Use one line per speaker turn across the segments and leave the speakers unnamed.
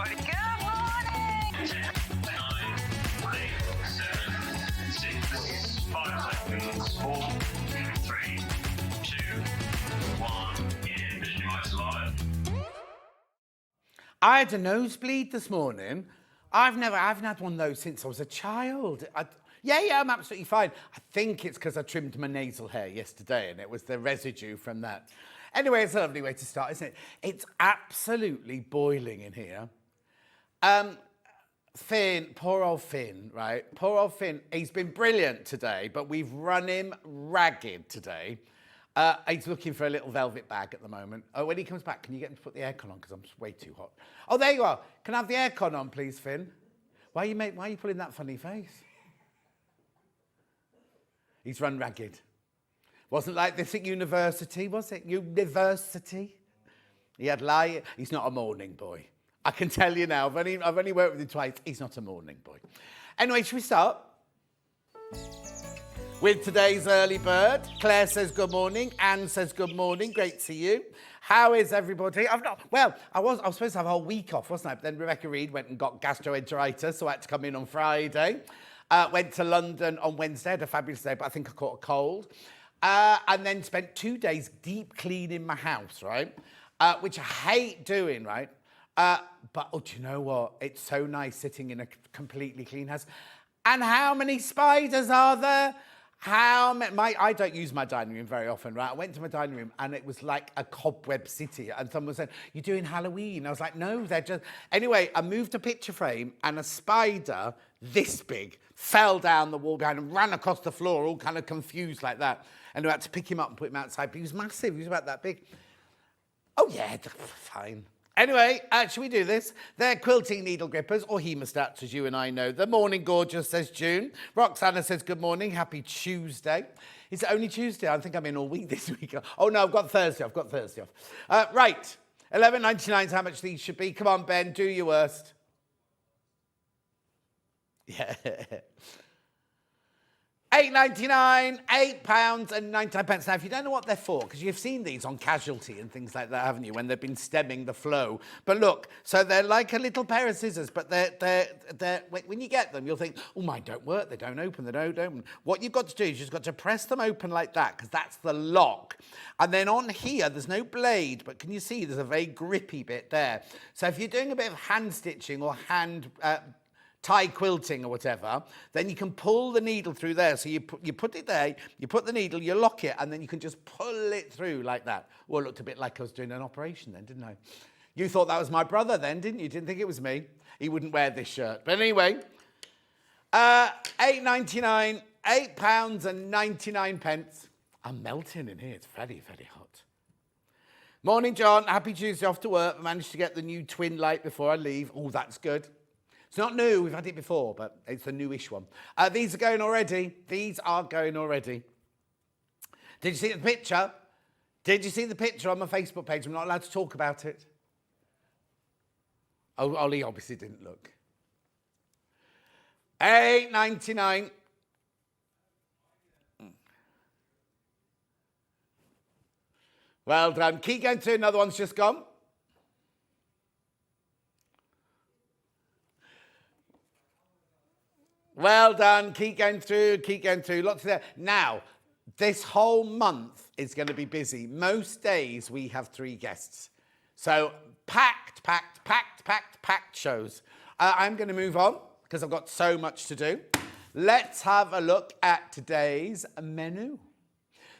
morning. Good morning.
10, 9, 8, 7, 6, 5 seconds, 4, 3, 2, 1. Ignition device live.
I had a nosebleed this morning. I haven't had one of those since I was a child. Yeah, I'm absolutely fine. I think it's because I trimmed my nasal hair yesterday and it was the residue from that. Anyway, it's a lovely way to start, isn't it? It's absolutely boiling in here. Finn, poor old Finn, right? Poor old Finn, he's been brilliant today, but we've run him ragged today. He's looking for a little velvet bag at the moment. Oh, when he comes back, can you get him to put the aircon on? Because I'm way too hot. Oh, there you are. Can I have the aircon on, please, Finn? Why are you pulling that funny face? He's run ragged. Wasn't like this at university, was it? University? He had lie. He's not a morning boy. I can tell you now. I've only worked with him twice. He's not a morning boy. Anyway, should we start? With today's early bird, Claire says good morning, Anne says good morning, great to see you. How is everybody? I was supposed to have a whole week off, wasn't I? But then Rebecca Reid went and got gastroenteritis, so I had to come in on Friday. Went to London on Wednesday, had a fabulous day, but I think I caught a cold. And then spent 2 days deep cleaning my house, right? Which I hate doing, right? But do you know what? It's so nice sitting in a completely clean house. And how many spiders are there? I don't use my dining room very often, right? I went to my dining room and it was like a cobweb city. And someone said, "You're doing Halloween?" I was like, "No, they're just..." Anyway, I moved a picture frame and a spider this big fell down the wall behind and ran across the floor, all kind of confused like that. And I had to pick him up and put him outside. But he was massive. He was about that big. Oh, yeah, fine. Anyway, should we do this? They're quilting needle grippers, or hemostats, as you and I know. The morning gorgeous, says June. Roxana says good morning, happy Tuesday. Is it only Tuesday? I think I'm in all week this week. Oh, no, I've got Thursday off. Right, £11.99 is how much these should be. Come on, Ben, do your worst. Yeah. £8.99, £8.99. Now, if you don't know what they're for, because you've seen these on Casualty and things like that, haven't you, when they've been stemming the flow. But look, so they're like a little pair of scissors, but they're when you get them, you'll think, oh, mine don't work, they don't open. What you've got to do is you've just got to press them open like that, because that's the lock. And then on here, there's no blade, but can you see there's a very grippy bit there? So if you're doing a bit of hand stitching or hand... tie quilting or whatever, then you can pull the needle through there. So you put it there, you put the needle, you lock it, and then you can just pull it through like that. Well, it looked a bit like I was doing an operation then, didn't I? You thought that was my brother then, didn't you? Didn't think it was me. He wouldn't wear this shirt. But anyway, £8.99, £8.99. I'm melting in here. It's very, very hot. Morning, John. Happy Tuesday, off to work. I managed to get the new twin light before I leave. Oh, that's good. It's not new, we've had it before, but it's a newish one. These are going already. Did you see the picture? Did you see the picture on my Facebook page? I'm not allowed to talk about it. Oh, Ollie obviously didn't look. £8.99. Well done. Keep going through, another one's just gone. Well done. Keep going through. Lots of there. Now, this whole month is going to be busy. Most days we have 3 guests. So packed shows. I'm going to move on because I've got so much to do. Let's have a look at today's menu.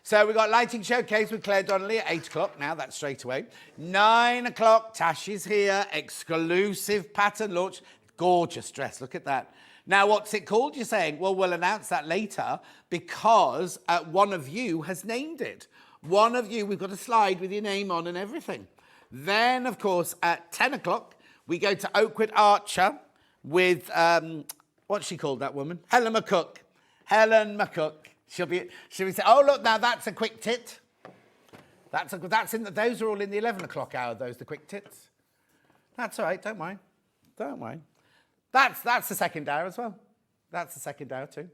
So we've got lighting showcase with Clare Donnelly at 8 o'clock. Now, that's straight away. 9 o'clock, Tash is here. Exclusive pattern launch. Gorgeous dress. Look at that. Now, what's it called, you're saying? Well, we'll announce that later because one of you has named it. One of you, we've got a slide with your name on and everything. Then, of course, at 10 o'clock, we go to Oakwood Archer with, what's she called, that woman? Helen McCook. Helen McCook. She'll be saying, oh, look, now that's a quick tit. Those are all in the 11 o'clock hour, the quick tits. That's all right, don't mind. That's the second hour as well. That's the second hour too.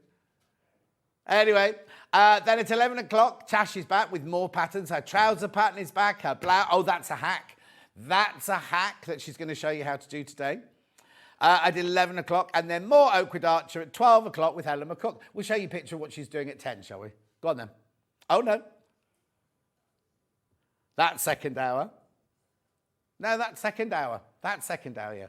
Anyway, then at 11 o'clock, Tash is back with more patterns. Her trouser pattern is back, her blouse. Oh, that's a hack. That's a hack that she's going to show you how to do today. At 11 o'clock, and then more Oakwood Archer at 12 o'clock with Helen McCook. We'll show you a picture of what she's doing at 10, shall we? Go on then. Oh, no. That's second hour. No, that's second hour. That's second hour, yeah.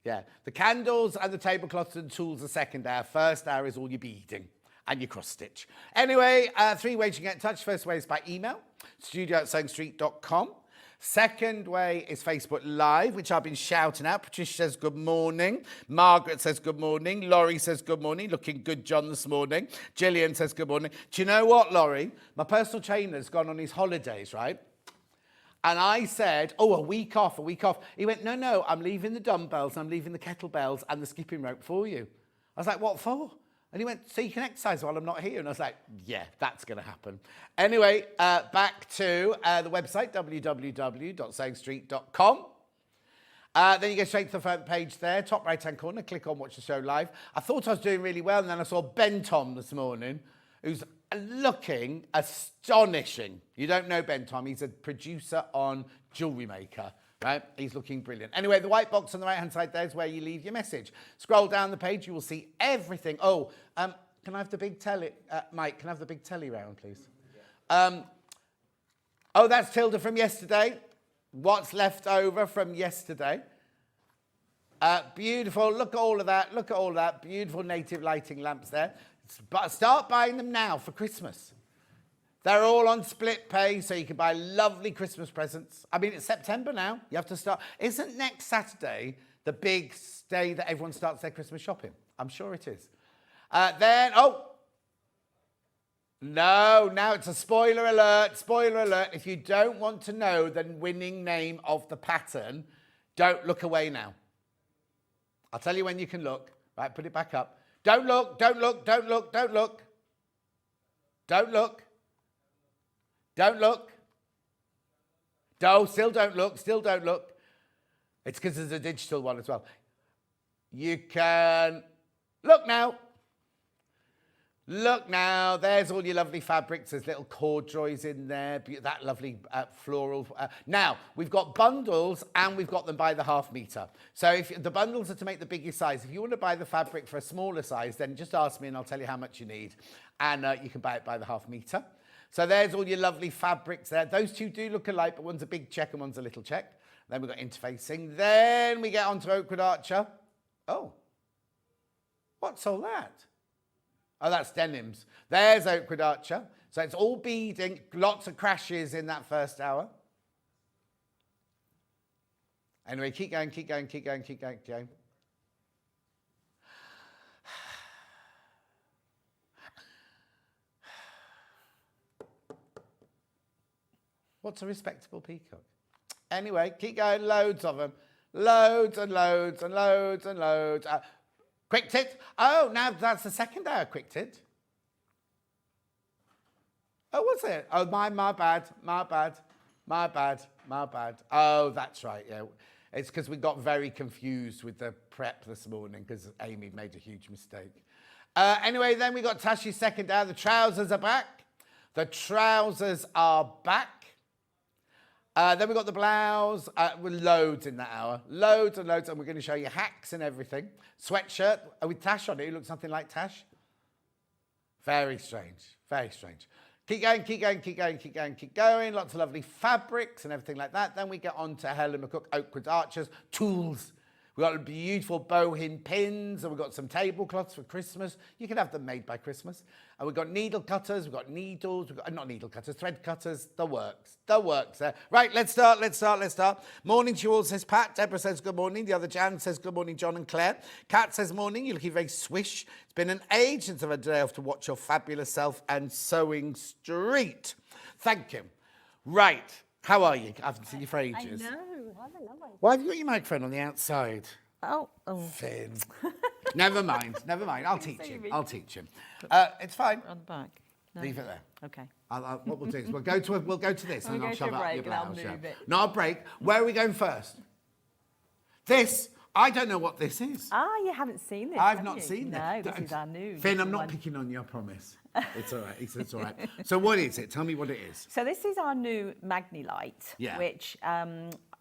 Yeah. The candles and the tablecloths and tools are second hour. First hour is all your beading and your cross stitch. Anyway, 3 ways you can get in touch. First way is by email, studio@sewingstreet.com. Second way is Facebook Live, which I've been shouting out. Patricia says good morning. Margaret says good morning. Laurie says good morning. Looking good, John, this morning. Gillian says good morning. Do you know what, Laurie? My personal trainer's gone on his holidays, right? And I said, oh, a week off. He went, no, I'm leaving the dumbbells, I'm leaving the kettlebells and the skipping rope for you. I was like, what for? And he went, so you can exercise while I'm not here. And I was like, yeah, that's going to happen. Anyway, back to the website, www.sewingstreet.com. Then you go straight to the front page there, top right-hand corner, click on Watch the Show Live. I thought I was doing really well, and then I saw Ben Tom this morning, who's looking astonishing. You don't know Ben Tom. He's a producer on Jewellery Maker. Right? He's looking brilliant. Anyway, the white box on the right-hand side there is where you leave your message. Scroll down the page, you will see everything. Oh, can I have the big telly? Mike, can I have the big telly round, please? Oh, that's Tilda from yesterday. What's left over from yesterday. Beautiful. Look at all of that. Look at all of that. Beautiful native lighting lamps there. But start buying them now for Christmas. They're all on split pay, so you can buy lovely Christmas presents. I mean, it's September now. You have to start. Isn't next Saturday the big day that everyone starts their Christmas shopping? I'm sure it is. No, now it's a spoiler alert. Spoiler alert. If you don't want to know the winning name of the pattern, don't look away now. I'll tell you when you can look. Right, put it back up. Don't look, don't look, don't look, don't look. Don't look. Don't look. No, still don't look. Still don't look. It's because there's a digital one as well. You can look now. Look now. There's all your lovely fabrics. There's little corduroys in there. That lovely floral. Now, we've got bundles and we've got them by the half metre. So if the bundles are to make the biggest size. If you want to buy the fabric for a smaller size, then just ask me and I'll tell you how much you need. And you can buy it by the half metre. So there's all your lovely fabrics there. Those two do look alike, but one's a big check and one's a little check. Then we've got interfacing. Then we get on to Oakwood Archer. Oh, what's all that? Oh, that's denims. There's Oakwood Archer. So it's all beading, lots of crashes in that first hour. Anyway, keep going, keep going, keep going, keep going, keep going. What's a respectable peacock? Anyway, keep going, loads of them. Loads and loads and loads and loads. Quick tit. Oh, now that's the second hour quick tit. Oh, was it? Oh, my bad, my bad, my bad, my bad. Oh, that's right, yeah. It's because we got very confused with the prep this morning because Amy made a huge mistake. Anyway, then we got Tash's second hour. The trousers are back. The trousers are back. Then we've got the blouse with loads in that hour. Loads and loads. And we're going to show you hacks and everything. Sweatshirt with Tash on it. It looks something like Tash. Very strange. Very strange. Keep going, keep going, keep going, keep going, keep going. Lots of lovely fabrics and everything like that. Then we get on to Helen McCook, Oakwood Archers, tools. We've got beautiful bohin pins and we've got some tablecloths for Christmas. You can have them made by Christmas. And we've got needle cutters, we've got needles, we've got, not needle cutters, thread cutters, the works there. Right, let's start. Morning to you all, says Pat. Deborah says good morning. The other Jan says good morning, John and Claire. Kat says morning, you're looking very swish. It's been an age since I've had a day off to watch your fabulous self and Sewing Street. Thank you. Right, how are you? I haven't seen you for ages.
I know.
Why have you got your microphone on the outside?
Oh.
Finn. Never mind. I'll teach him. It's fine.
On the back. No.
Leave it there.
Okay.
What we'll do is we'll go to this and
We'll
I'll
go
shove
to a
up
break
your
and I'll
blouse.
move it.
Not a break. Where are we going first? This. I don't know what this is.
Ah, you haven't seen this.
I've
have
not
you?
seen
No,
this.
this is our new.
Finn, I'm not
one.
picking on you, I promise. It's all right. It's all right. So what is it? Tell me what it is.
So this is our new Magnilight,
Yeah.
which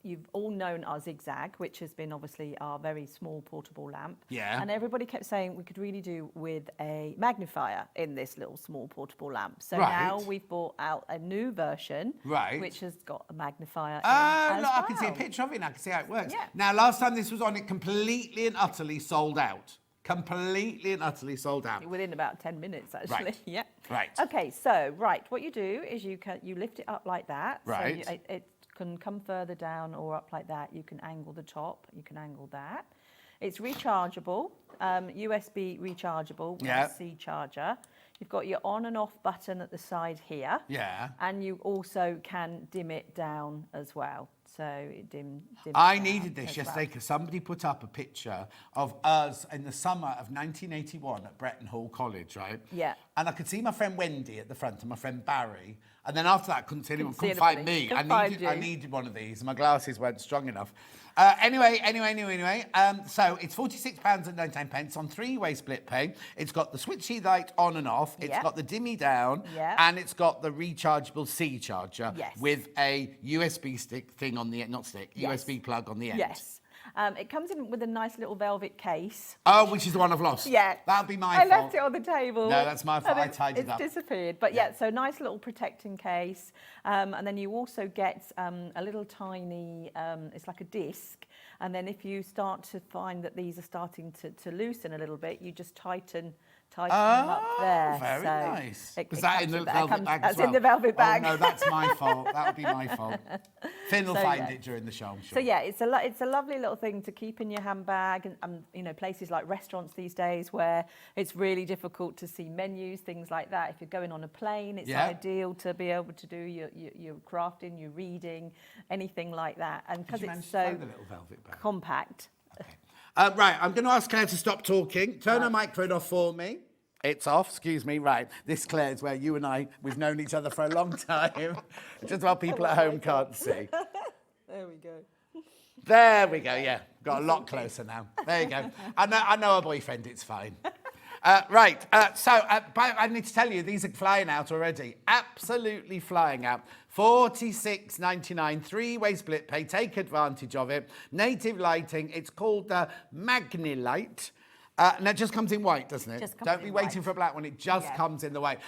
you've all known our Zigzag, which has been obviously our very small portable lamp.
Yeah.
And everybody kept saying we could really do with a magnifier in this little small portable lamp. So
Right.
now we've brought out a new version,
Right.
which has got a magnifier.
Oh,
in
look,
as
I can see a
well.
picture of it now. I can see how it works.
Yeah.
Now, last time this was on, it completely and utterly sold out. Completely and utterly sold out.
Within about 10 minutes, actually.
Right.
Yeah.
Right.
Okay, so, what you do is you lift it up like that.
Right.
So it can come further down or up like that. You can angle the top. You can angle that. It's rechargeable, USB rechargeable with
Yeah.
a C charger. You've got your on and off button at the side here.
Yeah.
And you also can dim it down as well. So it dims
I
down
needed this
as
yesterday
well.
because somebody put up a picture of us in the summer of 1981 at Bretton Hall College, right?
Yeah.
And I could see my friend Wendy at the front and my friend Barry. And then after that, I couldn't see anyone,
Couldn't see
couldn't find
anybody.
me.
Couldn't
I
find you.
needed one of these. My glasses weren't strong enough. Anyway. So it's £46.99 on three-way split pay. It's got the switchy light on and off. It's
Yeah.
got the dimmy down.
Yeah.
And it's got the rechargeable C charger
Yes.
with a USB stick thing on the end, not stick,
Yes.
USB plug on the end.
Yes. It comes in with a nice little velvet case.
Oh, which is the one I've lost.
Yeah.
That'll be my
I
fault.
left it on the table.
No, that's my fault.
And
I tidied
it's
up.
disappeared. But yeah, so nice little protecting case. And then you also get a little tiny, it's like a disc. And then if you start to find that these are starting to loosen a little bit, you just tighten them up there.
Very
So
nice.
it-
Was
it
that
comes
in the
with that.
velvet bag as
That's
well?
in the velvet bag.
Oh, no, that's my fault. That would be my fault. Finn will
So,
find
yeah.
it during the show, I'm sure.
So yeah, it's a lovely little thing to keep in your handbag, and you know, places like restaurants these days where it's really difficult to see menus, things like that. If you're going on a plane, it's
Yeah.
ideal to be able to do your crafting, your reading, anything like that. And because
Did you
it's
manage to
so
find the little velvet bag?
compact.
Okay. Right, I'm going to ask Claire to stop talking. Turn her microphone off for me. It's off, excuse me. Right, this, Claire, is where you and we've known each other for a long time. Just while people at home can't see.
There we go.
There we go, yeah. Got a lot closer now. There you go. I know a boyfriend, it's fine. Right, so I need to tell you, these are flying out already. Absolutely flying out. £46.99, three-way split pay. Take advantage of it. Native lighting. It's called the Magnilight. And it just comes in white, doesn't it?
Just comes
Don't
in
be waiting
white.
for a black one. It just
Yeah.
comes in the white.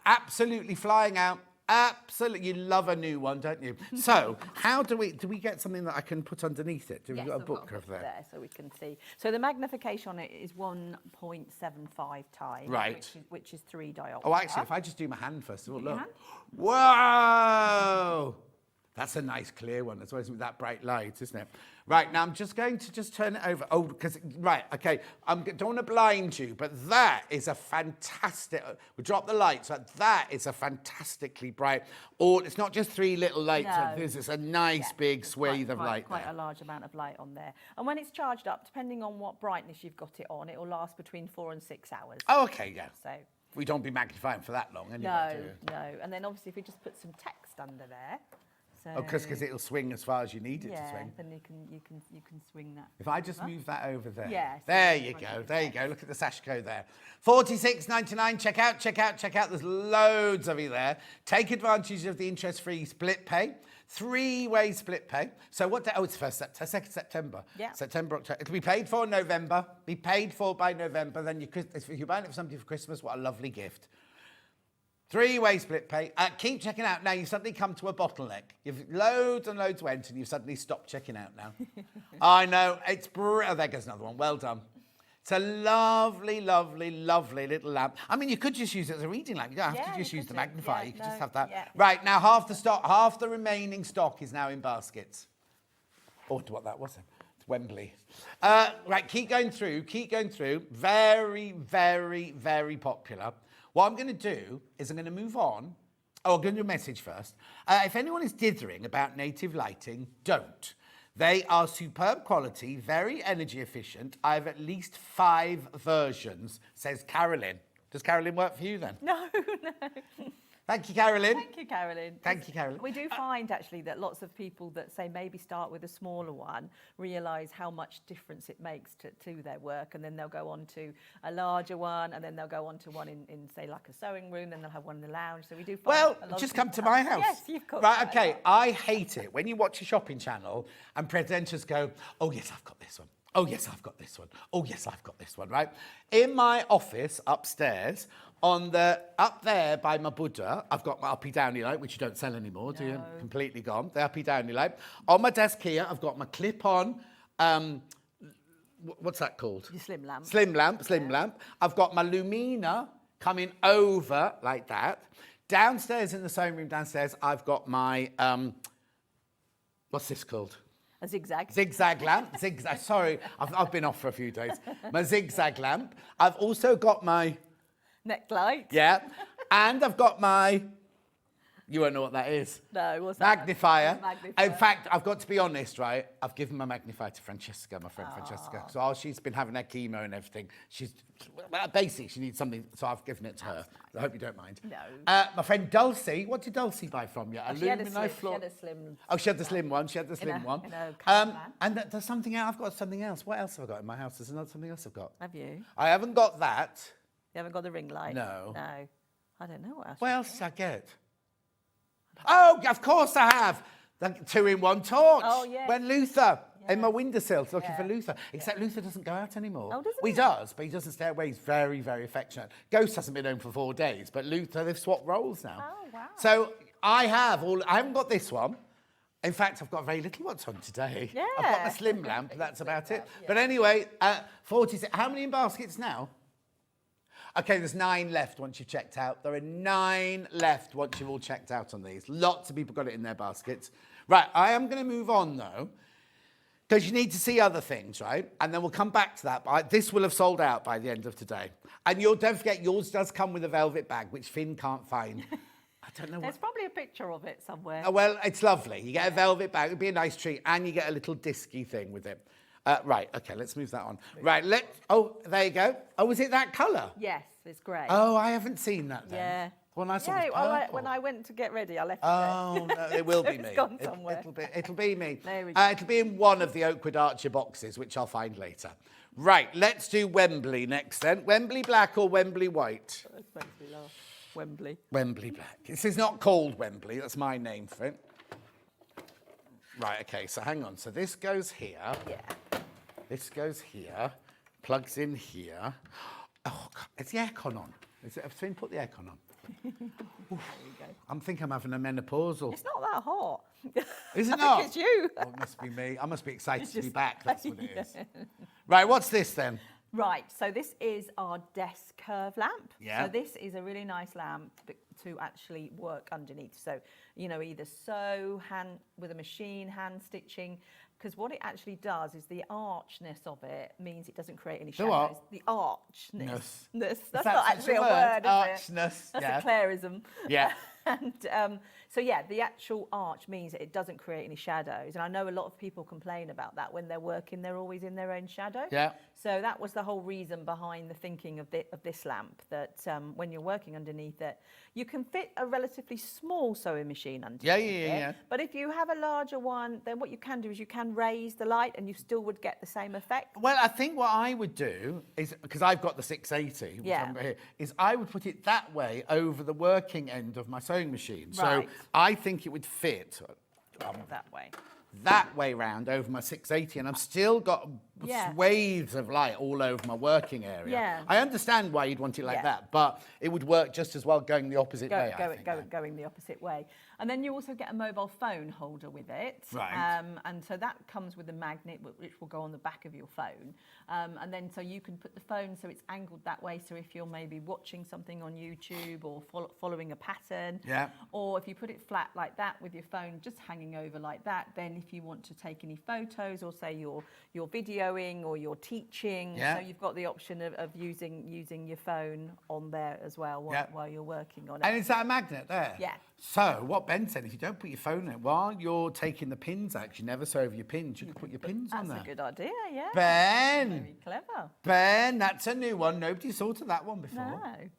Absolutely flying out. Absolutely, you love a new one, don't you? So, how do we get something that I can put underneath it? Do we
Yes,
got a
I've
book
got
of there?
so we can see. So the magnification on it is 1.75 times,
Right.
which is 3 diopter.
Oh, actually, if I just do my hand first of all,
your
look.
hand?
Whoa! That's a nice clear one as well, with that bright light, isn't it? Right, now I'm just going to turn it over. Oh, because, right, okay, I don't want to blind you, but that is a fantastic, we drop the lights, but that is a fantastically bright, or it's not just three little lights,
No.
it's a nice big
There's
swathe of light
quite
there.
a large amount of light on there. And when it's charged up, depending on what brightness you've got it on, it will last between 4 and 6 hours.
Oh, okay, yeah.
So
We don't be magnifying for that long anyway,
no,
do you?
no. And then obviously if we just put some text under there. So
Oh, because it'll swing as far as you need it to
yeah,
swing.
then you can swing that.
If I just move that over there.
Yes.
There you go. There you go. Look at the Sashko there. £46.99. Check out. There's loads of you there. Take advantage of the interest-free split pay. Three-way split pay. So what day? Oh, it's 2nd September.
Yeah.
September, October. It'll be paid for in November. Be paid for by November. Then if you're buying it for somebody for Christmas, what a lovely gift. Three-way split pay. Keep checking out. Now, you suddenly come to a bottleneck. You've loads and loads went, and you've suddenly stopped checking out now. I know. It's brilliant. Oh, there goes another one. Well done. It's a lovely, lovely, lovely little lamp. I mean, you could just use it as a reading lamp. You don't have
Yeah,
to just
you
use
could
the
do.
magnifier.
Yeah,
You could
no,
just have that.
yeah.
Right, now half the remaining stock is now in baskets. Oh, what that was. It's Wembley. Right, keep going through. Very, very, very popular. What I'm going to do is I'm going to move on. Oh, I'm going to do a message first. If anyone is dithering about native lighting, don't. They are superb quality, very energy efficient. I have at least 5 versions, says Carolyn. Does Carolyn work for you then?
No.
Thank you, Carolyn.
Thank you, Carolyn.
Thank you, Carolyn.
We do find actually that lots of people that say maybe start with a smaller one realise how much difference it makes to their work, and then they'll go on to a larger one, and then they'll go on to one in say like a sewing room, then they'll have one in the lounge. So we do find
Well,
a lot
just
of
come
people
to my
have-
house.
Yes, you've got
Right,
that.
okay. I hate it when you watch a shopping channel and presenters go, oh, yes, I've got this one. Oh, yes, I've got this one. Oh, yes, I've got this one, right? In my office upstairs, up there by my Buddha, I've got my uppy downy light, which you don't sell anymore, do you? Completely gone. The uppy downy light. On my desk here, I've got my clip-on, what's that called?
Your slim lamp.
Slim lamp. I've got my Lumina coming over like that. Downstairs in the sewing room downstairs, I've got my, what's this called?
A zigzag.
Zigzag lamp. Sorry, I've been off for a few days. My zigzag lamp. I've also got my...
Neck light.
Yeah. And I've got my... You won't know what that is.
No, what's that?
Magnifier.
Magnifier.
In fact, I've got to be honest, right? I've given my magnifier to Francesca, my friend Francesca. So while she's been having her chemo and everything, basically she needs something, so I've given it to her. I hope you don't mind.
No.
My friend Dulcie, what did Dulcie buy from you?
She had a slim.
Oh, she had the slim one. She had the slim one.
in a caravan.
And there's something else. I've got something else. What else have I got in my house? There's another something else I've got.
Have you?
I haven't got that.
You haven't got the ring light?
No.
No. I don't know what else.
What else did I get? Oh, of course I have. The 2-in-1 torch.
Oh, yes.
When Luther, in my
Yes.
windowsill, looking for
Yeah.
Luther. Except Luther doesn't go out anymore.
Oh, doesn't
Well, he
he?
does, but he doesn't stay away. He's very, very affectionate. Ghost hasn't been home for 4 days, but Luther, they've swapped roles now.
Oh, wow.
So I haven't got this one. In fact, I've got very little what's on today.
Yeah.
I've got the slim lamp, that's about it. But anyway, 46, how many in baskets now? Okay, there's 9 left once you've checked out. There are 9 left once you've all checked out on these. Lots of people got it in their baskets. Right, I am going to move on, though, because you need to see other things, right? And then we'll come back to that. But this will have sold out by the end of today. And don't forget, yours does come with a velvet bag, which Finn can't find. I don't know
There's
what...
probably a picture of it somewhere.
Oh, well, it's lovely. You get a velvet bag. It'd be a nice treat. And you get a little disky thing with it. Right, okay, let's move that on. Right, oh, there you go. Oh, was it that colour?
Yes, it's great.
Oh, I haven't seen that then.
Yeah.
Well, I saw
Yeah,
it was
well,
purple.
when I went to get ready, I left it
Oh, no, it will be me.
It's gone somewhere.
It'll be me.
There we go.
It'll be in one of the Oakwood Archer boxes, which I'll find later. Right, let's do Wembley next then. Wembley black or Wembley white?
there. That makes me laugh. Wembley.
Wembley black. This is not called Wembley. That's my name for it. Right, okay, so hang on. So this goes here.
Yeah.
This goes here, plugs in here. Oh, God, is the aircon on? Have Finn put the aircon on?
There you go.
I'm thinking I'm having a menopausal.
It's not that hot.
Is it
I
not?
think it's you.
Oh, it must be me. I must be excited
It's
to be
just-
back. That's what it is. Right, what's this then?
Right, so this is our desk curve lamp.
Yeah.
So this is a really nice lamp to actually work underneath. So, either sew, with a machine, hand stitching, because what it actually does is the archness of it means it doesn't create any shadows.
what?
The archness.
Ness.
That's
Is that
not
such
actually
a
a
word?
word, is it?
Archness,
That's
yeah.
a Clarism.
Yeah.
And so, yeah, the actual arch means that it doesn't create any shadows. And I know a lot of people complain about that. When they're working, they're always in their own shadow.
Yeah.
So that was the whole reason behind the thinking of this lamp, that when you're working underneath it, you can fit a relatively small sewing machine underneath
Yeah.
it. But if you have a larger one, then what you can do is you can raise the light and you still would get the same effect.
Well, I think what I would do is, because I've got the 680, which
Yeah.
I've got here, is I would put it that way over the working end of my sewing machine. So
Right.
I think it would fit
That way.
that way round over my 680, and I've still got
Yeah.
swathes of light all over my working area.
Yeah.
I understand why you'd want it like
Yeah.
that, but it would work just as well going the opposite way, I think. then.
Going the opposite way. And then you also get a mobile phone holder with it.
Right.
And so that comes with a magnet, which will go on the back of your phone. And then so you can put the phone so it's angled that way. So if you're maybe watching something on YouTube or following a pattern,
Yeah.
or if you put it flat like that with your phone just hanging over like that, then if you want to take any photos or say you're videoing or you're teaching,
Yeah.
so you've got the option of using your phone on there as well while you're working on it.
And is that a magnet there?
Yeah.
So what Ben said, if you don't put your phone in it while you're taking the pins out, 'cause you never sew over your pins, you can put your pins on there.
That's a good idea, yeah.
Ben,
Very clever.
Ben, that's a new one. Nobody thought of that one before.
No.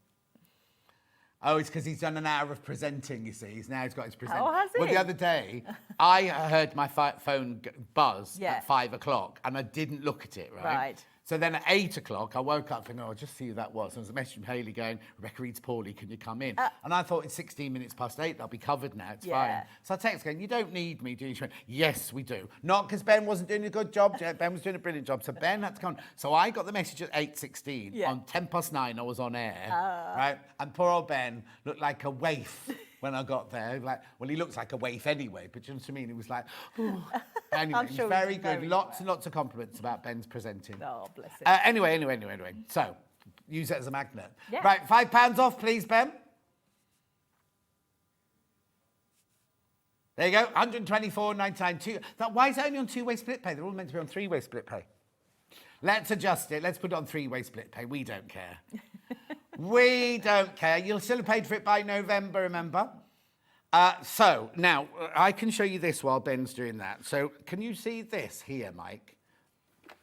Oh, it's because he's done an hour of presenting, you see. He's got his presenting.
Oh, has
Well,
he?
the other day, I heard my phone buzz
Yeah.
at 5 o'clock and I didn't look at it, right?
Right.
So then at 8 o'clock, I woke up thinking, oh, I'll just see who that was. And there was a message from Hayley going, Rebecca Reed's poorly, can you come in? And I thought, it's 16 minutes past 8, I'll be covered now, it's
Yeah.
fine. So I text going, you don't need me, do you? She went, yes, we do. Not because Ben wasn't doing a good job, Ben was doing a brilliant job, so Ben had to come. So I got the message at 8:16.
Yeah.
On 10 past 9, I was on air, right? And poor old Ben looked like a waif when I got there. Like, well, he looks like a waif anyway, but you know what I mean? He was like, oh. Anyway,
I'm
he's
sure he
very
did
good.
very
Lots and lots of compliments about Ben's presenting.
Oh, bless him.
Anyway. So, use it as a magnet.
Yeah.
Right, £5 off, please, Ben. There you go, 124.99. Why is it only on two-way split pay? They're all meant to be on three-way split pay. Let's adjust it. Let's put it on three-way split pay. We don't care. We don't care. You'll still have paid for it by November, remember? So, now, I can show you this while Ben's doing that. So, can you see this here, Mike?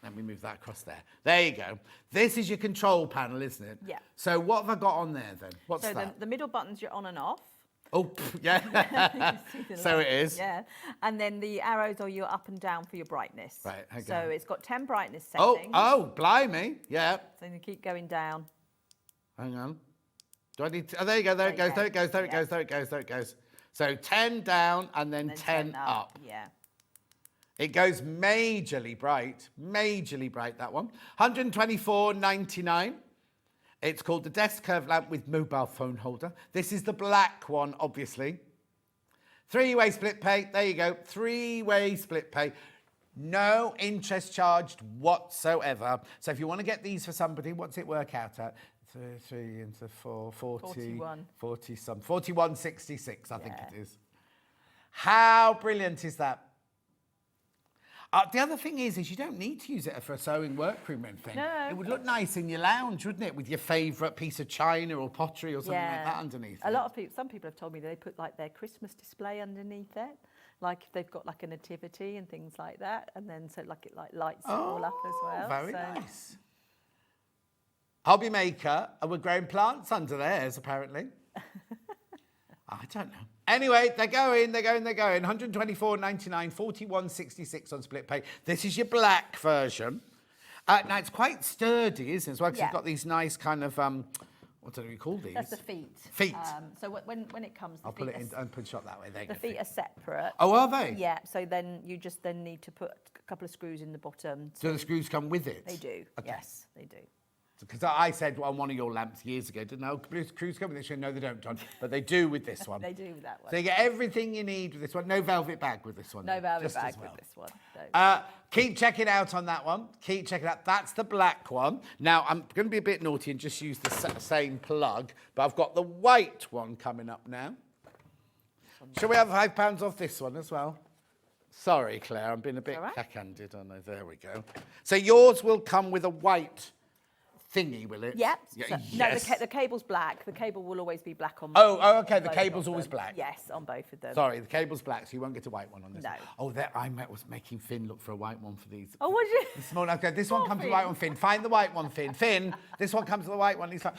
Let me move that across there. There you go. This is your control panel, isn't it?
Yeah.
So, what have I got on there, then? What's
So
that?
the middle button's your on and off.
Oh, yeah. So it is.
Yeah. And then the arrows are your up and down for your brightness.
Right, okay.
So it's got 10 brightness
Oh,
settings.
oh, blimey. Yeah.
So you keep going down.
Hang on. Do I need to? Oh, there you go. There it goes. There it goes. There it goes. There it goes. There it goes. So 10 down and then 10 up.
Yeah.
It goes majorly bright, that one. 124.99. It's called the desk curve lamp with mobile phone holder. This is the black one, obviously. Three-way split pay. There you go. Three-way split pay. No interest charged whatsoever. So if you want to get these for somebody, what's it work out at? 3 into 4, 40,
41.
41.66, I think
Yeah.
it is. How brilliant is that? The other thing is you don't need to use it for a sewing workroom or anything.
No.
It would look nice in your lounge, wouldn't it? With your favourite piece of china or pottery or something like that underneath.
A lot of people, some people have told me they put like their Christmas display underneath it. Like if they've got like a nativity and things like that. And then so like it like lights it all up as well.
Very
so.
nice. Hobby maker, we're growing plants under theirs, apparently. I don't know. Anyway, they're going. 124.99, 41.66 on split pay. This is your black version. Now, it's quite sturdy, isn't it, as well? Because
Yeah.
it's got these nice kind of, what do we call these?
That's the feet.
Feet.
So when it comes,
I'll pull it in and put a shot that way. There you
the
go.
feet are separate.
Oh, are they?
Yeah. So then you just then need to put a couple of screws in the bottom.
Do the screws come with it?
They do.
Okay.
Yes, they do.
Because I said on one of your lamps years ago, didn't I? Oh, screws come with this. No, they don't, John. But they do with this one.
They do with that one.
So you get everything you need with this one. No velvet bag with this one.
No velvet
just
bag
as well.
with this one. No.
Keep checking out on that one. Keep checking out. That's the black one. Now, I'm going to be a bit naughty and just use the same plug, but I've got the white one coming up now. Shall we have £5 off this one as well? Sorry, Claire, I'm being a bit
all right.
cack-handed. Oh, no, there we go. So yours will come with a white thingy, will it?
Yep.
Yeah,
So,
yes.
No, the cable's black. The cable will always be black on.
Oh, okay. The
both
cable's
of
always
them.
black.
Yes, on both of them.
Sorry, the cable's black, so you won't get a white one on this.
No.
Oh, I was making Finn look for a white one for these.
Oh, was you?
This morning, okay, this one
Poor
comes with
Finn.
the white one, Finn. Find the white one, Finn. Finn, this one comes with the white one. He's like,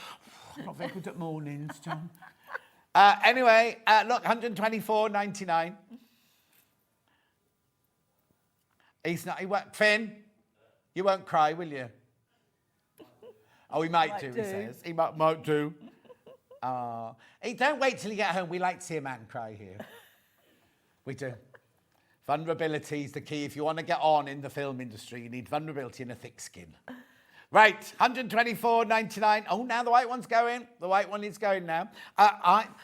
I'm not very good at mornings, John. Anyway, look, 124.99. Finn, you won't cry, will you? Oh, he might do, he says. He might do. Hey, don't wait till you get home. We like to see a man cry here. We do. Vulnerability is the key. If you want to get on in the film industry, you need vulnerability and a thick skin. Right, 124.99. Oh, now the white one's going. The white one is going now.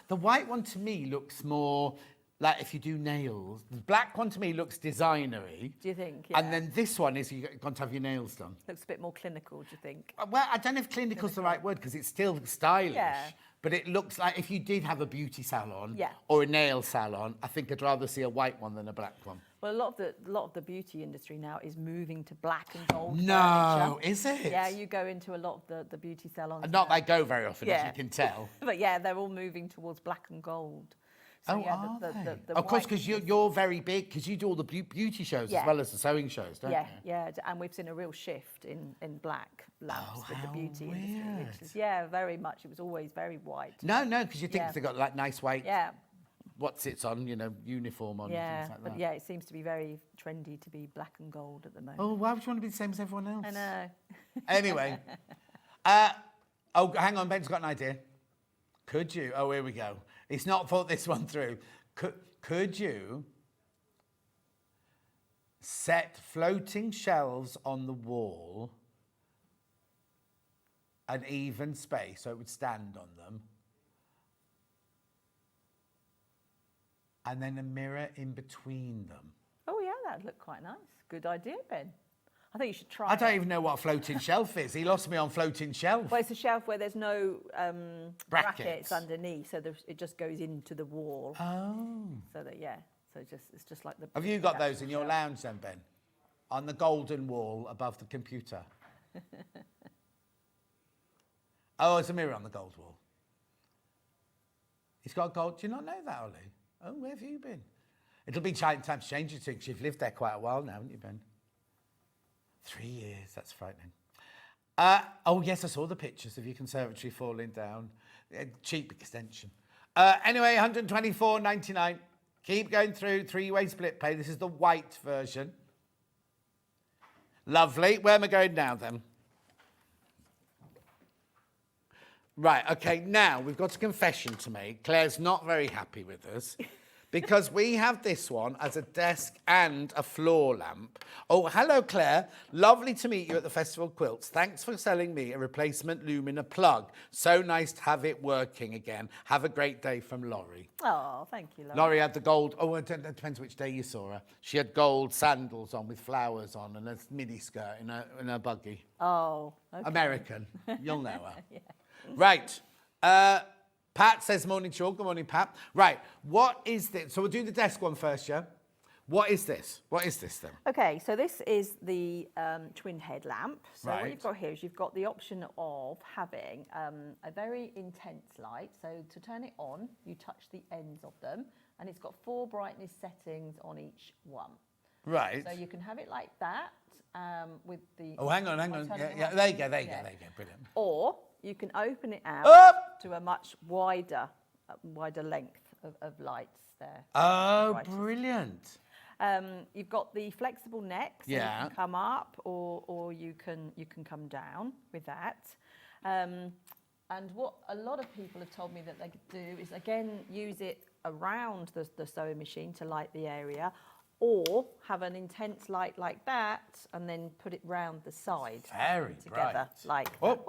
The white one to me looks more like if you do nails. The black one to me looks designery.
Do you think? Yeah.
And then this one is you're going to have your nails done.
Looks a bit more clinical, do you think?
Well, I don't know if clinical's the right word because it's still stylish.
Yeah.
But it looks like if you did have a beauty salon
Yeah.
or a nail salon, I think I'd rather see a white one than a black one.
Well, a lot of the beauty industry now is moving to black and gold
No,
furniture.
is it?
Yeah, you go into a lot of the beauty salons.
Not
now.
they go very often, as
Yeah.
you can tell.
But yeah, they're all moving towards black and gold. So,
Oh,
yeah,
are they?
the
Of course,
white
because
is-
you're very big, because you do all the beauty shows
Yeah.
as well as the sewing shows, don't
yeah,
you?
yeah, and we've seen a real shift in black lamps with the
how
beauty industry,
weird.
which is, yeah, very much. It was always very white.
No, because you think
Yeah.
they've got like nice white,
Yeah,
what's it's on, uniform on and
yeah,
things like
but
that.
yeah, it seems to be very trendy to be black and gold at the moment.
Oh, why would you want to be the same as everyone else?
I know.
Anyway, hang on, Ben's got an idea. Could you? Oh, here we go. He's not thought this one through. Could you set floating shelves on the wall, an even space, so it would stand on them, and then a mirror in between them?
Oh yeah, that'd look quite nice. Good idea, Ben. I think you should try.
I don't
it.
even know what a floating shelf is. He lost me on floating shelf.
Well, it's a shelf where there's no
Brackets.
brackets underneath, so it just goes into the wall.
Oh.
So that it's just like the.
Have you got
the
those in your
shelf.
lounge then, Ben? On the golden wall above the computer. Oh, there's a mirror on the gold wall. He's got gold. Do you not know that, Ollie? Oh, where have you been? It'll be time to change it to, because you've lived there quite a while now, haven't you, Ben? 3 years, that's frightening. Oh, yes, I saw the pictures of your conservatory falling down. Cheap extension. Anyway, 124.99. Keep going through, three-way split pay. This is the white version. Lovely. Where am I going now, then? Right, okay, now we've got a confession to make. Claire's not very happy with us because we have this one as a desk and a floor lamp. Oh, hello, Claire. Lovely to meet you at the Festival of Quilts. Thanks for selling me a replacement Lumina plug. So nice to have it working again. Have a great day, from Laurie.
Oh, thank you, Laurie.
Laurie had the gold, it depends which day you saw her. She had gold sandals on with flowers on and a midi skirt in her buggy.
Oh, okay.
American. You'll know her. Yeah. Right. Pat says, morning, Sean. Good morning, Pat. Right. What is this? So we'll do the desk one first, yeah? What is this? What is this then?
Okay, so this is the twin head lamp. So what
Right.
you've got here is you've got the option of having a very intense light. So to turn it on, you touch the ends of them, and it's got 4 brightness settings on each one.
Right.
So you can have it like that with the...
Oh, hang on.
Am I turning it
Yeah,
on?
there you go.
Yeah.
Brilliant.
Or you can open it out
Up!
to a much wider length of lights there.
Oh,
Brightness.
brilliant.
You've got the flexible neck, so
Yeah.
you can come up or you can come down with that. And what a lot of people have told me that they could do is, again, use it around the sewing machine to light the area, or have an intense light like that and then put it round the side
Very
together,
bright.
like
Oh.
that. Oop.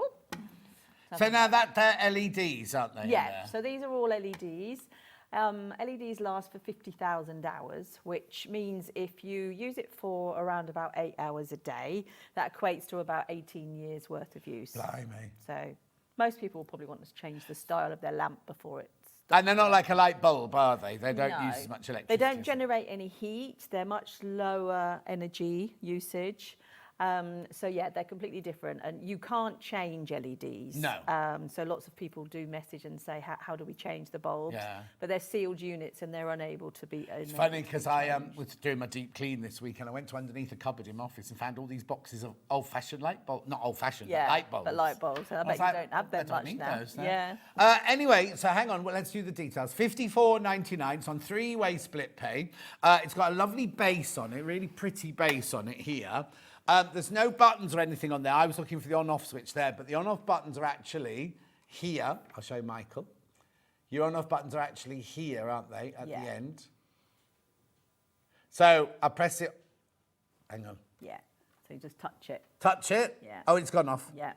So now they're LEDs, aren't they?
Yeah, so these are all LEDs. LEDs last for 50,000 hours, which means if you use it for around about 8 hours a day, that equates to about 18 years worth of use.
Blimey.
So most people will probably want to change the style of their lamp before it stops.
And they're not like a light bulb, are they? They don't
No.
use as much electricity.
They don't generate any heat. They're much lower energy usage. So yeah, they're completely different, and you can't change LEDs.
No.
So lots of people do message and say, how do we change the bulbs?
Yeah.
But they're sealed units and they're unable to be.
It's funny because I was doing my deep clean this week and I went to underneath a cupboard in my office and found all these boxes of old-fashioned light bulbs. Not old-fashioned,
Yeah,
but light bulbs.
but light bulbs. And I bet
was
you
like,
don't have them
I don't
much
need
now.
those, no.
Yeah.
Anyway, so hang on. Well, let's do the details. $54.99. It's on 3-way split pay. It's got a lovely base on it, really pretty base on it here. There's no buttons or anything on there. I was looking for the on-off switch there, but the on-off buttons are actually here. I'll show Michael. Your on-off buttons are actually here, aren't they, at the end? So I press it. Hang on.
Yeah. So you just touch it.
Touch it.
Yeah.
Oh, it's gone off.
Yeah.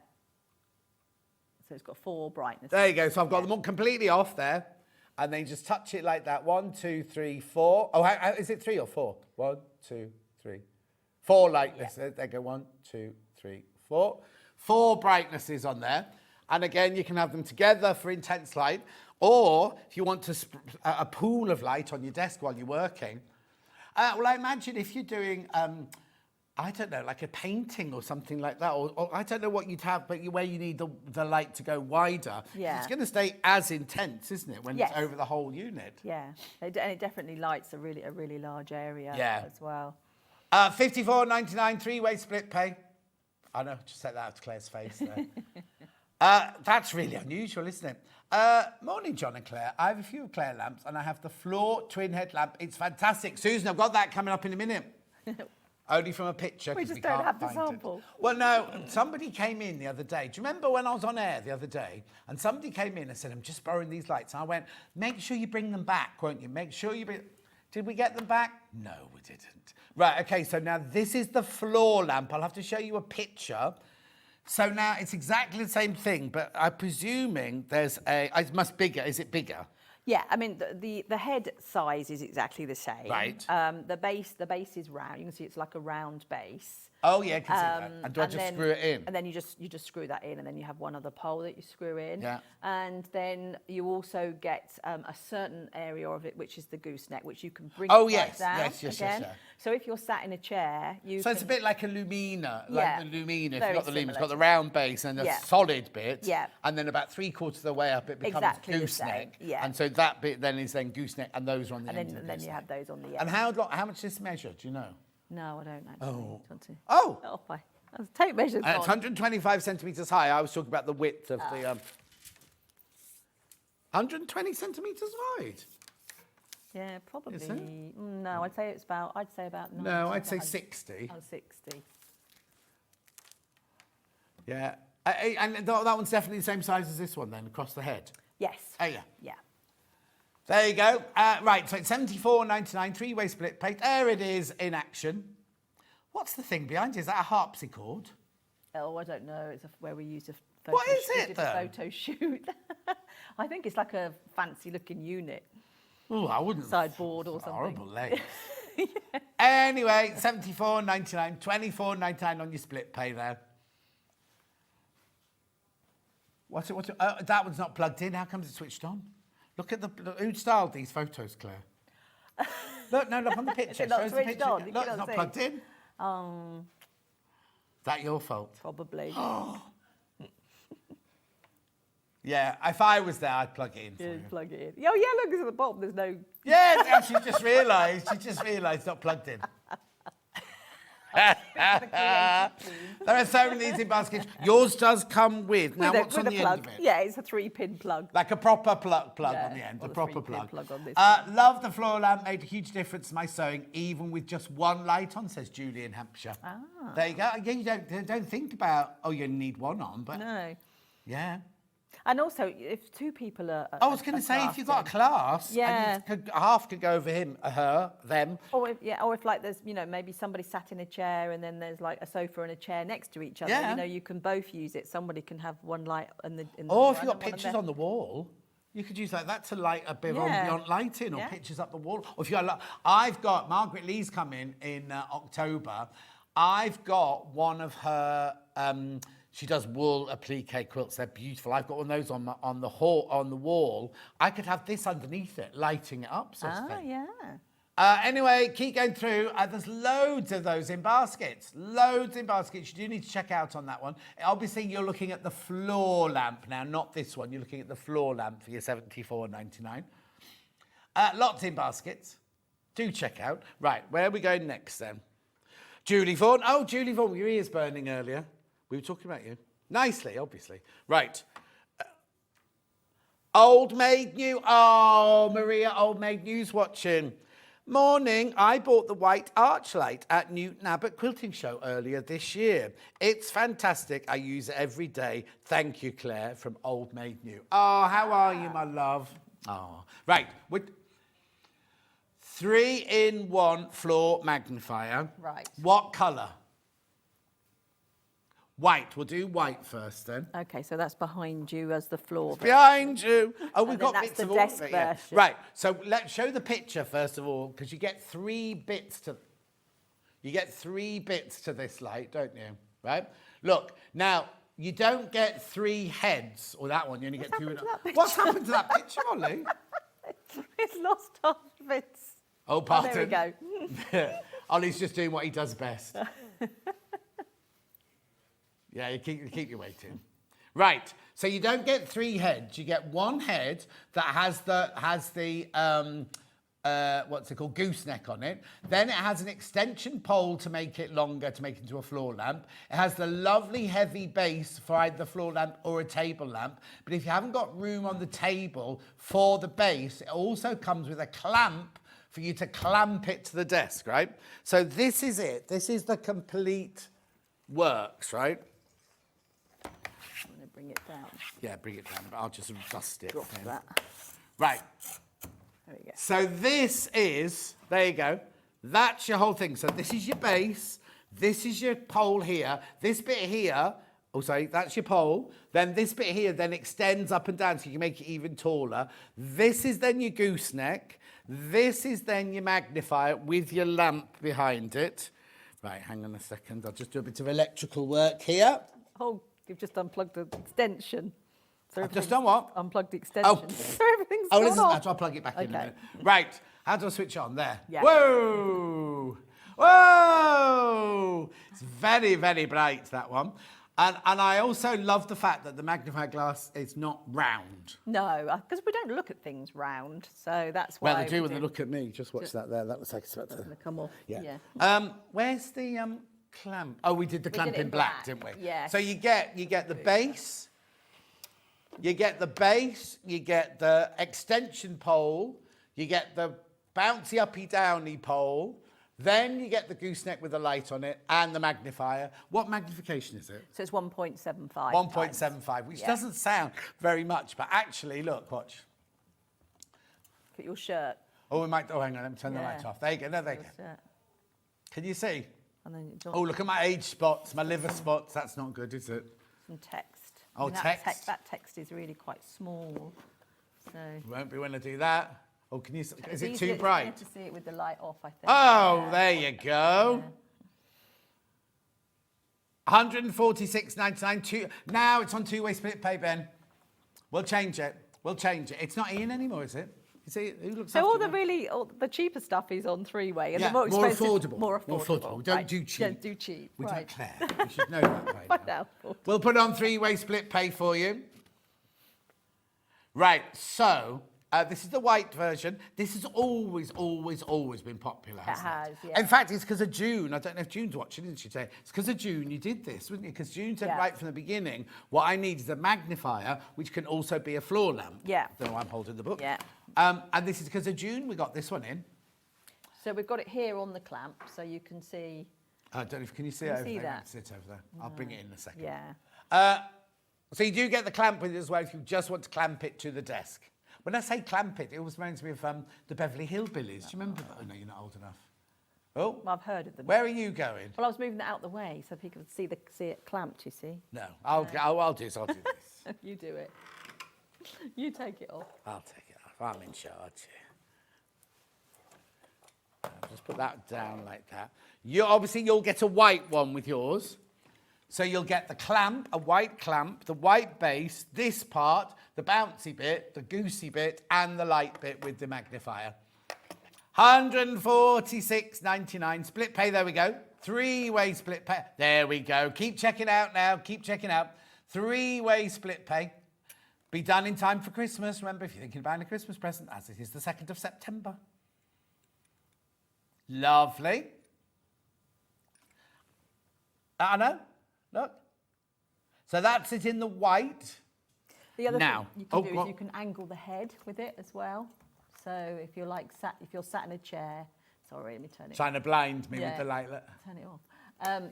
So it's got 4 brightness.
There you go. So I've got them all completely off there. And then you just touch it like that. 1, 2, 3, 4. Oh, is it 3 or 4? 1, 2, 3. 4 like this. There you go. 1, 2, 3, 4. 4 brightnesses on there. And again, you can have them together for intense light. Or if you want to a pool of light on your desk while you're working. Well, I imagine if you're doing I don't know, like a painting or something like that, or I don't know what you'd have, but where you need the light to go wider.
Yeah.
It's going to stay as intense, isn't it, when
Yes.
it's over the whole unit?
Yeah, and it definitely lights a really large area as well.
54.99 three-way split pay. I know, just set that out to Claire's face there. That's really unusual, isn't it? Morning, John and Claire. I have a few Claire lamps, and I have the floor twin head lamp. It's fantastic. Susan, I've got that coming up in a minute. Only from a picture.
We
'cause
just don't
can't
have the
find it.
sample.
Well, no, somebody came in the other day. Do you remember when I was on air the other day? And somebody came in and said, I'm just borrowing these lights. And I went, make sure you bring them back, won't you? Make sure you bring... Did we get them back? No, we didn't. Right, okay, so now this is the floor lamp. I'll have to show you a picture. So now it's exactly the same thing, but I'm presuming there's a... It must bigger. Is it bigger?
Yeah, I mean the head size is exactly the same.
Right.
The base is round. You can see it's like a round base.
Oh yeah, I can see that. And do I just
then,
screw it in?
And then you just screw that in, and then you have one other pole that you screw in.
Yeah.
And then you also get a certain area of it, which is the gooseneck, which you can bring.
Oh,
right
yes,
down
yes.
again. So if you're sat in a chair, you.
So it's a bit like a Lumina,
Yeah,
like the Lumina. If
very
you've got the Lumina, it's
similar.
got the round base and a
Yeah.
solid bit.
Yeah.
And then about 3/4 of the way up, it becomes
Exactly the
gooseneck.
same, yeah.
And so that bit then is then gooseneck, and those are on the end of the
And then you
gooseneck.
have those on the end.
And how much does this measure? Do you know?
No, I don't actually.
Oh.
Want to.
Oh.
Oh, my. Tape measures.
And it's 125 centimetres high. I was talking about the width of the... 120 centimetres wide?
Yeah, probably.
Is it?
No, I'd say about 90.
No, I'd say 60.
Oh, 60.
Yeah. And that one's definitely the same size as this one then, across the head?
Yes.
Oh, yeah.
Yeah.
There you go. Right, so it's 74.99, three-way split plate. There it is in action. What's the thing behind it? Is that a harpsichord?
Oh, I don't know. It's where we use a photo
What is
we
it,
did
though?
a photo shoot. I think it's like a fancy-looking unit.
Oh, I wouldn't.
Sideboard or something.
Horrible legs. Anyway, 74.99, 24.99 on your split pay there. What's it? That one's not plugged in. How comes it switched on? Look at who styled these photos, Claire? Look on the picture.
Is it not
Shows the
switched
picture.
on? You
Look, it's
cannot
not
see.
plugged in. Is that your fault?
Probably.
Yeah, if I was there, I'd plug it in for
Yeah,
you.
plug it in. Oh, yeah, look, it's at the bottom. There's no...
Yeah, she just realised. It's not plugged in. There are so many of these in baskets. Yours does come with. Now, what's on the end
plug.
of it?
Yeah, it's a 3-pin plug.
Like a proper plug
Yeah,
on the end,
or
a
the
proper
3-pin
plug.
plug on this
Love the floor lamp, made a huge difference to my sewing, even with just one light on, says Julie in Hampshire.
Ah.
There you go. Yeah, you don't think about, you need one on, but
No.
yeah.
And also, if two people are...
I was going to say, if you've got a class,
Yeah.
and half could go over him, her, them.
Or if like there's, maybe somebody sat in a chair and then there's like a sofa and a chair next to each other.
Yeah.
You can both use it. Somebody can have one light in the
Or if
front
you've got
and one
pictures
there.
on the wall, you could use like that to light a bit of
Yeah.
ambient lighting, or
Yeah.
pictures up the wall. Or if you got, I've got Margaret Lee's coming in October. I've got one of her. She does wool applique quilts. They're beautiful. I've got one of those on the wall. I could have this underneath it, lighting it up. Sort of thing.
Yeah.
Anyway, keep going through. There's loads of those in baskets. Loads in baskets. You do need to check out on that one. Obviously, you're looking at the floor lamp now, not this one. You're looking at the floor lamp for your $74.99. Lots in baskets. Do check out. Right, where are we going next then? Julie Vaughan. Oh, Julie Vaughan, your ears burning earlier. We were talking about you. Nicely, obviously. Right. Old Maid New. Oh, Maria, Old Maid News watching. Morning. I bought the white arch light at Newton Abbot Quilting Show earlier this year. It's fantastic. I use it every day. Thank you, Claire, from Old Maid New. Oh, how are you, my love? Oh, right. 3-in-1 floor magnifier.
Right.
What colour? White. We'll do white first then.
Okay, so that's behind you as the floor.
Behind you. Oh, we've
And
got
then that's
bits
the
of all
desk
of it. Yeah.
version.
Right. So let's show the picture first of all, because you get 3 bits to. You get 3 bits to this light, don't you? Right. Look. Now you don't get 3 heads, or that one. You only get 2.
happened to that
What's happened to that picture, Ollie?
It's lost half of its...
Oh, pardon.
there we go.
Ollie's just doing what he does best. Yeah, you keep you waiting. Right. So you don't get 3 heads. You get 1 head that has the what's it called, gooseneck on it. Then it has an extension pole to make it longer, to make it into a floor lamp. It has the lovely heavy base for either the floor lamp or a table lamp. But if you haven't got room on the table for the base, it also comes with a clamp for you to clamp it to the desk, right? So this is it. This is the complete works, right?
I'm going to bring it down.
Yeah, bring it down, but I'll just dust it.
Drop
then.
that.
Right.
There we go.
So this is, there you go, that's your whole thing. So this is your base, this is your pole here, this bit here, oh sorry, that's your pole, then this bit here then extends up and down so you can make it even taller. This is then your gooseneck, this is then your magnifier with your lamp behind it. Right, hang on a second, I'll just do a bit of electrical work here.
Oh, you've just unplugged the extension. So
I've just done what?
Unplugged the extension.
Oh.
So everything's
Oh,
gone
listen,
off.
I'll plug it back in a
Okay.
minute. Right, how do I switch on? There.
Yeah.
Whoa! Whoa! It's very, very bright, that one. And I also love the fact that the magnifying glass is not round.
No, because we don't look at things round, so that's why.
Well, they do
we
when they look at me. Just watch that there. That looks like it's about
It's
to...
going to come off.
Yeah.
Yeah.
Where's the clamp? Oh, we did the clamp
did it
in
in
black,
black,
didn't we?
yeah.
So you get the base, you get the base, you get the extension pole, you get the bouncy uppy downy pole, then you get the gooseneck with the light on it and the magnifier. What magnification is it?
So it's 1.75.
1.75, which
Yeah.
doesn't sound very much, but actually, look, watch.
Look at your shirt.
Oh, we might. Oh, hang on, let me turn the
Yeah.
light off. There you go. No, there you
Your
go.
shirt.
Can you see?
And then you
Oh, look at my age spots, my liver spots. That's not good, is it?
some text.
Oh,
that
text.
That text is really quite small. So
Won't be when I do that. Oh, can you? Is
it's
it
easier-
too bright?
It's easier to see it with the light off, I think.
Oh,
Yeah.
there you go. 146.99. Now it's on 2-way split pay, Ben. We'll change it. We'll change it. It's not Ian anymore, is it? You see, who looks
So
after
all the cheaper stuff is on 3-way, and
Yeah,
the more
more
expensive,
affordable.
More affordable.
We don't
right.
do cheap.
Don't do cheap.
We
right.
don't, Claire. We should know that by
I
now.
know.
We'll put on 3-way split pay for you. Right, so this is the white version. This has always been popular, hasn't it?
has, yeah.
In fact, it's because of June. I don't know if June's watching, isn't she today? It's because of June you did this, wasn't it? Because June said
Yeah.
right from the beginning, what I need is a magnifier, which can also be a floor lamp.
Yeah.
Though I'm holding the book.
Yeah.
And this is because of June we got this one in.
So we've got it here on the clamp, so you can see.
I don't know if can you see
Can
it
you
over
see
there?
that?
Sit over there. I'll bring it in a second.
Yeah.
So you do get the clamp with it as well if you just want to clamp it to the desk. When I say clamp it, it always reminds me of the Beverly Hillbillies. Do you remember that? Oh, no, you're not old enough. Oh,
Well, I've heard of them.
where are you going?
Well, I was moving that out the way so people could see it clamped. You see.
No, I'll do this. I'll do this.
You do it. You take it off.
I'll take it off. I'm in charge here. I'll just put that down like that. You'll get a white one with yours. So you'll get the clamp, a white clamp, the white base, this part, the bouncy bit, the goosey bit, and the light bit with the magnifier. 146.99 split pay. There we go. 3-way split pay. There we go. Keep checking out now. Keep checking out. 3-way split pay. Be done in time for Christmas. Remember, if you're thinking about a Christmas present, as it is the 2nd of September. Lovely. I know. Look. So that's it in the white.
The other
Now-
thing you can
oh,
do
go
is
on.
you can angle the head with it as well. So if you're sat in a chair, sorry, let me turn it.
Trying to blind me with
Yeah.
the light. Look.
Turn it off.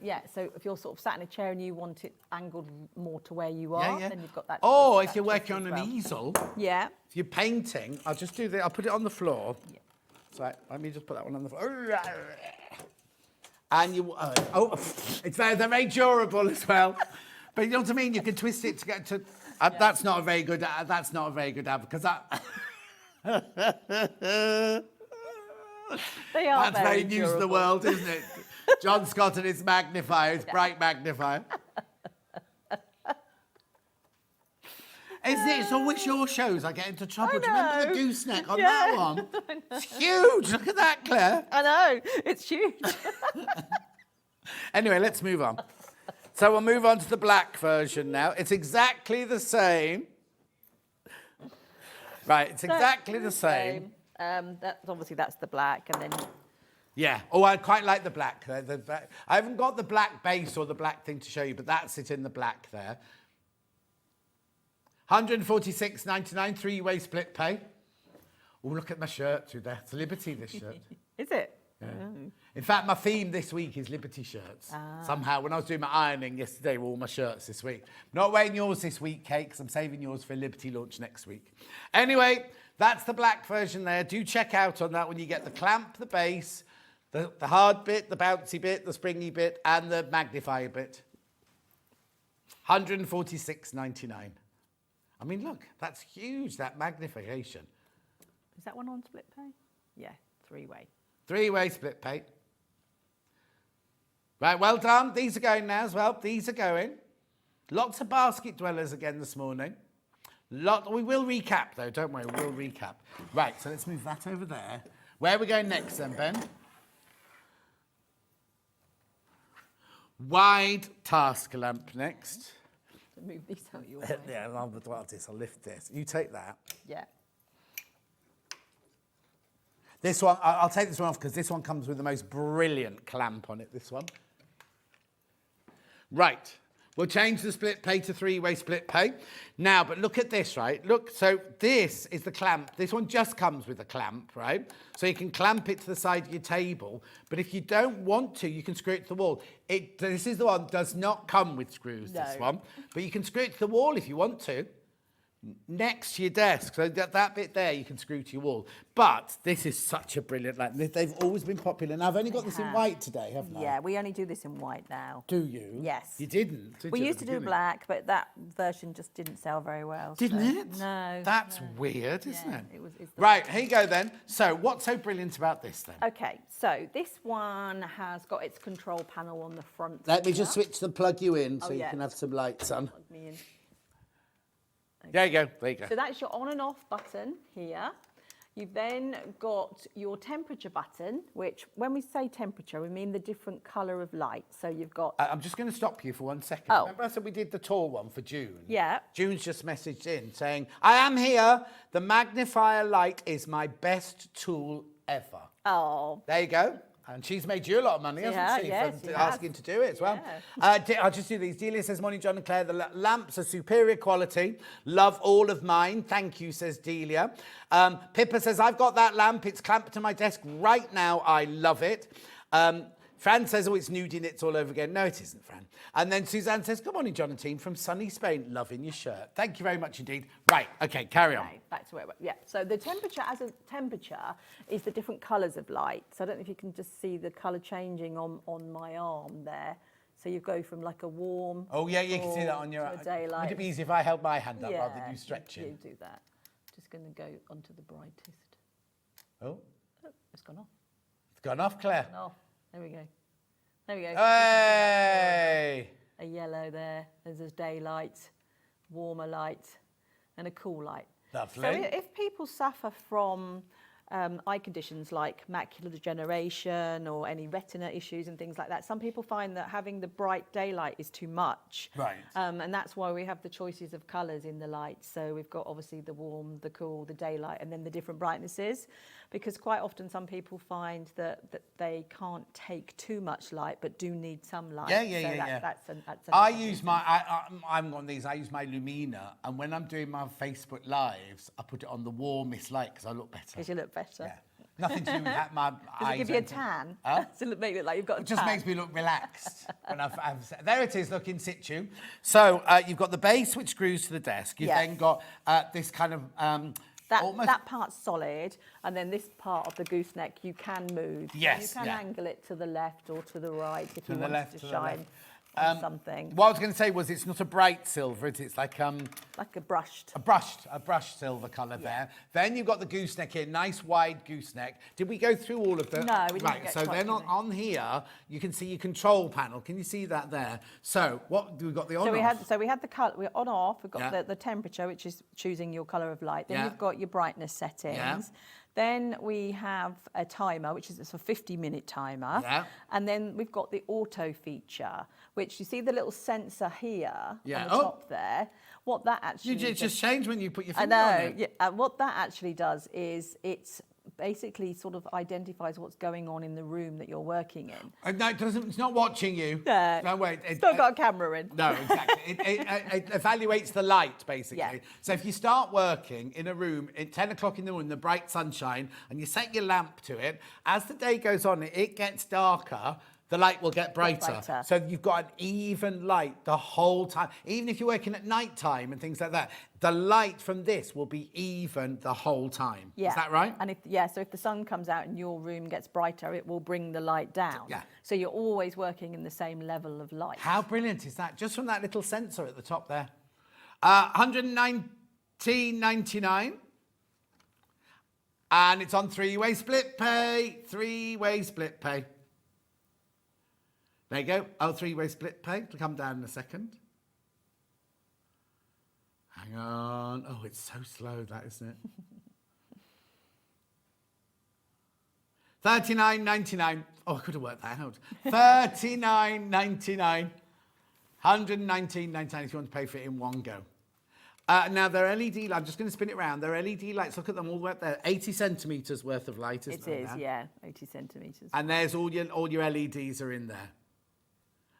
Yeah, so if you're sort of sat in a chair and you want it angled more to where you are, then you've got that.
Or
that
if you're
twist
working on
as
an
well.
easel,
Yeah.
if you're painting, I'll just do this. I'll put it on the floor.
Yeah.
So let me just put that one on the floor. And you, it's they're very durable as well. But you know what I mean? You can twist it to get to. That's not a very good. That's not a very good ad because that.
They are
That's very news of the
durable.
world, isn't it? John Scott and his magnifier, his bright magnifier. Isn't it? It's always your shows I get into trouble. Do you remember the
know.
gooseneck on
Yeah.
that one? It's huge. Look at that, Claire.
I know, it's huge.
Anyway, let's move on. So we'll move on to the black version now. It's exactly the same. Right, it's exactly the same.
That's the black, and then
Yeah. Oh, I quite like the black. I haven't got the black base or the black thing to show you, but that's it in the black there. 146.99, three-way split pay. Oh, look at my shirt today. It's Liberty, this shirt.
is it?
Yeah. In fact, my theme this week is Liberty shirts. Somehow, when I was doing my ironing yesterday, were all my shirts this week. Not wearing yours this week, Kate, because I'm saving yours for Liberty launch next week. Anyway, that's the black version there. Do check out on that when you get the clamp, the base, the hard bit, the bouncy bit, the springy bit, and the magnifier bit. 146.99. I mean, look, that's huge, that magnification.
Is that one on split pay? Yeah, three-way.
Three-way split pay. Right, well done. These are going now as well. These are going. Lots of basket dwellers again this morning. We will recap, though, don't we? We'll recap. Right, so let's move that over there. Where are we going next, then, Ben? Wide task lamp next.
Move these out your way.
Yeah, I'll do this. I'll lift this. You take that.
Yeah.
This one, I'll take this one off because this one comes with the most brilliant clamp on it, this one. Right. We'll change the split pay to three-way split pay. Now, but look at this, right? Look, so this is the clamp. This one just comes with a clamp, right? So you can clamp it to the side of your table. But if you don't want to, you can screw it to the wall. This is the one, does not come with screws, this one. But you can screw it to the wall if you want to. Next to your desk, so that bit there you can screw to your wall. But this is such a brilliant lamp. They've always been popular. Now I've only got this in white today, haven't I?
Yeah, we only do this in white now.
Do you?
Yes.
You didn't?
We used to do black, but that version just didn't sell very well.
Didn't it?
No.
That's weird, isn't it?
It's
right, here you go then. So what's so brilliant about this then?
Okay, so this one has got its control panel on the front.
Let me just switch the plug you in so you
yeah.
can have some lights on.
Plug me in.
There you go, there you go.
So that's your on and off button here. You've then got your temperature button, which when we say temperature, we mean the different colour of light. So you've got...
I'm just going to stop you for 1 second.
Oh.
Remember I said we did the tall one for June?
Yeah.
June's just messaged in saying, I am here. The magnifier light is my best tool ever.
Oh.
There you go. And she's made you a lot of money, hasn't she,
yes,
for asking to do it as well. I'll just do these. Delia says, morning, John and Claire. The lamps are superior quality. Love all of mine. Thank you, says Delia. Pippa says, I've got that lamp. It's clamped to my desk right now. I love it. Fran says, oh, it's nudie knits all over again. No, it isn't, Fran. And then Suzanne says, good morning, John and team from sunny Spain. Loving your shirt. Thank you very much indeed. Right, okay, carry on.
Okay, back to where yeah. So the temperature, as a temperature, is the different colours of light. So I don't know if you can just see the colour changing on my arm there. So you go from like a warm...
Oh, yeah, you can see that on your...
daylight.
Would it be easy if I held my hand up rather than you stretching?
You do that. Just going to go onto the brightest.
Oh.
Oh, it's gone off.
It's gone off, Claire.
Gone off. There we go. There we go.
Hey!
A yellow there. There's a daylight, warmer light, and a cool light.
Lovely.
So if people suffer from eye conditions like macular degeneration or any retina issues and things like that, some people find that having the bright daylight is too much.
Right.
And that's why we have the choices of colours in the light. So we've got obviously the warm, the cool, the daylight, and then the different brightnesses. Because quite often some people find that they can't take too much light, but do need some light. That's
I use my, I'm on these, I use my Lumina, and when I'm doing my Facebook Lives, I put it on the warmest light because I look better.
Because you look better.
Yeah. Nothing to do with that, my
Does
eyes.
it give you a tan?
Huh?
Does it make it look like you've got a
It just
tan?
makes me look relaxed. When there it is, look in situ. So you've got the base, which screws to the desk. You've then got this kind of...
That part's solid, and then this part of the gooseneck you can move.
Yes,
so you can angle it to the left or to the right if you want it to shine on something.
What I was going to say was it's not a bright silver, it's like
a brushed.
A brushed silver colour there. Then you've got the gooseneck here, nice wide gooseneck. Did we go through all of the...
No, we didn't
Right,
get
so then on here, you can see your control panel. Can you see that there? So what we've got the on off.
So we had the colour, we're on off, we've got the temperature, which is choosing your colour of light. Then you've got your brightness settings. Then we have a timer, which is a sort of 50-minute timer.
Yeah.
And then we've got the auto feature, which you see the little sensor here on the
Oh.
top there. What that actually
You just change when you put your
I
finger on
know.
it.
Yeah, what that actually does is it's basically sort of identifies what's going on in the room that you're working in.
No, it doesn't. It's not watching you. No, wait.
It's not got a camera in.
No, exactly. it evaluates the light, basically.
Yeah.
So if you start working in a room at 10 o'clock in the morning, the bright sunshine, and you set your lamp to it, as the day goes on, it gets darker, the light will get brighter. So you've got an even light the whole time. Even if you're working at night time and things like that, the light from this will be even the whole time.
Yeah.
Is that right?
And so if the sun comes out and your room gets brighter, it will bring the light down.
Yeah.
So you're always working in the same level of light.
How brilliant is that? Just from that little sensor at the top there. 119.99. And it's on three-way split pay. Three-way split pay. There you go. Oh, three-way split pay. It'll come down in a second. Hang on. Oh, it's so slow, that, isn't it? $39.99. Oh, I could have worked that out. $39.99. $119.99 if you want to pay for it in one go. Now, they're LED lights. I'm just going to spin it around. They're LED lights. Look at them all the way up there. 80 centimetres worth of light, isn't
It is, yeah. 80 centimetres.
And there's all your LEDs are in there.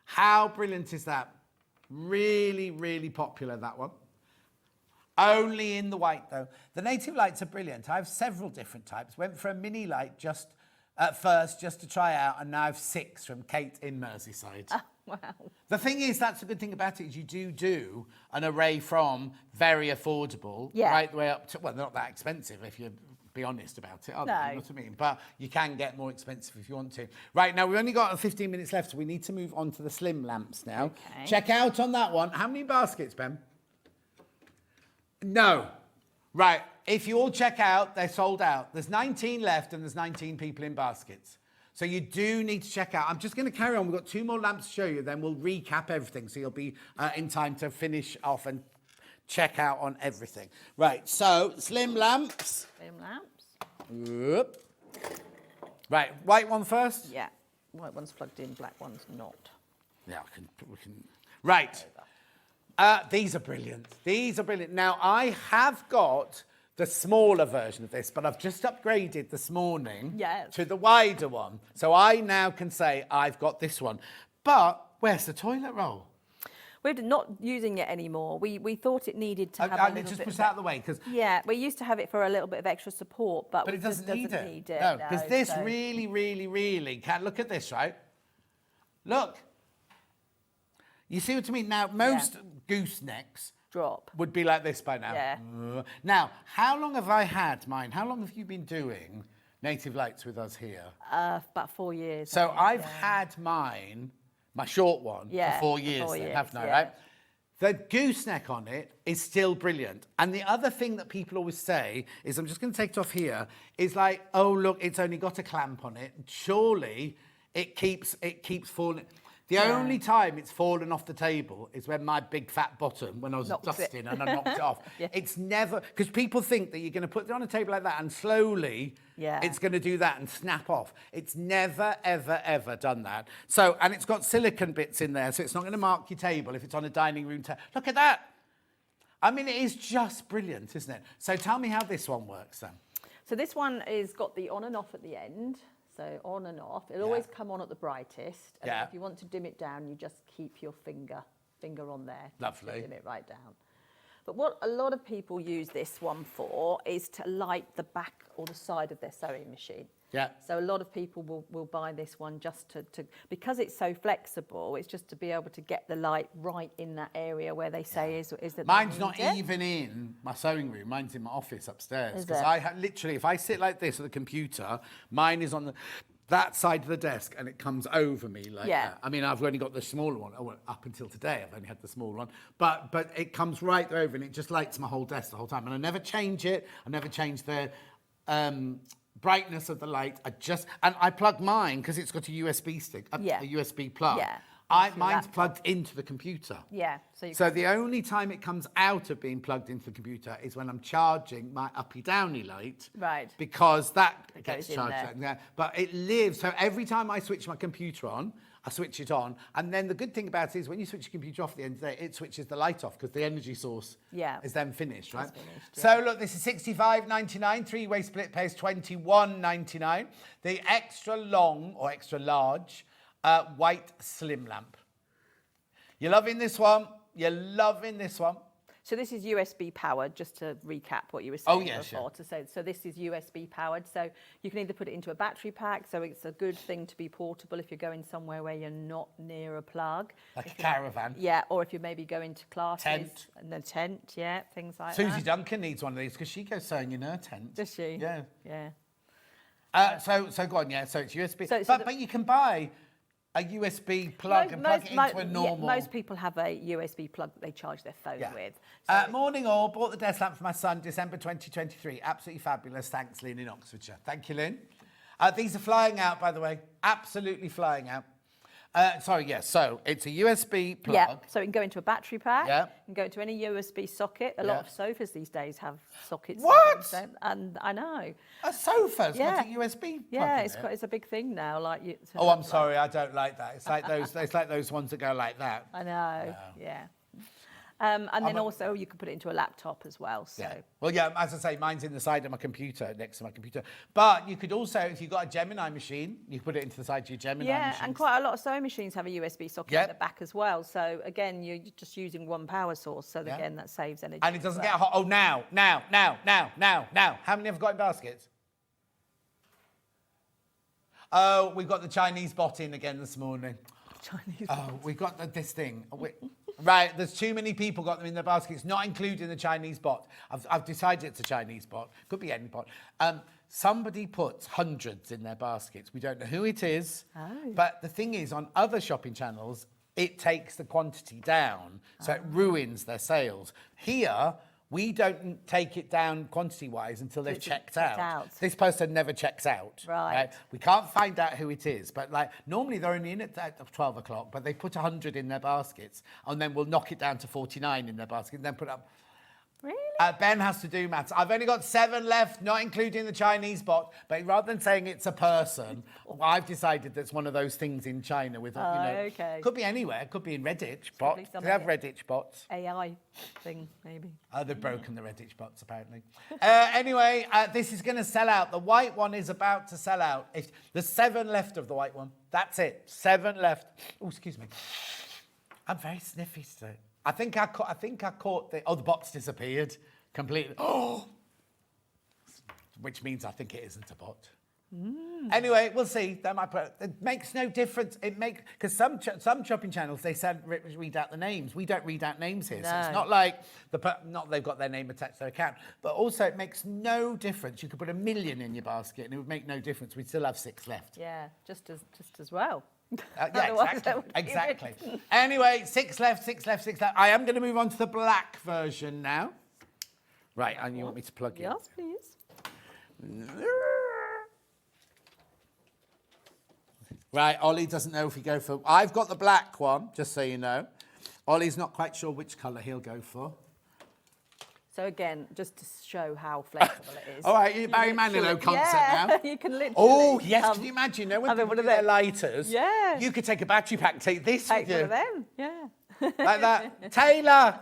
How brilliant is that? Really, really popular, that one. Only in the white, though. The native lights are brilliant. I have several different types. Went for a mini light just at first, just to try out, and now I have 6 from Kate in Merseyside.
Oh, wow.
The thing is, that's the good thing about it, is you do an array from very affordable right the way up to, well, they're not that expensive if you be honest about it, are they? You know what I mean? But you can get more expensive if you want to. Right, now we've only got 15 minutes left, so we need to move on to the slim lamps now.
Okay.
Check out on that one. How many baskets, Ben? No. Right, if you all check out, they're sold out. There's 19 left and there's 19 people in baskets. So you do need to check out. I'm just going to carry on. We've got 2 more lamps to show you, then we'll recap everything. So you'll be in time to finish off and check out on everything. Right, so slim lamps.
Slim lamps.
Whoop. Right, white one first?
Yeah. White one's plugged in, black one's not.
Yeah, we can. Right. These are brilliant. These are brilliant. Now, I have got the smaller version of this, but I've just upgraded this morning to the wider one. So I now can say I've got this one. But where's the toilet roll?
We're not using it anymore. We thought it needed to have a little
just
bit
push
of
it out of the way, because
we used to have it for a little bit of extra support, but
it doesn't need it.
No,
because this really, really, really can. Look at this, right? Look. You see what I mean? Now, most goosenecks would be like this by now.
Yeah.
Now, how long have I had mine? How long have you been doing Native Lights with us here?
About 4 years.
So I've had mine, my short one, for 4 years, haven't I, right? The gooseneck on it is still brilliant. And the other thing that people always say is, I'm just going to take it off here, is like, oh, look, it's only got a clamp on it. Surely it keeps falling. The only time it's fallen off the table is when my big fat bottom, when I was dusting and I knocked it off. It's never, because people think that you're going to put it on a table like that and slowly it's going to do that and snap off. It's never, ever, ever done that. So, and it's got silicone bits in there, so it's not going to mark your table if it's on a dining room table. Look at that. I mean, it is just brilliant, isn't it? So tell me how this one works then. So
this one is got the on and off at the end. So on and off. It'll always come on at the brightest. And if you want to dim it down, you just keep your finger on there.
Lovely.
To dim it right down. But what a lot of people use this one for is to light the back or the side of their sewing machine.
Yeah.
So a lot of people will buy this one just to because it's so flexible, it's just to be able to get the light right in that area where they say is that.
Mine's not even in my sewing room. Mine's in my office upstairs. Because I literally, if I sit like this at the computer, mine is on that side of the desk and it comes over me like that. I mean, I've only got the smaller one. Oh, well, up until today, I've only had the small one. But it comes right over and it just lights my whole desk the whole time. And I never change it. I never change the brightness of the light. And I plug mine because it's got a USB stick, a USB plug.
your
Mine's
laptop.
plugged into the computer.
Yeah. So,
So the only time it comes out of being plugged into the computer is when I'm charging my uppy-downy light.
Right.
Because that gets
goes in
charged.
there.
Yeah. But it lives. So every time I switch my computer on, I switch it on. And then the good thing about it is when you switch your computer off at the end of the day, it switches the light off because the energy source is then finished, right?
finished,
So look, this is $65.99. Three-way split pays $21.99. The extra long or extra large white slim lamp. You're loving this one. You're loving this one.
So this is USB powered, just to recap what you were saying
yes,
before. To say, so this is USB powered. So you can either put it into a battery pack, so it's a good thing to be portable if you're going somewhere where you're not near a plug.
Like a caravan.
Yeah, or if you're maybe going to classes.
Tent.
And the tent, yeah, things like
Susie
that.
Duncan needs one of these because she goes sewing in her tent.
Does she?
Yeah.
Yeah.
So go on, yeah. So it's USB.
So
but you can buy a USB plug and plug it into a normal.
most people have a USB plug that they charge their phone with.
Morning all. Bought the desk lamp for my son, December 2023. Absolutely fabulous. Thanks, Lynn in Oxfordshire. Thank you, Lynn. These are flying out, by the way. Absolutely flying out. So it's a USB plug.
Yeah, so it can go into a battery pack.
Yeah.
It can go into any USB socket. A lot of sofas these days have sockets.
What?
And I know.
A sofa's
Yeah.
got a USB plug
Yeah,
in
it's a big thing now. Like you. to
Oh,
have,
I'm sorry, I don't like that. It's like those. It's like those ones that go like that.
I know. Yeah. And then also you can put it into a laptop as well. So.
Yeah. Well, yeah, as I say, mine's in the side of my computer, next to my computer. But you could also, if you've got a Gemini machine, you put it into the side of your Gemini machine.
Yeah, and quite a lot of sewing machines have a USB socket
Yep.
at the back as well. So again, you're just using one power source. So again, that saves energy.
And it doesn't get hot. Oh, now. How many have got in baskets? Oh, we've got the Chinese bot in again this morning.
Chinese.
Oh, we've got this thing. Right, there's too many people got them in their baskets, not including the Chinese bot. I've decided it's a Chinese bot. Could be any bot. Somebody puts hundreds in their baskets. We don't know who it is.
Oh.
But the thing is, on other shopping channels, it takes the quantity down, so it ruins their sales. Here, we don't take it down quantity-wise until they've checked out. This person never checks out.
Right.
We can't find out who it is, but like normally they're only in at 12 o'clock, but they put 100 in their baskets, and then we'll knock it down to 49 in their basket, and then put up.
Really?
Ben has to do maths. I've only got 7 left, not including the Chinese bot. But rather than saying it's a person, I've decided that's one of those things in China with,
okay.
Could be anywhere. Could be in Redditch bot. They have Redditch bots.
AI thing, maybe.
They've broken the Redditch bots, apparently. Anyway, this is going to sell out. The white one is about to sell out. There's 7 left of the white one. That's it. 7 left. Oh, excuse me. I'm very sniffy today. I think I caught the bot's disappeared completely. Oh, which means I think it isn't a bot. Anyway, we'll see. It makes no difference. Because some shopping channels they read out the names. We don't read out names here, so it's not like not they've got their name attached to their account. But also, it makes no difference. You could put 1 million in your basket, and it would make no difference. We'd still have 6 left.
Yeah, just as well.
Yeah, exactly. Anyway, 6 left. I am going to move on to the black version now. Right, and you want me to plug in?
Yes, please.
Right, Ollie doesn't know if he go for. I've got the black one, just so you know. Ollie's not quite sure which colour he'll go for.
So again, just to show how flexible it is.
All right, you Barry Manilow concept now.
You can literally.
Oh yes, can you imagine? When
have
people
one
do
of
their
them.
lighters,
Yeah.
you could take a battery pack, take this
Take
with
one
you,
of them. Yeah.
like that.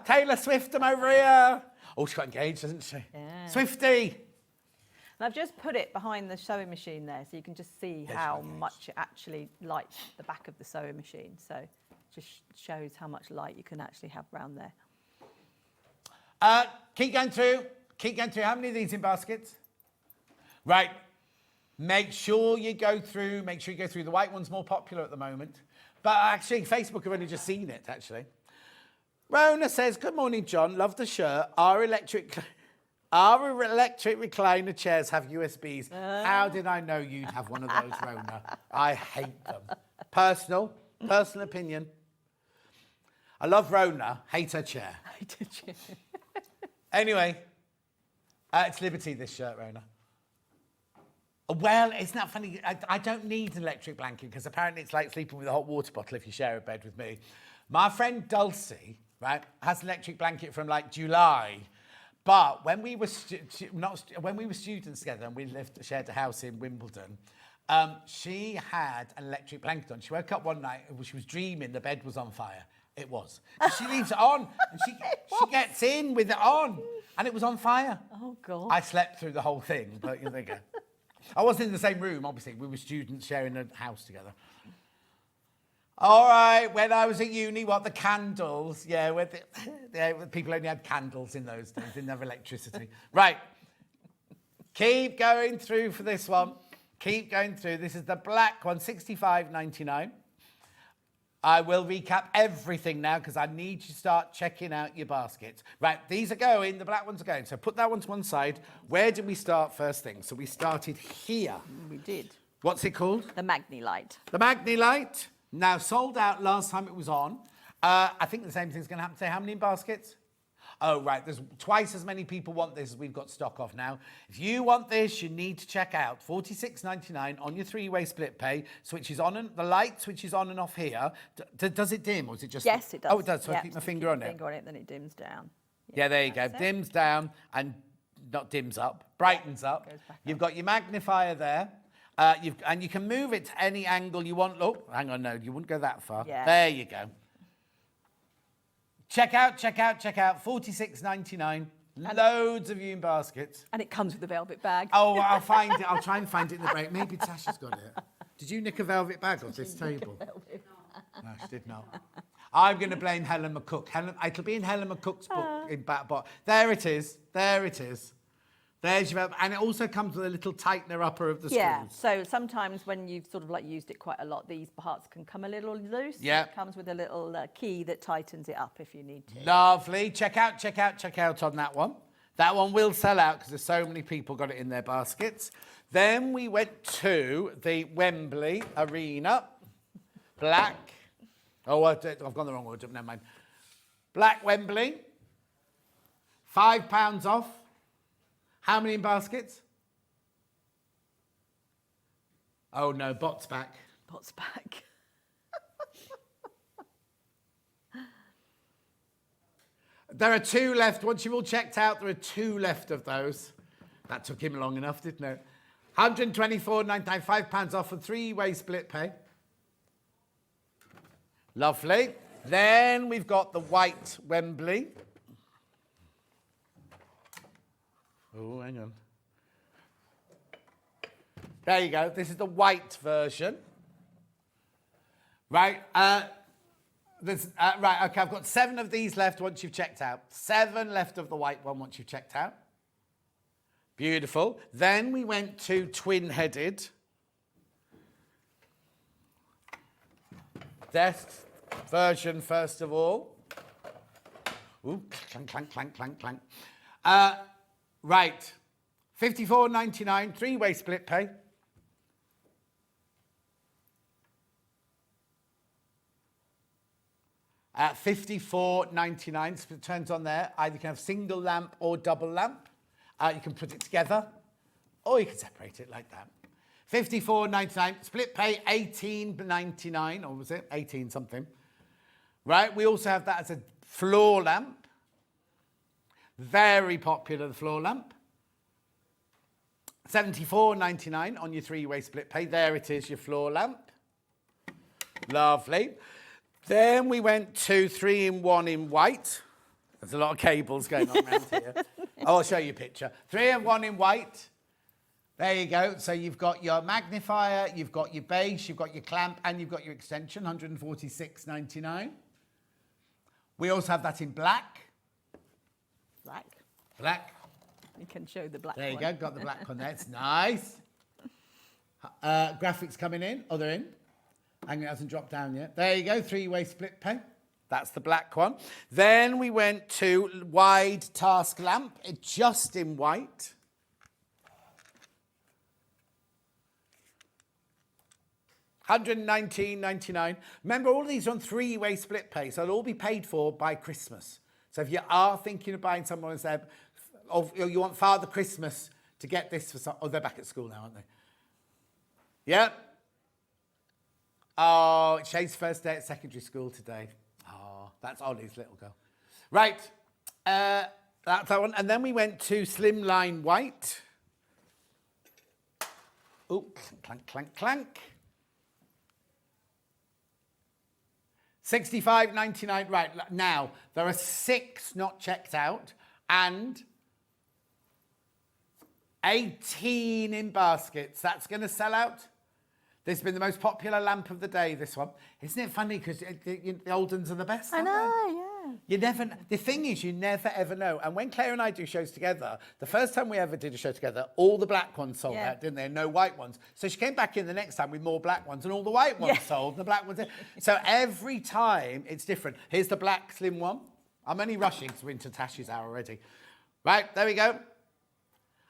Taylor Swift, I'm over here. Oh, she got engaged, doesn't she?
Yeah.
Swifty.
And I've just put it behind the sewing machine there, so you can just see how much it actually lights the back of the sewing machine. So it just shows how much light you can actually have around there.
Keep going through. How many of these in baskets? Right. Make sure you go through. The white one's more popular at the moment. But actually, Facebook have only just seen it, actually. Rona says, good morning, John. Love the shirt. Our electric recliner chairs have USBs. How did I know you'd have one of those, Rona? I hate them. Personal opinion. I love Rona. Hate her chair. Anyway, it's Liberty, this shirt, Rona. Well, it's not funny. I don't need an electric blanket because apparently it's like sleeping with a hot water bottle if you share a bed with me. My friend Dulcie, right, has an electric blanket from like July. But when we were when we were students together and we shared a house in Wimbledon, she had an electric blanket on. She woke up one night and she was dreaming the bed was on fire. It was. She leaves it on and she gets in with it on and it was on fire.
Oh, God.
I slept through the whole thing, but there you go. I wasn't in the same room, obviously. We were students sharing a house together. All right, when I was at uni, the candles? Yeah, people only had candles in those days, didn't have electricity. Right, keep going through for this one. Keep going through. This is the black one, $65.99. I will recap everything now because I need you to start checking out your baskets. Right, these are going, the black ones are going. So put that one to one side. Where did we start first thing? So we started here.
We did.
What's it called?
The Magni Light.
The Magni Light. Now, sold out last time it was on. I think the same thing's going to happen today. How many baskets? Oh, right. There's twice as many people want this as we've got stock of now. If you want this, you need to check out $46.99 on your three-way split pay. Switches on and the light switches on and off here. Does it dim or is it just?
Yes, it does.
Oh, it does. So I keep my finger on it.
Finger on it, then it dims down.
Yeah, there you go. Dims down and not dims up. Brightens up.
Goes back
You've got your magnifier there. And you can move it to any angle you want. Look, hang on, no, you wouldn't go that far.
Yeah.
There you go. Check out. $46.99. Loads of viewing baskets.
And it comes with a velvet bag.
Oh, I'll find it. I'll try and find it in the break. Maybe Tash has got it. Did you nick a velvet bag off this table? No, she did not. I'm going to blame Helen McCook. It'll be in Helen McCook's book in back bot. There it is. There it is. There's your velvet. And it also comes with a little tightener upper of the screws.
Yeah, so sometimes when you've sort of like used it quite a lot, these parts can come a little loose.
Yeah.
It comes with a little key that tightens it up if you need to.
Lovely. Check out on that one. That one will sell out because there's so many people got it in their baskets. Then we went to the Wembley Arena. Black. Oh, I've gone the wrong order. Never mind. Black Wembley. £5 off. How many in baskets? Oh no, bot's back.
Bot's back.
There are 2 left. Once you've all checked out, there are 2 left of those. That took him long enough, didn't it? £124.99, £5 off for 3-way split pay. Lovely. Then we've got the white Wembley. Oh, hang on. There you go. This is the white version. Right. Right. Okay. I've got 7 of these left once you've checked out. 7 left of the white one once you've checked out. Beautiful. Then we went to twin-headed. Desk version first of all. Ooh, clank, clank, clank, clank, clank. Right, $54.99, 3-way split pay. At $54.99, turns on there. Either you can have single lamp or double lamp. You can put it together, or you can separate it like that. $54.99, split pay $18.99, or was it 18 something? Right, we also have that as a floor lamp. Very popular, the floor lamp. $74.99 on your 3-way split pay. There it is, your floor lamp. Lovely. Then we went to 3-in-1 in white. There's a lot of cables going on around here. I'll show you a picture. 3-in-1 in white. There you go. So you've got your magnifier, you've got your base, you've got your clamp, and you've got your extension, $146.99. We also have that in black. Black.
You can show the black
There you
one.
go, got the black one there. It's nice. Graphics coming in. Oh, they're in. Hang on, it hasn't dropped down yet. There you go, 3-way split pay. That's the black one. Then we went to wide task lamp, just in white. $119.99. Remember, all of these are on 3-way split pay, so they'll all be paid for by Christmas. So if you are thinking of buying someone, or you want Father Christmas to get this for some, oh, they're back at school now, aren't they? Yep. Oh, Shay's first day at secondary school today. Oh, that's Ollie's little girl. Right. That's that one. And then we went to Slimline White. Oh, clank, clank, clank. 65.99. Right, now, there are 6 not checked out and 18 in baskets. That's going to sell out. This has been the most popular lamp of the day, this one. Isn't it funny? Because the old ones are the best,
I
aren't they?
know, yeah.
You never. The thing is, you never ever know. And when Claire and I do shows together, the first time we ever did a show together, all the black ones sold out, didn't they? No white ones. So she came back in the next time with more black ones, and all the white ones sold, and the black ones. So every time it's different. Here's the black slim one. I'm only rushing because we're into Tash's hour already. Right, there we go.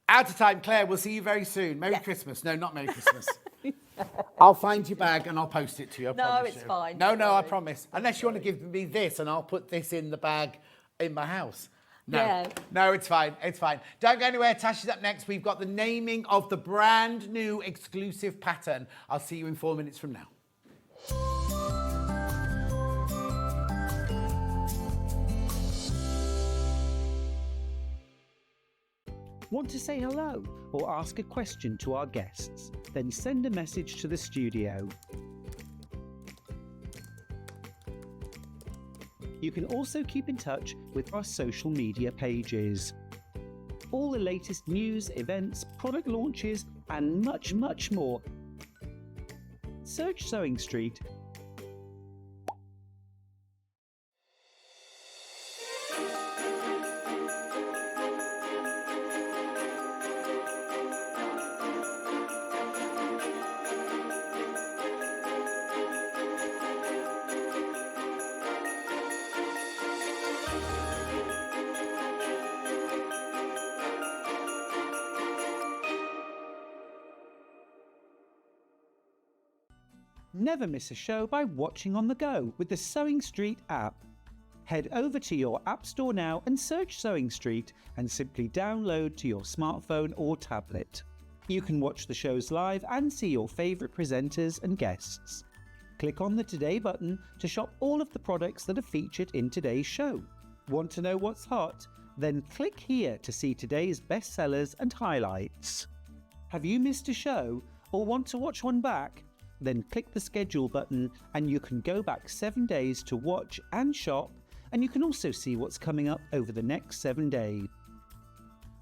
Out of time, Claire. We'll see you very soon. Merry Christmas. No, not Merry Christmas. I'll find your bag and I'll post it to you. I promise
it's
you.
fine.
No, I promise. Unless you want to give me this and I'll put this in the bag in my house. No, it's fine. It's fine. Don't go anywhere. Tash is up next. We've got the naming of the brand new exclusive pattern. I'll see you in 4 minutes from now.
Want to say hello or ask a question to our guests? Then send a message to the studio. You can also keep in touch with our social media pages. All the latest news, events, product launches, and much, much more. Search Sewing Street. Never miss a show by watching on the go with the Sewing Street app. Head over to your app store now and search Sewing Street and simply download to your smartphone or tablet. You can watch the shows live and see your favourite presenters and guests. Click on the Today button to shop all of the products that are featured in today's show. Want to know what's hot? Then click here to see today's bestsellers and highlights. Have you missed a show or want to watch one back? Then click the schedule button and you can go back 7 days to watch and shop, and you can also see what's coming up over the next 7 days.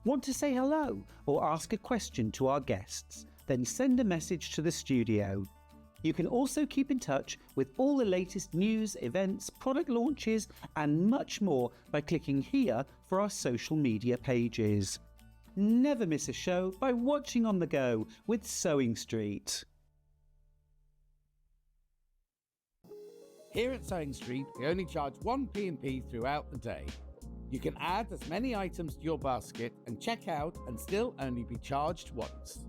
Want to say hello or ask a question to our guests? Then send a message to the studio. You can also keep in touch with all the latest news, events, product launches, and much more by clicking here for our social media pages. Never miss a show by watching on the go with Sewing Street.
Here at Sewing Street, we only charge 1 P&P throughout the day. You can add as many items to your basket and check out and still only be charged once.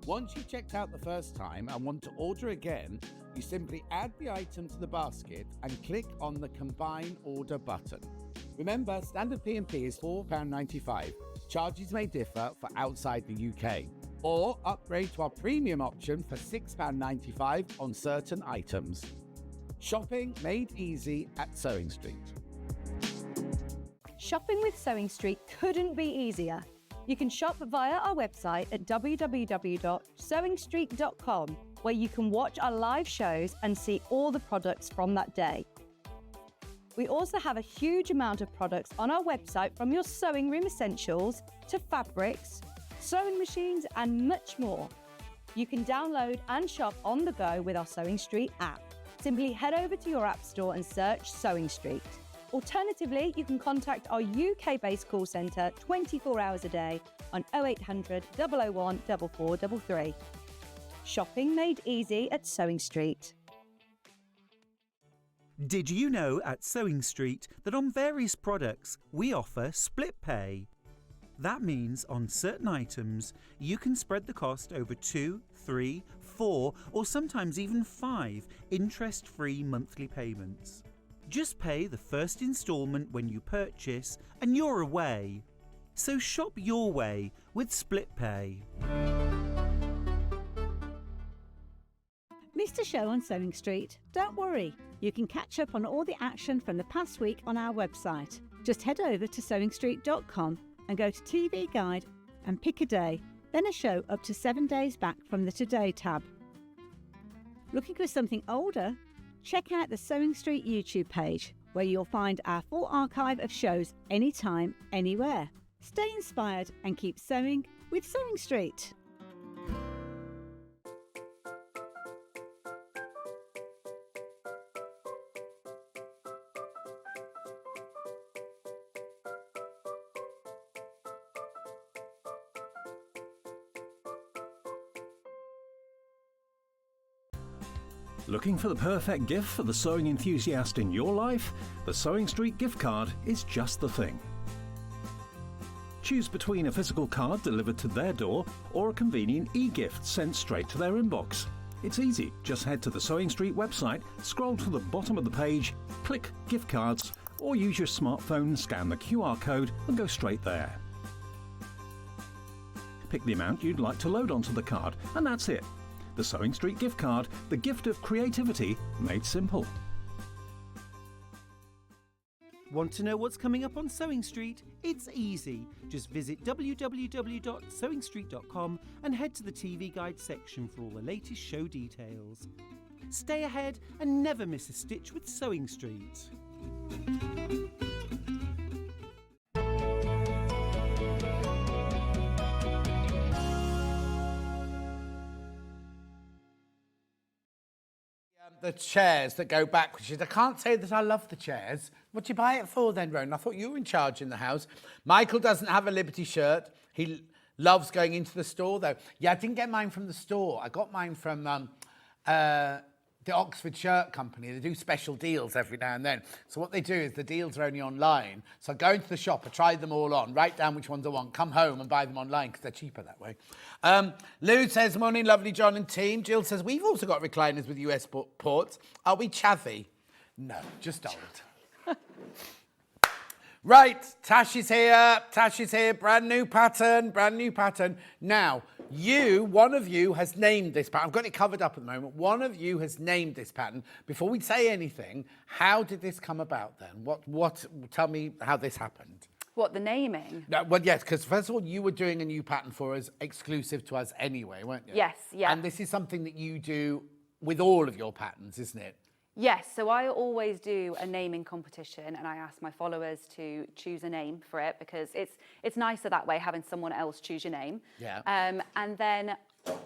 Once you've checked out the first time and want to order again, you simply add the item to the basket and click on the Combine Order button. Remember, standard P&P is £4.95. Charges may differ for outside the UK. Or upgrade to our premium option for £6.95 on certain items. Shopping made easy at Sewing Street.
Shopping with Sewing Street couldn't be easier. You can shop via our website at www.sewingstreet.com, where you can watch our live shows and see all the products from that day. We also have a huge amount of products on our website, from your sewing room essentials to fabrics, sewing machines, and much more. You can download and shop on the go with our Sewing Street app. Simply head over to your app store and search Sewing Street. Alternatively, you can contact our UK-based call centre 24 hours a day on 0800 001 4433. Shopping made easy at Sewing Street.
Did you know at Sewing Street that on various products we offer split pay? That means on certain items you can spread the cost over 2, 3, 4 or sometimes even 5 interest-free monthly payments. Just pay the first instalment when you purchase and you're away. So shop your way with split pay.
Missed a show on Sewing Street? Don't worry, you can catch up on all the action from the past week on our website. Just head over to sewingstreet.com and go to TV Guide and pick a day, then a show up to 7 days back from the Today tab. Looking for something older? Check out the Sewing Street YouTube page, where you'll find our full archive of shows anytime, anywhere. Stay inspired and keep sewing with Sewing Street.
Looking for the perfect gift for the sewing enthusiast in your life? The Sewing Street gift card is just the thing. Choose between a physical card delivered to their door or a convenient e-gift sent straight to their inbox. It's easy. Just head to the Sewing Street website, scroll to the bottom of the page, click Gift Cards, or use your smartphone, scan the QR code and go straight there. Pick the amount you'd like to load onto the card, and that's it. The Sewing Street gift card, the gift of creativity made simple.
Want to know what's coming up on Sewing Street? It's easy. Just visit www.sewingstreet.com and head to the TV Guide section for all the latest show details. Stay ahead and never miss a stitch with Sewing Street.
The chairs that go backwards. I can't say that I love the chairs. What do you buy it for then, Rowan? I thought you were in charge in the house. Michael doesn't have a Liberty shirt. He loves going into the store, though. Yeah, I didn't get mine from the store. I got mine from the Oxford Shirt Company. They do special deals every now and then. So what they do is the deals are only online. So I go into the shop, I try them all on, write down which ones I want, come home and buy them online because they're cheaper that way. Lou says, morning, lovely John and team. Jill says, we've also got recliners with US ports. Are we chavvy? No, just old. Right, Tash is here. Tash is here. Brand new pattern, brand new pattern. Now, one of you has named this pattern. I've got it covered up at the moment. One of you has named this pattern. Before we say anything, how did this come about then? Tell me how this happened.
What, the naming?
No, well, yes, because first of all, you were doing a new pattern for us, exclusive to us anyway, weren't you?
Yes, yeah.
And this is something that you do with all of your patterns, isn't it?
Yes, so I always do a naming competition and I ask my followers to choose a name for it because it's nicer that way, having someone else choose your name.
Yeah.
And then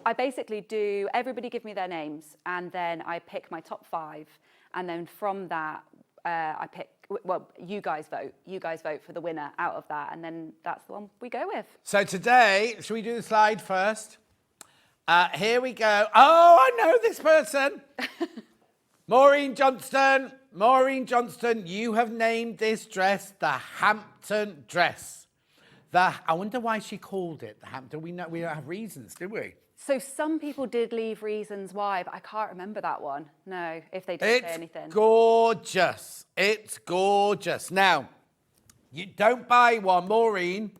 I basically do, everybody give me their names and then I pick my top 5 and then from that I pick, well, you guys vote. You guys vote for the winner out of that and then that's the one we go with.
So today, should we do the slide first? Here we go. Oh, I know this person. Maureen Johnston, you have named this dress the Hampton dress. I wonder why she called it the Hampton. We don't have reasons, do we?
So some people did leave reasons why, but I can't remember that one. No, if they didn't say anything.
It's gorgeous. It's gorgeous. Now, you don't buy one, Maureen.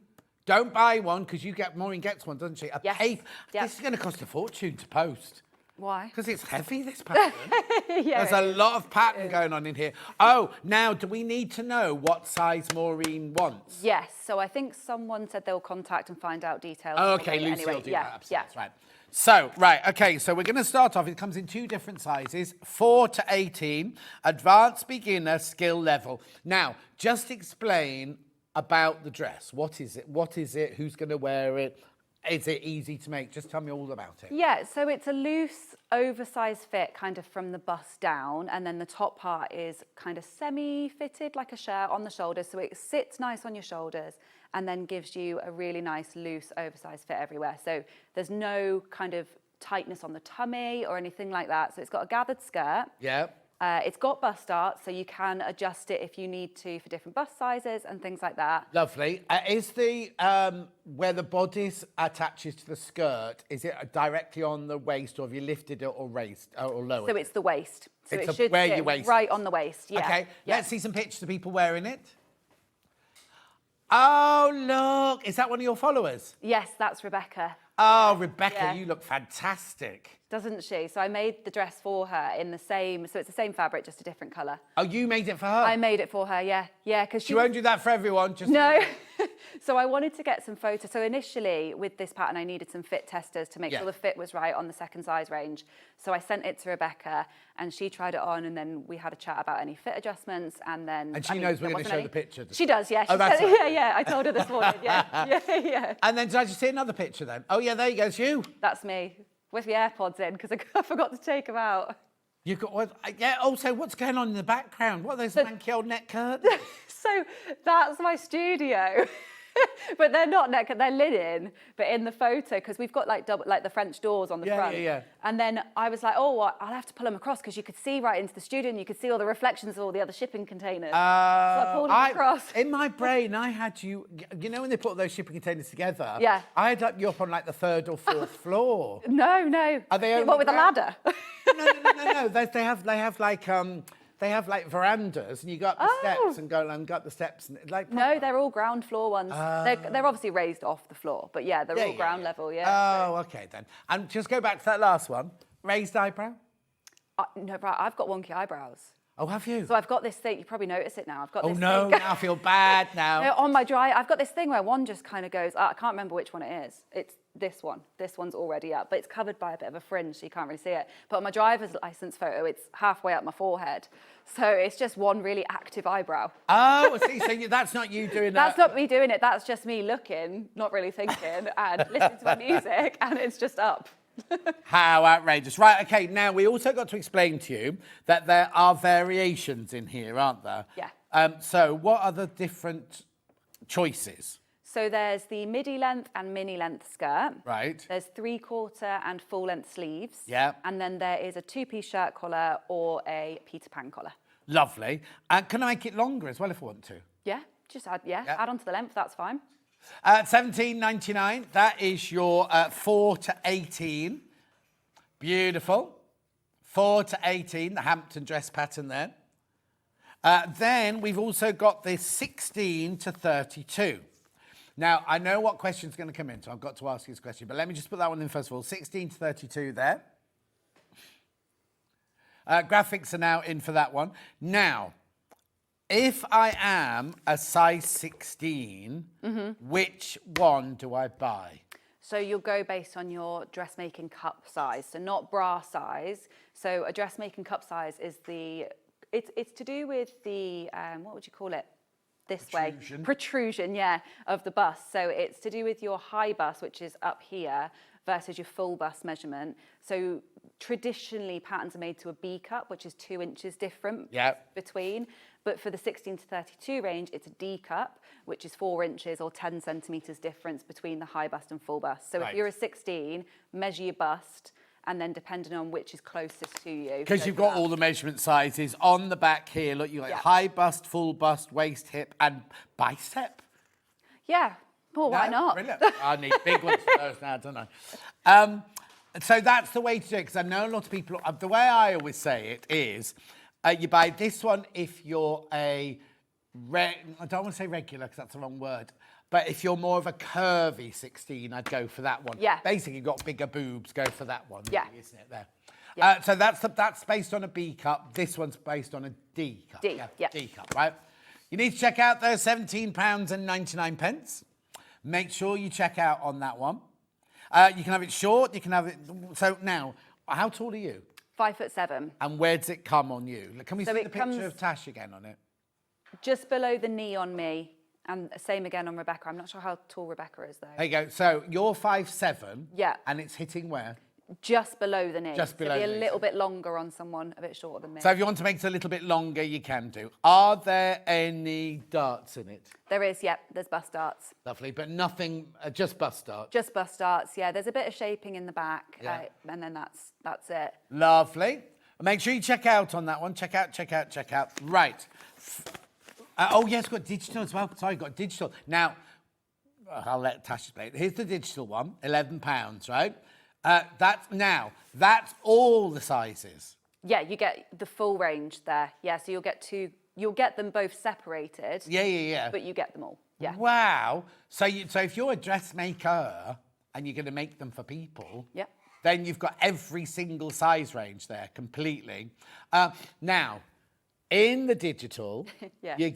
Don't buy one because Maureen gets one, doesn't she?
Yes.
Paper.
Yep.
This is going to cost a fortune to post.
Why?
Because it's heavy, this pattern.
Yeah,
There's a lot of pattern going on in here. Oh, now, do we need to know what size Maureen wants?
Yes, so I think someone said they'll contact and find out details.
Oh, okay, Lucy
anyway,
will do
yeah,
that. Absolutely,
yeah.
that's right. So, right, okay, so we're going to start off. It comes in 2 different sizes, 4 to 18, advanced, beginner, skill level. Now, just explain about the dress. What is it? What is it? Who's going to wear it? Is it easy to make? Just tell me all about it.
Yeah, so it's a loose, oversized fit kind of from the bust down, and then the top part is kind of semi-fitted like a shirt on the shoulders, so it sits nice on your shoulders and then gives you a really nice, loose, oversized fit everywhere. So there's no kind of tightness on the tummy or anything like that. So it's got a gathered skirt.
Yeah.
It's got bust dart, so you can adjust it if you need to for different bust sizes and things like that.
Lovely. Is the where the bodice attaches to the skirt, is it directly on the waist, or have you lifted it or raised or lowered?
So it's the waist. So
It's
it should
where
sit
your waist.
right on the waist. Yeah.
Okay.
Yeah.
Let's see some pictures of people wearing it. Oh, look. Is that one of your followers?
Yes, that's Rebecca.
Oh, Rebecca,
Yeah.
you look fantastic.
Doesn't she? So I made the dress for her in the same, so it's the same fabric, just a different colour.
Oh, you made it for her?
I made it for her, yeah. Yeah, because
She won't do that for everyone. Just
No. So I wanted to get some photos. So initially with this pattern, I needed some fit testers to make
Yeah.
sure the fit was right on the second size range. So I sent it to Rebecca and she tried it on and then we had a chat about any fit adjustments and then...
And she knows we're going to show the picture.
She does, yeah. She
Oh, that's
said,
right.
yeah, I told her this morning, yeah. Yeah.
And then did I just see another picture then? Oh, yeah, there you go. It's you.
That's me with the AirPods in because I forgot to take them out.
You've got what? Yeah. Also, what's going on in the background? What are those manky old net curtains?
So that's my studio. But they're not net, they're linen. But in the photo, because we've got like the French doors on the front.
Yeah.
And then I was like, oh, I'll have to pull them across because you could see right into the studio and you could see all the reflections of all the other shipping containers. So I pulled them across.
In my brain, I had you. You know when they put those shipping containers together?
Yeah.
I had you up on like the 3rd or 4th floor.
No.
Are they only
What, with a ladder?
No. They have like verandas, and you go up the steps and go up the steps, and like.
No, they're all ground floor ones. They're obviously raised off the floor, but yeah, they're all ground level, yeah.
Oh, okay then. And just go back to that last one. Raised eyebrow.
No, right, I've got wonky eyebrows.
Oh, have you?
So I've got this thing, you probably notice it now. I've got
Oh
this
no,
thing.
now I feel bad now.
No, on my dry, I've got this thing where one just kind of goes, I can't remember which one it is. It's this one. This one's already up, but it's covered by a bit of a fringe, so you can't really see it. But on my driver's license photo, it's halfway up my forehead. So it's just one really active eyebrow.
Oh, see, so that's not you doing that.
That's not me doing it. That's just me looking, not really thinking, and listening to my music, and it's just up.
How outrageous. Right, okay, now we also got to explain to you that there are variations in here, aren't there?
Yeah.
So what are the different choices?
So there's the midi length and mini length skirt.
Right.
There's 3/4 and full length sleeves.
Yeah.
And then there is a 2-piece shirt collar or a Peter Pan collar.
Lovely. And can I make it longer as well if I want to?
Yeah, just add on to the length, that's fine.
$17.99. That is your 4 to 18. Beautiful. 4 to 18, the Hampton dress pattern there. Then we've also got this 16 to 32. Now, I know what question's going to come in, so I've got to ask you this question, but let me just put that one in first of all. 16 to 32 there. Graphics are now in for that one. Now, if I am a size 16, which one do I buy?
So you'll go based on your dressmaking cup size, so not bra size. So a dressmaking cup size is it's to do with the, what would you call it? Protrusion, yeah, of the bust. So it's to do with your high bust, which is up here, versus your full bust measurement. So traditionally patterns are made to a B cup, which is 2 inches different between. But for the 16 to 32 range, it's a D cup, which is 4 inches or 10 centimetres difference between the high bust and full bust. So if you're a 16, measure your bust, and then depending on which is closest to you.
Because you've got all the measurement sizes on the back here. Look, you've got high bust, full bust, waist, hip, and bicep.
Yeah, well, why not?
Brilliant. I need big ones for those now, don't I? So that's the way to do it, because I know a lot of people, the way I always say it is, you buy this one if you're I don't want to say regular, because that's the wrong word, but if you're more of a curvy 16, I'd go for that one.
Yeah.
Basically, you've got bigger boobs, go for that one,
yeah.
Really, isn't it, there?
Yeah.
So that's based on a B cup. This one's based on a D cup.
D, yeah.
D cup, right? You need to check out those £17.99. Make sure you check out on that one. You can have it short, you can have it... So now, how tall are you?
5'7".
And where does it come on you? Can we see the picture
comes
of Tash again on it?
Just below the knee on me, and same again on Rebecca. I'm not sure how tall Rebecca is, though.
There you go. So you're 5'7".
Yeah.
And it's hitting where?
Just below the knee.
Just below
so
the
be
knee.
a little bit longer on someone a bit shorter than me.
So if you want to make it a little bit longer, you can do. Are there any darts in it?
There is, yeah. There's bust darts.
Lovely, but nothing, just bust darts?
Just bust darts, yeah. There's a bit of shaping in the back,
Yeah.
and then that's it.
Lovely. Make sure you check out on that one. Check out. Right. Oh, yes, got digital as well. Sorry, got digital. Now, I'll let Tash explain. Here's the digital one, £11, right? That's all the sizes.
Yeah, you get the full range there. Yeah, so you'll get them both separated.
Yeah.
But you get them all. Yeah.
Wow. So if you're a dressmaker and you're going to make them for people,
Yep.
then you've got every single size range there completely. Now, in the digital,
Yeah.
you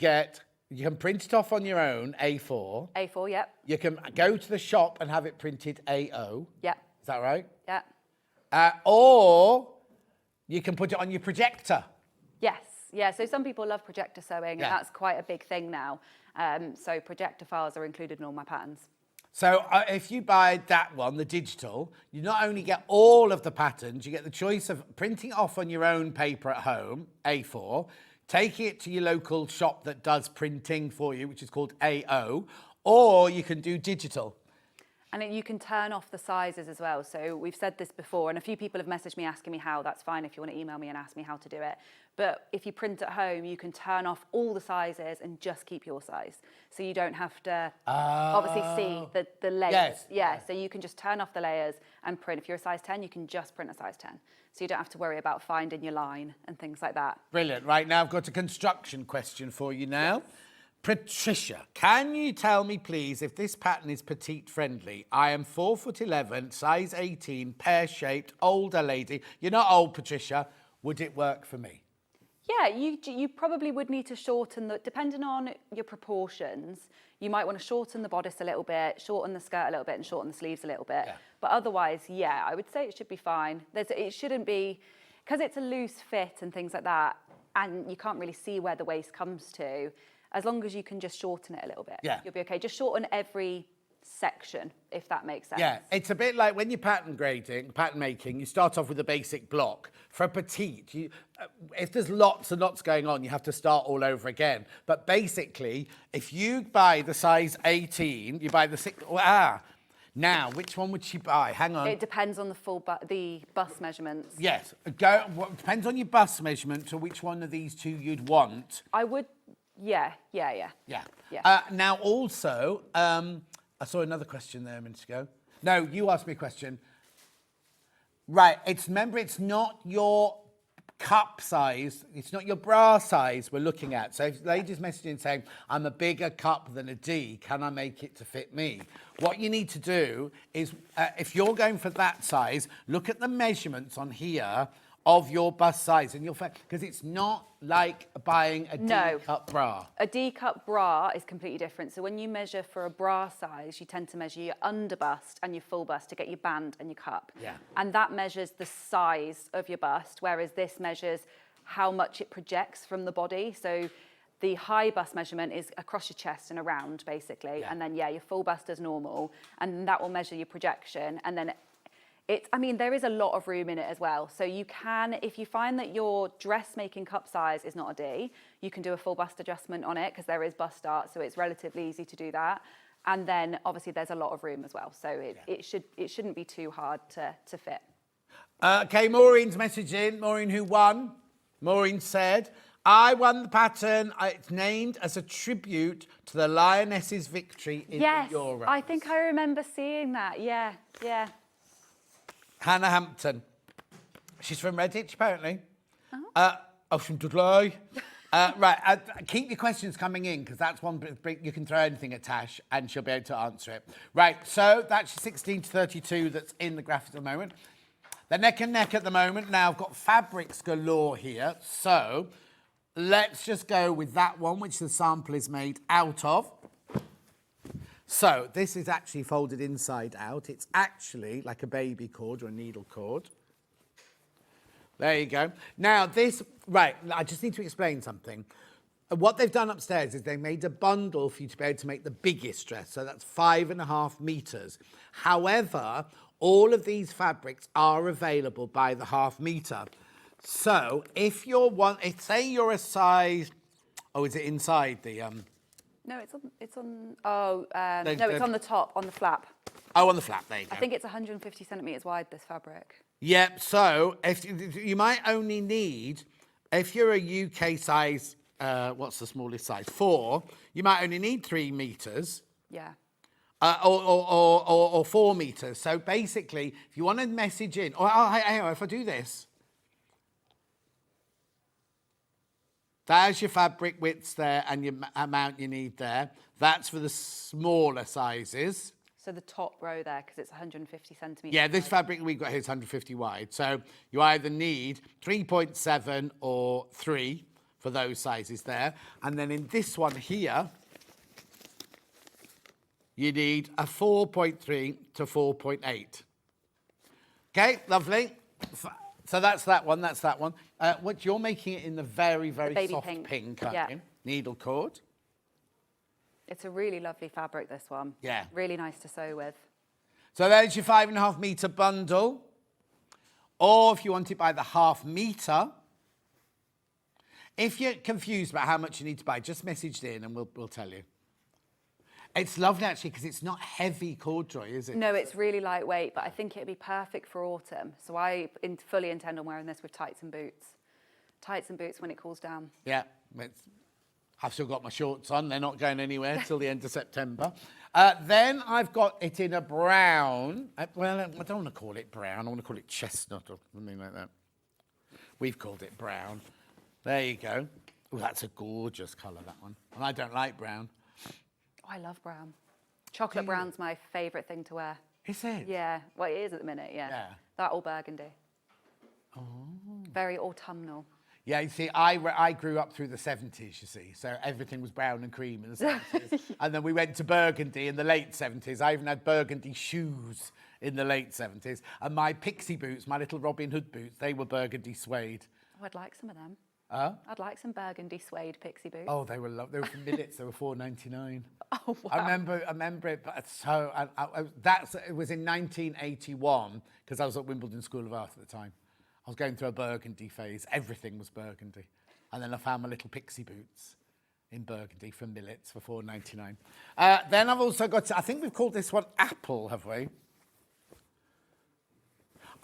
can print it off on your own, A4.
A4, yep.
You can go to the shop and have it printed A0.
Yep.
Is that right?
Yep.
Or you can put it on your projector.
Yes. Yeah, so some people love projector sewing,
Yeah.
and that's quite a big thing now. So projector files are included in all my patterns.
So if you buy that one, the digital, you not only get all of the patterns, you get the choice of printing it off on your own paper at home, A4, taking it to your local shop that does printing for you, which is called AO, or you can do digital.
And then you can turn off the sizes as well. So we've said this before, and a few people have messaged me asking me how. That's fine if you want to email me and ask me how to do it. But if you print at home, you can turn off all the sizes and just keep your size. So you don't have to obviously see the layers.
Yes.
Yeah, so you can just turn off the layers and print. If you're a size 10, you can just print a size 10. So you don't have to worry about finding your line and things like that.
Brilliant. Right, now I've got a construction question for you now. Patricia, can you tell me, please, if this pattern is petite friendly? I am 4'11", size 18, pear-shaped, older lady. You're not old, Patricia. Would it work for me?
Yeah, you probably would need to shorten depending on your proportions, you might want to shorten the bodice a little bit, shorten the skirt a little bit, and shorten the sleeves a little bit. Yeah. But otherwise, yeah, I would say it should be fine. It shouldn't be, because it's a loose fit and things like that, and you can't really see where the waist comes to. As long as you can just shorten it a little bit, you'll be okay. Just shorten every section, if that makes sense.
Yeah, it's a bit like when you're pattern making, you start off with a basic block. For a petite, if there's lots and lots going on, you have to start all over again. But basically, if you buy the size 18, you buy the 6... Now, which one would she buy? Hang on.
It depends on the bust measurements.
Yes, depends on your bust measurement to which one of these two you'd want.
I would... Yeah.
Now, also, I saw another question there a minute ago. No, you asked me a question. Right, remember, it's not your cup size, it's not your bra size we're looking at. So if ladies messaging saying, I'm a bigger cup than a D, can I make it to fit me? What you need to do is, if you're going for that size, look at the measurements on here of your bust size, and you'll find, because it's not like buying a D-cup bra.
A D-cup bra is completely different. So when you measure for a bra size, you tend to measure your under bust and your full bust to get your band and your cup.
Yeah.
And that measures the size of your bust, whereas this measures how much it projects from the body. So the high bust measurement is across your chest and around, basically. Yeah. And then, your full bust is normal, and that will measure your projection. And then there is a lot of room in it as well. So you can, if you find that your dressmaking cup size is not a D, you can do a full bust adjustment on it because there is bust art, so it's relatively easy to do that. And then obviously there's a lot of room as well. So it shouldn't be too hard to fit.
Okay, Maureen's message in. Maureen, who won? Maureen said, I won the pattern. It's named as a tribute to the Lioness's victory in the Euros.
Yes, I think I remember seeing that. Yeah.
Hannah Hampton. She's from Redditch, apparently. From Dudley. Right, keep your questions coming in, because that's one you can throw anything at Tash, and she'll be able to answer it. Right, so that's your 16 to 32 that's in the graphic at the moment. They're neck and neck at the moment. Now, I've got fabrics galore here, so let's just go with that one, which the sample is made out of. So this is actually folded inside out. It's actually like a baby cord or a needle cord. There you go. Now I just need to explain something. What they've done upstairs is they made a bundle for you to be able to make the biggest dress. So that's 5.5 meters. However, all of these fabrics are available by the ½ meter. So if say you're a size, is it inside the...
No, it's on the top, on the flap.
Oh, on the flap, there you go.
I think it's 150 centimetres wide, this fabric.
Yep, so if you might only need, if you're a UK size, what's the smallest size? 4, you might only need 3 meters.
Yeah.
Or 4 meters. So basically, if you want to message in, if I do this, There's your fabric widths there and your amount you need there. That's for the smaller sizes.
So the top row there, because it's 150 centimetres.
Yeah, this
wide.
fabric we've got here is 150 wide. So you either need 3.7 or 3 for those sizes there. And then in this one here, you need a 4.3 to 4.8. Okay, lovely. So that's that one, that's that one. What you're making it in the very, very
baby
soft
pink.
aren't
Yeah.
you? Needle cord.
It's a really lovely fabric, this one.
Yeah.
Really nice to sew with.
So there's your 5.5 metre bundle. Or if you want it by the half metre, if you're confused about how much you need to buy, just message in and we'll tell you. It's lovely actually because it's not heavy corduroy, is it?
No, it's really lightweight, but I think it'd be perfect for autumn. So I fully intend on wearing this with tights and boots. Tights and boots when it cools down.
Yeah, I've still got my shorts on. They're not going anywhere till the end of September. Then I've got it in a brown. Well, I don't want to call it brown. I want to call it chestnut or something like that. We've called it brown. There you go. Oh, that's a gorgeous colour, that one. And I don't like brown.
Oh, I love brown. Chocolate brown's my favourite thing to wear.
Is it?
Yeah, well, it is at the minute, yeah.
Yeah.
That or burgundy. Oh. Very autumnal.
Yeah, you see, I grew up through the 70s, you see, so everything was brown and cream in the 70s. And then we went to burgundy in the late 70s. I even had burgundy shoes in the late 70s. And my pixie boots, my little Robin Hood boots, they were burgundy suede.
Oh, I'd like some of them.
Huh?
I'd like some burgundy suede pixie boots.
Oh, they were from Millets. They were $4.99.
Oh, wow.
I remember it. But so it was in 1981 because I was at Wimbledon School of Art at the time. I was going through a burgundy phase. Everything was burgundy, and then I found my little pixie boots in burgundy from Millets for $4.99. Then I've also got. I think we've called this one Apple, have we?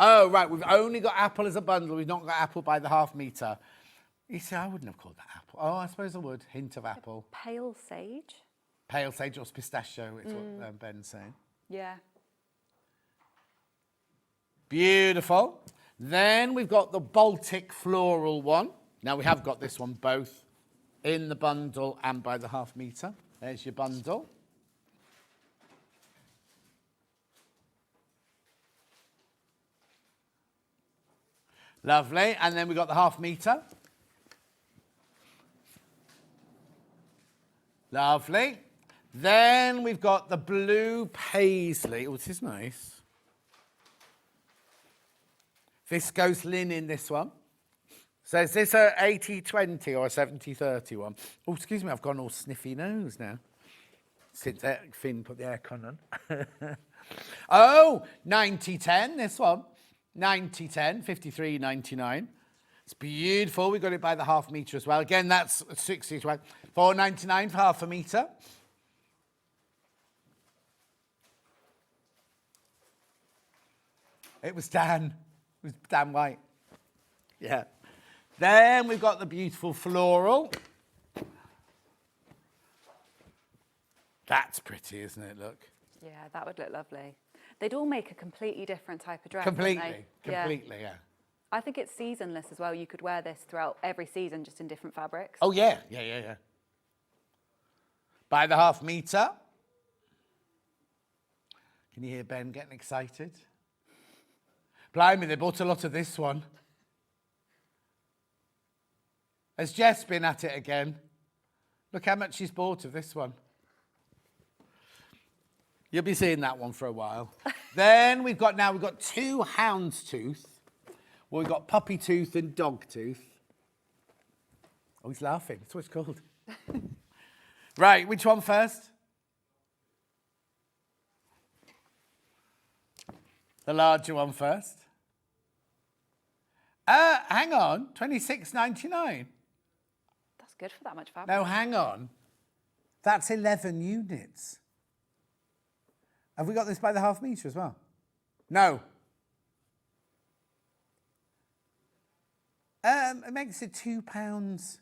Oh, right. We've only got Apple as a bundle. We've not got Apple by the half metre. You see, I wouldn't have called that apple. Oh, I suppose I would. Hint of apple.
Pale sage?
Pale sage or pistachio is what Ben's saying.
Yeah.
Beautiful. Then we've got the Baltic floral one. Now, we have got this one both in the bundle and by the half metre. There's your bundle. Lovely. And then we've got the half metre. Lovely. Then we've got the blue paisley. Oh, this is nice. Viscose linen, this one. So is this a 80-20 or a 70-30 one? Oh, excuse me, I've gone all sniffy nose now. Since Finn put the aircon on. Oh, 90-10, this one. 90-10, 53.99. It's beautiful. We got it by the half metre as well. Again, that's 60 to $4.99 for half a metre. It was Dan White. Yeah. Then we've got the beautiful floral. That's pretty, isn't it? Look.
Yeah, that would look lovely. They'd all make a completely different type of dress.
Completely.
Yeah.
Completely, yeah.
I think it's seasonless as well. You could wear this throughout every season, just in different fabrics.
Oh, yeah. Yeah. By the half metre. Can you hear Ben getting excited? Blimey, they bought a lot of this one. Has Jess been at it again? Look how much she's bought of this one. You'll be seeing that one for a while. Then we've got two houndstooth. Well, we've got puppy tooth and dog tooth. Oh, he's laughing. That's what it's called. Right, which one first? The larger one first. Hang on, $26.99.
That's good for that much fabric.
No, hang on. That's 11 units. Have we got this by the half metre as well? No. It makes it £2.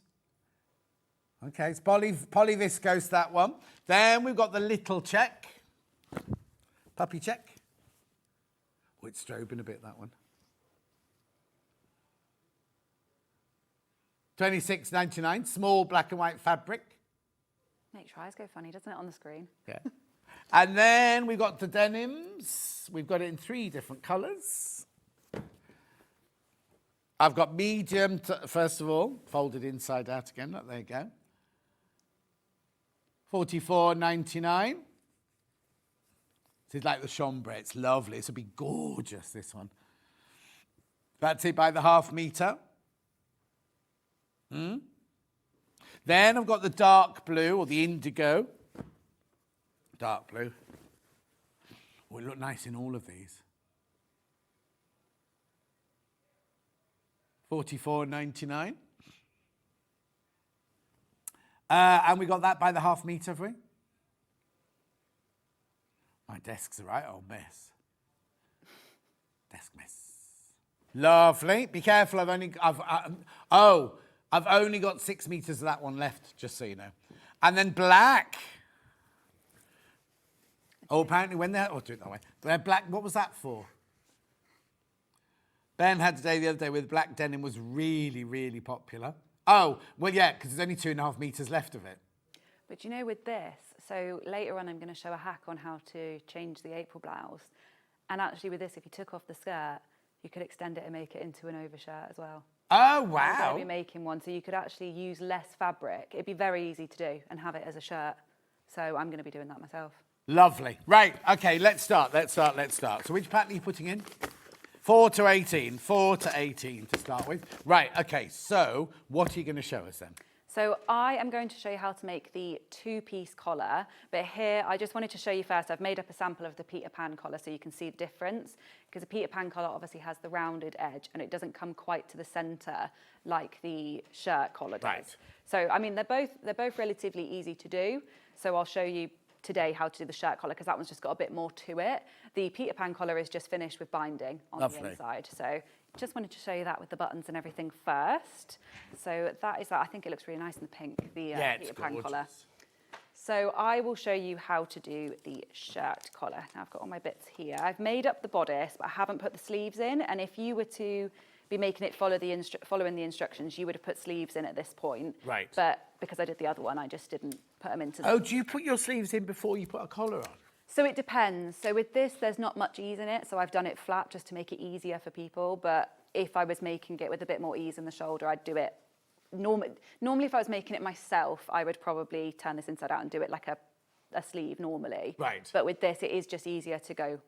Okay, it's polyviscose, that one. Then we've got the little check. Puppy check. Oh, it's strobing a bit, that one. $26.99, small black and white fabric.
Makes your eyes go funny, doesn't it, on the screen?
Yeah. And then we've got the denims. We've got it in 3 different colours. I've got medium, first of all, folded inside out again. Look, there you go. $44.99. This is like the chambray. It's lovely. This will be gorgeous, this one. That's it by the half metre. Then I've got the dark blue or the indigo. Dark blue. Oh, it look nice in all of these. $44.99. And we got that by the half metre, have we? My desk's a right old mess. Desk mess. Lovely. Be careful. I've only got 6 metres of that one left, just so you know. And then black. Oh, apparently when they're... Oh, do it that way. They're black. What was that for? Ben had today the other day with black denim was really, really popular. Oh, well, yeah, because there's only 2.5 metres left of it.
But you know, with this, so later on I'm going to show a hack on how to change the April blouse. And actually with this, if you took off the skirt, you could extend it and make it into an overshirt as well.
Oh,
I'm
wow.
going to be making one, so you could actually use less fabric. It'd be very easy to do and have it as a shirt. So I'm going to be doing that myself.
Lovely. Right, OK, let's start. So which pattern are you putting in? 4 to 18. 4 to 18 to start with. Right, OK, so what are you going to show us then?
So I am going to show you how to make the 2-piece collar, but here I just wanted to show you first, I've made up a sample of the Peter Pan collar so you can see the difference, because the Peter Pan collar obviously has the rounded edge and it doesn't come quite to the centre like the shirt collar does.
Right.
So, I mean, they're both relatively easy to do, so I'll show you today how to do the shirt collar, because that one's just got a bit more to it. The Peter Pan collar is just finished with binding on the inside, so just wanted to show you that with the buttons and everything first. So that is that. I think it looks really nice in the pink, the Peter Pan collar. So I will show you how to do the shirt collar. Now I've got all my bits here. I've made up the bodice, but I haven't put the sleeves in. And if you were to be making it following the instructions, you would have put sleeves in at this point.
Right.
But because I did the other one, I just didn't put them into.
Oh, do you put your sleeves in before you put a collar on?
So it depends. So with this, there's not much ease in it. So I've done it flat just to make it easier for people. But if I was making it with a bit more ease in the shoulder, I'd do it. Normally, if I was making it myself, I would probably turn this inside out and do it like a sleeve normally.
Right.
But with this, it is just easier to go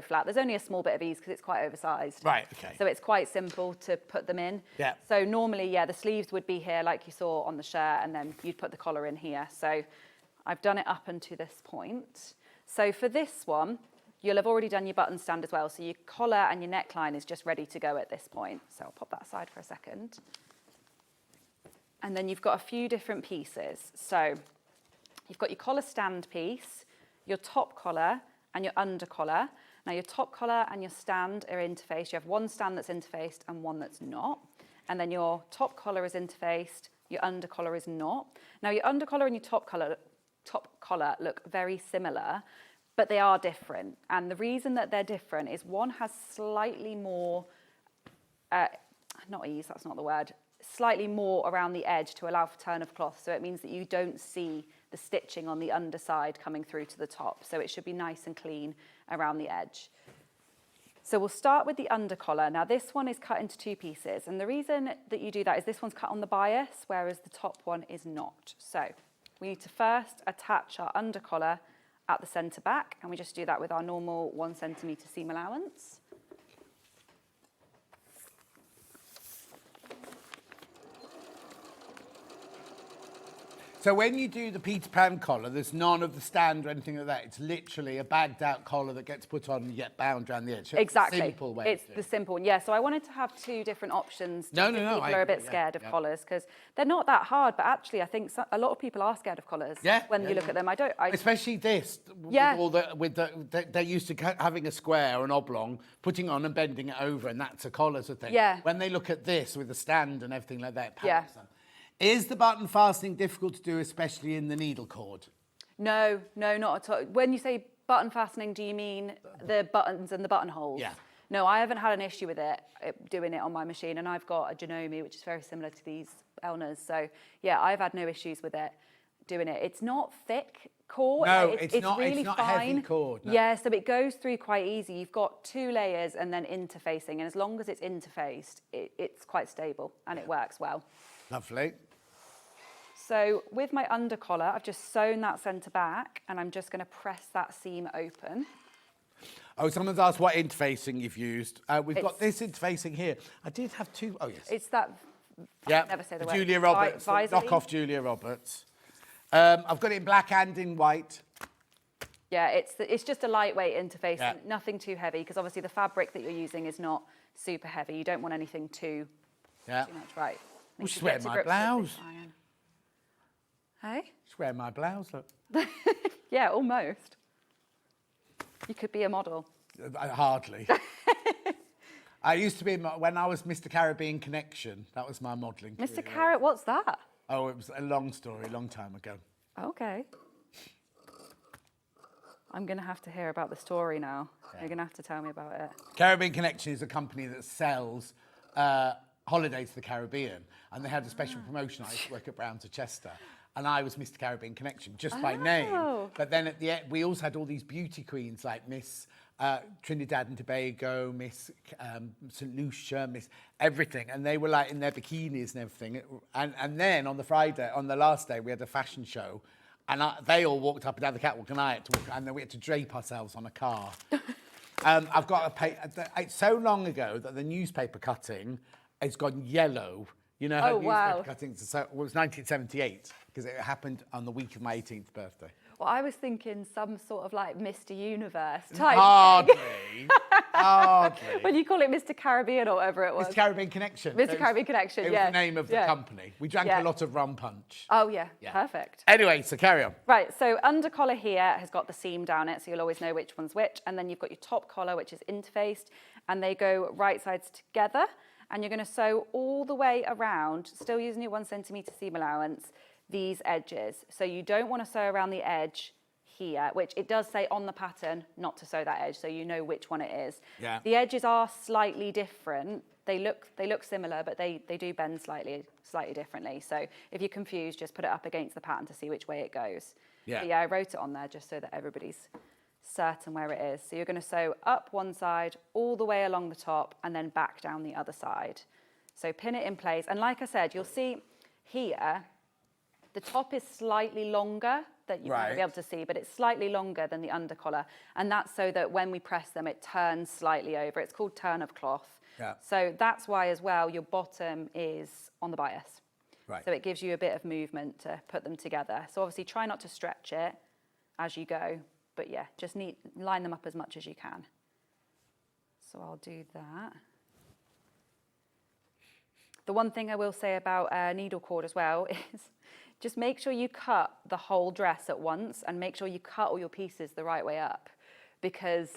flat. There's only a small bit of ease because it's quite oversized.
Right, okay.
So it's quite simple to put them in.
Yeah.
So normally, yeah, the sleeves would be here like you saw on the shirt, and then you'd put the collar in here. So I've done it up until this point. So for this one, you'll have already done your button stand as well. So your collar and your neckline is just ready to go at this point. So I'll pop that aside for a second. And then you've got a few different pieces. So you've got your collar stand piece, your top collar and your under collar. Now your top collar and your stand are interfaced. You have one stand that's interfaced and one that's not. And then your top collar is interfaced, your under collar is not. Now your under collar and your top collar look very similar, but they are different. And the reason that they're different is one has slightly more, not ease, that's not the word, slightly more around the edge to allow for turn of cloth. So it means that you don't see the stitching on the underside coming through to the top. So it should be nice and clean around the edge. So we'll start with the under collar. Now this one is cut into 2 pieces. And the reason that you do that is this one's cut on the bias, whereas the top one is not. So we need to first attach our under collar at the centre back, and we just do that with our normal 1 centimetre seam allowance.
So when you do the Peter Pan collar, there's none of the stand or anything like that. It's literally a bagged out collar that gets put on and you get bound around the edge. So
Exactly.
It's the simple way.
It's the simple one. Yeah, so I wanted to have 2 different options.
No,
People
I
are a bit
agree,
scared of
yeah.
collars because they're not that hard, but actually I think a lot of people are scared of collars when you look at them.
Especially this.
Yeah.
They're used to having a square or an oblong, putting on and bending it over, and that's a collar sort of thing.
Yeah.
When they look at this with the stand and everything like that, it
Yeah.
panics them. Is the button fastening difficult to do, especially in the needle cord?
No, not at all. When you say button fastening, do you mean the buttons and the buttonholes?
Yeah.
No, I haven't had an issue with it doing it on my machine, and I've got a Janome, which is very similar to these Elnas. So yeah, I've had no issues with it doing it. It's not thick cord.
No,
like,
it's not.
Really
it's not
fine.
heavy cord. No.
Yeah, so it goes through quite easy. You've got 2 layers and then interfacing, and as long as it's interfaced, it's quite stable and it works well.
Lovely.
So with my undercollar, I've just sewn that centre back, and I'm just going to press that seam open.
Oh, someone's asked what interfacing you've used. We've got this interfacing here. I did have 2. Oh, yes.
It's that.
Yeah.
Never say the word.
Julia Roberts. Knock off Julia Roberts. I've got it in black and in white.
Yeah, it's just a lightweight interface,
Yeah.
nothing too heavy, because obviously the fabric that you're using is not super heavy. You don't want anything too much, right?
Well, she's wearing my blouse.
Hey?
She's wearing my blouse, look.
Yeah, almost. You could be a model.
Hardly. I used to be, when I was Mr. Caribbean Connection, that was my modelling career.
Mr. Carrot, what's that?
Oh, it was a long story, a long time ago.
Okay. I'm going to have to hear about the story now. Yeah. You're going to have to tell me about it.
Caribbean Connection is a company that sells holidays to the Caribbean, and they had a special promotion. I used to work at Brown to Chester, and I was Mr. Caribbean Connection just by name. But then at the end, we also had all these beauty queens like Miss Trinidad and Tobago, Miss St. Lucia, Miss everything, and they were like in their bikinis and everything. And then on the Friday, on the last day, we had a fashion show, and they all walked up and down the catwalk, and I had to walk, and then we had to drape ourselves on a car. I've got it's so long ago that the newspaper cutting has gone yellow. You know how newspaper cuttings are it was 1978, because it happened on the week of my 18th birthday.
Well, I was thinking some sort of like Mr. Universe type
Hardly.
When you call it Mr. Caribbean or whatever it was.
Mr. Caribbean Connection.
Mr. Caribbean Connection,
It was the name of the company. We drank a lot of rum punch.
Oh, yeah. Perfect.
Anyway, so carry on.
Right, so under collar here has got the seam down it, so you'll always know which one's which. And then you've got your top collar, which is interfaced, and they go right sides together. And you're going to sew all the way around, still using your 1 centimetre seam allowance, these edges. So you don't want to sew around the edge here, which it does say on the pattern not to sew that edge, so you know which one it is.
Yeah.
The edges are slightly different. They look similar, but they do bend slightly differently. So if you're confused, just put it up against the pattern to see which way it goes.
Yeah.
But yeah, I wrote it on there just so that everybody's certain where it is. So you're going to sew up one side, all the way along the top, and then back down the other side. So pin it in place. And like I said, you'll see here, the top is slightly longer that you won't be able to see, but it's slightly longer than the undercollar. And that's so that when we press them, it turns slightly over. It's called turn of cloth.
Yeah.
So that's why as well, your bottom is on the bias.
Right.
So it gives you a bit of movement to put them together. So obviously try not to stretch it as you go, but yeah, just line them up as much as you can. So I'll do that. The one thing I will say about needle cord as well is just make sure you cut the whole dress at once, and make sure you cut all your pieces the right way up, because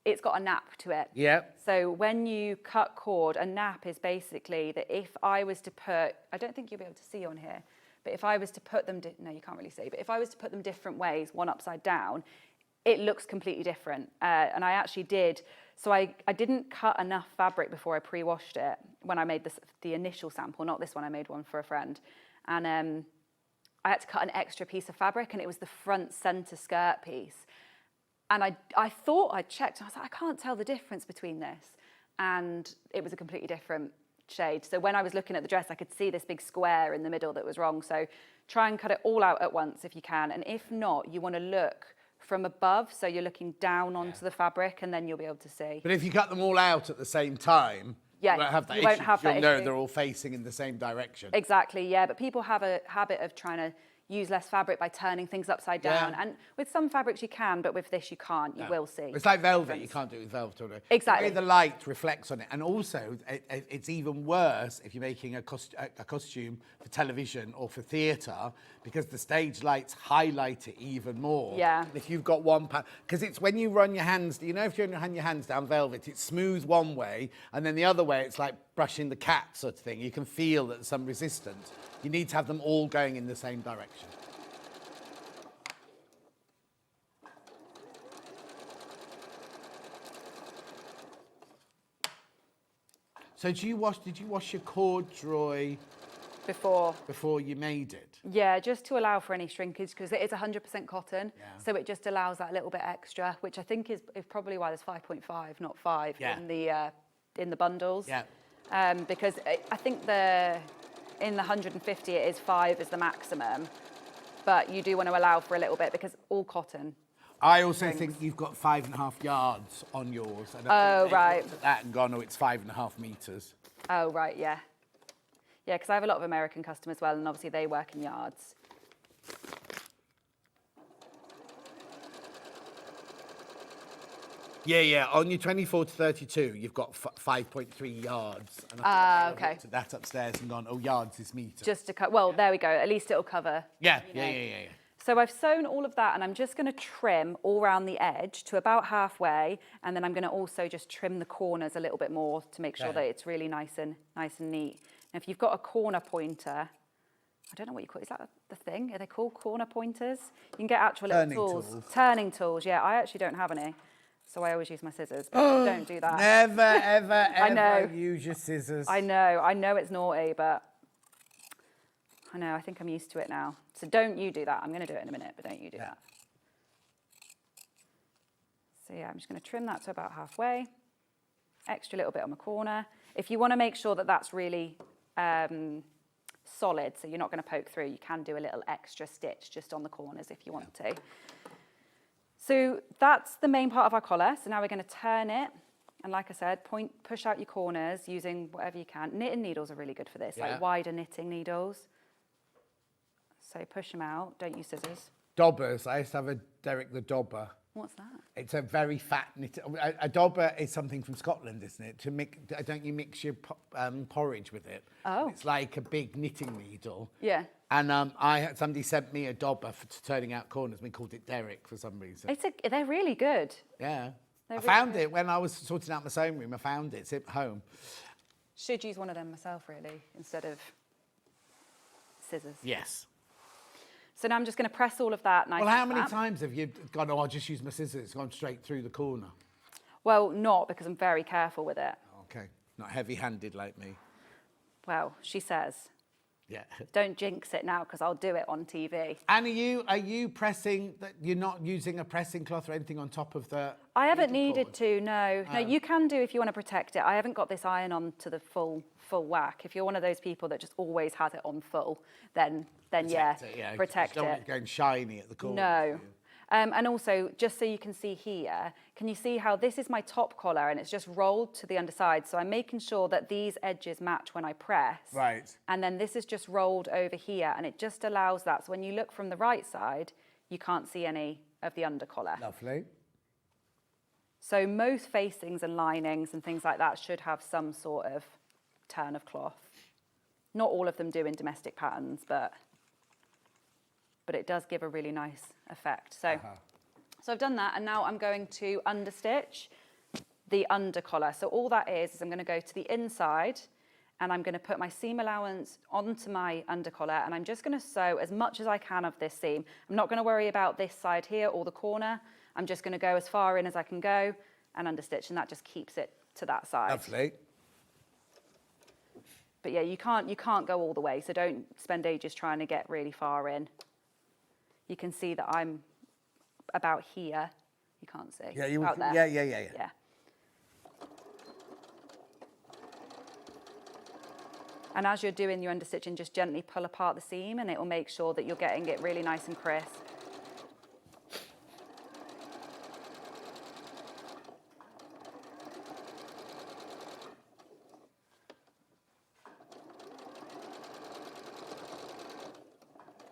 it's got a nap to it.
Yeah.
So when you cut cord, a nap is basically that if I was to put, I don't think you'll be able to see on here, but if I was to put them, no, you can't really see, but if I was to put them different ways, one upside down, it looks completely different. And I actually did, so I didn't cut enough fabric before I pre-washed it when I made the initial sample, not this one, I made one for a friend. And I had to cut an extra piece of fabric, and it was the front center skirt piece. And I thought I'd checked, and I was like, I can't tell the difference between this. And it was a completely different shade. So when I was looking at the dress, I could see this big square in the middle that was wrong. So try and cut it all out at once if you can. And if not, you want to look from above, so you're looking down onto the fabric, and then you'll be able to see.
But if you cut them all out at the same time, you won't have that issue. You'll know they're all facing in the same direction.
Exactly, yeah. But people have a habit of trying to use less fabric by turning things upside down. And with some fabrics you can, but with this you can't. You will see.
It's like velvet. You can't do it with velvet, or
exactly.
The way the light reflects on it. And also, it's even worse if you're making a costume for television or for theatre, because the stage lights highlight it even more.
Yeah.
And if you've got one because it's when you run your hands, you know, if you run your hands down velvet, it's smooth one way, and then the other way it's like brushing the cat sort of thing. You can feel that there's some resistance. You need to have them all going in the same direction. So did you wash your corduroy
before
you made it?
Yeah, just to allow for any shrinkage, because it is 100% cotton, so it just allows that little bit extra, which I think is probably why there's 5.5, not 5 in the bundles.
Yeah.
Because I think in the 150 it is 5 is the maximum, but you do want to allow for a little bit because all cotton.
I also think you've got 5.5 yards on yours.
Oh, right.
Looked at that and gone, oh, it's 5.5 meters.
Oh, right, yeah. Yeah, because I have a lot of American customers as well, and obviously they work in yards.
Yeah. On your 24 to 32, you've got 5.3 yards. And I
Okay.
looked at that upstairs and gone, oh, yards is meters.
Just to cut. Well, there we go. At least it'll cover.
Yeah.
So I've sewn all of that, and I'm just going to trim all around the edge to about halfway, and then I'm going to also just trim the corners a little bit more to make sure that it's really nice and neat. And if you've got a corner pointer, I don't know what you call it. Is that the thing? Are they called corner pointers? You can get actual little tools. Turning tools. Yeah, I actually don't have any, so I always use my scissors. But don't do that.
Never, ever use your scissors.
I know it's naughty, but I know, I think I'm used to it now. So don't you do that. I'm going to do it in a minute, but don't you do that. So yeah, I'm just going to trim that to about halfway. Extra little bit on the corner. If you want to make sure that that's really solid, so you're not going to poke through, you can do a little extra stitch just on the corners if you want to. So that's the main part of our collar. So now we're going to turn it. And like I said, push out your corners using whatever you can. Knitting needles are really good for this, like wider knitting needles. So push them out, don't use scissors.
Dobbers. I used to have a Derek the Dobber.
What's that?
It's a very fat knit. A dobber is something from Scotland, isn't it? Don't you mix your porridge with it?
Oh.
It's like a big knitting needle.
Yeah.
And somebody sent me a dobber for turning out corners. We called it Derek for some reason.
They're really good.
Yeah.
They're
I
really
found
good.
it when I was sorting out my sewing room. I found it. It's at home.
Should use one of them myself, really, instead of scissors.
Yes.
So now I'm just going to press all of that nice.
Well, how
and
many
flat.
times have you gone, oh, I'll just use my scissors? It's gone straight through the corner.
Well, not because I'm very careful with it.
Okay. Not heavy-handed like me.
Well, she says.
Yeah.
Don't jinx it now because I'll do it on TV.
And are you pressing, that you're not using a pressing cloth or anything on top of the...
I haven't
needle
needed
cord?
to, no. No, you can do if you want to protect it. I haven't got this iron on to the full whack. If you're one of those people that just always has it on full, then protect
You don't want it going shiny at the corner.
No. And also, just so you can see here, can you see how this is my top collar and it's just rolled to the underside? So I'm making sure that these edges match when I press.
Right.
And then this is just rolled over here and it just allows that. So when you look from the right side, you can't see any of the under collar.
Lovely.
So most facings and linings and things like that should have some sort of turn of cloth. Not all of them do in domestic patterns, but it does give a really nice effect. So, so I've done that, and now I'm going to understitch the under collar. So all that is I'm going to go to the inside, and I'm going to put my seam allowance onto my under collar, and I'm just going to sew as much as I can of this seam. I'm not going to worry about this side here or the corner. I'm just going to go as far in as I can go and understitch, and that just keeps it to that side.
Lovely.
But yeah, you can't go all the way, so don't spend ages trying to get really far in. You can see that I'm about here. You can't see.
Yeah, you
about there.
Yeah.
And as you're doing your understitching, just gently pull apart the seam and it will make sure that you're getting it really nice and crisp.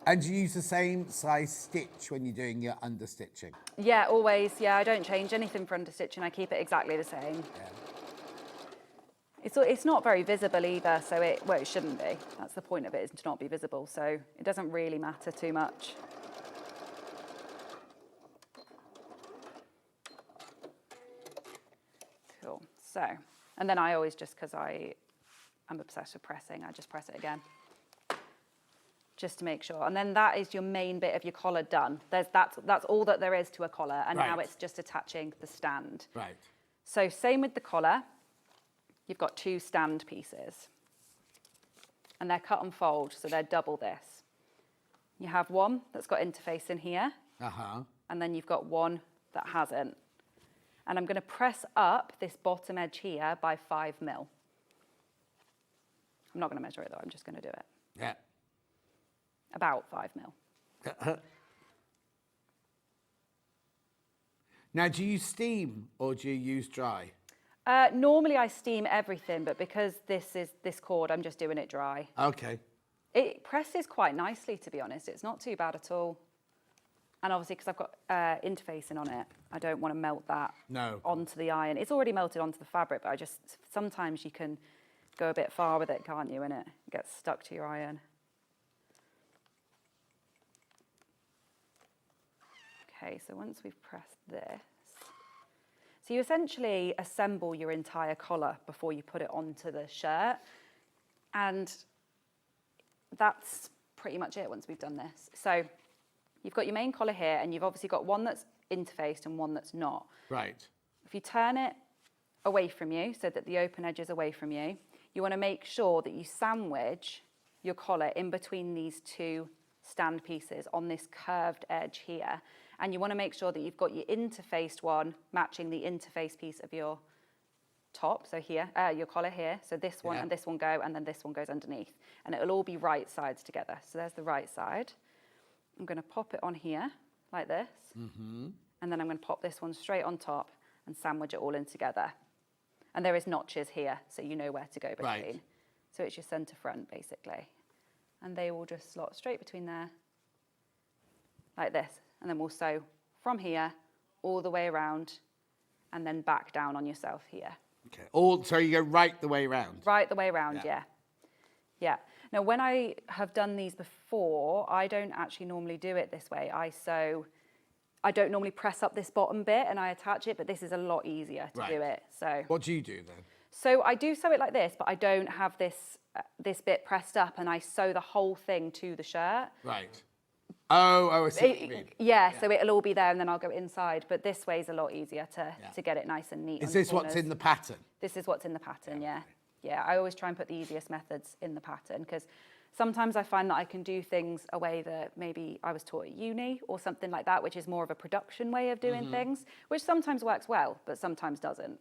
And do you use the same size stitch when you're doing your understitching?
Yeah, always. Yeah, I don't change anything for understitching. I keep it exactly the same.
Yeah.
It's not very visible either, so it shouldn't be. That's the point of it, is to not be visible, so it doesn't really matter too much. Cool. So, and then I always just, because I'm obsessed with pressing, I just press it again. Just to make sure. And then that is your main bit of your collar done. That's all that there is to a collar, and now it's just attaching the stand.
Right.
So same with the collar. you've got 2 stand pieces. And they're cut and fold, so they're double this. You have one that's got interface in here, and then you've got one that hasn't. And I'm going to press up this bottom edge here by 5 mil. I'm not going to measure it though, I'm just going to do it.
Yeah.
About 5 mil.
Now, do you steam or do you use dry?
Normally I steam everything, but because this is this cord, I'm just doing it dry.
Okay.
It presses quite nicely, to be honest. It's not too bad at all. And obviously, because I've got interfacing on it, I don't want to melt that onto the iron. It's already melted onto the fabric, but sometimes you can go a bit far with it, can't you? And it gets stuck to your iron. Okay, so once we've pressed this, so you essentially assemble your entire collar before you put it onto the shirt. And that's pretty much it once we've done this. So you've got your main collar here, and you've obviously got one that's interfaced and one that's not.
Right.
If you turn it away from you so that the open edge is away from you, you want to make sure that you sandwich your collar in between these 2 stand pieces on this curved edge here. And you want to make sure that you've got your interfaced one matching the interface piece of your top, so here, your collar here. So this one and this one go, and then this one goes underneath. And it'll all be right sides together. So there's the right side. I'm going to pop it on here like this. And then I'm going to pop this one straight on top and sandwich it all in together. And there is notches here, so you know where to go between.
Right.
So it's your centre front, basically. And they will just slot straight between there, like this. And then we'll sew from here all the way around and then back down on yourself here.
Okay. So you go right the way around?
Right the way around, yeah. Now, when I have done these before, I don't actually normally do it this way. I don't normally press up this bottom bit and I attach it, but this is a lot easier to do it. So
what do you do then?
So I do sew it like this, but I don't have this bit pressed up, and I sew the whole thing to the shirt.
Right. Oh, I see what you mean.
Yeah, so it'll all be there and then I'll go inside. But this way is a lot easier to get it nice and neat.
Is this what's in the pattern?
This is what's in the pattern, yeah. Yeah, I always try and put the easiest methods in the pattern, because sometimes I find that I can do things a way that maybe I was taught at uni or something like that, which is more of a production way of doing things, which sometimes works well, but sometimes doesn't,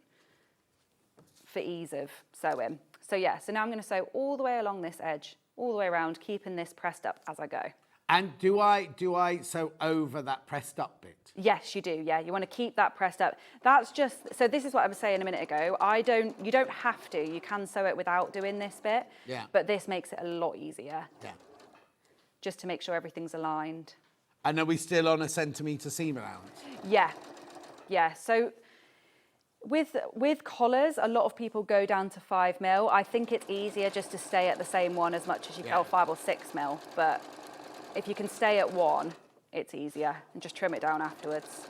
for ease of sewing. So yeah, so now I'm going to sew all the way along this edge, all the way around, keeping this pressed up as I go.
And do I sew over that pressed up bit?
Yes, you do. Yeah, you want to keep that pressed up. That's just, so this is what I was saying a minute ago. You don't have to. You can sew it without doing this bit.
Yeah.
But this makes it a lot easier.
Yeah.
Just to make sure everything's aligned.
And are we still on a centimetre seam allowance?
Yeah. Yeah. So with collars, a lot of people go down to 5 mil. I think it's easier just to stay at the same one as much as you can, 5 or 6 mil. But if you can stay at 1, it's easier, and just trim it down afterwards.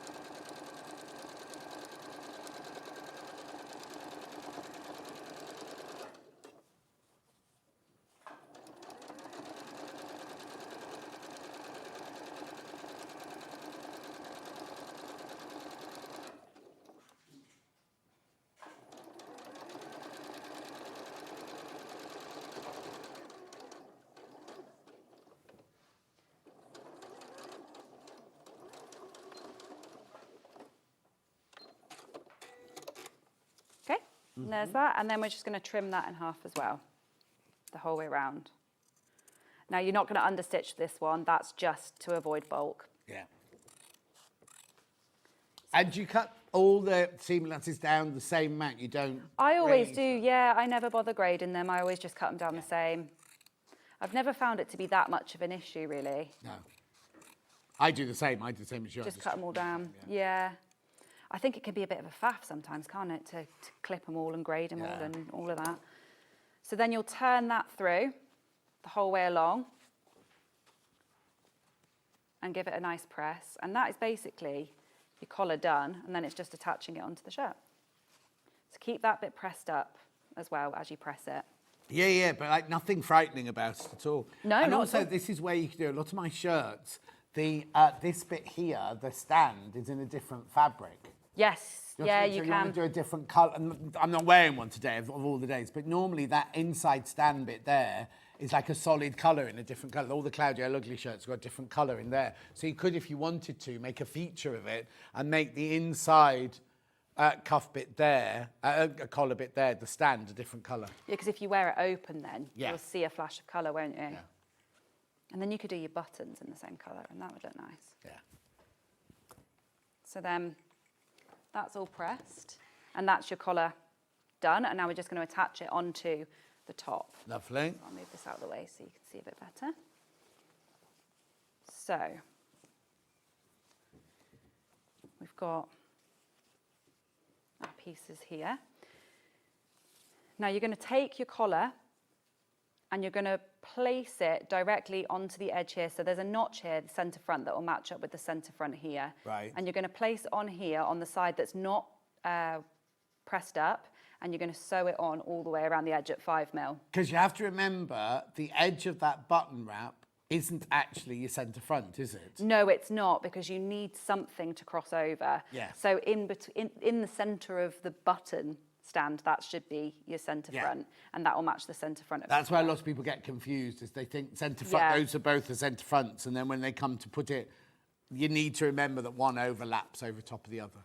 And there's that, and then we're just going to trim that in half as well, the whole way around. Now, you're not going to understitch this one. That's just to avoid bulk.
Yeah. And do you cut all the seam allowances down the same amount? You don't?
I always do, yeah. I never bother grading them. I always just cut them down the same. I've never found it to be that much of an issue, really.
No. I do the same. I do the same as you.
Just cut them all down, yeah. I think it can be a bit of a faff sometimes, can't it, to clip them all and grade them all and all of that. So then you'll turn that through the whole way along and give it a nice press. And that is basically your collar done, and then it's just attaching it onto the shirt. So keep that bit pressed up as well as you press it.
Yeah, but like nothing frightening about it at all.
No,
and
not
also,
at all.
this is where you can do a lot of my shirts. This bit here, the stand, is in a different fabric.
Yes, yeah,
So
you
want
can.
to do a different colour. I'm not wearing one today of all the days, but normally that inside stand bit there is like a solid colour in a different colour. All the Claudio Ugly shirts got a different colour in there. So you could, if you wanted to, make a feature of it and make the inside cuff bit there, a collar bit there, the stand, a different colour.
Yeah, because if you wear it open then,
Yeah.
you'll see a flash of colour, won't you?
Yeah.
And then you could do your buttons in the same colour and that would look nice.
Yeah.
So then that's all pressed and that's your collar done. And now we're just going to attach it onto the top.
Lovely.
I'll move this out of the way so you can see a bit better. So we've got our pieces here. Now you're going to take your collar and you're going to place it directly onto the edge here. So there's a notch here, the centre front, that will match up with the centre front here.
Right.
And you're going to place it on here on the side that's not pressed up, and you're going to sew it on all the way around the edge at 5mm.
Because you have to remember, the edge of that button wrap isn't actually your centre front, is it?
No, it's not, because you need something to cross over.
Yeah.
So in the centre of the button stand, that should be your centre front, and that will match the centre front of
That's
the
why
collar.
lots of people get confused, is they think centre front,
Yeah.
those are both the centre fronts, and then when they come to put it, you need to remember that one overlaps over top of the other.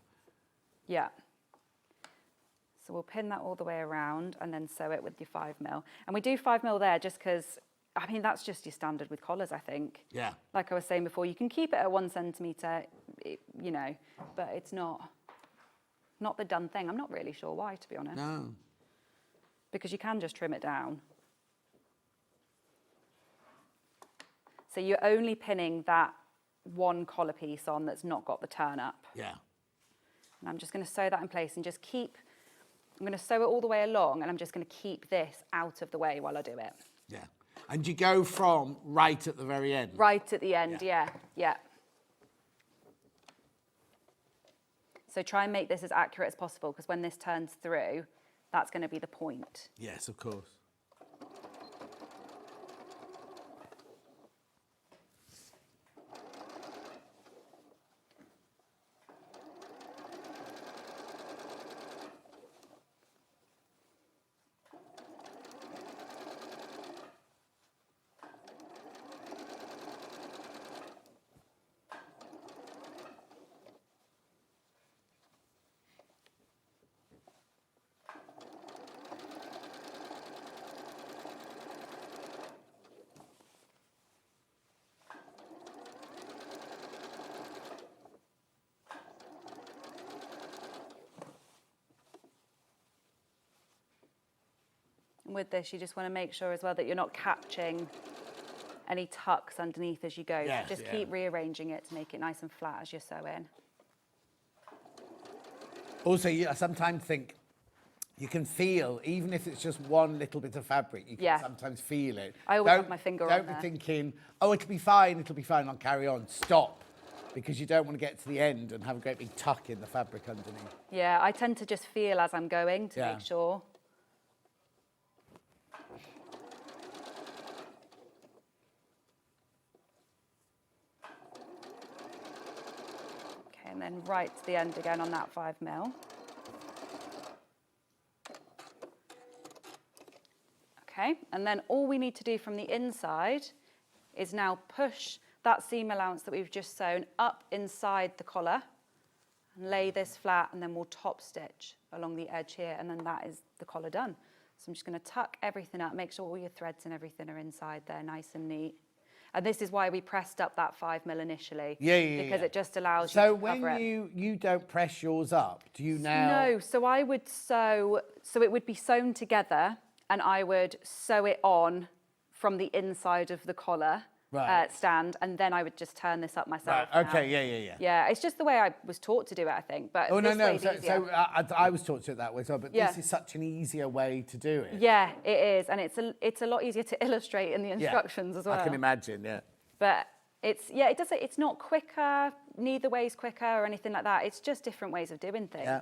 Yeah. So we'll pin that all the way around and then sew it with your 5mm. And we do 5mm there just because, I mean, that's just your standard with collars, I think.
Yeah.
Like I was saying before, you can keep it at 1 centimetre, you know, but it's not the done thing. I'm not really sure why, to be honest.
No.
Because you can just trim it down. So you're only pinning that one collar piece on that's not got the turn up.
Yeah.
And I'm just going to sew that in place and just keep, I'm going to sew it all the way along and I'm just going to keep this out of the way while I do it.
Yeah. And you go from right at the very end.
Right at the end, yeah. So try and make this as accurate as possible, because when this turns through, that's going to be the point.
Yes, of course.
And with this, you just want to make sure as well that you're not catching any tucks underneath as you go.
Yes,
So just
yeah.
keep rearranging it to make it nice and flat as you're sewing.
Also, I sometimes think you can feel, even if it's just one little bit of fabric, you can sometimes feel it.
I always have my finger on
Don't
there.
be thinking, oh, it'll be fine, I'll carry on. Stop. Because you don't want to get to the end and have a great big tuck in the fabric underneath.
Yeah, I tend to just feel as I'm going to make sure. Okay, and then right to the end again on that 5mm. Okay, and then all we need to do from the inside is now push that seam allowance that we've just sewn up inside the collar and lay this flat, and then we'll top stitch along the edge here, and then that is the collar done. So I'm just going to tuck everything up, make sure all your threads and everything are inside there nice and neat. And this is why we pressed up that 5mm initially. Because it just allows you to cover it.
So when you don't press yours up, do you now...
No, so I would sew, so it would be sewn together, and I would sew it on from the inside of the collar stand, and then I would just turn this up myself.
Right, okay, yeah.
Yeah, it's just the way I was taught to do it, I think. But this way's easier.
I was taught to do it that way as well, but this is such an easier way to do it.
Yeah, it is, and it's a lot easier to illustrate in the instructions as well.
I can imagine, yeah.
But it's not quicker, neither way's quicker or anything like that. It's just different ways of doing things.
Yeah.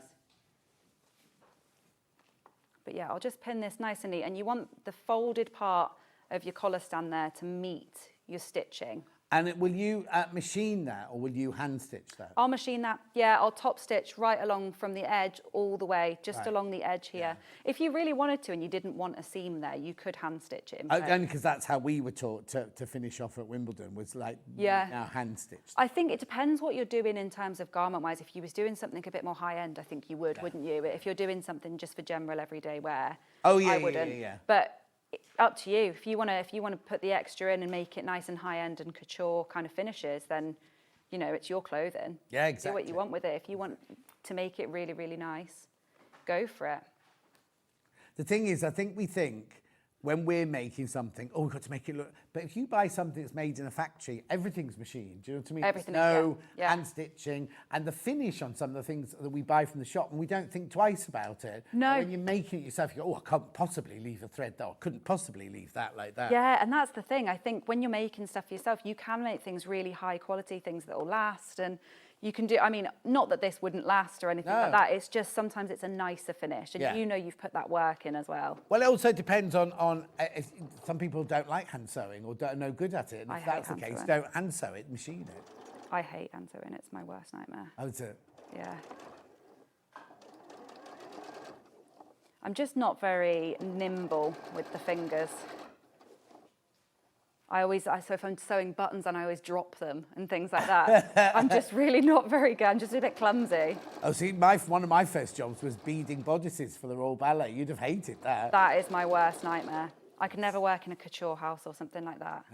But yeah, I'll just pin this nice and neat, and you want the folded part of your collar stand there to meet your stitching.
And will you machine that or will you hand stitch that?
I'll machine that. Yeah, I'll top stitch right along from the edge all the way, just
Right.
along the edge here. If you really wanted to and you didn't want a seam there, you could hand stitch it in place.
Only because that's how we were taught to finish off at Wimbledon, was like now hand stitched.
I think it depends what you're doing in terms of garment-wise. If you was doing something a bit more high-end, I think you would, wouldn't you? If you're doing something just for general everyday wear, I wouldn't.
Yeah.
But up to you. If you want to put the extra in and make it nice and high-end and couture kind of finishes, then, you know, it's your clothing.
Yeah, exactly.
Do what you want with it. If you want to make it really, really nice, go for it.
The thing is, I think we think when we're making something, oh, we've got to make it look. But if you buy something that's made in a factory, everything's machined. Do you know what I mean?
Everything is,
There's no
yeah.
hand stitching, and the finish on some of the things that we buy from the shop, and we don't think twice about it.
No.
But when you're making it yourself, you go, oh, I can't possibly leave a thread there. I couldn't possibly leave that like that.
Yeah, and that's the thing. I think when you're making stuff for yourself, you can make things really high quality, things that will last, and you can do, I mean, not that this wouldn't last or anything like that, it's just sometimes it's a nicer finish, and you know you've put that work in as well.
Well, it also depends on if some people don't like hand sewing or are no good at it. And
I
if
hate
that's the
hand
case,
sewing.
don't hand sew it, machine it.
I hate hand sewing, it's my worst nightmare.
Oh, is it?
Yeah. I'm just not very nimble with the fingers. So if I'm sewing buttons and I always drop them and things like that, I'm just really not very good. I'm just a bit clumsy.
Oh, see, one of my first jobs was beading bodices for the Royal Ballet. You'd have hated that.
That is my worst nightmare. I could never work in a couture house or something like that.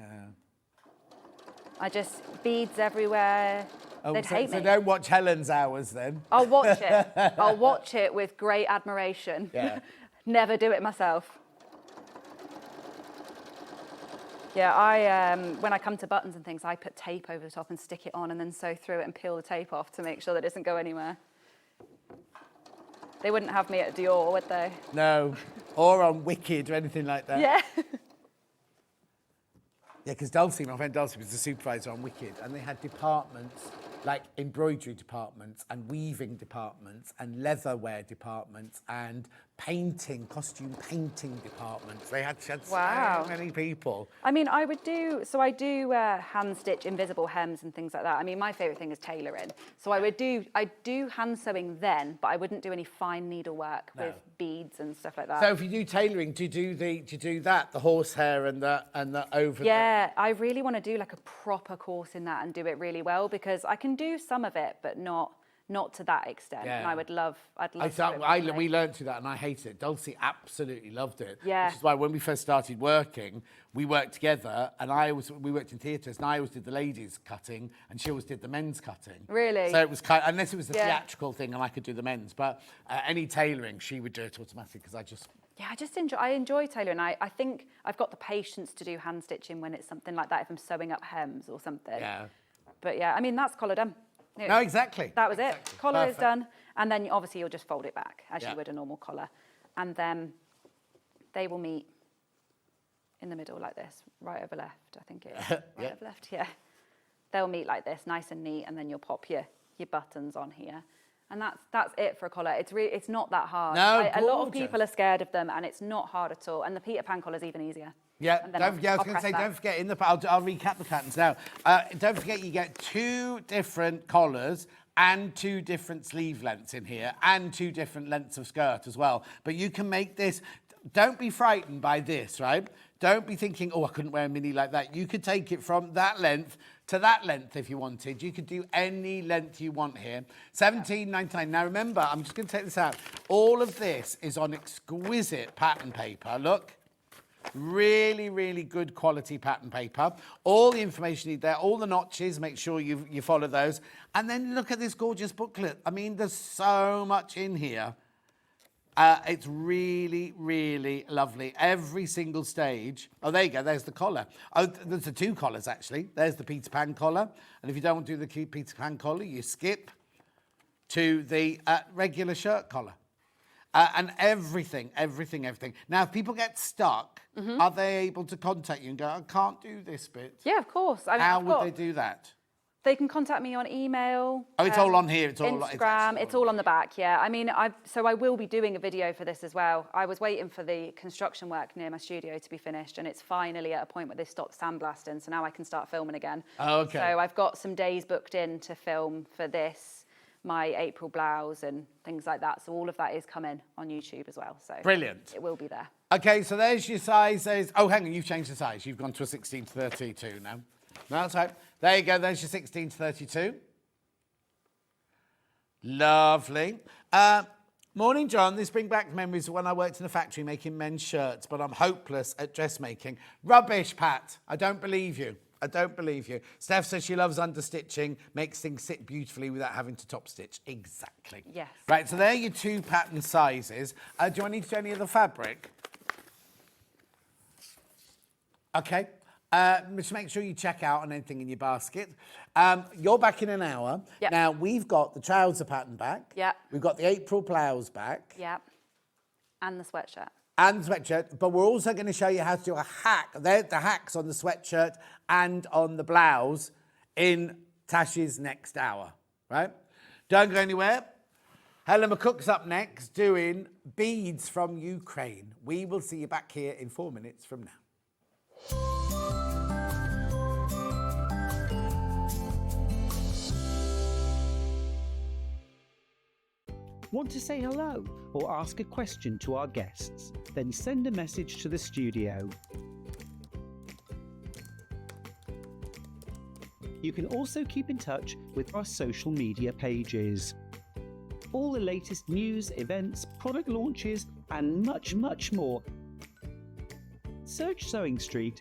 I just, beads everywhere. They'd hate me.
So don't watch Helen's Hours then.
I'll watch it. I'll watch it with great admiration.
Yeah.
Never do it myself. Yeah, when I come to buttons and things, I put tape over the top and stick it on and then sew through it and peel the tape off to make sure that it doesn't go anywhere. They wouldn't have me at Dior, would they?
No. Or on Wicked or anything like that.
Yeah.
Yeah, because Dulcie, my friend Dulcie, was the supervisor on Wicked, and they had departments, like embroidery departments and weaving departments and leatherware departments and costume painting departments. They had so many people.
I mean, I do hand stitch invisible hems and things like that. I mean, my favourite thing is tailoring. So I do hand sewing then, but I wouldn't do any fine needlework with beads and stuff like that.
So if you do tailoring, do you do that, the horsehair and the over?
Yeah, I really want to do like a proper course in that and do it really well, because I can do some of it, but not to that extent.
Yeah.
And I'd love
we learned to that and I hated it. Dulcie absolutely loved it.
Yeah.
Which is why when we first started working, we worked together, and we worked in theatres, and I always did the ladies' cutting and she always did the men's cutting.
Really?
So it was unless it was the theatrical thing and I could do the men's, but any tailoring, she would do it automatically because I just...
Yeah, I enjoy tailoring. I think I've got the patience to do hand stitching when it's something like that, if I'm sewing up hems or something.
Yeah.
But yeah, I mean, that's collar done.
No, exactly.
That was it. Collar
Perfect.
is done. And then obviously you'll just fold it back as
Yeah.
you would a normal collar. And then they will meet in the middle like this, right over left, I think it is. Right over left, yeah. They'll meet like this, nice and neat, and then you'll pop your buttons on here. And that's it for a collar. It's not that hard.
No,
A lot of
gorgeous.
people are scared of them, and it's not hard at all. And the Peter Pan collar's even easier.
Yeah,
And then
I was going
I'll
to
press
say,
that.
don't forget, I'll recap the patterns now. Don't forget you get 2 different collars and 2 different sleeve lengths in here and 2 different lengths of skirt as well. But you can make this, don't be frightened by this, right? Don't be thinking, oh, I couldn't wear a mini like that. You could take it from that length to that length if you wanted. You could do any length you want here. $17.99. Now remember, I'm just going to take this out. All of this is on exquisite pattern paper. Look. Really, really good quality pattern paper. All the information you need there, all the notches, make sure you follow those. And then look at this gorgeous booklet. I mean, there's so much in here. It's really, really lovely. Every single stage. Oh, there you go. There's the collar. Oh, there's the 2 collars, actually. There's the Peter Pan collar. And if you don't want to do the Peter Pan collar, you skip to the regular shirt collar. And everything. Now, if people get stuck, are they able to contact you and go, I can't do this bit?
Yeah, of course.
How would they do that?
They can contact me on email.
Oh, it's all on here. It's all
Instagram. It's all on the back. Yeah. I mean, I will be doing a video for this as well. I was waiting for the construction work near my studio to be finished, and it's finally at a point where they stopped sandblasting, so now I can start filming again.
Oh, okay.
So I've got some days booked in to film for this, my April blouse and things like that. So all of that is coming on YouTube as well. So
brilliant.
It will be there.
Okay, so there's your size. Oh, hang on, you've changed the size. You've gone to a 16 to 32 now. No, that's right. There you go. There's your 16 to 32. Lovely. Morning, John. This brings back memories of when I worked in a factory making men's shirts, but I'm hopeless at dressmaking. Rubbish, Pat. I don't believe you. I don't believe you. Steph says she loves understitching, makes things sit beautifully without having to top stitch. Exactly.
Yes.
Right, so there are your two pattern sizes. Do I need to do any of the fabric? Okay. Just make sure you check out on anything in your basket. You're back in an hour.
Yep.
Now, we've got the trouser pattern back.
Yep.
We've got the April blouse back.
Yeah. And the sweatshirt.
And the sweatshirt, but we're also going to show you how to do a hack. They're the hacks on the sweatshirt and on the blouse in Tash's next hour, right? Don't go anywhere. Helen McCook's up next doing beads from Ukraine. We will see you back here in 4 minutes from now.
Want to say hello or ask a question to our guests? Then send a message to the studio. You can also keep in touch with our social media pages. All the latest news, events, product launches, and much, much more. Search Sewing Street.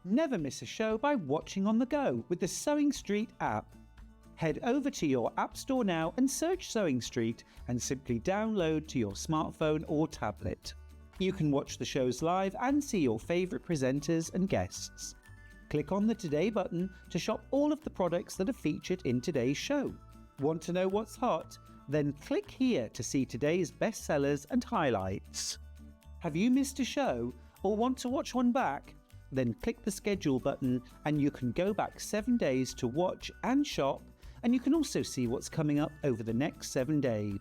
Never miss a show by watching on the go with the Sewing Street app. Head over to your App Store now and search Sewing Street and simply download to your smartphone or tablet. You can watch the shows live and see your favourite presenters and guests. Click on the Today button to shop all of the products that are featured in today's show. Want to know what's hot? Then click here to see today's bestsellers and highlights. Have you missed a show or want to watch one back? Then click the schedule button and you can go back 7 days to watch and shop, and you can also see what's coming up over the next 7 days.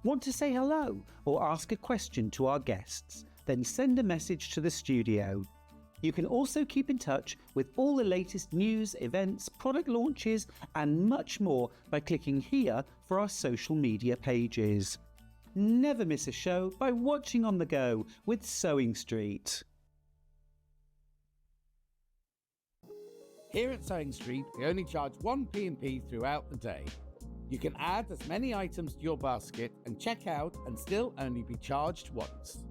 Want to say hello or ask a question to our guests? Then send a message to the studio. You can also keep in touch with all the latest news, events, product launches, and much more by clicking here for our social media pages. Never miss a show by watching on the go with Sewing Street.
Here at Sewing Street, we only charge one P&P throughout the day. You can add as many items to your basket and check out and still only be charged once.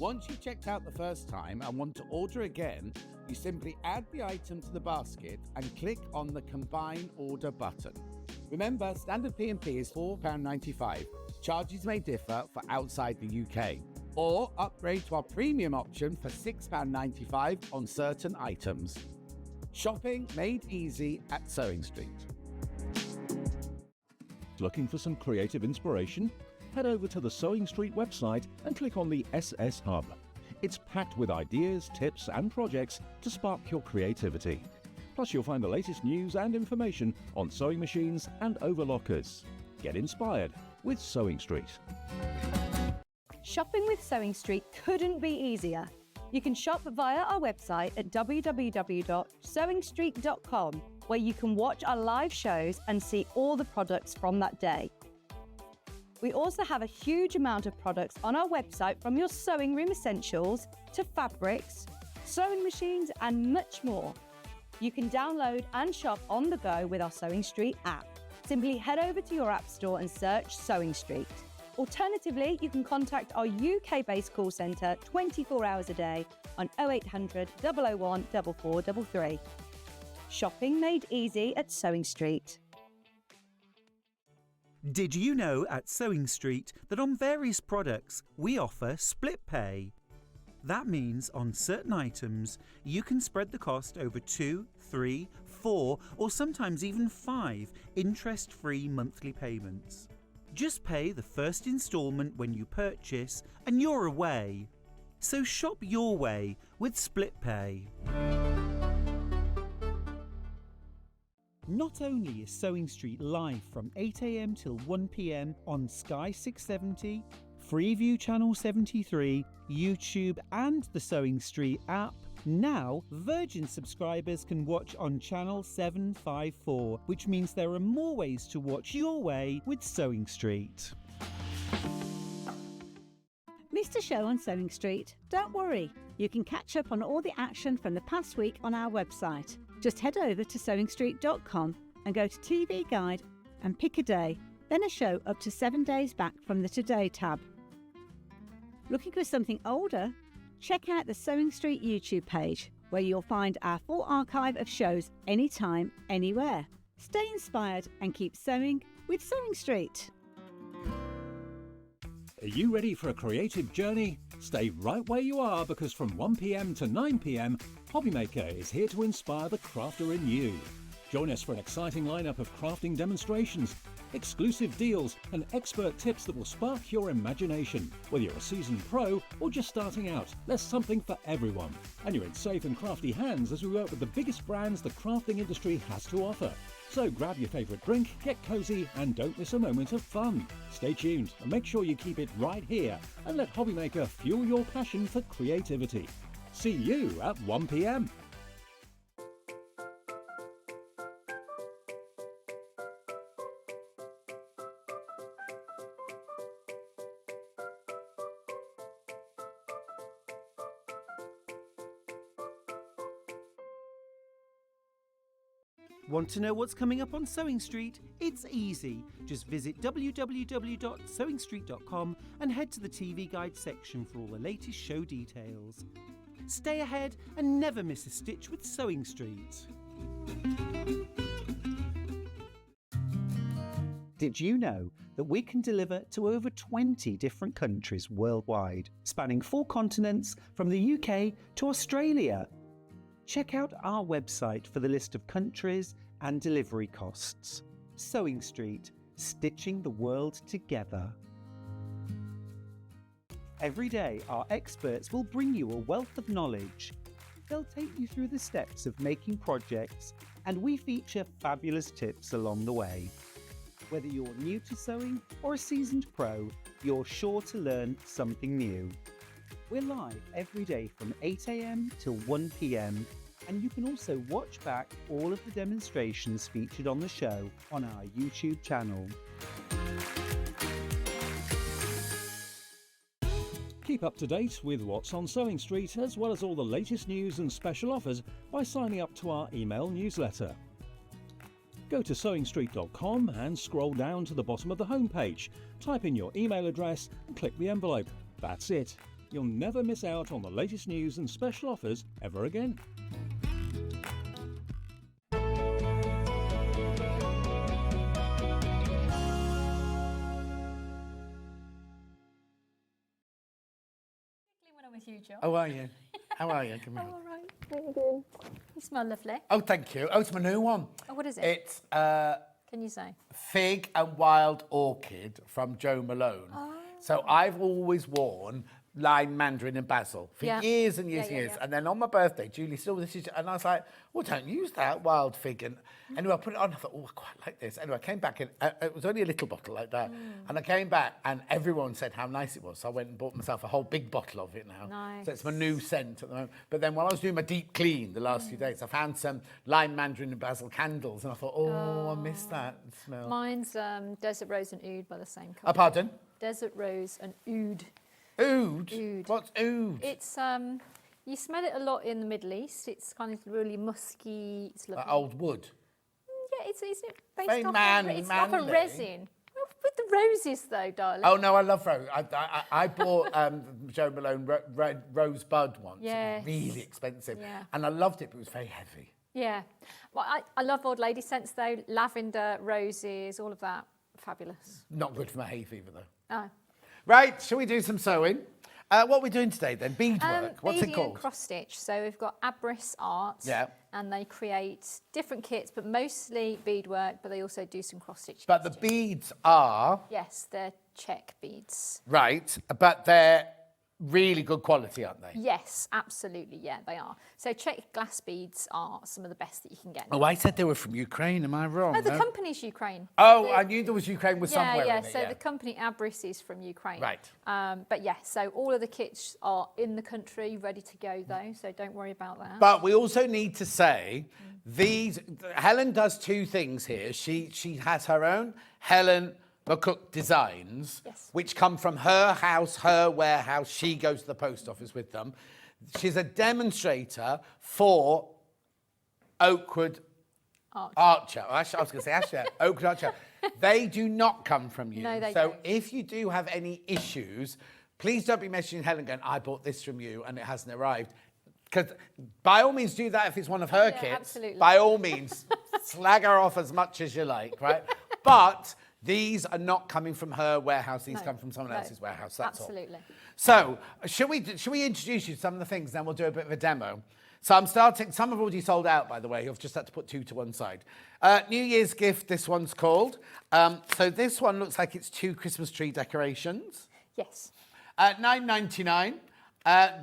Once you've checked out the first time and want to order again, you simply add the item to the basket and click on the Combine Order button. Remember, standard P&P is £4.95. Charges may differ for outside the UK. Or upgrade to our premium option for £6.95 on certain items. Shopping made easy at Sewing Street.
Looking for some creative inspiration? Head over to the Sewing Street website and click on the SS Hub. It's packed with ideas, tips and projects to spark your creativity. Plus you'll find the latest news and information on sewing machines and overlockers. Get inspired with Sewing Street.
Shopping with Sewing Street couldn't be easier. You can shop via our website at www.sewingstreet.com, where you can watch our live shows and see all the products from that day. We also have a huge amount of products on our website, from your sewing room essentials to fabrics, sewing machines and much more. You can download and shop on the go with our Sewing Street app. Simply head over to your App Store and search Sewing Street. Alternatively, you can contact our UK-based call centre 24 hours a day on 0800 001 4433. Shopping made easy at Sewing Street.
Did you know at Sewing Street that on various products we offer split pay? That means on certain items you can spread the cost over 2, 3, 4 or sometimes even 5 interest-free monthly payments. Just pay the first instalment when you purchase and you're away. So shop your way with split pay. Not only is Sewing Street live from 8 a.m. till 1 p.m. on Sky 670, Freeview Channel 73, YouTube and the Sewing Street app, now Virgin subscribers can watch on Channel 754, which means there are more ways to watch your way with Sewing Street.
Missed a show on Sewing Street? Don't worry, you can catch up on all the action from the past week on our website. Just head over to sewingstreet.com and go to TV Guide and pick a day, then a show up to 7 days back from the Today tab. Looking for something older? Check out the Sewing Street YouTube page, where you'll find our full archive of shows anytime, anywhere. Stay inspired and keep sewing with Sewing Street.
Are you ready for a creative journey? Stay right where you are, because from 1 p.m. to 9 p.m, Hobbymaker is here to inspire the crafter in you. Join us for an exciting lineup of crafting demonstrations, exclusive deals and expert tips that will spark your imagination. Whether you're a seasoned pro or just starting out, there's something for everyone. And you're in safe and crafty hands as we work with the biggest brands the crafting industry has to offer. So grab your favourite drink, get cosy and don't miss a moment of fun. Stay tuned and make sure you keep it right here and let Hobbymaker fuel your passion for creativity. See you at 1 p.m.
Want to know what's coming up on Sewing Street? It's easy. Just visit www.sewingstreet.com and head to the TV Guide section for all the latest show details. Stay ahead and never miss a stitch with Sewing Street. Did you know that we can deliver to over 20 different countries worldwide, spanning 4 continents from the UK to Australia? Check out our website for the list of countries and delivery costs. Sewing Street, stitching the world together. Every day, our experts will bring you a wealth of knowledge. They'll take you through the steps of making projects, and we feature fabulous tips along the way. Whether you're new to sewing or a seasoned pro, you're sure to learn something new. We're live every day from 8 a.m. till 1 p.m. and you can also watch back all of the demonstrations featured on the show on our YouTube channel.
Keep up to date with what's on Sewing Street, as well as all the latest news and special offers by signing up to our email newsletter. Go to sewingstreet.com and scroll down to the bottom of the homepage. Type in your email address and click the envelope. That's it. You'll never miss out on the latest news and special offers ever again.
When I'm with you, John.
How are you? How are you? Come here.
All right, very good. You smell lovely.
Oh, thank you. Oh, it's my new one.
Oh, what is it?
It's
Can you say?
Fig and Wild Orchid from Jo Malone.
Oh.
So I've always worn lime, mandarin and basil for years and years and years. And then on my birthday, Julie said, oh, this is... And I was like, well, don't use that wild fig. And anyway, I put it on. I thought, oh, I quite like this. Anyway, I came back and it was only a little bottle like that. And I came back and everyone said how nice it was. So I went and bought myself a whole big bottle of it now.
Nice.
So it's my new scent at the moment. But then while I was doing my deep clean the last few days, I found some lime, mandarin and basil candles. And I thought, oh, I miss that smell.
Mine's Desert Rose and Oud by the same company.
Oh, pardon?
Desert Rose and Oud.
Oud?
Oud.
What's oud?
It's you smell it a lot in the Middle East. It's kind of really musky. It's lovely.
Old wood.
Yeah, it's based
Very
off it's off a
manly.
resin. With the roses though, darling.
Oh no, I love rose. I bought Jo Malone Rosebud once.
Yes.
It was really expensive.
Yeah.
And I loved it, but it was very heavy.
Yeah. Well, I love old lady scents though. Lavender, roses, all of that. fabulous.
Not good for my hay fever, though.
Oh.
Right, shall we do some sewing? What are we doing today, then? Beadwork. What's it
Beading
called?
and cross stitch. So we've got Abris Art.
Yeah.
And they create different kits, but mostly beadwork, but they also do some cross stitch.
But the beads are...
Yes, they're check beads.
Right, but they're really good quality, aren't they?
Yes, absolutely, yeah, they are. So check glass beads are some of the best that you can get.
Oh, I said they were from Ukraine. Am I wrong?
No, the company's Ukraine.
Oh, I knew there was Ukraine was somewhere
Yeah,
in it.
so the company Abris is from Ukraine.
Right.
But yeah, so all of the kits are in the country, ready to go though, so don't worry about that.
But we also need to say these. Helen does two things here. She has her own Helen McCook designs,
Yes.
which come from her house, her warehouse. She goes to the post office with them. She's a demonstrator for Oakwood Archer. I was going to say Asher. Oakwood Archer. They do not come from you.
No, they
so
don't.
if you do have any issues, please don't be messaging Helen going, I bought this from you and it hasn't arrived. Because by all means do that if it's one of her
Yeah,
kits.
absolutely.
By all means, slag her off as much as you like, right? But these are not coming from her warehouse. These
No,
come from someone
no,
else's warehouse. That's
absolutely.
all. So, should we introduce you to some of the things, then we'll do a bit of a demo. So I'm starting, some have already sold out, by the way. You've just had to put two to one side. New Year's gift, this one's called. So this one looks like it's 2 Christmas tree decorations.
Yes.
$9.99.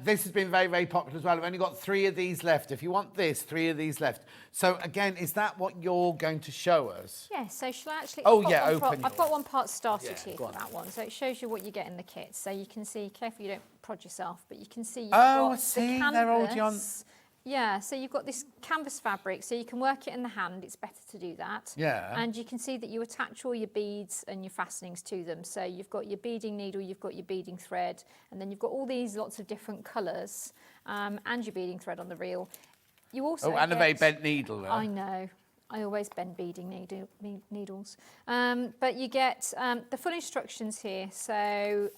This has been very, very popular as well. I've only got 3 of these left. If you want this, 3 of these left. So again, is that what you're going to show us?
Yeah, so shall I actually...
Oh, yeah, open
I've got one part started
Yeah,
here
go
for
on.
that one. So it shows you what you get in the kit. So you can see, careful you don't prod yourself, but you can see you've
Oh,
got
I see,
the
they're already on-
canvas. Yeah, so you've got this canvas fabric, so you can work it in the hand. It's better to do that.
Yeah.
And you can see that you attach all your beads and your fastenings to them. So you've got your beading needle, you've got your beading thread, and then you've got all these lots of different colours and your beading thread on the reel. You also
and a very
get-
bent needle there.
I know. I always bend beading needles. But you get the full instructions here. So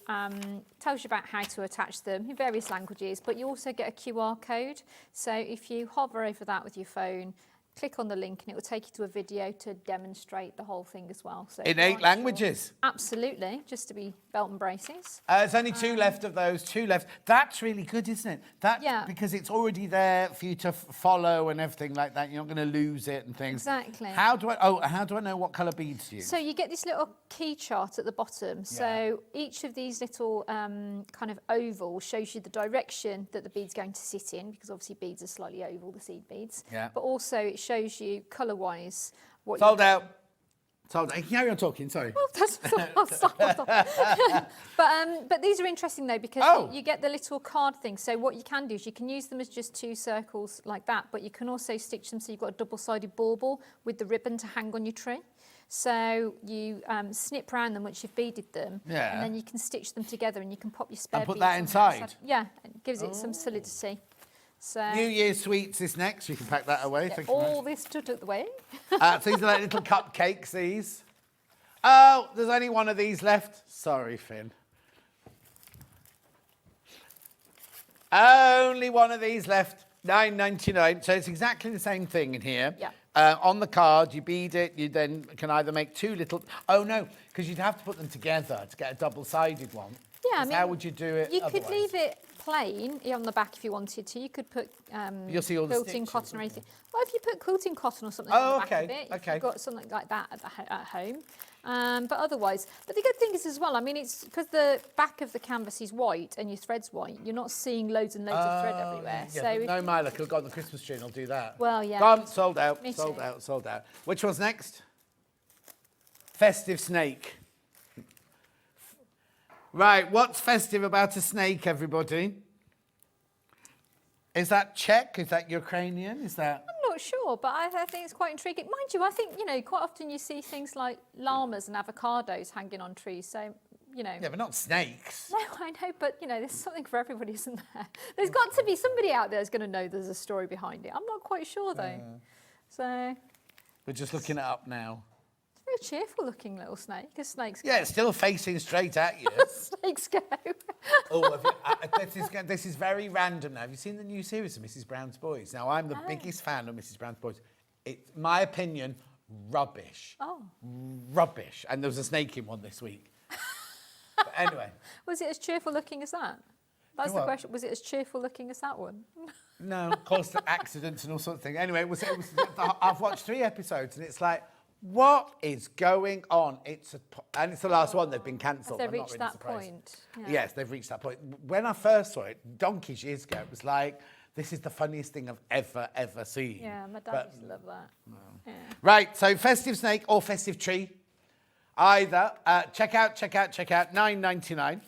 tells you about how to attach them in various languages, but you also get a QR code. So if you hover over that with your phone, click on the link and it will take you to a video to demonstrate the whole thing as well. So
In
if you
8
aren't
languages.
sure- absolutely, just to be belt and braces.
There's only 2 left of those, 2 left. That's really good, isn't it? That,
Yeah.
Because it's already there for you to follow and everything like that. You're not going to lose it and things.
Exactly.
How do I know what colour beads to use?
So you get this little key chart at the bottom. So each of these little kind of ovals shows you the direction that the bead's going to sit in, because obviously beads are slightly oval, the seed beads.
Yeah.
But also it shows you colour-wise what
Sold out. Sold out. Carry on talking, sorry.
Well, I'll stop. But these are interesting though, because
Oh.
you get the little card thing. So what you can do is you can use them as just 2 circles like that, but you can also stitch them so you've got a double-sided bauble with the ribbon to hang on your tree. So you snip round them once you've beaded them,
Yeah.
and then you can stitch them together and you can pop your spare
put
beads
that
on the
inside?
outside. Yeah, it gives it some solidity. So
New Year's sweets is next. You can pack that away.
get
Thank you very
all this tucked away.
much. So these are like little cupcakes, these. Oh, there's only one of these left. Sorry, Finn. Only one of these left. $9.99. So it's exactly the same thing in here.
Yeah.
On the card, you bead it. You then can either make 2 little... Oh, no, because you'd have to put them together to get a double-sided one.
Yeah, I
'Cause
mean,
how would you do it
You could
otherwise?
leave it plain on the back if you wanted to. You could put
You'll see all the
quilting
stitches,
cotton or
won't
anything. Well, if you put quilting cotton or something
Oh,
on the back
okay,
of it, if
okay.
you've got something like that at home. But otherwise, but the good thing is as well, I mean, it's because the back of the canvas is white and your thread's white, you're not seeing loads and loads of thread everywhere.
Yeah,
so
but
if
no, Mila could have got on the Christmas tree and I'll do that.
Well, yeah.
Gone, sold out,
Me
sold
too.
out, sold out. Which one's next? Festive snake. Right, what's festive about a snake, everybody? Is that Czech? Is that Ukrainian? Is that...
I'm not sure, but I think it's quite intriguing. Mind you, I think, quite often you see things like llamas and avocados hanging on trees, so,
Yeah, but not snakes.
No, I know, but, there's something for everybody, isn't there? There's got to be somebody out there who's going to know there's a story behind it. I'm not quite sure, though. So,
We're just looking it up now.
it's a very cheerful-looking little snake, because snakes
Yeah, it's still facing straight at you.
snakes go.
Oh, this is very random now. Have you seen the new series of Mrs. Brown's Boys? Now, I'm the biggest fan of Mrs. Brown's Boys. It's my opinion, rubbish.
Oh.
Rubbish. And there was a snake in one this week. But anyway.
Was it as cheerful looking as that? That's the question. Was it as cheerful looking as that one?
No, caused accidents and all sorts of things. Anyway, I've watched 3 episodes and it's like, what is going on? And it's the last one. They've been cancelled.
Have they reached that point? Yeah.
Yes, they've reached that point. When I first saw it, donkeys years ago, it was like, this is the funniest thing I've ever seen.
Yeah, my dad used to love that.
No.
Yeah.
Right, so festive snake or festive tree. Either. Check out, $9.99.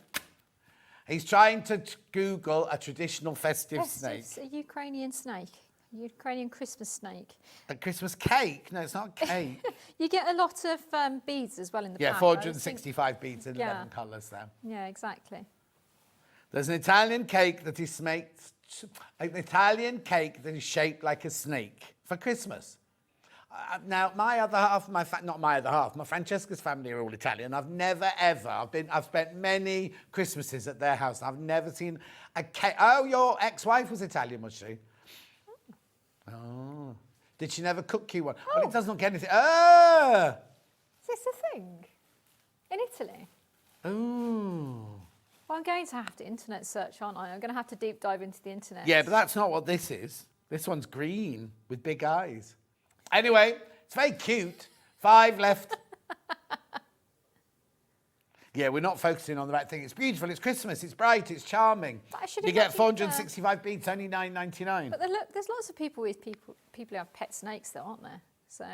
He's trying to Google a traditional festive snake.
It's a Ukrainian snake. Ukrainian Christmas snake.
A Christmas cake? No, it's not a cake.
You get a lot of beads as well in the
Yeah,
pack.
465 beads in
Yeah.
11 colours there.
Yeah, exactly.
There's an Italian cake that is shaped like a snake for Christmas. Now, my other half, my Francesca's family are all Italian. I've never ever, I've spent many Christmases at their house. And I've never seen a cake. Oh, your ex-wife was Italian, was she? Oh. Did she never cook you one? Oh. Well, it does not get anything. Oh!
Is this a thing? In Italy?
Ooh.
Well, I'm going to have to internet search, aren't I? I'm going to have to deep dive into the internet.
Yeah, but that's not what this is. This one's green with big eyes. Anyway, it's very cute. 5 left. Yeah, we're not focusing on the right thing. It's beautiful, it's Christmas, it's bright, it's charming. You get 465 beads, only $9.99.
But there's lots of people who have pet snakes, though, aren't there? So.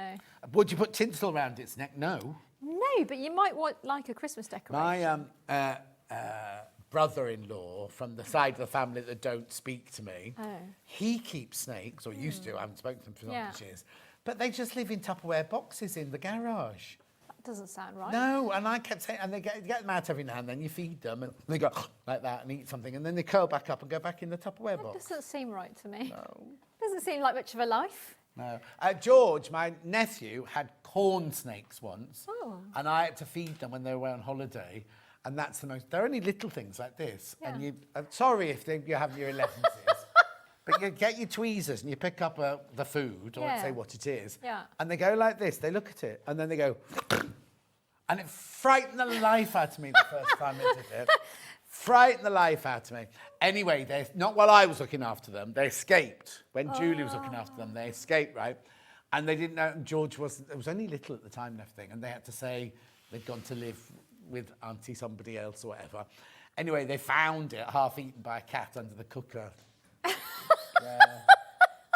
Would you put tinsel around its neck? No.
No, but you might want like a Christmas decoration.
My brother-in-law from the side of the family that don't speak to me, he keeps snakes, or used to. I haven't spoken to them for years. But they just live in Tupperware boxes in the garage.
That doesn't sound right.
No, and I kept saying, and they get them out every now and then, you feed them, and they go like that and eat something, and then they curl back up and go back in the Tupperware box.
That doesn't seem right to me.
No.
Doesn't seem like much of a life.
No. George, my nephew, had corn snakes once, and I had to feed them when they were away on holiday, and that's the most, they're only little things like this, and you, I'm sorry if you're having your 11s, but you get your tweezers and you pick up the food, or say what it is, and they go like this, they look at it, and then they go, and it frightened the life out of me the first time it did it. Frightened the life out of me. Anyway, not while I was looking after them, they escaped. When Julie was looking after them, they escaped, right? And they didn't know, and George was only little at the time and everything, and they had to say they'd gone to live with Auntie somebody else or whatever. Anyway, they found it half eaten by a cat under the cooker.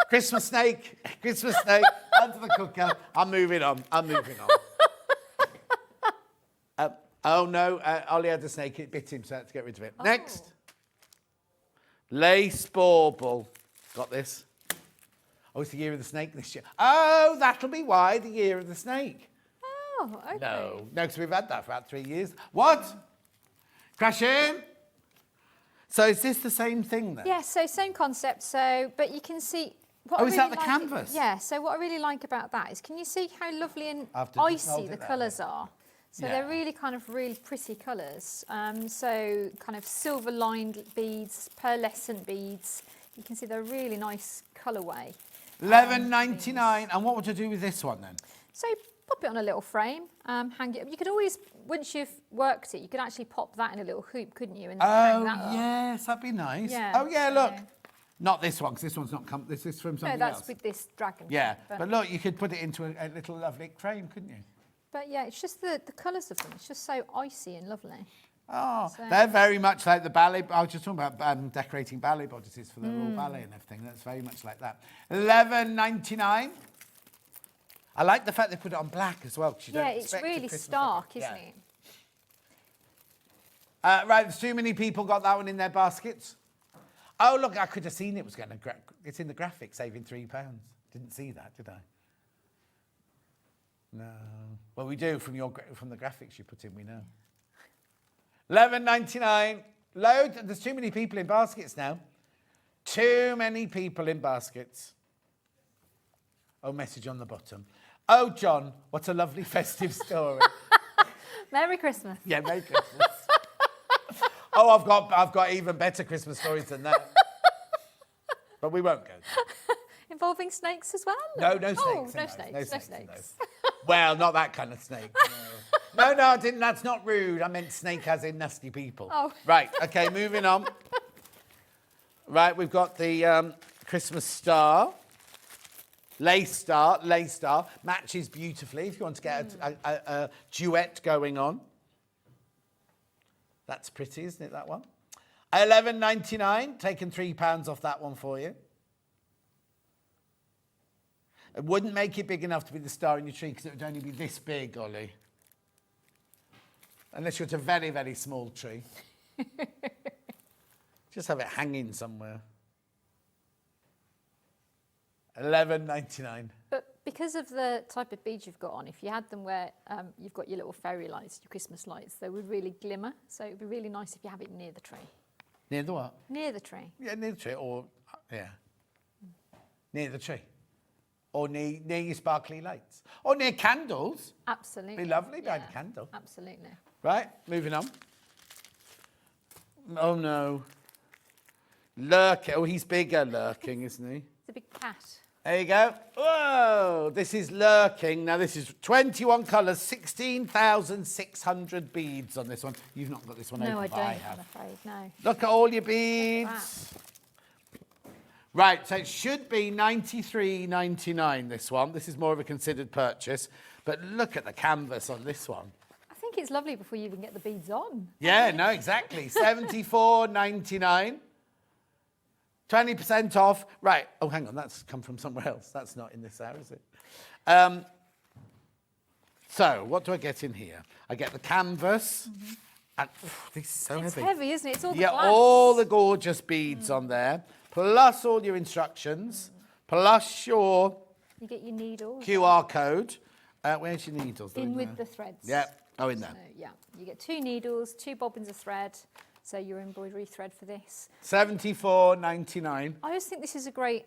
Christmas snake under the cooker. I'm moving on. Oh no, Ollie had a snake, it bit him, so I had to get rid of it. Next. Lace bauble. Got this? Oh, it's the year of the snake this year. Oh, that'll be why, the year of the snake.
Oh, okay.
No, because we've had that for about 3 years. What? Crash in. So is this the same thing then?
Yeah, so same concept. So, but you can see.
Is that the canvas?
Yeah. So what I really like about that is, can you see how lovely and icy the colours are? So they're really pretty colours. So kind of silver-lined beads, pearlescent beads. You can see they're really nice colourway.
$11.99. And what would you do with this one then?
So pop it on a little frame, hang it up. You could always, once you've worked it, you could actually pop that in a little hoop, couldn't you? And hang that up.
Yes, that'd be nice.
Yeah,
oh yeah, look. Not this one, because this one's not this is from something else.
No, that's with this dragon.
Yeah, but look, you could put it into a little lovely frame, couldn't you?
But yeah, it's just the colours of them. It's just so icy and lovely.
Oh, they're very much like the ballet. I was just talking about decorating ballet bodices for the Royal Ballet and everything. That's very much like that. $11.99. I like the fact they put it on black as well. You don't
it's really stark, isn't it?
Right, there's too many people got that one in their baskets. Oh, look, I could have seen it was going to... It's in the graphic, saving £3. Didn't see that, did I? No. Well, we do from the graphics you put in, we know. $11.99. There's too many people in baskets now. Too many people in baskets. Oh, message on the bottom. Oh, John, what a lovely festive story.
Merry Christmas.
Yeah, Merry Christmas. Oh, I've got even better Christmas stories than that. But we won't go there.
Involving snakes as well?
No snakes.
Oh, no snakes.
Well, not that kind of snake. No, I didn't. That's not rude. I meant snake as in nasty people.
Oh.
Right, okay, moving on. Right, we've got the Christmas star. Lace star. Matches beautifully if you want to get a duet going on. That's pretty, isn't it, that one? £11.99, taking £3 off that one for you. It wouldn't make it big enough to be the star in your tree because it would only be this big, Ollie. Unless you're at a very, very small tree. Just have it hanging somewhere. £11.99.
But because of the type of beads you've got on, if you had them where you've got your little fairy lights, your Christmas lights, they would really glimmer. So it would be really nice if you have it near the tree.
Near the what?
Near the tree.
Yeah, near the tree, or, near the tree. Or near your sparkly lights. Or near candles.
Absolutely.
Be lovely behind a candle.
Absolutely.
Right, moving on. Oh, no. Lurking. Oh, he's bigger lurking, isn't he?
It's a big cat.
There you go. Whoa, this is lurking. Now, this is 21 colours, 16,600 beads on this one. You've not got this one open,
No, I
but
don't,
have.
I'm afraid, no.
Look at all your beads. Right, so it should be £93.99, this one. This is more of a considered purchase. But look at the canvas on this one.
I think it's lovely before you even get the beads on.
Yeah, no, exactly. £74.99. 20% off. Right. Oh, hang on. That's come from somewhere else. That's not in this hour, is it? So, what do I get in here? I get the canvas. And this is so
It's
heavy.
heavy, isn't it? It's all the
Yeah,
glass.
all the gorgeous beads on there, plus all your instructions, plus your
You get your needles.
QR code. Where's your needles? They're
In with
there.
the threads.
Yeah. Oh, in there.
So, yeah, you get 2 needles, 2 bobbins of thread. So your embroidery thread for this.
£74.99.
I always think this is a great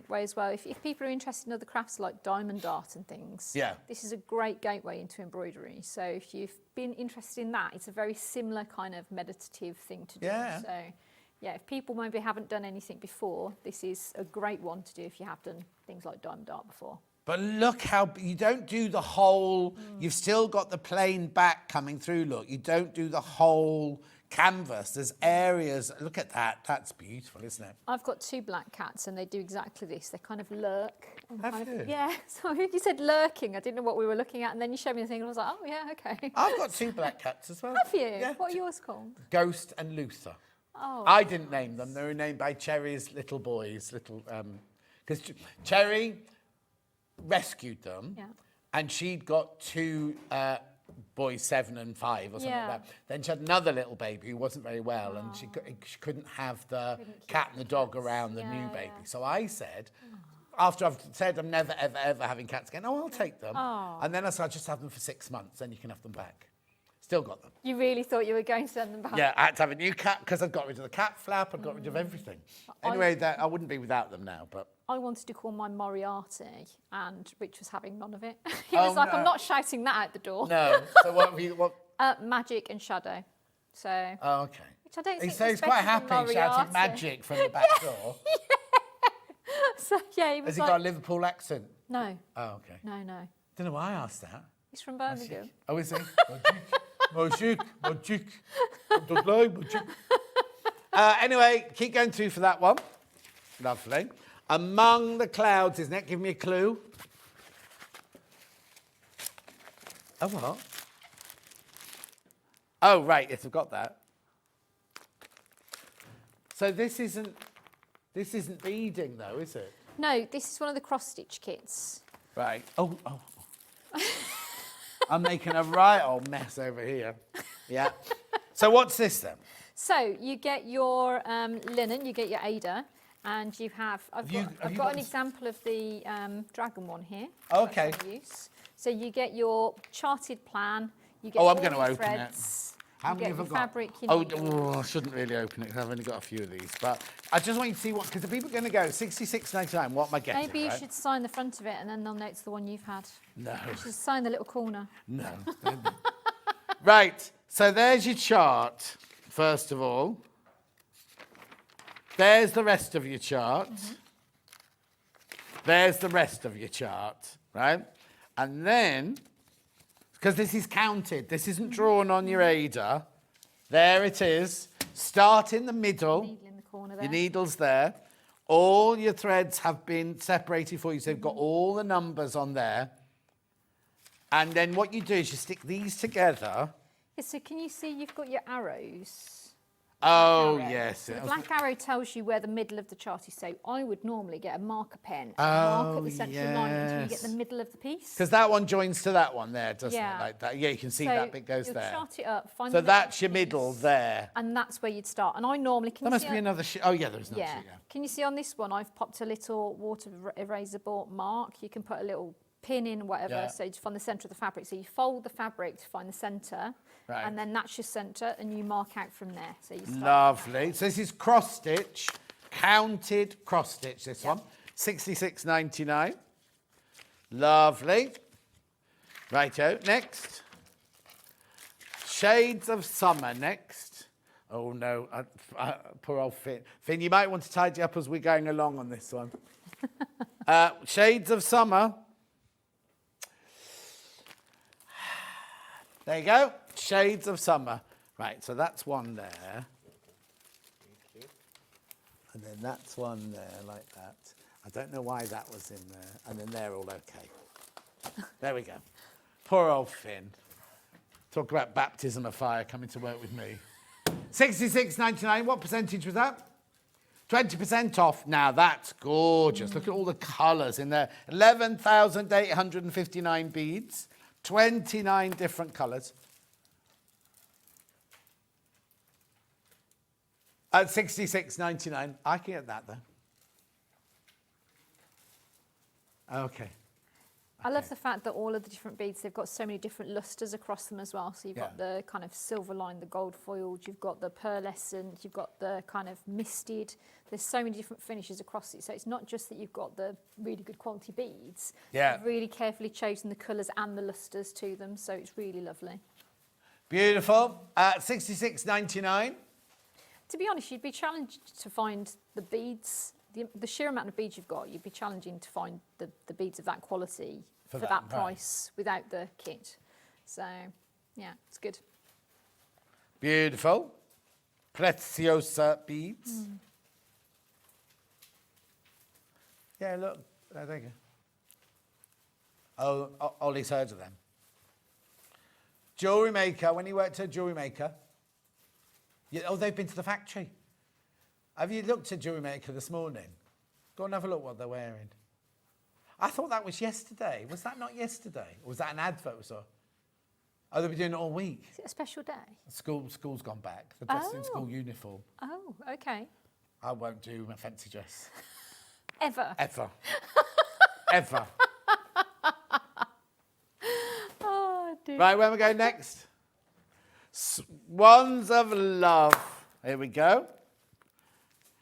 way as well. If people are interested in other crafts like diamond art and things,
Yeah.
this is a great gateway into embroidery. So if you've been interested in that, it's a very similar kind of meditative thing to do.
Yeah.
So yeah, if people maybe haven't done anything before, this is a great one to do if you have done things like diamond art before.
But look how, you don't do the whole, you've still got the plain back coming through, look. You don't do the whole canvas. There's areas, look at that. That's beautiful, isn't it?
I've got 2 black cats and they do exactly this. They kind of lurk. And
Have
kind
you?
Of, yeah, so you said lurking. I didn't know what we were looking at. And then you showed me the thing and I was like, oh, yeah, okay.
I've got 2 black cats as well.
Have you?
Yeah.
What are yours called?
Ghost and Luther.
Oh.
I didn't name them. They were named by Cherry's little boys, because Cherry rescued them,
Yeah.
and she'd got 2 boys, 7 and 5 or something
Yeah.
like that. Then she had another little baby who wasn't very well, and she couldn't have the cat and the dog around the new baby.
yeah.
So I said, after I've said I'm never, ever, ever having cats again, oh, I'll take them. And then I said, I'll just have them for 6 months, then you can have them back. Still got them.
You really thought you were going to send them back?
Yeah, I had to have a new cat because I'd got rid of the cat flap, I'd got rid of everything. Anyway, I wouldn't be without them now, but...
I wanted to call mine Moriarty, and Rich was having none of it. He was like,
no.
I'm not shouting that out the door.
No. So what have you... What?
Magic and Shadow. So,
Oh, okay.
which I don't think
So
was
he's quite
better than
happy shouting
Moriarty.
magic from the back door.
So, yeah, he was
Has he
like,
got a Liverpool accent?
no,
Oh, okay.
no, no.
Don't know why I asked that.
He's from Birmingham.
Oh, is he? Magic. Don't lie, magic. Anyway, keep going through for that one. Lovely. Among the Clouds, isn't it? Give me a clue. Oh, what? Oh, right. Yes, I've got that. So this isn't beading, though, is it?
No, this is one of the cross-stitch kits.
Right. Oh. I'm making a right old mess over here. Yeah. So what's this then?
So you get your linen, you get your Ada, and you have. I've
you
got
got
an
this?
example of the dragon one here.
Okay.
for use. So you get your charted plan. You get
Oh, I'm
all
going to
your
open
threads,
it. How
you
many
get
have I
your
got?
fabric, you
Oh,
need
I shouldn't really open it because I've only got a few of these. But I just want you to see what, because the people are going to go $66.99. What am I getting?
Maybe you
right?
should sign the front of it, and then they'll notice the one you've had.
No.
You should sign the little corner.
No. Right. So there's your chart, first of all. There's the rest of your chart. There's the rest of your chart, right? And then because this is counted. This isn't drawn on your Ada. There it is. Start in the middle.
Needle in the corner there.
Your needle's there. All your threads have been separated for you, so they've got all the numbers on there. And then what you do is you stick these together.
Yeah, so can you see you've got your arrows?
Oh,
Arrow.
yes.
So the black arrow tells you where the middle of the chart is. So I would normally get a marker pen and mark at the central line until you get the middle of the piece.
Because that one joins to that one there, doesn't
Yeah.
it? Like that. Yeah, you can see
So
that bit goes
you'll
there.
chart it up, find
So
the middle of
that's
the
your middle
piece,
there.
and that's where you'd start. And I normally can
There
you
must
see
be
on-
another sheet. Oh, yeah, there's another
Yeah.
sheet. Yeah.
Can you see on this one? I've popped a little water eraser board mark. You can put a little pin in, whatever.
Yeah.
So to find the centre of the fabric. So you fold the fabric to find the centre,
Right.
and then that's your centre, and you mark out from there. So you start.
Lovely. So this is cross stitch, counted cross stitch. This one, 66.99. Lovely. Righto. Next, shades of summer. Next. Oh no, poor old Finn. Finn, you might want to tidy up as we're going along on this one. Shades of summer. There you go. Shades of summer. Right, so that's one there. And then that's one there, like that. I don't know why that was in there. And then they're all okay. There we go. Poor old Finn. Talk about baptism of fire coming to work with me. 66.99. What percentage was that? 20% off. Now that's gorgeous. Look at all the colours in there. 11,859 beads. 29 different colours. At 66.99. I can get that though. Okay.
I love the fact that all of the different beads, they've got so many different lustres across them as well. So you've got the kind of silver line, the gold foiled, you've got the pearlescent, you've got the kind of misted. There's so many different finishes across it. So it's not just that you've got the really good quality beads.
Yeah.
You've really carefully chosen the colours and the lustres to them. So it's really lovely.
Beautiful. 66.99.
To be honest, you'd be challenged to find the beads, the sheer amount of beads you've got, you'd be challenging to find the beads of that quality for that
right.
price without the kit. So, yeah, it's good.
Beautiful. Preciosa beads. Yeah, look. There you go. Oh, Ollie's heard of them. Jewellery maker. When he worked at a jewellery maker. Oh, they've been to the factory. Have you looked at jewellery maker this morning? Go and have a look what they're wearing. I thought that was yesterday. Was that not yesterday? Or was that an advert we saw? Oh, they'll be doing it all week.
Is it a special day?
School's gone back. They're dressed in school uniform.
Oh, okay.
I won't do my fancy dress.
Ever?
Ever. Ever.
Oh, dear.
Right, where are we going next? Swans of Love. Here we go.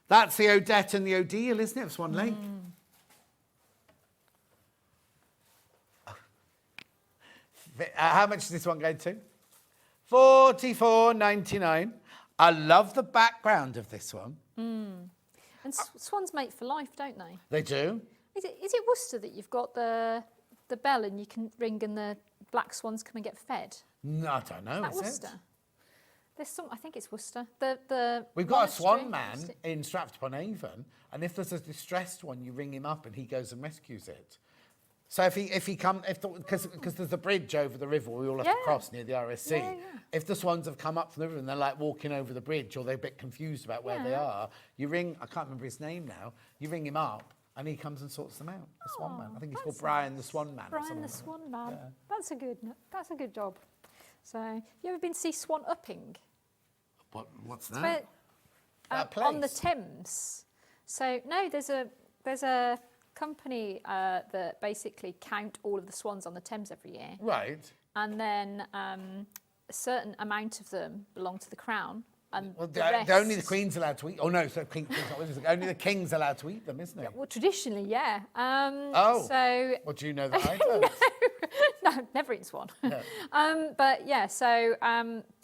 That's the Odette and the Odile, isn't it? Swan Lake. How much is this one going to? $44.99. I love the background of this one.
And swans mate for life, don't they?
They do.
Is it Worcester that you've got the bell and you can ring and the black swans come and get fed?
No, I don't know.
Is that
Is
Worcester?
it?
There's some. I think it's Worcester. The
We've got a
monastery,
swan man in Stratford-upon-Avon, and if there's a distressed one, you ring him up and he goes and rescues it. So because there's a bridge over the river we all have to cross near the RSC.
Yeah.
If the swans have come up from the river and they're like walking over the bridge or they're a bit confused about where they are, you ring. I can't remember his name now. You ring him up and he comes and sorts them out. The swan man. I think he's called Brian the Swan Man. or
Brian
something
the
like that.
Swan Man.
Yeah.
That's a good job. So, you ever been to see Swan Upping?
What's that?
Where,
That
on the
place?
Thames. So no, there's a company that basically count all of the swans on the Thames every year,
Right.
and then a certain amount of them belong to the Crown, and
Well, only the
rest-
Queen's allowed to eat. Oh no, so only the King's allowed to eat them, isn't it?
Well, traditionally, yeah.
So. What do you know that I don't?
No, never eaten swan.
No.
But yeah, so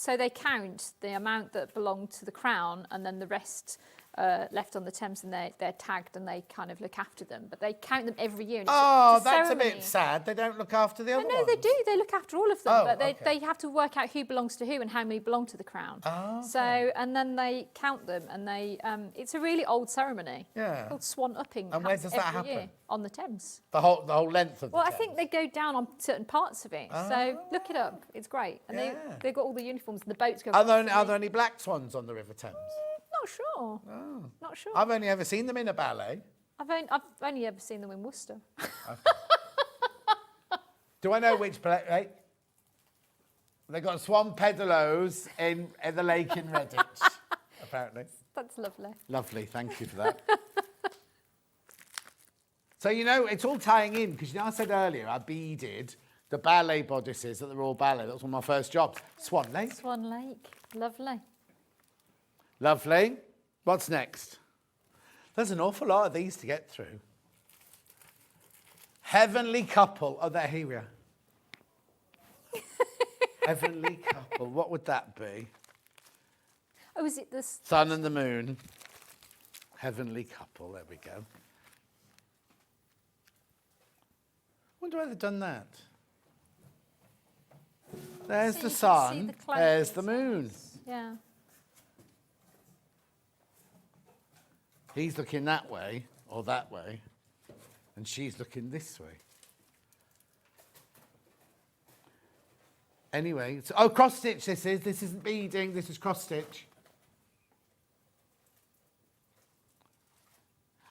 they count the amount that belonged to the Crown, and then the rest left on the Thames, and they're tagged and they kind of look after them. But they count them every year. And
Oh,
it's
that's a
ceremony.
bit sad. They don't look after the other
No,
ones.
they do. They look after all of them,
Oh,
but
okay.
they have to work out who belongs to who and how many belong to the crown.
Oh,
So, and then they count them, and they it's a really old ceremony.
Yeah.
Called swan upping.
And where
happens
does that
every
happen?
year on the Thames.
The whole length of the
Well, I
Thames.
think they go down on certain parts of it. So look it up. It's great. And
Yeah.
they've got all the uniforms and the boats go.
Are there,
across
are there any black swans on the River Thames?
Not sure. Oh. Not sure.
I've only ever seen them in a ballet.
I've only ever seen them in Worcester.
Do I know which ballet? Right? They got swan pedalos in the lake in Redditch, apparently.
That's lovely.
Lovely, thank you for that. So, you know, it's all tying in, because, you know, I said earlier I beaded the ballet bodices at the Royal Ballet. That was one of my first jobs. Swan Lake.
Swan Lake. Lovely.
Lovely. What's next? There's an awful lot of these to get through. Heavenly Couple. Oh, there, here we are. Heavenly Couple. What would that be?
Oh, is it this?
Sun and the Moon. Heavenly Couple. There we go. Wonder why they've done that. There's
So
the
you can see
sun.
the cloud
There's the
themselves.
moon.
Yeah.
He's looking that way or that way, and she's looking this way. Anyway, oh, cross stitch this is. This isn't beading, this is cross stitch.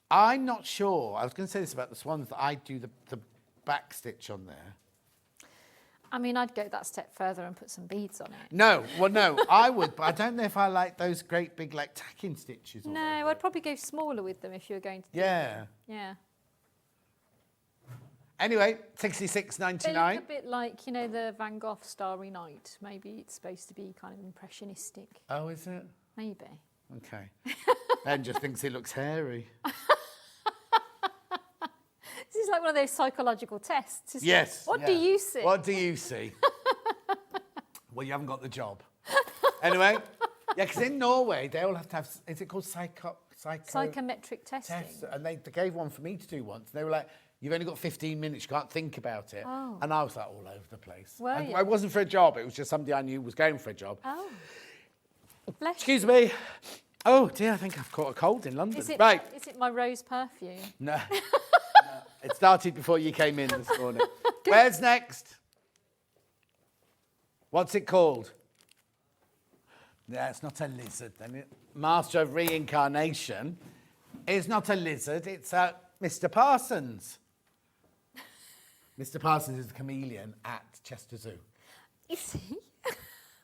I'm not sure. I was going to say this about the swans, that I do the back stitch on there.
I mean, I'd go that step further and put some beads on it.
No, well, no, I would, but I don't know if I like those great big, like, tacking stitches. all
No,
over.
I'd probably go smaller with them if you were going to.
Yeah.
Yeah.
Anyway,
They look
$66.99.
a bit like, you know, the Van Gogh Starry Night. Maybe it's supposed to be kind of impressionistic.
Oh, is it?
Maybe.
Okay. Ben just thinks he looks hairy.
This is like one of those psychological tests. Isn't
Yes.
It? What
yeah.
do you see?
What do you see? Well, you haven't got the job. Anyway, yeah, because in Norway, they all have to have, is it called
Psychometric testing.
tests? And they gave one for me to do once. And they were like, you've only got 15 minutes, you can't think about it.
Oh.
And I was like, all over the place.
Were you?
I wasn't for a job, it was just somebody I knew was going for a job.
Oh. Bless
Excuse me. Oh, dear, I think I've caught a cold in London.
Is it,
right.
Is it my rose perfume?
No. It started before you came in this morning. Where's next? What's it called? Yeah, it's not a lizard then. Master of Reincarnation is not a lizard, it's Mr. Parsons. Mr. Parsons is the chameleon at Chester Zoo.
Is he?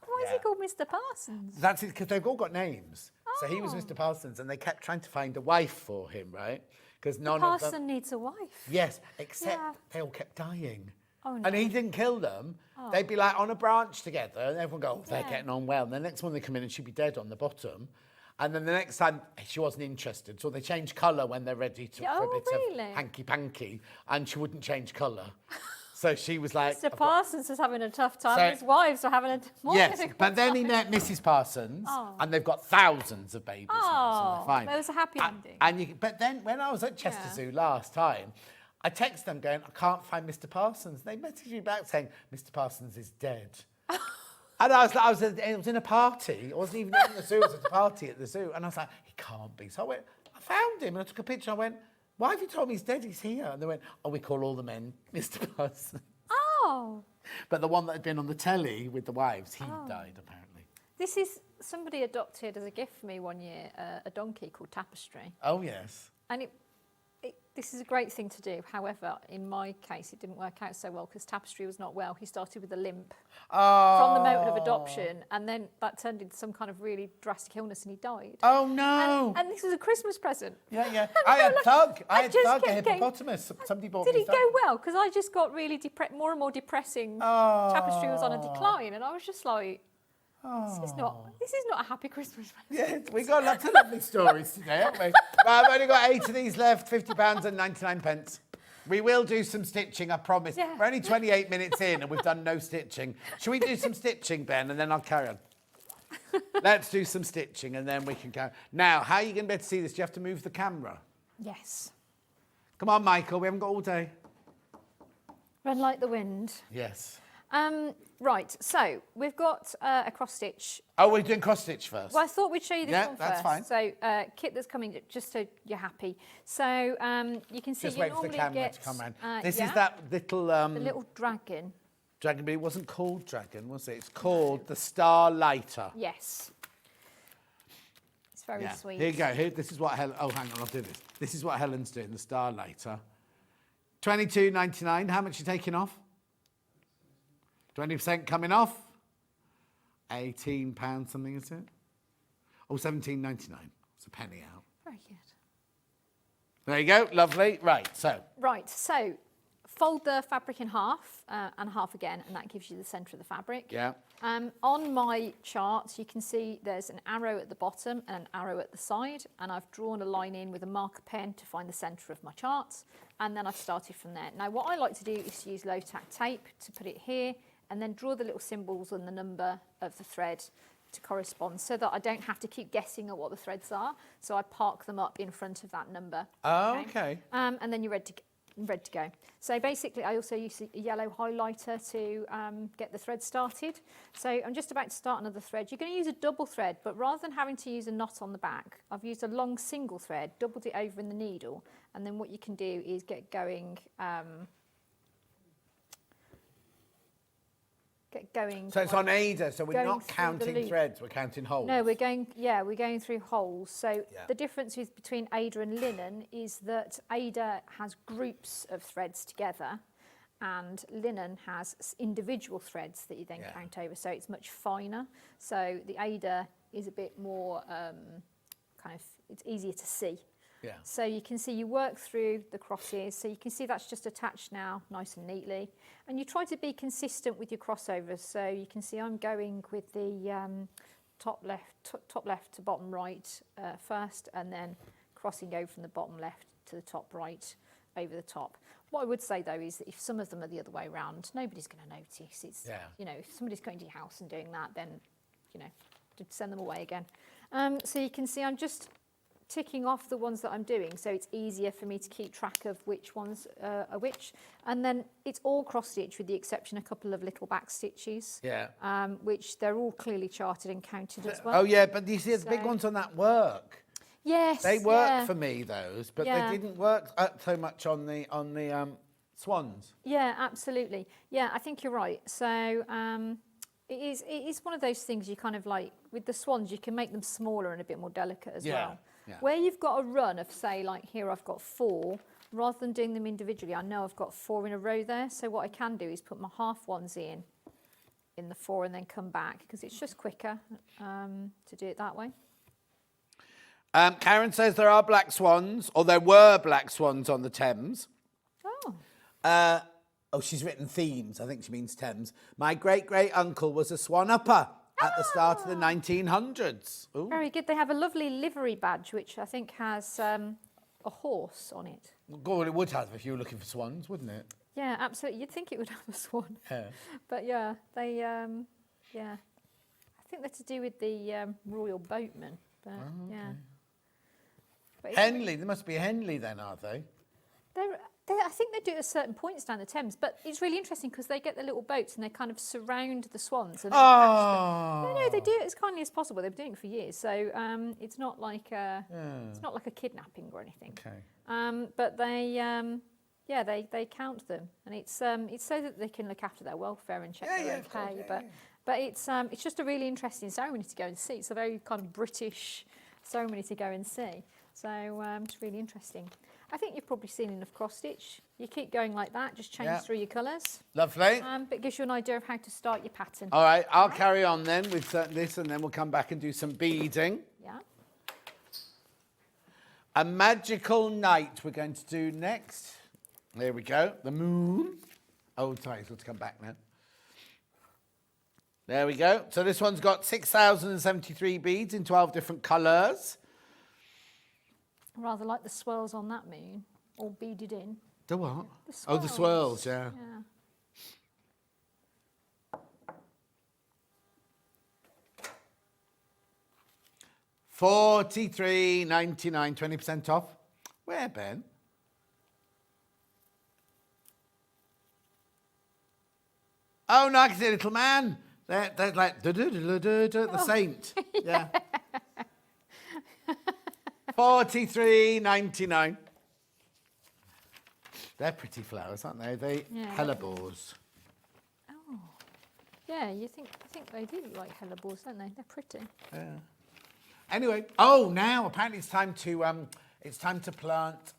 Why is
Yeah.
he called Mr. Parsons?
That's it, because they've all got names. So he was
Oh.
Mr. Parsons, and they kept trying to find a wife for him, right? Because none of them.
Parson needs a wife.
Yes, except
Yeah.
they all kept dying.
Oh, no.
And he didn't kill them. They'd be like on a branch together, and everyone go, oh, they're
Yeah.
getting on well. And the next one they come in, and she'd be dead on the bottom. And then the next time, she wasn't interested. So they change colour when they're ready to, for a
Oh,
bit
really?
of hanky-panky. And she wouldn't change colour. So she was like...
Mr.
I've got-
Parsons is having a tough time.
So-
His wives are having a more
Yes,
difficult
but then he
time.
met Mrs. Parsons,
Oh.
and they've got thousands of babies now, so
Oh,
they're fine.
there was a happy ending.
But then when I was at Chester
Yeah.
Zoo last time, I texted them going, I can't find Mr. Parsons. They messaged me back saying, Mr. Parsons is dead. And I was in a party. I wasn't even in the zoo, I was at a party at the zoo. And I was like, he can't be. So I went, I found him, and I took a picture. I went, why have you told me he's dead? He's here. And they went, oh, we call all the men Mr. Parsons.
Oh,
But the one that had been on the telly with the wives, he
Oh.
died, apparently.
this is somebody adopted as a gift for me one year, a donkey called Tapestry.
Oh, yes.
And this is a great thing to do. However, in my case, it didn't work out so well because Tapestry was not well. He started with a limp from the moment of adoption, and then that turned into some kind of really drastic illness, and he died.
Oh, no.
And this was a Christmas present.
Yeah. I had Thug. I had
just
Thug, a
kept getting-
hippopotamus. Somebody bought
Did
me
it
Thug.
go well? Because I just got really more and more depressing. Tapestry was on a decline, and I was just like, this is not a happy Christmas present.
Yeah, we got lots of lovely stories today, haven't we? Well, I've only got 8 of these left, £50 and 99 pence. We will do some stitching, I promise.
Yeah.
We're only 28 minutes in and we've done no stitching. Shall we do some stitching, Ben, and then I'll carry on? Let's do some stitching and then we can go. Now, how are you going to be able to see this? Do you have to move the camera?
Yes.
Come on, Michael, we haven't got all day.
Run like the wind.
Yes.
Right, so we've got a cross stitch.
Oh, we're doing cross stitch first.
Well, I thought we'd show you this one first.
that's fine.
So kit that's coming, just so you're happy. So you can see
Just
you
wait for the
normally
camera
get,
to come round. This
yeah,
is that little...
the little dragon.
dragon, but it wasn't called dragon, was it? It's called the Star Lighter.
Yes. It's very sweet.
Here you go. Here, this is what Helen... Oh, hang on, I'll do this. This is what Helen's doing, the Star Lighter. $22.99. How much are you taking off? 20% coming off. £18 something, is it? Oh, $17.99. It's a penny out.
Very good.
There you go. Lovely. Right, so...
Right, so fold the fabric in half and half again, and that gives you the centre of the fabric.
Yeah.
On my chart, you can see there's an arrow at the bottom and an arrow at the side, and I've drawn a line in with a marker pen to find the centre of my chart, and then I've started from there. Now, what I like to do is to use low-tack tape to put it here, and then draw the little symbols and the number of the thread to correspond, so that I don't have to keep guessing at what the threads are. So I park them up in front of that number.
Oh, okay.
And then you're ready to go. So basically, I also use a yellow highlighter to get the thread started. So I'm just about to start another thread. You're going to use a double thread, but rather than having to use a knot on the back, I've used a long single thread, doubled it over in the needle, and then what you can do is get going.
So it's on Ada, so we're
going
not
through the
counting
loop.
threads, we're counting holes.
No, we're going through holes. So
Yeah.
the difference between Ada and linen is that Ada has groups of threads together, and linen has individual threads that you then count over. So it's much finer. So the Ada is a bit more it's easier to see.
Yeah.
So you can see you work through the crosses. So you can see that's just attached now nice and neatly. And you try to be consistent with your crossovers. So you can see I'm going with the top left to bottom right first, and then crossing over from the bottom left to the top right over the top. What I would say though is that if some of them are the other way around, nobody's going to notice. It's, if somebody's going to your house and doing that, then, send them away again. So you can see I'm just ticking off the ones that I'm doing, so it's easier for me to keep track of which ones are which. And then it's all cross stitch with the exception of a couple of little back stitches, which they're all clearly charted and counted as well.
Oh yeah, but you see the big ones on that work.
Yes,
They work for me, those, but
Yeah.
they didn't work so much on the swans.
Yeah, absolutely. Yeah, I think you're right. So it is one of those things you kind of like, with the swans, you can make them smaller and a bit more delicate as well.
Yeah.
Where you've got a run of, say, like here I've got 4, rather than doing them individually, I know I've got 4 in a row there. So what I can do is put my half ones in the 4 and then come back, because it's just quicker to do it that way.
Karen says there are black swans, or there were black swans on the Thames.
Oh.
She's written themes. I think she means Thames. My great-great-uncle was a swan-upper at the start of the 1900s. Ooh.
Very good. They have a lovely livery badge, which I think has a horse on it.
God, it would have if you were looking for swans, wouldn't it?
Yeah, absolutely. You'd think it would have a swan.
Yeah.
But yeah, they, I think they're to do with the royal boatmen. But yeah. But
Henley, there must be a Henley then, are they?
I think they do it at certain points down the Thames, but it's really interesting because they get the little boats and they kind of surround the swans and catch them. No, they do it as kindly as possible. They've been doing it for years, so it's not like it's not like a kidnapping or anything.
Okay.
But they count them, and it's so that they can look after their welfare and check they're okay. But it's just a really interesting ceremony to go and see. It's a very kind of British ceremony to go and see. So it's really interesting. I think you've probably seen enough cross stitch. You keep going like that, just change through your colours.
Lovely.
But it gives you an idea of how to start your pattern.
All right, I'll carry on then with this, and then we'll come back and do some beading.
Yeah.
A magical night we're going to do next. There we go, the moon. Oh, sorry, it's got to come back now. There we go. So this one's got 6,073 beads in 12 different colours.
Rather like the swirls on that moon, all beaded in.
The what?
The swirls.
Oh, the swirls, yeah. 43.99, 20% off. Where, Ben? Oh, no, I can see a little man. They're like, the saint. Yeah. 43.99. They're pretty flowers, aren't they? They hellebores.
Oh, yeah. I think they do look like hellebores, don't they? They're pretty.
Yeah. Anyway, now apparently it's time to plant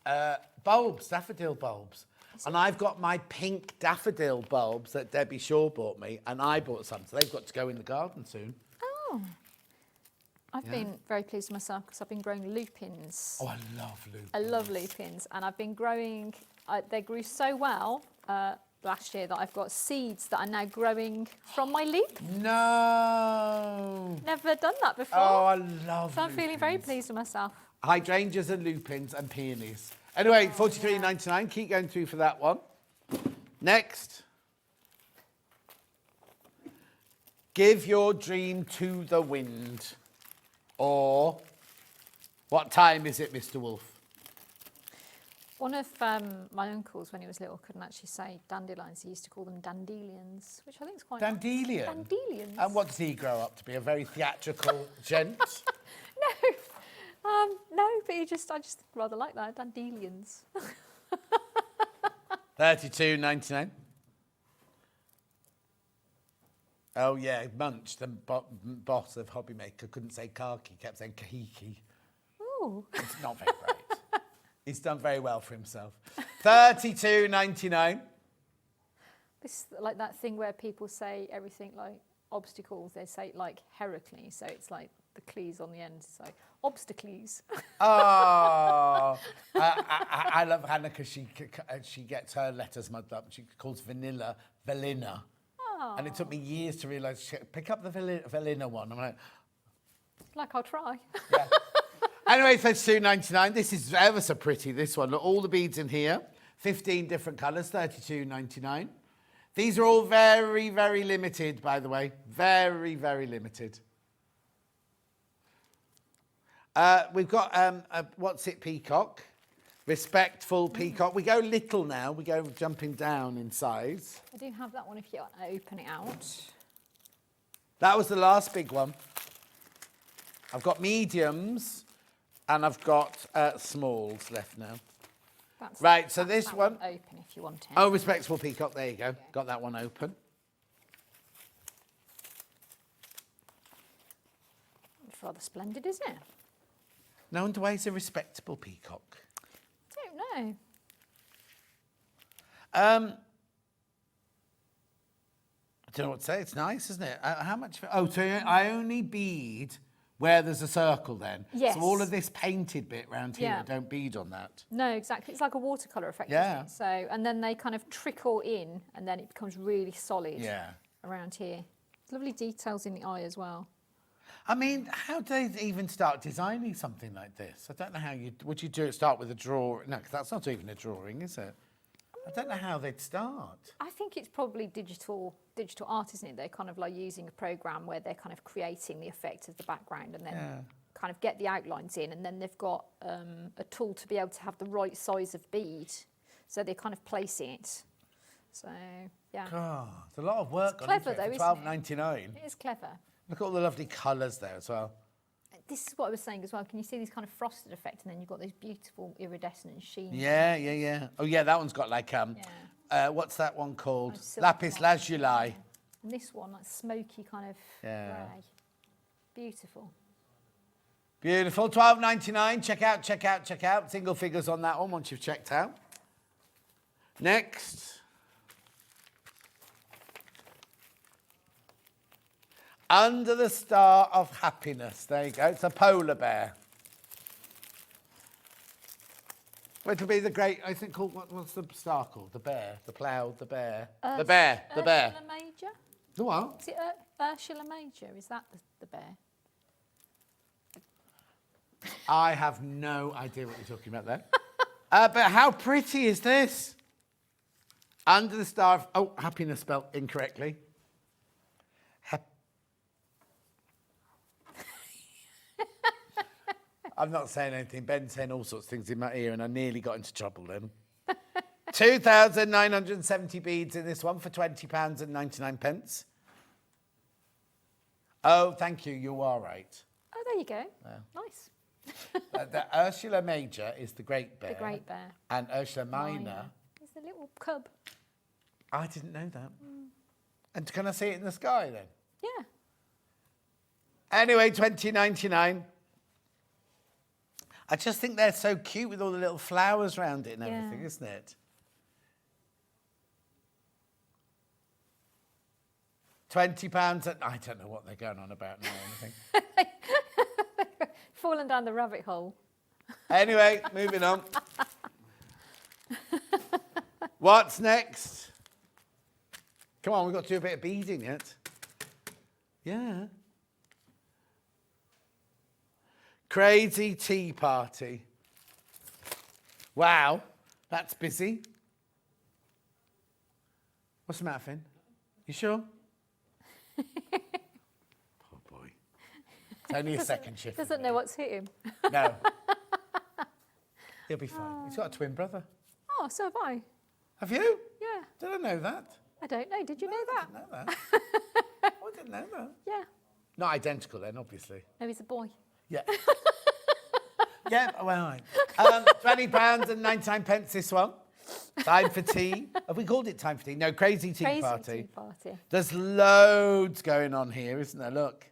bulbs, daffodil bulbs. And I've got my pink daffodil bulbs that Debbie Shaw bought me, and I bought some, so they've got to go in the garden soon.
Oh. I've been very pleased with myself because I've been growing lupins.
Oh, I love lupins.
I love lupins, and I've been growing. They grew so well last year that I've got seeds that are now growing from my leaf.
No.
Never done that before.
Oh, I love
So I'm feeling very pleased with myself.
Hydrangeas and lupins and peonies. Anyway, 43.99. Keep going through for that one. Next. Give your dream to the wind. Or, what time is it, Mr. Wolf?
One of my uncles, when he was little, couldn't actually say dandelions. He used to call them dandelions, which I think is quite
Dandelion?
nice. Dandelions.
And what does he grow up to be? A very theatrical gent?
No, but I just rather like that, dandelions.
32.99. Oh yeah, Munch, the boss of Hobbymaker, couldn't say khaki, kept saying kahiki.
Ooh.
It's not very great. He's done very well for himself. 32.99.
This is like that thing where people say everything like obstacles, they say like Heracles, so it's like the clees on the end, it's like obstacles.
Oh, I love Hannah because she gets her letters muddled up. She calls vanilla Velina.
Oh.
And it took me years to realise, pick up the Velina one. I'm like,
I'll try.
yeah. Anyway, 32.99. This is ever so pretty, this one. Look, all the beads in here. 15 different colours, 32.99. These are all very, very limited, by the way. Very, very limited. We've got a What's It Peacock. Respectful peacock. We go little now. We go jumping down in size.
I do have that one if you want to open it out.
That was the last big one. I've got mediums and I've got smalls left now. Right, so this one.
Open if you want it.
Oh, respectful peacock. There you go. Got that one open.
It's rather splendid, isn't it?
No wonder why he's a respectable peacock.
I don't know.
I don't know what to say. It's nice, isn't it? How much? Oh, so I only bead where there's a circle then.
Yes.
So all of this painted bit round here, I don't bead on that.
No, exactly. It's like a watercolour effect,
Yeah.
isn't it? So, and then they kind of trickle in and then it becomes really solid around here. Lovely details in the eye as well.
I mean, how do they even start designing something like this? I don't know how would you start with a drawing? No, because that's not even a drawing, is it? I don't know how they'd start.
I think it's probably digital art, isn't it? They're kind of like using a program where they're kind of creating the effect of the background and then kind of get the outlines in, and then they've got a tool to be able to have the right size of bead, so they kind of place it. So yeah.
God, it's a lot of work.
It's clever though, isn't it?
$12.99.
It is clever.
Look at all the lovely colours there as well.
This is what I was saying as well. Can you see these kind of frosted effect, and then you've got those beautiful iridescent sheen?
Yeah. Oh yeah, that one's got like what's that one called?
Oh,
Lapis lazuli.
And this one, like smoky kind of grey. Beautiful.
Beautiful. $12.99. Check out. Single figures on that one once you've checked out. Next. Under the Star of Happiness. There you go. It's a polar bear. It'll be the great, I think, called, what's the star called? The bear, the plough, the bear. The bear.
Ursula Major?
The what?
Is it Ursula Major? Is that the bear?
I have no idea what you're talking about there. But how pretty is this? Under the Star of... happiness spelled incorrectly. I'm not saying anything. Ben's saying all sorts of things in my ear, and I nearly got into trouble then. 2,970 beads in this one for £20.99. Oh, thank you. You are right.
Oh, there you go. Nice.
The Ursula Major is the Great Bear.
The Great Bear.
And Ursula Minor.
It's the little cub.
I didn't know that. And can I see it in the sky then?
Yeah.
Anyway, $20.99. I just think they're so cute with all the little flowers around it and everything, isn't it? £20. I don't know what they're going on about now or anything.
Falling down the rabbit hole.
Anyway, moving on. What's next? Come on, we've got to do a bit of beading yet. Yeah. Crazy tea party. Wow, that's busy. What's the matter, Finn? You sure? Poor boy. It's only a second shift.
Doesn't know what's hit him.
No. He'll be fine. He's got a twin brother.
Oh, so have I.
Have you?
Yeah.
Did I know that?
I don't know. Did you know
I
that?
didn't know that. I didn't know that.
Yeah.
Not identical then, obviously.
No, he's a boy.
Yeah. Yeah, well, £20.99 this one. Time for tea. Have we called it time for tea? No, crazy tea
Crazy
party.
tea party.
There's loads going on here, isn't there? Look.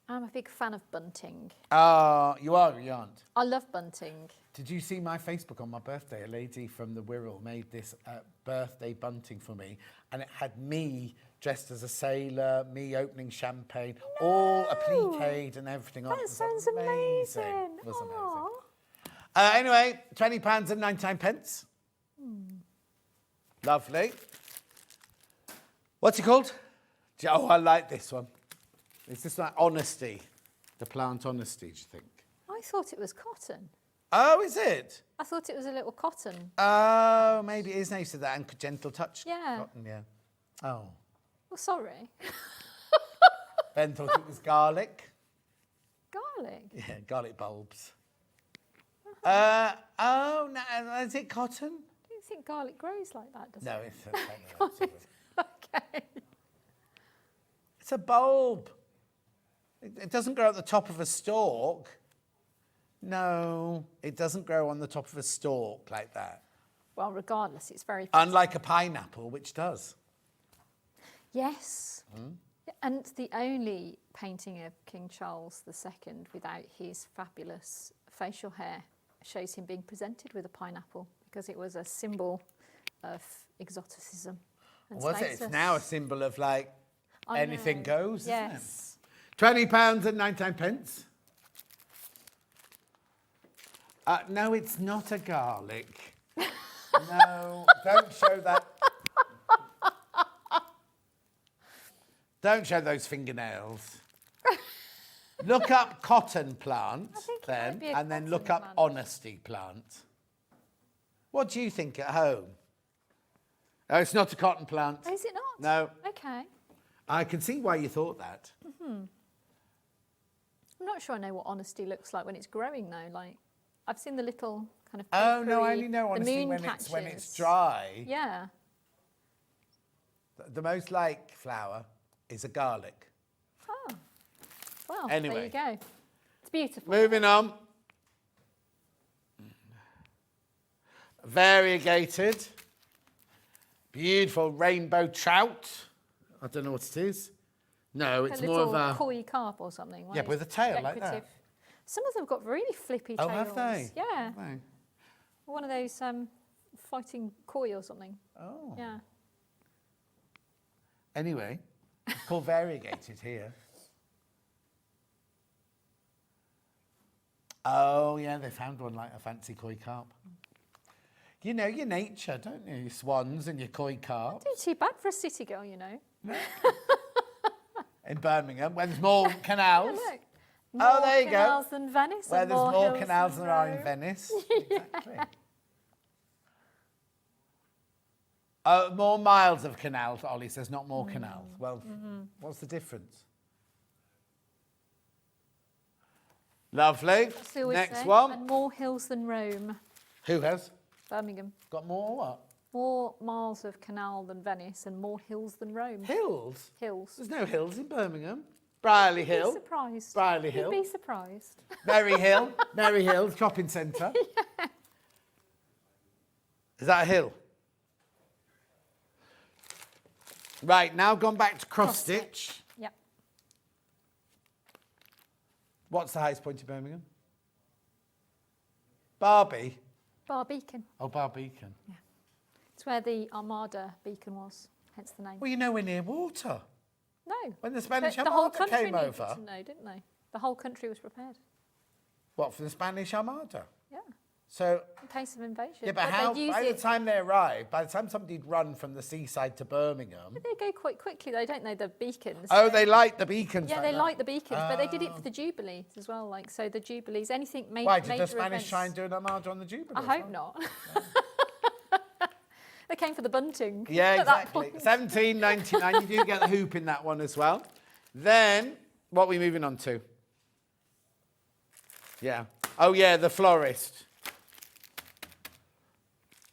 I'm a big fan of bunting.
You are or you aren't?
I love bunting.
Did you see my Facebook on my birthday? A lady from the Wirral made this birthday bunting for me, and it had me dressed as a sailor, me opening champagne, all appliqued and everything on it.
That
It
sounds
was
amazing.
It was amazing.
Aw.
Anyway, £20.99. Lovely. What's it called? Oh, I like this one. Is this like honesty? The plant honesty, do you think?
I thought it was cotton.
Oh, is it?
I thought it was a little cotton.
Oh, maybe it is nice to that and gentle touch.
Yeah.
Cotton, yeah. Oh.
Well, sorry.
Ben thought it was garlic.
Garlic.
Yeah, garlic bulbs. Oh, no, is it cotton?
Do you think garlic grows like that? Does
No,
it?
it's
Okay.
it's a bulb. It doesn't grow at the top of a stalk. No, it doesn't grow on the top of a stalk like that.
Well, regardless, it's very.
Unlike a pineapple, which does.
Yes. And the only painting of King Charles II without his fabulous facial hair shows him being presented with a pineapple because it was a symbol of exoticism. And
Was it?
status.
It's now a symbol of like
I
anything
know.
goes, isn't it?
Yes.
£20.99. No, it's not a garlic. No, don't show that. Don't show those fingernails. Look up cotton plant,
think it
then,
might be a
and then
cotton
look up
plant.
honesty plant. What do you think at home? Oh, it's not a cotton plant.
Oh, is it not?
No.
Okay.
I can see why you thought that.
I'm not sure I know what honesty looks like when it's growing though. Like, I've seen the little kind of.
Oh no, I
papery-
only know
the
honestly
moon
when it's
catches.
dry.
Yeah.
The most like flower is a garlic.
Oh. Well,
Anyway.
there you go. It's beautiful.
Moving on. Variegated. Beautiful rainbow trout. I don't know what it is. No, it's
a
more
little
of a...
koi carp or something. one
Yeah,
of
with
those
a tail like that.
decorative- Some of them have got really flippy
Oh,
tails.
have they?
Yeah.
Have they?
One of those fighting koi or something.
Oh.
Yeah.
Anyway, it's called variegated here. Oh, yeah, they found one like a fancy koi carp. You know your nature, don't you? Your swans and your koi carp.
Not too bad for a city girl, you know.
In Birmingham, where there's more canals.
Look.
Oh,
More
there you go.
canals than Venice.
Where
and
there's more
hills
canals than there are in
Rome.
Venice. Exactly. More miles of canals, Ollie says, not more canals. Well, what's the difference? Lovely.
That's what I always
Next
say.
one.
And more hills than Rome.
Who has
Birmingham.
got more what?
More miles of canal than Venice and more hills than Rome.
Hills?
Hills.
There's no hills in Birmingham. Brierley
You'd
Hill.
be surprised.
Brierley Hill.
You'd be surprised.
Merry Hill. Merry Hill shopping centre. Yeah. Is that a hill? Right, now gone back to cross stitch.
Yep.
What's the highest point in Birmingham? Barbie.
Bar Beacon.
Oh, Barbeacon.
Yeah. It's where the Armada beacon was, hence the name.
Well, you know we're near water.
No.
When the Spanish
The whole
Armada
country
came
needed
over.
to know, didn't they? The whole country was prepared.
What, for the Spanish Armada?
Yeah.
So,
In case of invasion.
yeah, but how,
they'd use
by the
it.
time they arrived, by the time somebody'd run from the seaside to Birmingham.
They go quite quickly, though, don't they? The beacons.
Oh, they light the beacons.
Yeah,
like
they
that.
light the beacons, but they did it for the Jubilees as well. Like, so the Jubilees, anything major.
Why, did the
major
Spanish
events.
try and do an Armada on the Jubilee?
I hope not. They came for the bunting.
Yeah,
at that
exactly.
point.
1799. You do get the hoop in that one as well. Then, what are we moving on to? Yeah. Oh, yeah, the florist.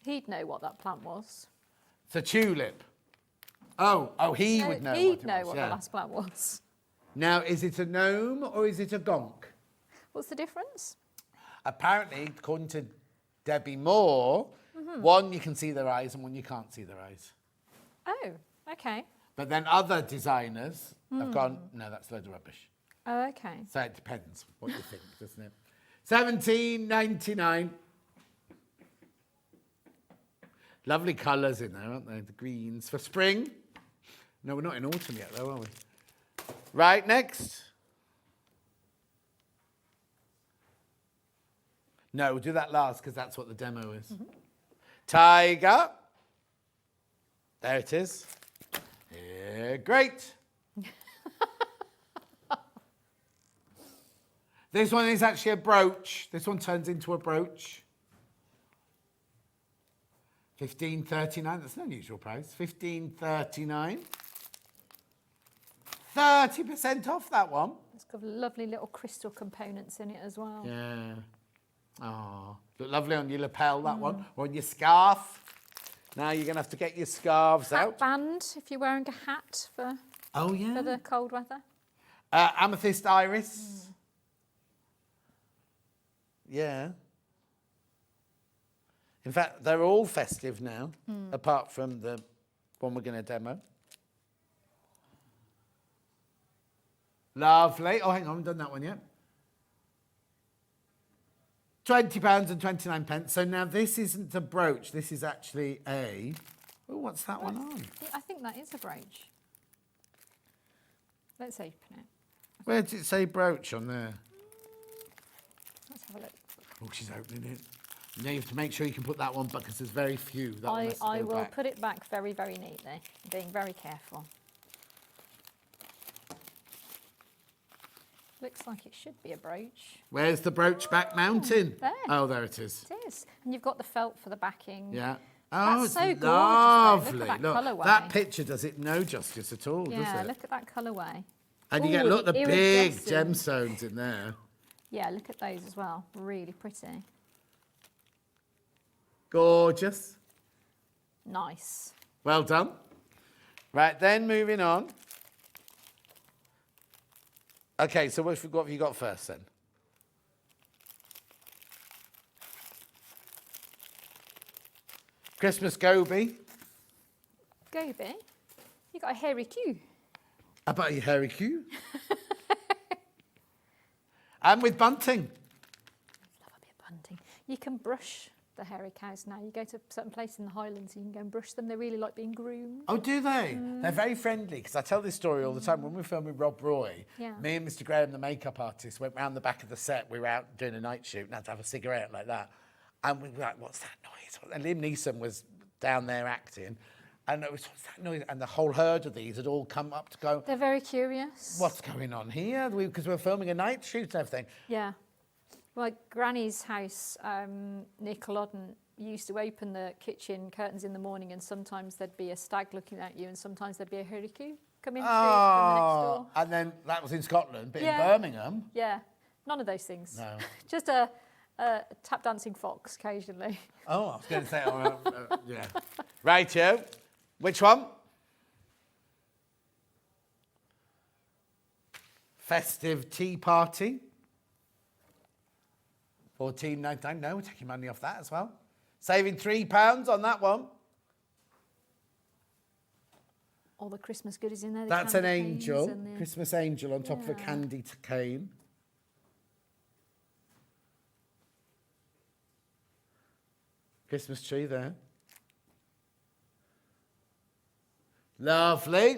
He'd know what that plant was.
The tulip. Oh, he would know.
He'd
what it
know
was,
what
yeah.
the last plant was.
Now, is it a gnome or is it a gonk?
What's the difference?
Apparently, according to Debbie Moore, one you can see their eyes and one you can't see their eyes.
Oh, okay.
But then other designers have gone, no, that's a load of rubbish.
Oh, okay.
So it depends what you think, doesn't it? 1799. Lovely colours in there, aren't they? The greens for spring. No, we're not in autumn yet, though, are we? Right, next. No, we'll do that last because that's what the demo is. Tiger. There it is. Yeah, great. This one is actually a brooch. This one turns into a brooch. $15.39. That's an unusual price. $15.39. 30% off that one.
It's got lovely little crystal components in it as well.
Yeah. Oh, look lovely on your lapel, that one. Or on your scarf. Now you're going to have to get your scarves
Hat
out.
band, if you're wearing a hat for the cold weather.
Amethyst iris. Yeah. In fact, they're all festive now, apart from the one we're going to demo. Lovely. Oh, hang on, I haven't done that one yet. £20.29. So now this isn't a brooch. This is actually a... Oh, what's that one on?
I think that is a brooch. Let's open it.
Where does it say brooch on there?
Let's have a look.
Oh, she's opening it. Now you have to make sure you can put that one back because there's very few. That one has to
I
go
will
back.
put it back very, very neatly, being very careful. Looks like it should be a brooch.
Where's the brooch back mounting?
There.
Oh, there it is.
It is. And you've got the felt for the backing.
Yeah. Oh,
That's
it's
so gorgeous, though.
lovely.
Look at that colourway.
that picture does it no justice at all,
Yeah,
does it?
look at that colourway.
And you get,
Ooh,
look, the
the
big
iridescent.
gemstones in there.
Yeah, look at those as well. Really pretty.
Gorgeous.
Nice.
Well done. Right, then moving on. Okay, so what have you got first then? Christmas goby.
Goby, you got a hairy queue.
How about your hairy Q? And with bunting.
Love a bit of bunting. You can brush the hairy cows now. You go to a certain place in the Highlands, you can go and brush them. They really like being groomed.
Oh, do they? They're very friendly because I tell this story all the time. When we were filming Rob Roy,
Yeah.
me and Mr. Graham, the makeup artist, went round the back of the set. We were out doing a night shoot and had to have a cigarette like that. And we were like, what's that noise? And Liam Neeson was down there acting. And it was, what's that noise? And the whole herd of these had all come up to go,
They're very curious.
what's going on here? Because we were filming a night shoot and everything.
Yeah. Well, Granny's house near Culloden used to open the kitchen curtains in the morning and sometimes there'd be a stag looking at you and sometimes there'd be a hurricane coming through from the next door.
And then that was in Scotland, but
Yeah.
in Birmingham,
Yeah. None of those things.
No.
Just a tap dancing fox occasionally.
Oh, I was going to say, yeah. Rightio. Which one? Festive tea party. £14.99. No, we're taking money off that as well. Saving £3 on that one.
All the Christmas goodies in there.
That's an angel, Christmas angel on top of a candy cane. Christmas tree there. Lovely.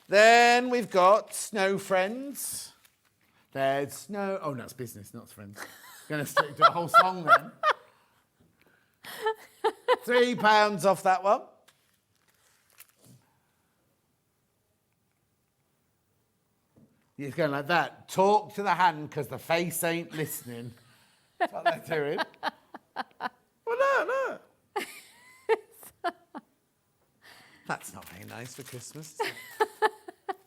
Then we've got Snow Friends. There's Snow... Oh, no, it's business, not friends. Going to do a whole song then. £3 off that one. He's going like that. Talk to the hand because the face ain't listening. That's what they're doing. Well, look. That's not very nice for Christmas.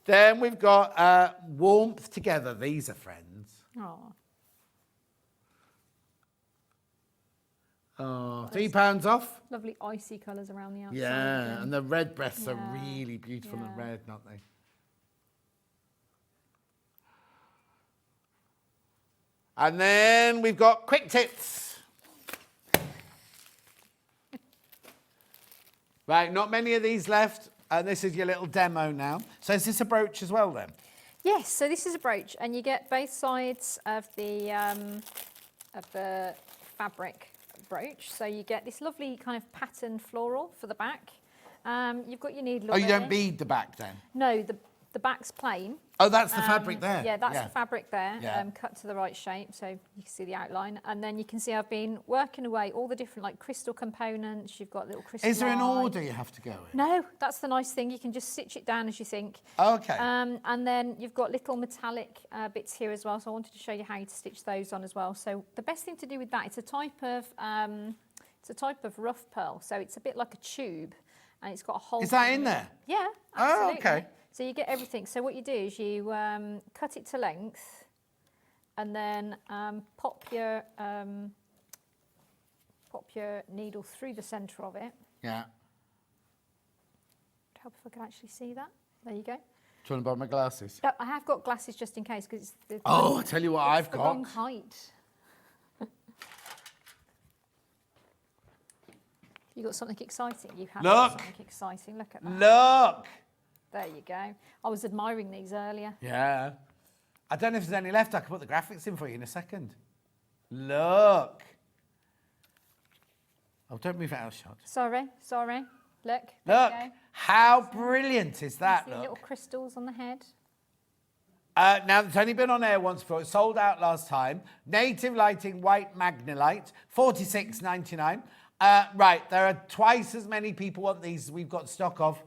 Then we've got Warmth Together. These are friends.
Oh.
Oh, £3 off.
Lovely icy colours around the outside.
Yeah, and the red breasts are
Yeah.
really beautiful and
Yeah.
red, aren't they? And then we've got Quick Tips. Right, not many of these left. And this is your little demo now. So is this a brooch as well then?
Yes, so this is a brooch, and you get both sides of the fabric brooch. So you get this lovely kind of patterned floral for the back. You've got your needle.
Oh, you
already.
don't bead the back then?
No, the back's plain.
Oh, that's the fabric there?
Yeah, that's the fabric there,
Yeah.
cut to the right shape, so you can see the outline. And then you can see I've been working away all the different like crystal components. You've got little crystal.
Is there an
line.
order you have to go in?
No, that's the nice thing. You can just stitch it down as you think.
Okay.
And then you've got little metallic bits here as well. So I wanted to show you how to stitch those on as well. So the best thing to do with that, it's a type of rough pearl. So it's a bit like a tube, and it's got a hole.
Is that in there?
Yeah.
Oh,
Absolutely.
okay.
So you get everything. So what you do is you cut it to length, and then pop your needle through the centre of it.
Yeah.
Help if I can actually see that. There you go.
Do you want to borrow my glasses?
No, I have got glasses just in case because it's the
Oh, I tell you what I've
the
got.
wrong height. You got something exciting. You have got
Look.
something exciting. Look at that.
Look!
There you go. I was admiring these earlier.
Yeah. I don't know if there's any left. I can put the graphics in for you in a second. Look. Oh, don't move it out of shot.
Sorry. Look. There
Look.
you go.
How brilliant is that?
See the
Look.
little crystals on the head.
Now, it's only been on air once before. It sold out last time. Native Lighting White Magnolite, $46.99. Right, there are twice as many people want these as we've got stock of.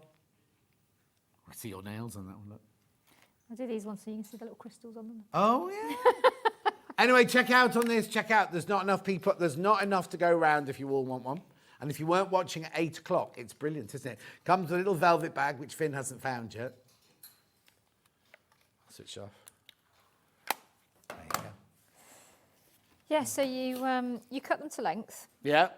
I see your nails on that one, look.
I do these ones so you can see the little crystals on them.
Oh, yeah. Anyway, check out on this. Check out. There's not enough people. There's not enough to go around if you all want one. And if you weren't watching at 8 o'clock, it's brilliant, isn't it? Comes with a little velvet bag, which Finn hasn't found yet. Switch off. There you go.
Yeah, so you cut them to length.
Yeah.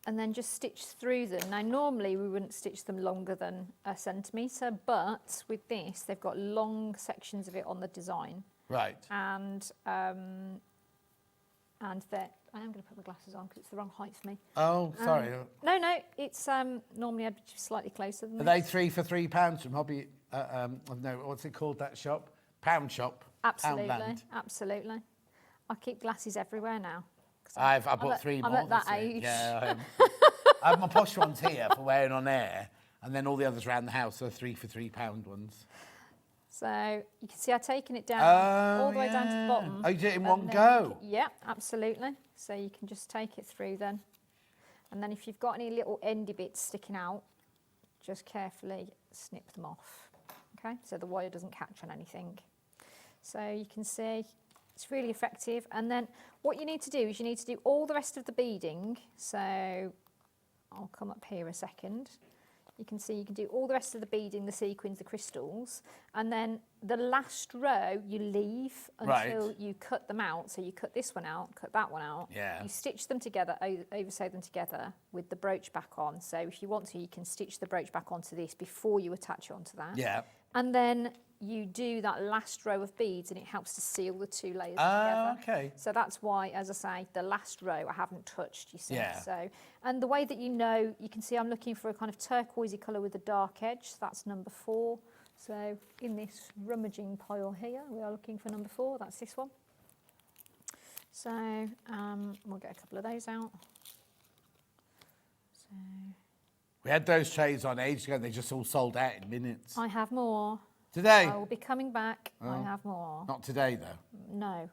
And then just stitch through them. Now, normally we wouldn't stitch them longer than a centimetre, but with this, they've got long sections of it on the design.
Right.
And that I am going to put my glasses on because it's the wrong height for me.
Oh, sorry.
No, it's normally I'd be just slightly closer than
Are
this.
they 3 for £3 from Hobby? No, what's it called? That shop? Pound Shop.
Absolutely,
Poundland.
absolutely. I keep glasses everywhere now.
I bought 3 more.
I'm at that
this year.
age.
Yeah, I have my posh ones here for wearing on air, and then all the others around the house are 3 for £3 ones.
So you can see I've taken it down all the way down to the bottom.
Oh, you did it in
and
one
then
go?
Yeah, absolutely. So you can just take it through then. And then if you've got any little endy bits sticking out, just carefully snip them off. Okay, so the wire doesn't catch on anything. So you can see it's really effective. And then what you need to do is you need to do all the rest of the beading. So I'll come up here a second. You can see you can do all the rest of the beading, the sequins, the crystals, and then the last row you leave until you cut them out. So you cut this one out, cut that one out.
Yeah.
You stitch them together, oversew them together with the brooch back on. So if you want to, you can stitch the brooch back onto this before you attach it onto that.
Yeah.
And then you do that last row of beads and it helps to seal the two layers
Ah,
together.
okay.
So that's why, as I say, the last row I haven't touched, you see.
Yeah.
So, and the way that you know, you can see I'm looking for a kind of turquoisey colour with a dark edge. So that's number 4. So in this rummaging pile here, we are looking for number 4. That's this one. So we'll get a couple of those out. So
We had those trays on ages ago and they just all sold out in minutes.
I have more.
Today?
I will be coming back. I have more.
Not today, though.
No.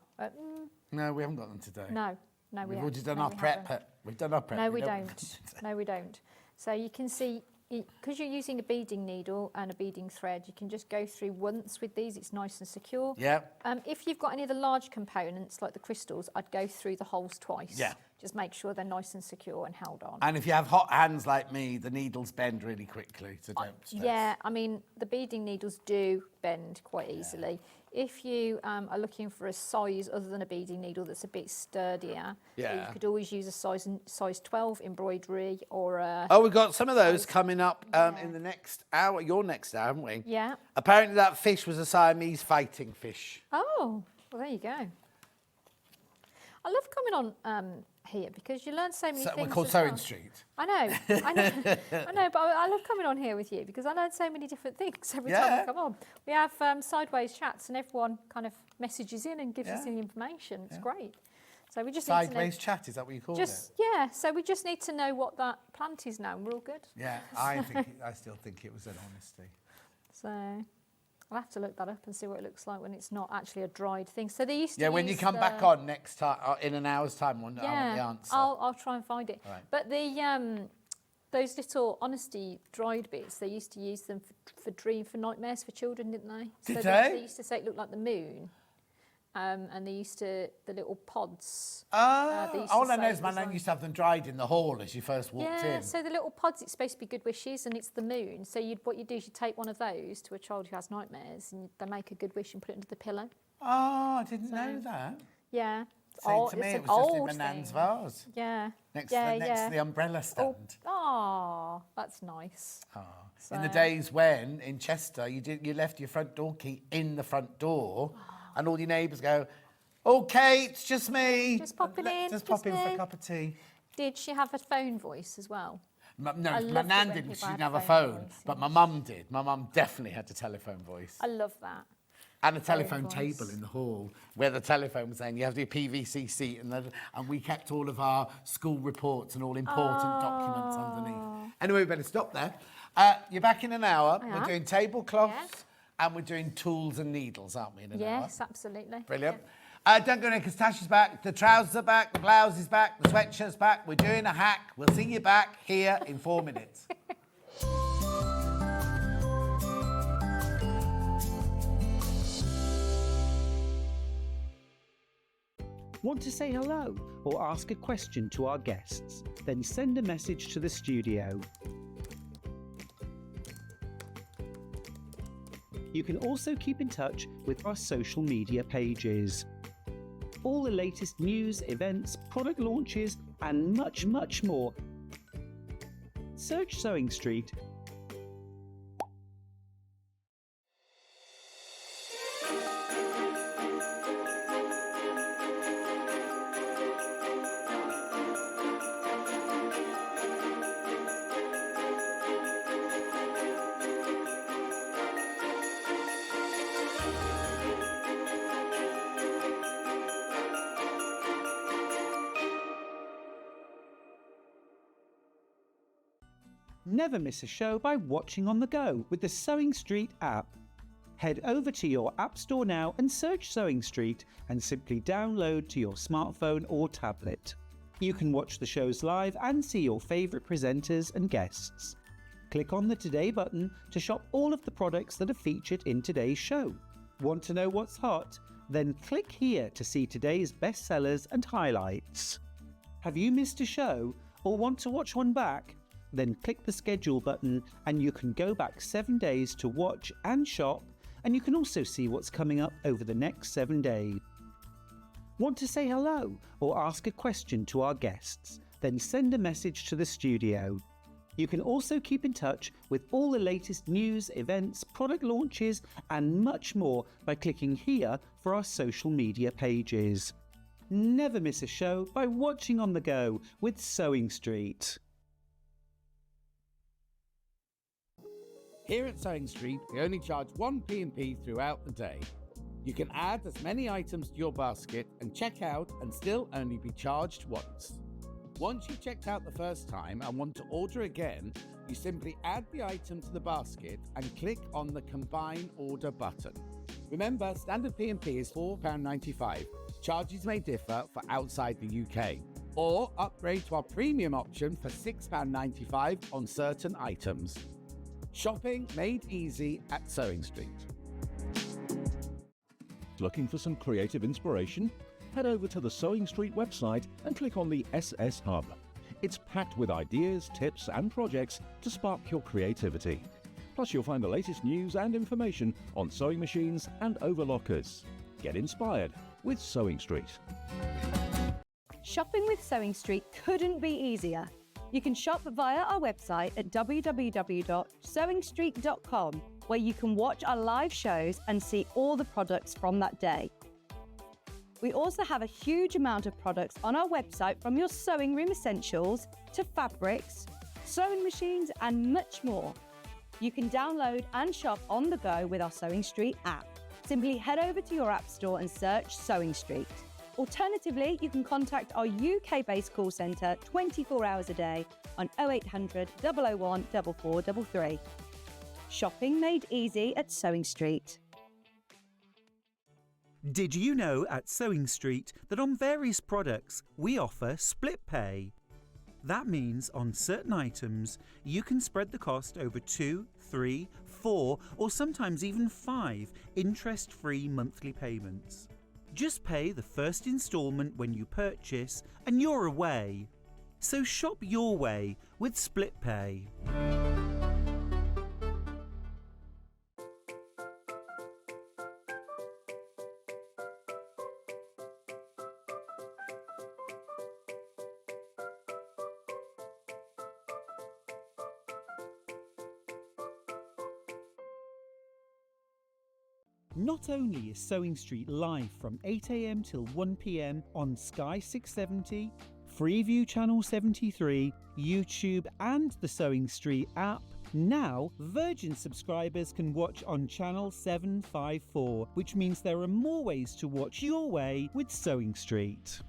No, we haven't got them today.
No, we
We've
haven't.
already done
No,
our
we
prep.
haven't.
We've done our prep.
No, we don't. No, we don't. So you can see, because you're using a beading needle and a beading thread, you can just go through once with these. It's nice and secure.
Yeah.
If you've got any of the large components, like the crystals, I'd go through the holes twice.
Yeah.
Just make sure they're nice and secure and held on.
And if you have hot hands like me, the needles bend really quickly, so don't stress.
Yeah, I mean, the beading needles do bend quite easily. If you are looking for a size other than a beading needle that's a bit sturdier, you could always use a size 12 embroidery or a...
Oh, we've got some of those coming up in the next hour, your next hour, haven't we?
Yeah.
Apparently that fish was a Siamese fighting fish.
Oh, well, there you go. I love coming on here because you learn so many things.
We're called
as
Sewing
well.
Street.
I know, but I love coming on here with you because I learn so many different things every time I come on. We have sideways chats and everyone kind of messages in and gives us any information. It's great. So we just need to know,
Sideways chat, is that what you call it?
Yeah, so we just need to know what that plant is now and we're all good.
Yeah, I still think it was an honesty.
So I'll have to look that up and see what it looks like when it's not actually a dried thing. So they used to
Yeah, when you come back on next time, in an hour's time, I want the answer.
I'll try and find it.
Right.
But the those little honesty dried bits, they used to use them for nightmares for children, didn't they?
Did
so
they?
They used to say it looked like the moon. And they used to, the little pods.
All I know is my
nan
nan used to have them dried in the hall as you first walked
Yeah,
in.
so the little pods, it's supposed to be good wishes and it's the moon. So what you do is you take one of those to a child who has nightmares and they make a good wish and put it under the pillow.
Oh, I didn't know that.
Yeah.
Saying to me,
it's
it
an
was just in
old
my nan's
thing.
vase.
Yeah.
Next to the umbrella stand.
Oh, that's nice.
So, in the days when, in Chester, you left your front door key in the front door and all your neighbours go, "Oh, Kate, it's just me.
Just popping in.
Just pop in for a cup of tea."
Did she have a phone voice as well?
No,
I
my
loved
nan
it when
didn't. She
people
didn't
had
have a phone,
voice,
but my mum did. My mum definitely had a telephone voice.
I love that.
And a telephone
voice.
table in the hall where the telephone was saying you have your PVC seat and we kept all of our school reports and all important documents underneath. Anyway, we better stop there. You're back in an hour. We're doing tablecloths and we're doing tools and needles, aren't we, in an hour?
Yes, absolutely.
Brilliant. Don't go now because Tash is back, the trousers are back, the blouse is back, the sweatshirt's back. We're doing a hack. We'll see you back here in 4 minutes.
Want to say hello or ask a question to our guests? Then send a message to the studio. You can also keep in touch with our social media pages. All the latest news, events, product launches, and much, much more. Search Sewing Street. Never miss a show by watching on the go with the Sewing Street app. Head over to your app store now and search Sewing Street and simply download to your smartphone or tablet. You can watch the shows live and see your favourite presenters and guests. Click on the Today button to shop all of the products that are featured in today's show. Want to know what's hot? Then click here to see today's bestsellers and highlights. Have you missed a show or want to watch one back? then click the schedule button and you can go back 7 days to watch and shop, and you can also see what's coming up over the next 7 days. Want to say hello or ask a question to our guests? Then send a message to the studio. You can also keep in touch with all the latest news, events, product launches and much more by clicking here for our social media pages. Never miss a show by watching on the go with Sewing Street.
Here at Sewing Street, we only charge one P&P throughout the day. You can add as many items to your basket and check out and still only be charged once. Once you've checked out the first time and want to order again, you simply add the item to the basket and click on the Combine Order button. Remember, standard P&P is £4.95. Charges may differ for outside the UK. Or upgrade to our premium option for £6.95 on certain items. Shopping made easy at Sewing Street.
Looking for some creative inspiration? Head over to the Sewing Street website and click on the SS Hub. It's packed with ideas, tips and projects to spark your creativity. Plus you'll find the latest news and information on sewing machines and overlockers. Get inspired with Sewing Street.
Shopping with Sewing Street couldn't be easier. You can shop via our website at www.sewingstreet.com, where you can watch our live shows and see all the products from that day. We also have a huge amount of products on our website, from your sewing room essentials to fabrics, sewing machines and much more. You can download and shop on the go with our Sewing Street app. Simply head over to your app store and search Sewing Street. Alternatively, you can contact our UK-based call centre 24 hours a day on 0800 001 4433. Shopping made easy at Sewing Street.
Did you know at Sewing Street that on various products we offer split pay? That means on certain items you can spread the cost over 2, 3, 4 or sometimes even 5 interest-free monthly payments. Just pay the first instalment when you purchase and you're away. So shop your way with split pay. Not only is Sewing Street live from 8 AM till 1 PM on Sky 670, Freeview Channel 73, YouTube and the Sewing Street app, now Virgin subscribers can watch on Channel 754, which means there are more ways to watch your way with Sewing Street.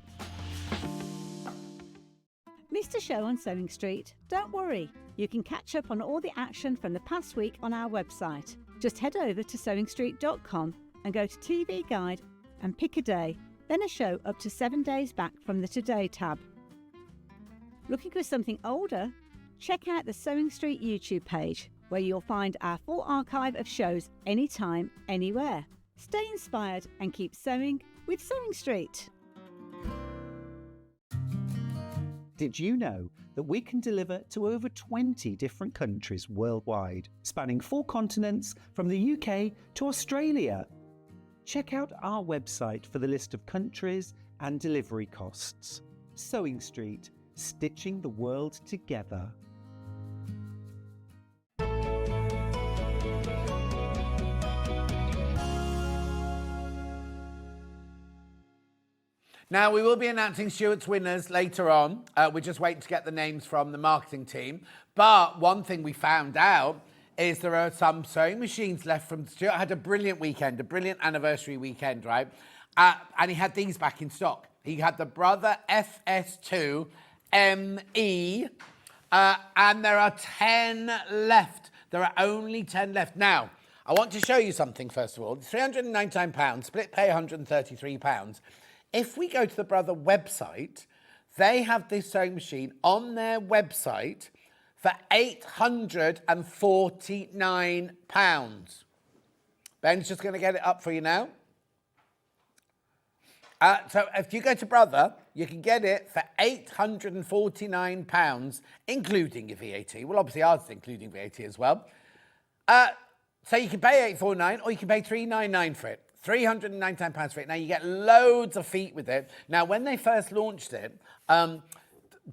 Missed a show on Sewing Street? Don't worry, you can catch up on all the action from the past week on our website. Just head over to sewingstreet.com and go to TV Guide and pick a day, then a show up to 7 days back from the Today tab. Looking for something older? Check out the Sewing Street YouTube page, where you'll find our full archive of shows anytime, anywhere. Stay inspired and keep sewing with Sewing Street.
Did you know that we can deliver to over 20 different countries worldwide, spanning 4 continents from the UK to Australia? Check out our website for the list of countries and delivery costs. Sewing Street, stitching the world together.
Now, we will be announcing Stuart's winners later on. We're just waiting to get the names from the marketing team. But one thing we found out is there are some sewing machines left from... Stuart had a brilliant weekend, a brilliant anniversary weekend, right? And he had these back in stock. He had the Brother FS2 ME, and there are 10 left. There are only 10 left. Now, I want to show you something, first of all. It's £399, split pay £133. If we go to the Brother website, they have this sewing machine on their website for £849. Ben's just going to get it up for you now. So if you go to Brother, you can get it for £849, including your VAT. Well, obviously ours is including VAT as well. So you can pay £849 or you can pay £399 for it. £399 for it. Now, you get loads of feet with it. Now, when they first launched it,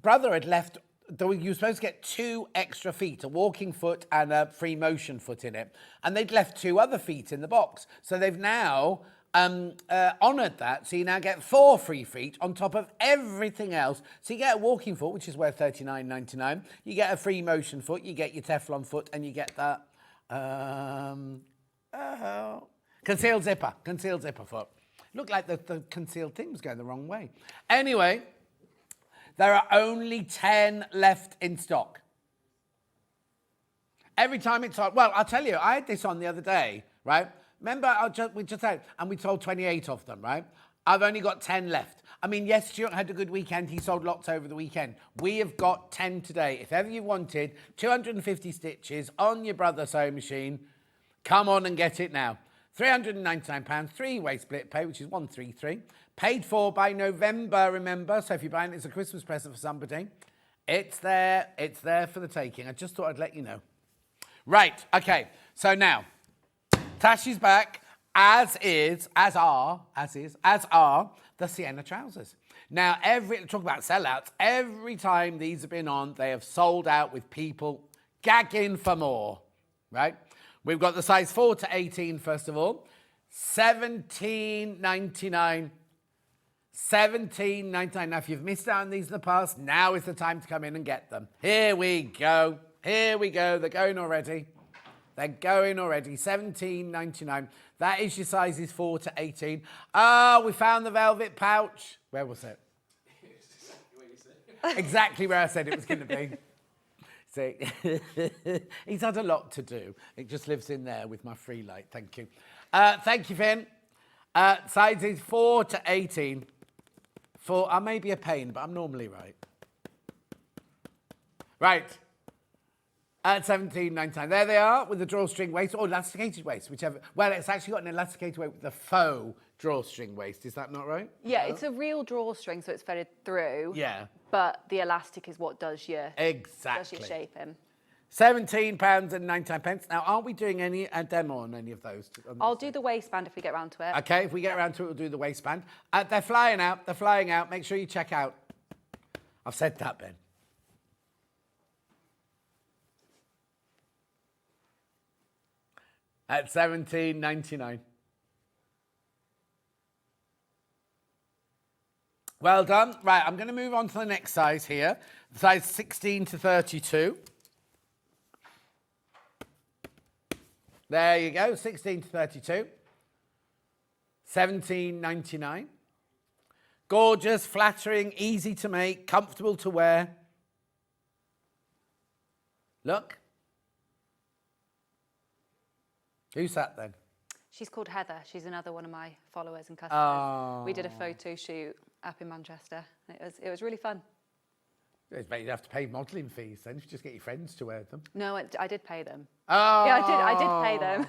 Brother had left... You were supposed to get 2 extra feet, a walking foot and a free motion foot in it. And they'd left 2 other feet in the box. So they've now honoured that. So you now get 4 free feet on top of everything else. So you get a walking foot, which is worth $39.99. You get a free motion foot, you get your Teflon foot, and you get that concealed zipper foot. Looked like the concealed thing was going the wrong way. Anyway... There are only 10 left in stock. Every time it's on... Well, I'll tell you, I had this on the other day, right? Remember, we just had... And we sold 28 of them, right? I've only got 10 left. I mean, yes, Stuart had a good weekend. He sold lots over the weekend. We have got 10 today. If ever you wanted 250 stitches on your Brother sewing machine, come on and get it now. £399, 3-way split pay, which is 133. Paid for by November, remember? So if you're buying it as a Christmas present for somebody, it's there for the taking. I just thought I'd let you know. Right, okay. So now, Tash is back, as are the Sienna trousers. Now, talk about sellouts. Every time these have been on, they have sold out with people gagging for more, right? We've got the size 4 to 18, first of all. $17.99. $17.99. Now, if you've missed out on these in the past, now is the time to come in and get them. Here we go. They're going already. $17.99. That is your sizes 4 to 18. Oh, we found the velvet pouch. Where was it? Exactly where I said it was going to be. See, he's had a lot to do. It just lives in there with my free light. Thank you. Thank you, Finn. Sizes 4 to 18. I may be a pain, but I'm normally right. Right. At $17.99. There they are with the drawstring waist or elasticated waist, whichever. Well, it's actually got an elasticated waist with the faux drawstring waist. Is that not right?
Yeah, it's a real drawstring, so it's threaded through.
Yeah.
But the elastic is what does your
exactly
shaping.
£17.99. Now, aren't we doing a demo on any of those?
I'll do the waistband if we get around to it.
Okay, if we get around to it, we'll do the waistband. They're flying out. Make sure you check out. I've said that, Ben. At $17.99. Well done. Right, I'm going to move on to the next size here. Size 16 to 32. There you go, 16 to 32. $17.99. Gorgeous, flattering, easy to make, comfortable to wear. Look. Who's that then?
She's called Heather. She's another one of my followers and customers.
Oh.
We did a photo shoot up in Manchester. It was really fun.
You'd have to pay modelling fees then if you just get your friends to wear them.
No, I did pay them.
Oh.
Yeah, I did pay them.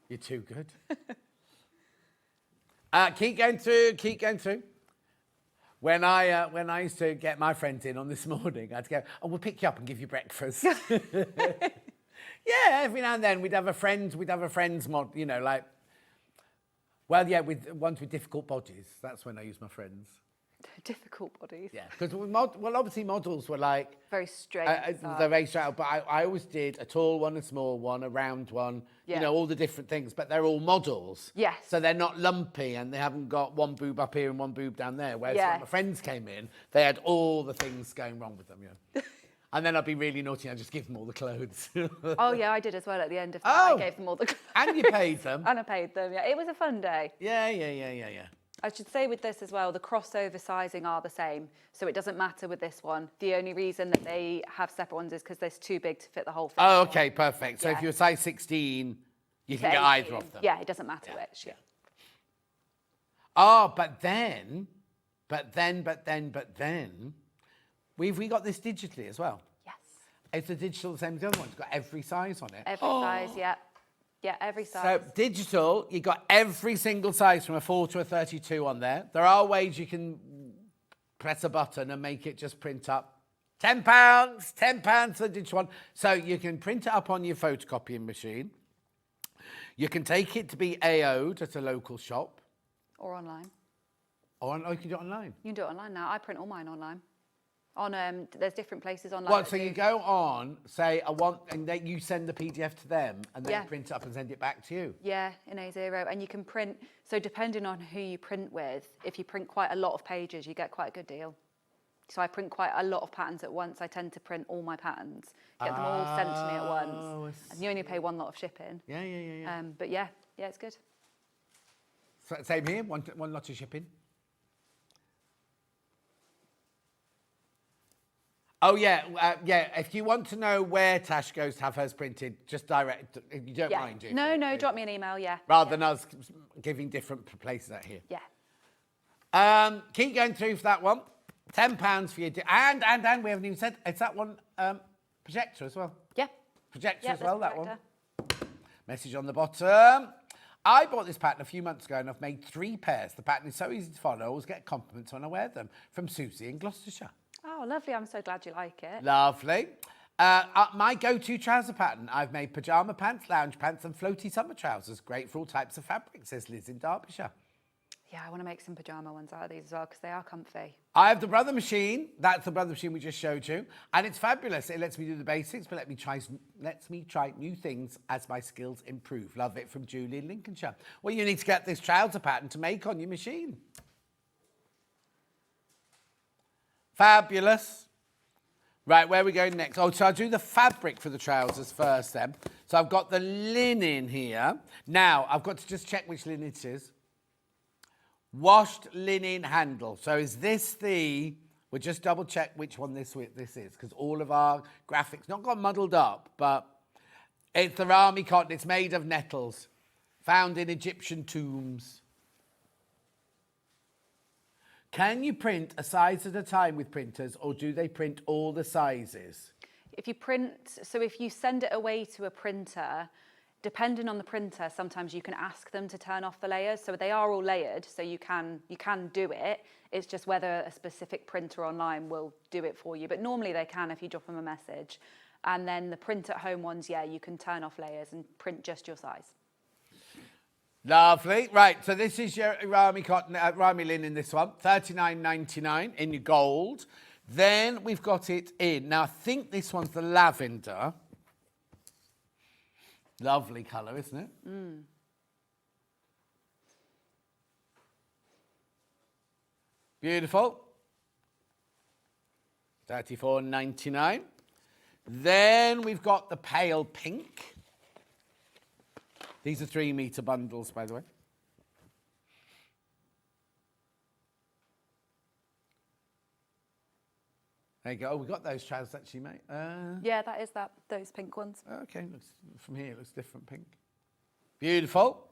You're too good. Keep going through. When I used to get my friends in on this morning, I'd go, we'll pick you up and give you breakfast. Yeah, every now and then we'd have a friend's mod, with ones with difficult bodies. That's when I use my friends.
Difficult bodies.
Yeah, because obviously models were like
very straight.
They're very straight, but I always did a tall one, a small one, a round one.
Yeah.
All the different things, but they're all models.
Yes.
So they're not lumpy and they haven't got one boob up here and one boob down there. Whereas
Yeah.
when my friends came in, they had all the things going wrong with them. Yeah. And then I'd be really naughty and I'd just give them all the clothes.
Oh yeah, I did as well at the end of that.
Oh.
I gave them all the clothes.
And you paid them.
And I paid them. Yeah, it was a fun day.
Yeah.
I should say with this as well, the crossover sizing are the same. So it doesn't matter with this one. The only reason that they have separate ones is because they're too big to fit the whole thing.
Oh, okay, perfect. So
Yeah.
if you're size 16, you can get
18.
either of them.
Yeah, it doesn't matter which.
Yeah. Oh, but then, we got this digitally as well.
Yes.
Is the digital the same as the other one? It's got every size on it.
Every size, yeah. Yeah, every
So
size.
digital, you got every single size from a 4 to a 32 on there. There are ways you can press a button and make it just print up. £10, £10 for the digital one. So you can print it up on your photocopying machine. You can take it to be AO'd at a local shop.
Or online.
Or you can do it online.
You can do it online now. I print all mine online. On there's different places online.
Well,
that
so
do-
you go on, say, I want, and then you send the PDF to them, and they
Yeah.
print it up and send it back to you.
Yeah, in A0, and you can print. So depending on who you print with, if you print quite a lot of pages, you get quite a good deal. So I print quite a lot of patterns at once. I tend to print all my patterns, get them all sent to me at once, and you only pay one lot of shipping.
Yeah.
But yeah, it's good.
So, same here, one lot of shipping. Oh, yeah. If you want to know where Tash goes to have hers printed, just direct, if you don't
Yeah.
mind. Do you?
No, drop me an email. Yeah.
Rather than us giving different places out here.
Yeah.
Keep going through for that one. £10 for you. And we haven't even said, is that one projector as well?
Yeah.
Projector
Yeah,
as well,
there's
that
a
one.
projector.
Message on the bottom. I bought this pattern a few months ago and I've made 3 pairs. The pattern is so easy to follow. I always get compliments when I wear them. From Susie in Gloucestershire.
Oh, lovely. I'm so glad you like it.
Lovely. My go-to trouser pattern. I've made pyjama pants, lounge pants and floaty summer trousers. Great for all types of fabrics, says Liz in Derbyshire.
Yeah, I want to make some pyjama ones out of these as well because they are comfy.
I have the Brother machine. That's the Brother machine we just showed you. And it's fabulous. It lets me do the basics, but lets me try new things as my skills improve. Love it, from Julie in Lincolnshire. Well, you need to get this trouser pattern to make on your machine. Fabulous. Right, where are we going next? Oh, so I'll do the fabric for the trousers first then. So I've got the linen here. Now, I've got to just check which linen it is. Washed linen handle. So is this we'll just double check which one this is, because all of our graphics not got muddled up, but it's the Rami cotton. It's made of nettles, found in Egyptian tombs. Can you print a size at a time with printers, or do they print all the sizes?
If you send it away to a printer, depending on the printer, sometimes you can ask them to turn off the layers. So they are all layered, so you can do it. It's just whether a specific printer online will do it for you. But normally they can if you drop them a message. And then the print at home ones, yeah, you can turn off layers and print just your size.
Lovely. Right, so this is your Rami cotton, Rami linen, this one, $39.99 in your gold. Then we've got it in. Now, I think this one's the lavender. Lovely colour, isn't it?
Mm.
Beautiful. $34.99. Then we've got the pale pink. These are 3-metre bundles, by the way. There you go. Oh, we got those trousers actually, mate.
Yeah, that is those pink ones.
Okay, from here it looks different pink. Beautiful.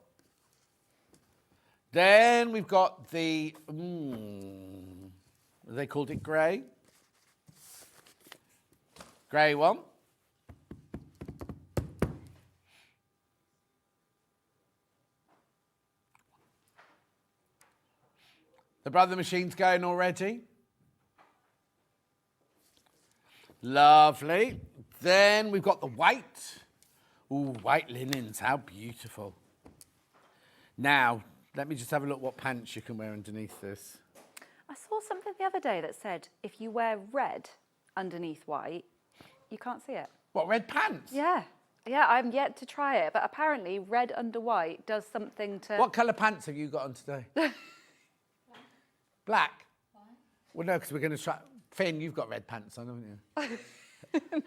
Then we've got the, they called it grey. Grey one. The Brother machine's going already. Lovely. Then we've got the white. Ooh, white linens, how beautiful. Now, let me just have a look what pants you can wear underneath this.
I saw something the other day that said if you wear red underneath white, you can't see it.
What, red pants?
Yeah. Yeah, I'm yet to try it, but apparently red under white does something to...
What colour pants have you got on today? Black? Why? Well, no, because we're going to try... Finn, you've got red pants on, haven't you?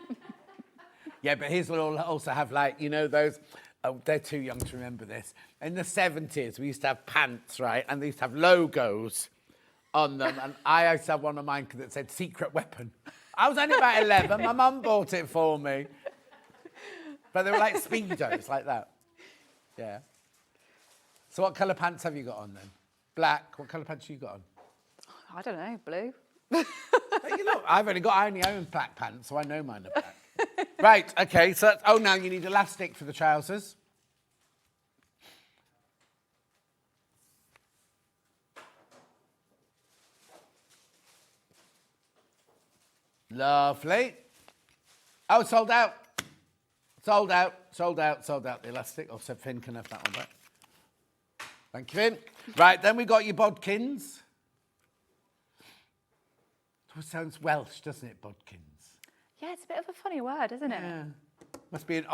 Yeah, but his will also have, like, you know, those... Oh, they're too young to remember this. In the 70s, we used to have pants, right? And they used to have logos on them. And I used to have one of mine that said secret weapon. I was only about 11. My mum bought it for me. But they were like Speedos, like that. Yeah. So what colour pants have you got on then? Black. What colour pants have you got on?
I don't know, blue.
You know, I only own black pants, so I know mine are black. Right, okay, so, now you need elastic for the trousers. Lovely. Oh, sold out. Sold out, sold out, sold out. The elastic. Oh, so Finn can have that one back. Thank you, Finn. Right, then we got your bodkins. It sounds Welsh, doesn't it, bodkins?
Yeah, it's a bit of a funny word, isn't it?
Yeah. Must be an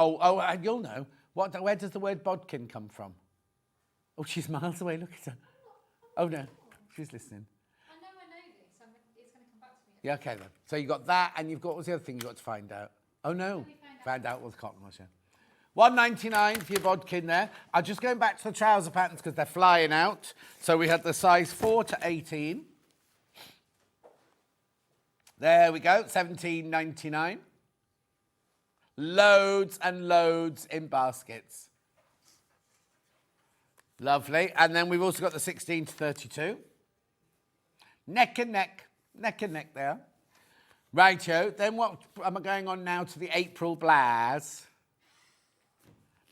you'll know. Where does the word bodkin come from? Oh, she's miles away. Look at her. Oh no, she's listening.
I know this. It's going to come back to me.
Yeah, okay then. So you got that, and you've got, what's the other thing you got to find out? Oh no, found out what the cotton was. Yeah. $1.99 for your bodkin there. I'm just going back to the trouser patterns because they're flying out. So we had the size 4 to 18. There we go, $17.99. Loads and loads in baskets. Lovely. And then we've also got the 16 to 32. Neck and neck there. Righto. Then what am I going on now to the April blouse?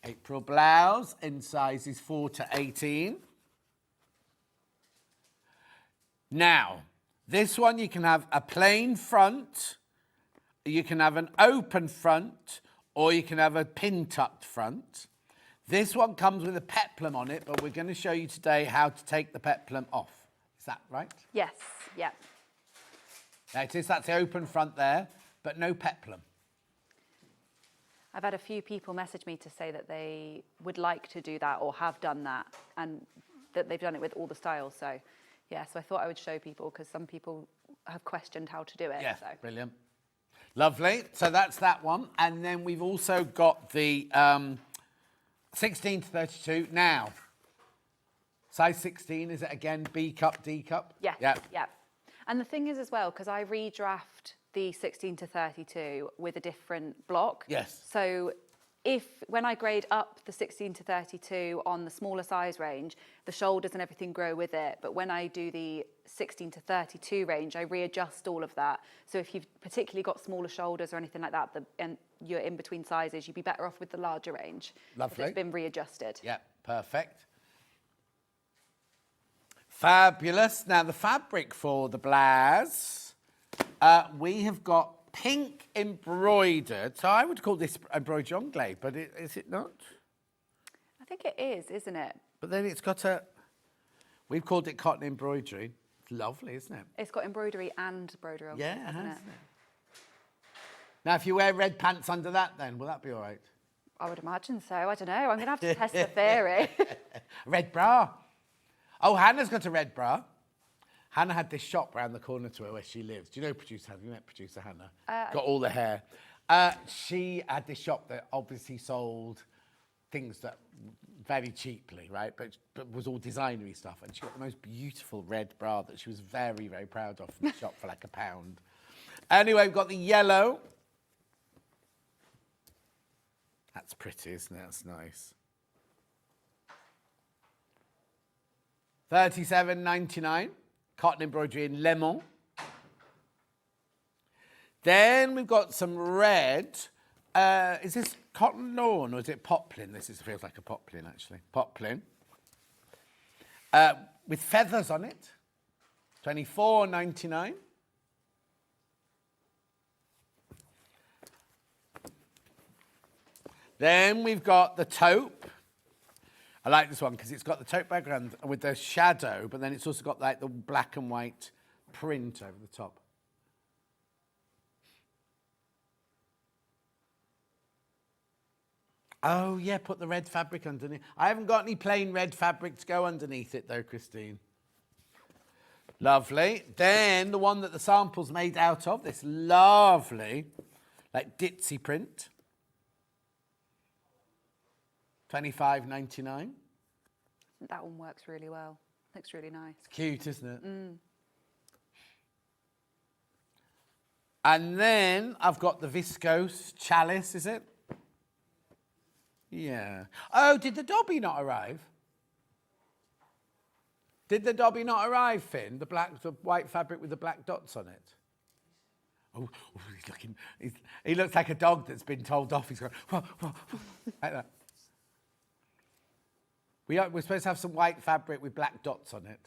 April blouse in sizes 4 to 18. Now, this one you can have a plain front, you can have an open front, or you can have a pin-tucked front. This one comes with a peplum on it, but we're going to show you today how to take the peplum off. Is that right?
Yes, yeah.
There it is, that's the open front there, but no peplum.
I've had a few people message me to say that they would like to do that or have done that, and that they've done it with all the styles. So, yeah, so I thought I would show people because some people have questioned how to do it.
Yeah,
so.
Brilliant. Lovely. So that's that one. And then we've also got the 16 to 32. Now, size 16, is it again B cup, D cup?
Yeah,
Yeah.
yeah. And the thing is as well, because I redraft the 16 to 32 with a different block.
Yes.
So when I grade up the 16 to 32 on the smaller size range, the shoulders and everything grow with it. But when I do the 16 to 32 range, I readjust all of that. So if you've particularly got smaller shoulders or anything like that, and you're in between sizes, you'd be better off with the larger range.
Lovely.
It's been readjusted.
Yeah, perfect. Fabulous. Now, the fabric for the blouse, we have got pink embroidered. So I would call this embroidery anglais, but is it not?
I think it is, isn't it?
But then it's got we've called it cotton embroidery. It's lovely, isn't it?
It's got embroidery and broderie on it,
Yeah,
hasn't
hasn't
it?
it? Now, if you wear red pants under that, then will that be all right?
I would imagine so. I don't know. I'm going to have to test the theory.
Red bra. Oh, Hannah's got a red bra. Hannah had this shop round the corner to her where she lives. Do you know producer Hannah? You met producer Hannah? Got all the hair. She had this shop that obviously sold things that very cheaply, right? But was all designery stuff. And she got the most beautiful red bra that she was very, very proud of from the shop for like £1. Anyway, we've got the yellow. That's pretty, isn't it? That's nice. $37.99. Cotton embroidery in lemon. Then we've got some red. Is this cotton lawn or is it poplin? This feels like a poplin, actually. Poplin. With feathers on it. $24.99. Then we've got the taupe. I like this one because it's got the taupe background with the shadow, but then it's also got like the black and white print over the top. Oh, yeah, put the red fabric underneath. I haven't got any plain red fabric to go underneath it, though, Christine. Lovely. Then the one that the sample's made out of, this lovely, like ditzy print. $25.99.
That one works really well. Looks really nice.
It's cute, isn't it? Mm. And then I've got the viscose chalice, is it? Yeah. Oh, did the Dobby not arrive? Did the Dobby not arrive, Finn? The white fabric with the black dots on it? Oh, he looks like a dog that's been told off. He's going, whoa, whoa, whoa, like that. We're supposed to have some white fabric with black dots on it.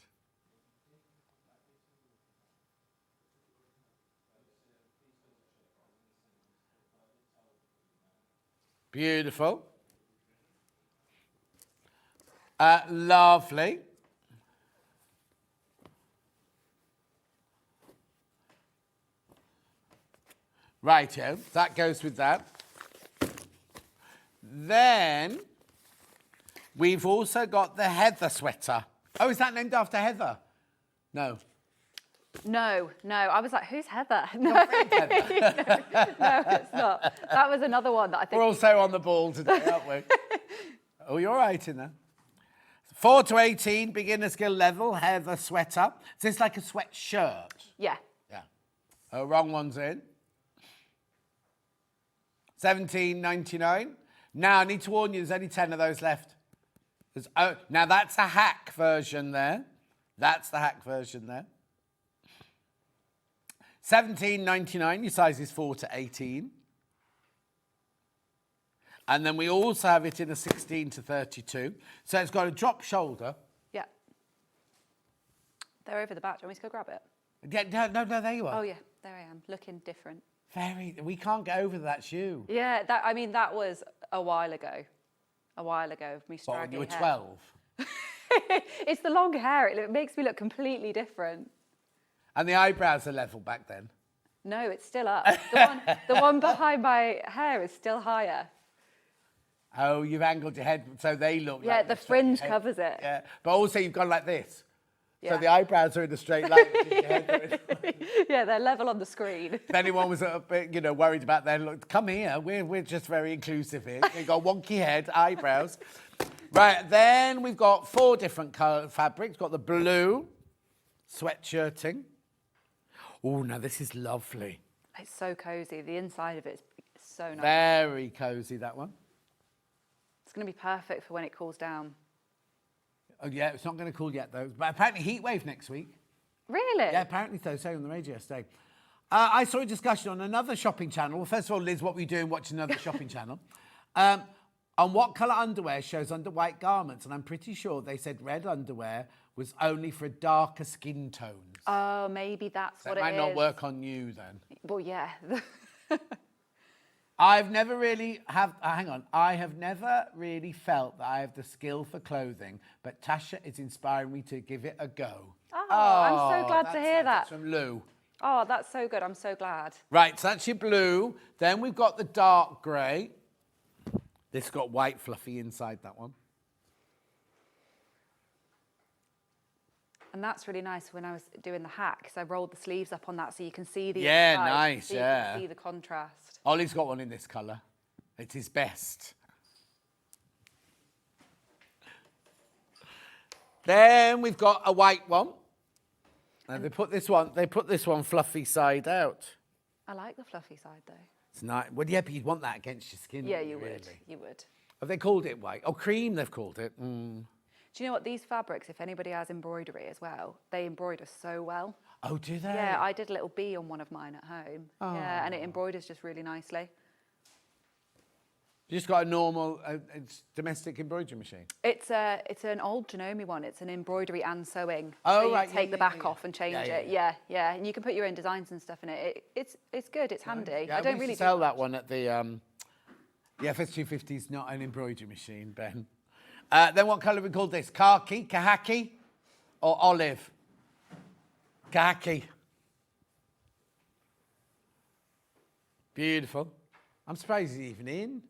Beautiful. Lovely. Righto, that goes with that. Then we've also got the Heather sweater. Oh, is that named after Heather? No.
No. I was like, who's Heather? No,
Your friend Heather.
no, it's not. That was another one that I think.
We're also on the ball today, aren't we? Oh, you're right in there. 4 to 18, beginner skill level, Heather sweater. Is this like a sweatshirt?
Yeah.
Yeah. Oh, wrong one's in. $17.99. Now, I need to warn you, there's only 10 of those left. Now, that's a hack version there. That's the hack version there. $17.99, your size is 4 to 18. And then we also have it in a 16 to 32. So it's got a drop shoulder.
Yeah. They're over the back. Do you want me to go grab it?
Yeah, no, there you are.
Oh, yeah. There I am, looking different.
We can't get over that shoe.
Yeah, that was a while ago. A while ago of me
What, when
stragging
you were
hair.
12?
It's the long hair. It makes me look completely different.
And the eyebrows are level back then?
No, it's still up. The one behind my hair is still higher.
Oh, you've angled your head so they look
Yeah,
like
the fringe covers it.
Yeah, but also you've gone like this.
Yeah.
So the eyebrows are in a straight line. Your head
Yeah, they're level on the screen.
if anyone was a bit, worried about that, look, come here. We're just very inclusive here. You've got wonky head, eyebrows. Right, then we've got 4 different colour fabrics. We've got the blue sweatshirting. Oh, now this is lovely.
It's so cosy. The inside of it is so nice.
Very cosy, that one.
It's going to be perfect for when it cools down.
Oh, yeah, it's not going to cool yet, though. But apparently heat wave next week.
Really?
Yeah, apparently so. Say on the radio yesterday. I saw a discussion on another shopping channel. Well, first of all, Liz, what were you doing watching another shopping channel? On what colour underwear shows under white garments. And I'm pretty sure they said red underwear was only for darker skin tones.
Oh, maybe that's
So
what
it
it
might
is.
not work on you then.
Well, yeah.
I've never really I have never really felt that I have the skill for clothing, but Tasha is inspiring me to give it a go.
Oh, I'm so glad to hear
That's
that.
from Lou.
Oh, that's so good. I'm so glad.
Right, so that's your blue. Then we've got the dark grey. This got white fluffy inside, that one.
And that's really nice when I was doing the hack, because I rolled the sleeves up on that so you can see the
Yeah,
inside,
nice,
so you
yeah.
can see the contrast.
Ollie's got one in this colour. It's his best. Then we've got a white one. And they put this one fluffy side out.
I like the fluffy side though.
It's nice. Well, yeah, but you'd want that against your skin.
Yeah,
wouldn't
you would.
really?
You would.
Have they called it white? Oh, cream, they've called it. Mm.
Do you know what? These fabrics, if anybody has embroidery as well, they embroider so well.
Oh, do they?
Yeah, I did a little bee on one of mine at home. Yeah, and it embroiders just really nicely.
You just got a normal domestic embroidery machine?
It's an old Janome one. It's an embroidery and sewing.
Oh,
so you
right.
take the back off and change
Yeah,
it. Yeah. And you can put your own designs and stuff in it. It's good. It's handy.
Yeah,
I don't
we
really
used to sell
do
that
much.
one at the FS250 is not an embroidery machine, Ben. Then what colour have we called this? Khaki, kahaki, or olive? Khaki. Beautiful. I'm surprised he's even in.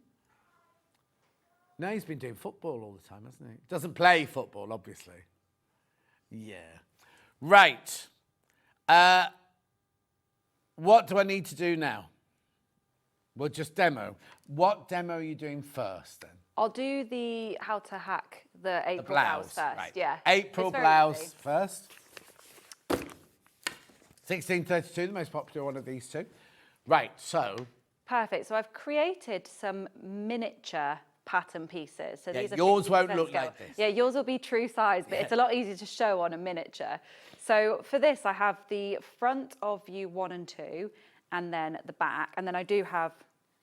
No, he's been doing football all the time, hasn't he? Doesn't play football, obviously. Yeah. Right. What do I need to do now? We'll just demo. What demo are you doing first, then?
I'll do the how to hack the April blouse first.
Right.
Yeah.
April
It's very
blouse
easy.
first. 1632, the most popular one of these two. Right, so...
Perfect. So I've created some miniature pattern pieces. So
Yeah,
these are
yours
50%
won't look
scale.
like this.
Yeah, yours will be true size, but it's a lot easier to show on a miniature. So for this, I have the front of view 1 and 2, and then the back, and then I do have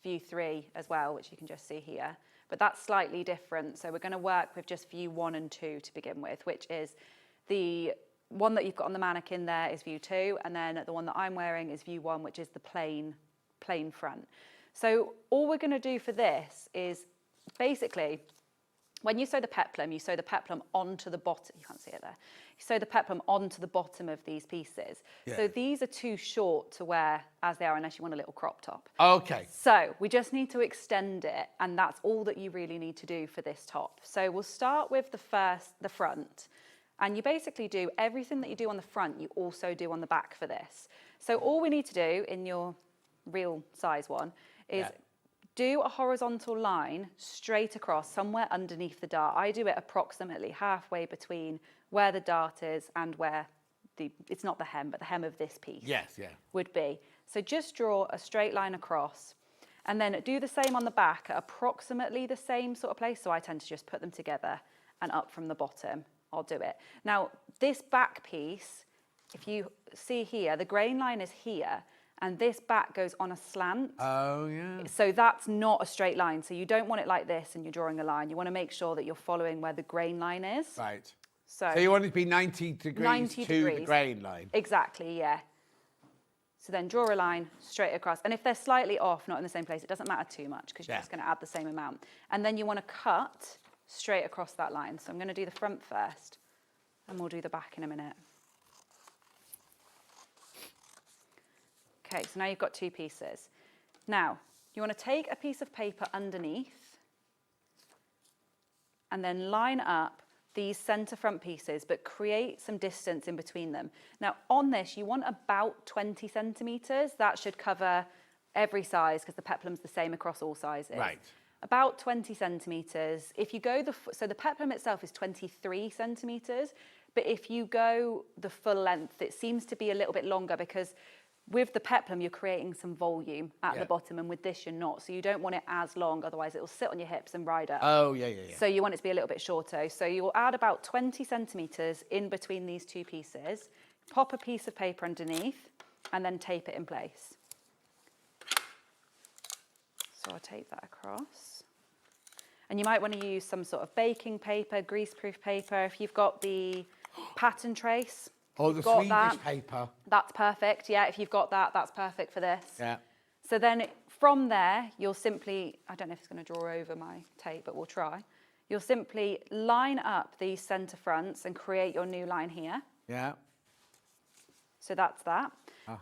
view 3 as well, which you can just see here. But that's slightly different. So we're going to work with just view 1 and 2 to begin with, which is the one that you've got on the mannequin there is view 2, and then the one that I'm wearing is view 1, which is the plain front. So all we're going to do for this is basically, when you sew the peplum, you sew the peplum onto the bottom. You can't see it there. You sew the peplum onto the bottom of these pieces.
Yeah.
So these are too short to wear as they are unless you want a little crop top.
Okay.
So we just need to extend it, and that's all that you really need to do for this top. So we'll start with the front, and you basically do everything that you do on the front, you also do on the back for this. So all we need to do in your real size one is do a horizontal line straight across somewhere underneath the dart. I do it approximately halfway between where the dart is and where it's not the hem, but the hem of this piece would be. So just draw a straight line across, and then do the same on the back at approximately the same sort of place. So I tend to just put them together and up from the bottom, I'll do it. Now, this back piece, if you see here, the grain line is here, and this back goes on a slant.
Oh, yeah.
So that's not a straight line. So you don't want it like this and you're drawing a line. You want to make sure that you're following where the grain line is.
Right.
So
you want it to be 90 degrees
90
to
degrees.
the grain line.
Exactly, yeah. So then draw a line straight across. And if they're slightly off, not in the same place, it doesn't matter too much because you're just going to add the same amount. And then you want to cut straight across that line. So I'm going to do the front first, and we'll do the back in a minute. Okay, so now you've got two pieces. Now, you want to take a piece of paper underneath and then line up these centre front pieces, but create some distance in between them. Now, on this, you want about 20 centimetres. That should cover every size because the peplum's the same across all sizes.
Right.
About 20 centimetres. If you go so the peplum itself is 23 centimetres, but if you go the full length, it seems to be a little bit longer because with the peplum, you're creating some volume at the bottom, and with this, you're not. So you don't want it as long, otherwise it will sit on your hips and ride up.
Oh, yeah.
So you want it to be a little bit shorter. So you'll add about 20 centimetres in between these two pieces, pop a piece of paper underneath, and then tape it in place. So I'll tape that across. And you might want to use some sort of baking paper, greaseproof paper. If you've got the pattern trace,
Or the
got
Swedish
that,
paper.
that's perfect. Yeah, if you've got that, that's perfect for this.
Yeah.
So then from there, you'll simply, I don't know if it's going to draw over my tape, but we'll try. You'll simply line up these centre fronts and create your new line here.
Yeah.
So that's that.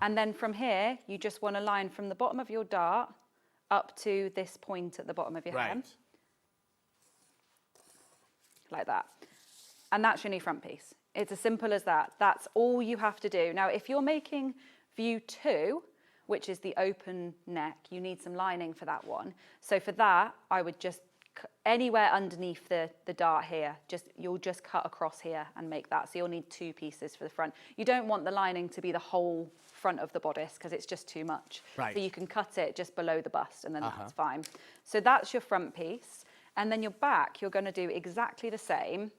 And then from here, you just want to line from the bottom of your dart up to this point at the bottom of your hem. Like that. And that's your new front piece. It's as simple as that. That's all you have to do. Now, if you're making view 2, which is the open neck, you need some lining for that one. So for that, I would just, anywhere underneath the dart here, you'll just cut across here and make that. So you'll need 2 pieces for the front. You don't want the lining to be the whole front of the bodice because it's just too much.
Right.
So you can cut it just below the bust and then that's fine. So that's your front piece. And then your back, you're going to do exactly the same.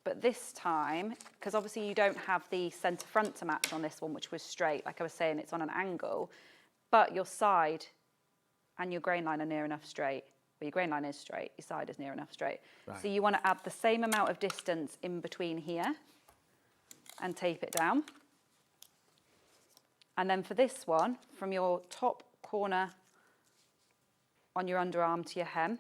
But this time, because obviously you don't have the centre front to match on this one, which was straight, like I was saying, it's on an angle, but your side and your grain line are near enough straight. Well, your grain line is straight, your side is near enough straight. Right. So you want to add the same amount of distance in between here and tape it down. And then for this one, from your top corner on your underarm to your hem,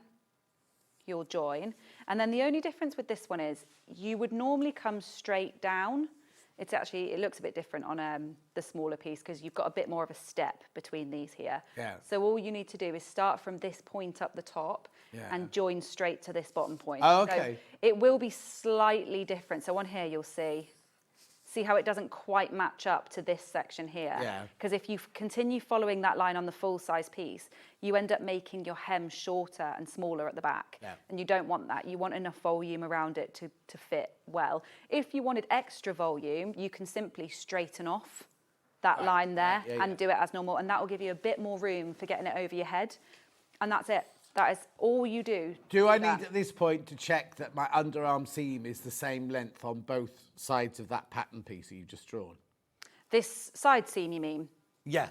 you'll join. And then the only difference with this one is you would normally come straight down. It looks a bit different on the smaller piece because you've got a bit more of a step between these here. Yeah. So all you need to do is start from this point up the top and join straight to this bottom point.
Oh, okay.
So it will be slightly different. So on here, you'll see how it doesn't quite match up to this section here. Yeah. Because if you continue following that line on the full size piece, you end up making your hem shorter and smaller at the back. Yeah. And you don't want that. You want enough volume around it to fit well. If you wanted extra volume, you can simply straighten off that line there and do it as normal. And that will give you a bit more room for getting it over your head. And that's it. That is all you do.
Do I need at this point to check that my underarm seam is the same length on both sides of that pattern piece that you've just drawn?
This side seam, you mean?
Yeah.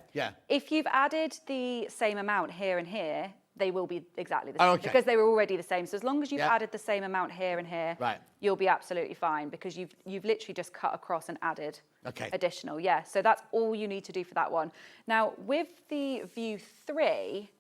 If you've added the same amount here and here, they will be exactly the same because they were already the same. So as long as you've added the same amount here and here, you'll be absolutely fine because you've literally just cut across and added additional. Yeah, so that's all you need to do for that one. Now, with the view 3,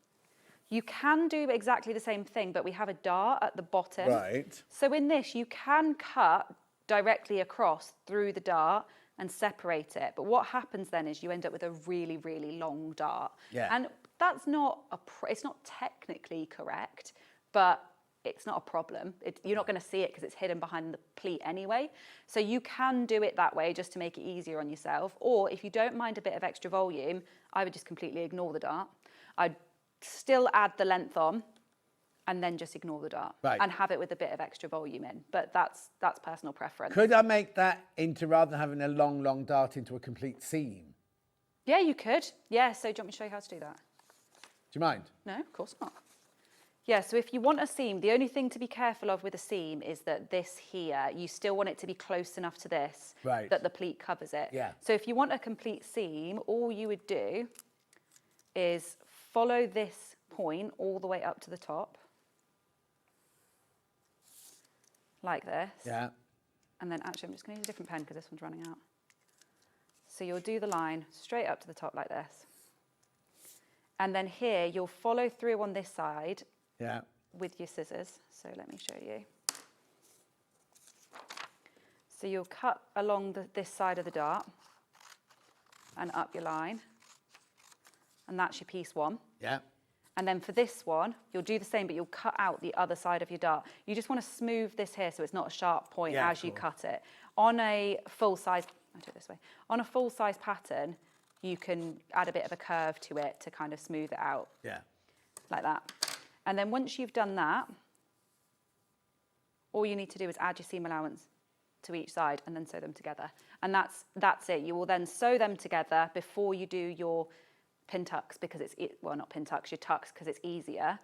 You can do exactly the same thing, but we have a dart at the bottom.
Right.
So in this, you can cut directly across through the dart and separate it. But what happens then is you end up with a really, really long dart.
Yeah.
And that's not it's not technically correct, but it's not a problem. You're not going to see it because it's hidden behind the pleat anyway. So you can do it that way just to make it easier on yourself. Or if you don't mind a bit of extra volume, I would just completely ignore the dart. I'd still add the length on and then just ignore the dart and have it with a bit of extra volume in. But that's personal preference.
Could I make that into, rather than having a long, long dart, into a complete seam?
Yeah, you could. Yeah, so do you want me to show you how to do that?
Do you mind?
No, of course not. Yeah, so if you want a seam, the only thing to be careful of with a seam is that this here, you still want it to be close enough to this that the pleat covers it.
Yeah.
So if you want a complete seam, all you would do is follow this point all the way up to the top, like this.
Yeah.
And then actually, I'm just going to use a different pen because this one's running out. So you'll do the line straight up to the top like this. And then here, you'll follow through on this side with your scissors. So let me show you. So you'll cut along this side of the dart and up your line. And that's your piece one.
Yeah.
And then for this one, you'll do the same, but you'll cut out the other side of your dart. You just want to smooth this here so it's not a sharp point as you cut it. On a full-size, I'll do it this way. On a full-size pattern, you can add a bit of a curve to it to kind of smooth it out.
Yeah.
Like that. And then once you've done that, all you need to do is add your seam allowance to each side and then sew them together. And that's it. You will then sew them together before you do your pin tucks, because well, not pin tucks, your tucks, because it's easier.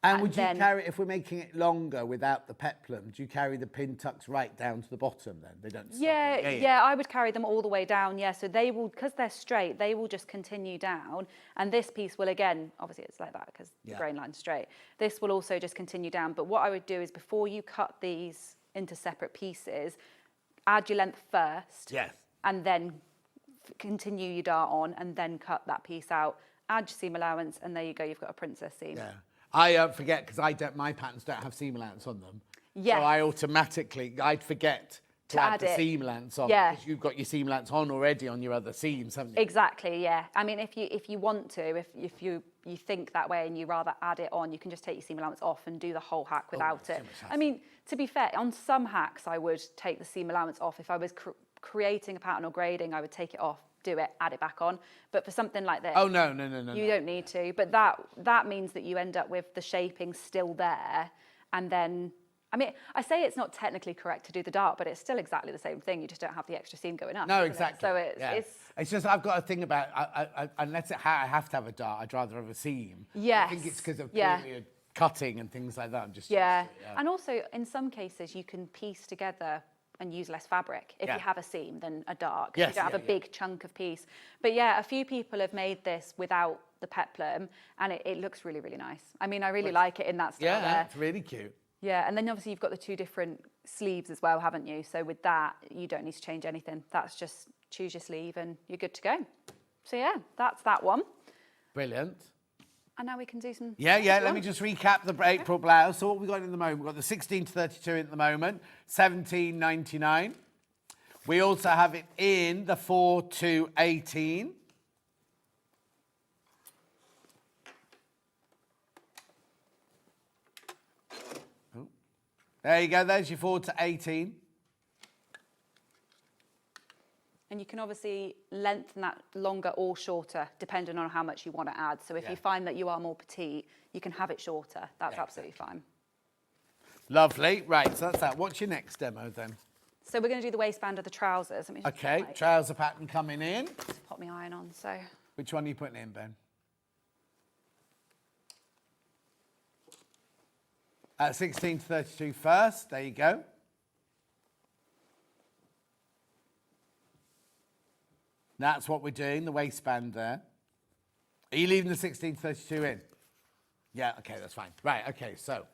And would you carry, if we're making it longer without the peplum, do you carry the pin tucks right down to the bottom then? They don't stop.
Yeah, I would carry them all the way down, so they will, because they're straight, they will just continue down. And this piece will, again, obviously it's like that because the grain line's straight. This will also just continue down. But what I would do is, before you cut these into separate pieces, add your length first.
Yes.
And then continue your dart on, and then cut that piece out. Add your seam allowance, and there you go, you've got a princess seam.
Yeah. I forget, because my patterns don't have seam allowance on them.
Yeah.
So I automatically, I'd forget to add the seam allowance on.
Yeah.
Because you've got your seam allowance on already on your other seams, haven't you?
Exactly, yeah. I mean, if you want to, if you think that way and you rather add it on, you can just take your seam allowance off and do the whole hack without it. I mean, to be fair, on some hacks I would take the seam allowance off. If I was creating a pattern or grading, I would take it off, do it, add it back on. But for something like this,
no.
You don't need to. But that means that you end up with the shaping still there. And then, I mean, I say it's not technically correct to do the dart, but it's still exactly the same thing. You just don't have the extra seam going up.
No, exactly.
So it's
just, I've got a thing about, unless I have to have a dart, I'd rather have a seam.
Yes.
I think it's because of period cutting and things like that. I'm just used to it,
And also, in some cases, you can piece together and use less fabric if you have a seam than a dart.
Yes,
you don't have a big chunk of piece. But yeah, a few people have made this without the peplum, and it looks really, really nice. I mean, I really like it in that style there.
It's really cute.
Yeah, and then obviously you've got the two different sleeves as well, haven't you? So with that, you don't need to change anything. That's just choose your sleeve and you're good to go. So yeah, that's that one.
Brilliant.
And now we can do some...
Let me just recap the April blouse. So what we got in the moment, we've got the 16 to 32 at the moment, $17.99. We also have it in the 4 to 18. Oh. There you go, there's your 4 to 18.
And you can obviously lengthen that longer or shorter, depending on how much you want to add. So if you find that you are more petite, you can have it shorter. That's absolutely fine.
Lovely. Right, so that's that. What's your next demo then?
So we're going to do the waistband of the trousers. Let me just
Okay, trouser pattern coming in.
just pop my iron on. So
Which one are you putting in, Ben? 16 to 32 first. There you go. That's what we're doing, the waistband there. Are you leaving the 16 to 32 in? Yeah, okay, that's fine. Right, okay, so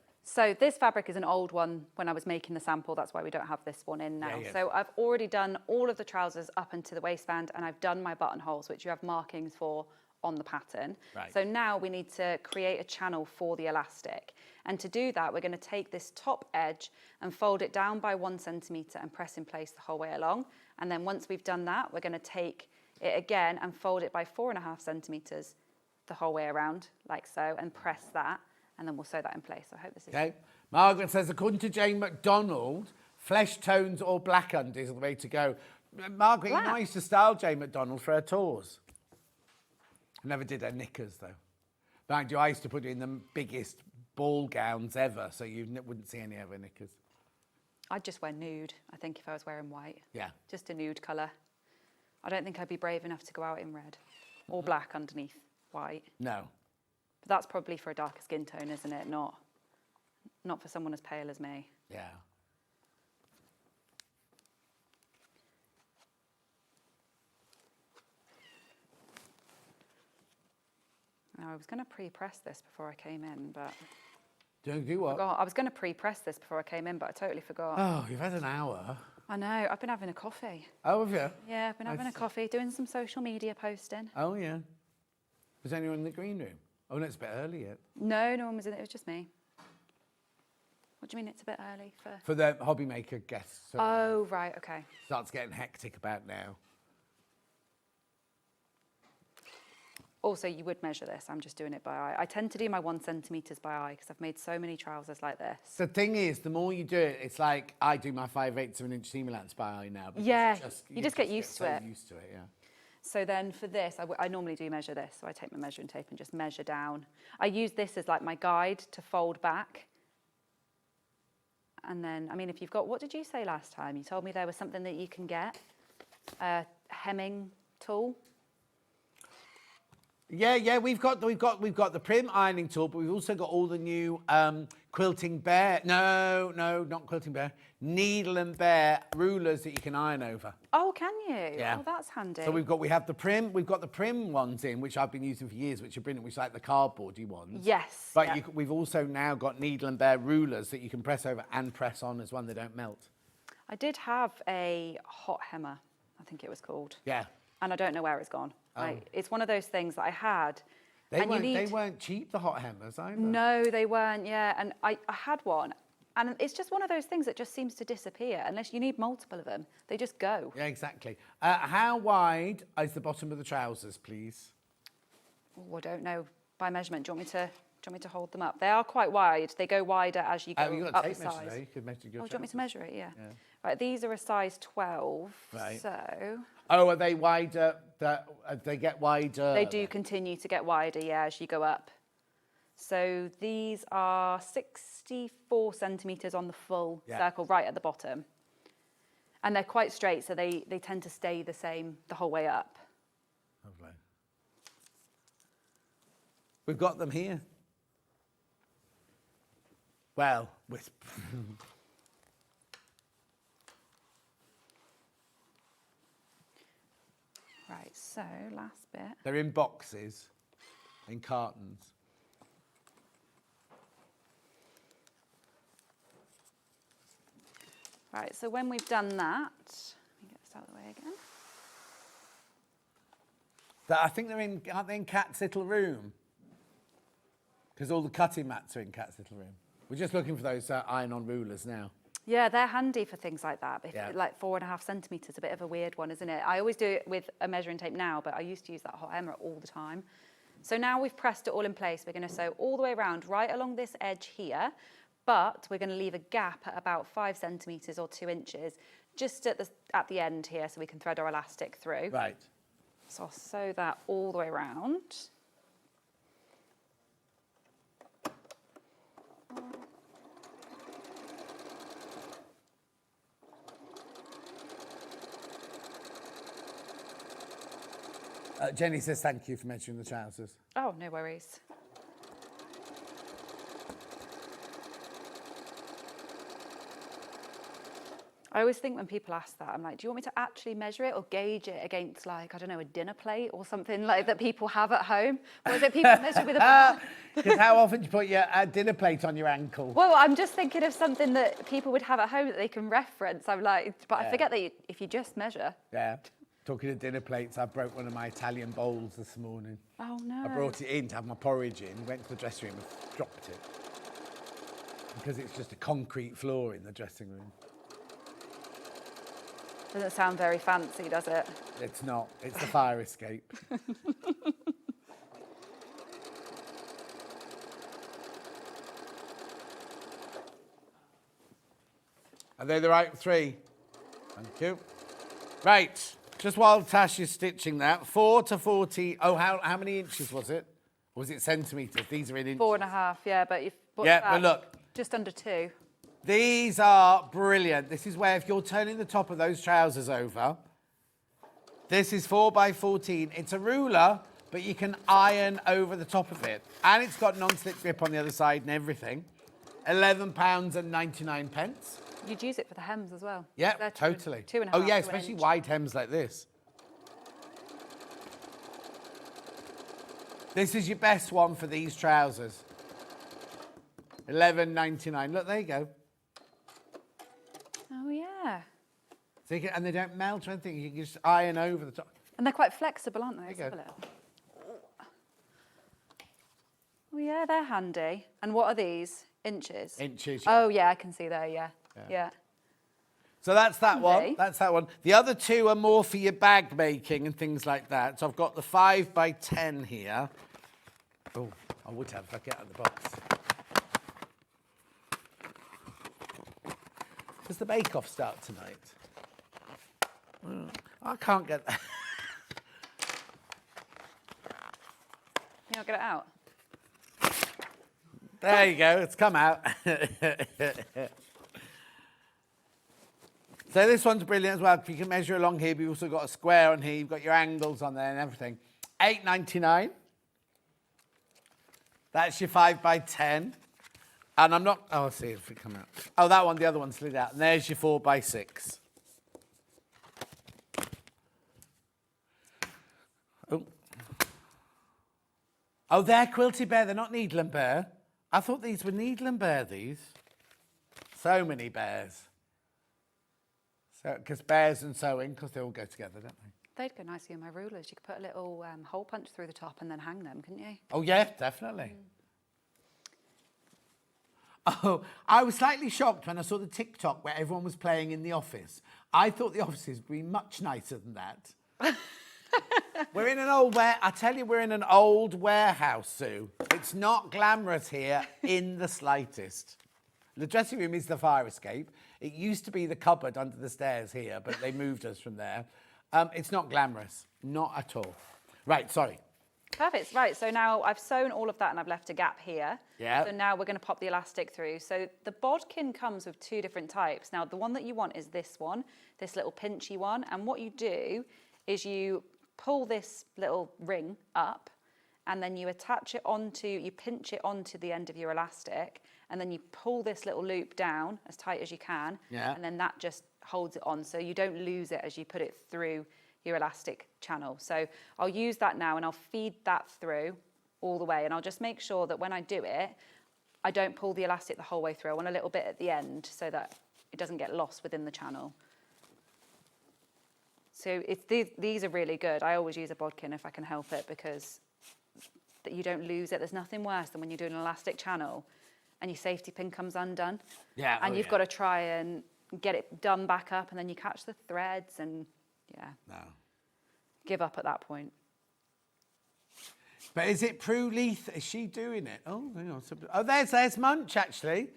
this fabric is an old one when I was making the sample. That's why we don't have this one in now. So I've already done all of the trousers up into the waistband, and I've done my buttonholes, which you have markings for on the pattern.
Right.
So now we need to create a channel for the elastic. And to do that, we're going to take this top edge and fold it down by 1 centimetre and press in place the whole way along. And then once we've done that, we're going to take it again and fold it by 4.5 centimetres the whole way around, like so, and press that, and then we'll sew that in place. So I hope this is...
Okay. Margaret says, according to Jane McDonald, flesh tones or black undies are the way to go. Margaret, you know I used to style Jane McDonald for her tours. I never did her knickers, though. Mind you, I used to put her in the biggest ball gowns ever, so you wouldn't see any of her knickers.
I'd just wear nude, I think, if I was wearing white.
Yeah.
Just a nude colour. I don't think I'd be brave enough to go out in red or black underneath white.
No.
But that's probably for a darker skin tone, isn't it? Not for someone as pale as me.
Yeah.
Now, I was going to pre-press this before I came in, but...
Don't do what?
I was going to pre-press this before I came in, but I totally forgot.
Oh, you've had an hour.
I know. I've been having a coffee.
Oh, have you?
Yeah, I've been having a coffee, doing some social media posting.
Oh, yeah. Was anyone in the green room? Oh, no, it's a bit early yet.
No, no one was in it. It was just me. What do you mean it's a bit early for?
For the hobby maker guests. So
Oh, right, okay.
starts getting hectic about now.
Also, you would measure this. I'm just doing it by eye. I tend to do my 1 centimetres by eye because I've made so many trousers like this.
The thing is, the more you do it, it's like I do my 5/8 of an inch seam allowance by eye now. because
Yeah,
you
you just get used to
so
it.
used to it, yeah.
So then for this, I normally do measure this. So I take my measuring tape and just measure down. I use this as like my guide to fold back. And then, I mean, if you've got, what did you say last time? You told me there was something that you can get, a hemming tool.
Yeah, we've got the Prim ironing tool, but we've also got all the new Quilting Bear. No, not Quilting Bear. Needle and Bear rulers that you can iron over.
Oh, can you?
Yeah.
Oh, that's handy.
So we've got the Prim ones in, which I've been using for years, which are brilliant, which are like the cardboardy ones.
Yes.
But
yeah.
we've also now got Needle and Bear rulers that you can press over and press on as one. They don't melt.
I did have a hot hemmer, I think it was called.
Yeah.
And I don't know where it's gone. It's one of those things that I had.
They
and
weren't cheap, the hot hemmers either.
No, they weren't, yeah. And I had one. And it's just one of those things that just seems to disappear unless you need multiple of them. They just go.
Yeah, exactly. How wide is the bottom of the trousers, please?
Oh, I don't know by measurement. Do you want me to hold them up? They are quite wide. They go wider as you go
You've got
up
a
the
tape measure
size.
there. You could measure your
Oh, do you want me to
trousers.
measure it? Yeah. Right, these are a size 12.
Right.
So
Oh, are they wider? They get wider?
they do continue to get wider, yeah, as you go up. So these are 64 centimetres on the full circle right at the bottom. And they're quite straight, so they tend to stay the same the whole way up.
Lovely. We've got them here. Well, with...
Right, so last bit.
They're in boxes, in cartons.
Right, so when we've done that, let me get this out of the way again.
I think aren't they in Kat's little room? Because all the cutting mats are in Kat's little room. We're just looking for those iron-on rulers now.
Yeah, they're handy for things like that.
Yeah.
Like 4.5 centimetres, a bit of a weird one, isn't it? I always do it with a measuring tape now, but I used to use that hot hammer all the time. So now we've pressed it all in place. We're going to sew all the way around, right along this edge here, but we're going to leave a gap at about 5 centimetres or 2 inches, just at the end here, so we can thread our elastic through.
Right.
So I'll sew that all the way around.
Jenny says thank you for measuring the trousers.
Oh, no worries. I always think when people ask that, I'm like, do you want me to actually measure it or gauge it against, like, I don't know, a dinner plate or something like that people have at home? Or is it people measure with a...
Because how often do you put your dinner plate on your ankle?
Well, I'm just thinking of something that people would have at home that they can reference. I'm like, but I forget that if you just measure.
Yeah. Talking of dinner plates, I broke one of my Italian bowls this morning.
Oh no.
I brought it in to have my porridge in, went to the dressing room and dropped it. Because it's just a concrete floor in the dressing room.
Doesn't sound very fancy, does it?
It's not. It's the fire escape. Are they the right three? Thank you. Right. Just while Tash is stitching that, 4 to 40. Oh, how many inches was it? Or was it centimetres? These are in inches.
4.5, yeah, but you've
Yeah, but look.
Just under 2.
These are brilliant. This is where if you're turning the top of those trousers over, this is 4 by 14. It's a ruler, but you can iron over the top of it. And it's got non-slip grip on the other side and everything. £11.99.
You'd use it for the hems as well.
Yeah,
They're
totally.
2.5
Oh, yeah,
to an
especially
inch.
wide hems like this. This is your best one for these trousers. £11.99. Look, there you go.
Oh, yeah.
So you can, and they don't melt or anything. You can just iron over the top.
And they're quite flexible, aren't they? Let's
There you
have a look. Oh, yeah, they're handy. And what are these? Inches?
Inches.
Oh, yeah, I can see there, yeah. Yeah.
So that's that one.
Handy.
That's that one. The other two are more for your bag making and things like that. So I've got the 5 by 10 here. Oh, I would have if I get out of the box. Does the bake-off start tonight? I can't get that.
You know, get it out.
There you go, it's come out. So this one's brilliant as well. You can measure along here, but you've also got a square on here. You've got your angles on there and everything. £8.99. That's your 5 by 10. And I'm not, oh, I'll see if it come out. Oh, that one, the other one slid out. And there's your 4 by 6. Oh. Oh, they're quilted bear. They're not needle and bear. I thought these were needle and bear, these. So many bears. So, because bears and sewing, because they all go together, don't they?
They'd go nicely on my rulers. You could put a little hole punch through the top and then hang them, couldn't you?
Oh, yeah, definitely. Oh, I was slightly shocked when I saw the TikTok where everyone was playing in the office. I thought the offices would be much nicer than that. We're in an old I tell you, we're in an old warehouse, Sue. It's not glamorous here in the slightest. The dressing room is the fire escape. It used to be the cupboard under the stairs here, but they moved us from there. It's not glamorous, not at all. Right, sorry.
Perfect. Right, so now I've sewn all of that and I've left a gap here.
Yeah.
So now we're going to pop the elastic through. So the bodkin comes with 2 different types. Now, the one that you want is this one, this little pinchy one. And what you do is you pull this little ring up and then you attach it onto, you pinch it onto the end of your elastic and then you pull this little loop down as tight as you can.
Yeah.
And then that just holds it on so you don't lose it as you put it through your elastic channel. So I'll use that now and I'll feed that through all the way and I'll just make sure that when I do it, I don't pull the elastic the whole way through. I want a little bit at the end so that it doesn't get lost within the channel. So these are really good. I always use a bodkin if I can help it because that you don't lose it. There's nothing worse than when you're doing an elastic channel and your safety pin comes undone.
Yeah.
And you've got to try and get it done back up and then you catch the threads and
No.
give up at that point.
But is it Prue Leith? Is she doing it? Oh, hang on. Oh, there's Munch, actually.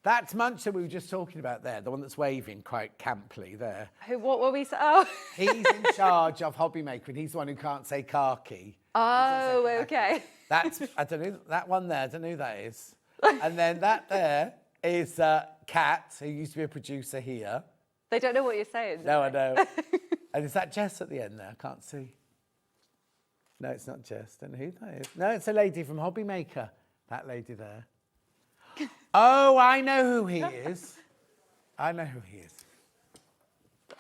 That's Munch that we were just talking about there, the one that's waving quite camply there.
What were we saying? Oh.
He's in charge of Hobby Maker, and he's the one who can't say khaki.
Oh, okay.
That's, I don't know, that one there, I don't know who that is. And then that there is Kat, who used to be a producer here.
They don't know what you're saying.
No, I know. And is that Jess at the end there? I can't see. No, it's not Jess. Don't know who that is. No, it's a lady from Hobby Maker. That lady there. Oh, I know who he is. I know who he is.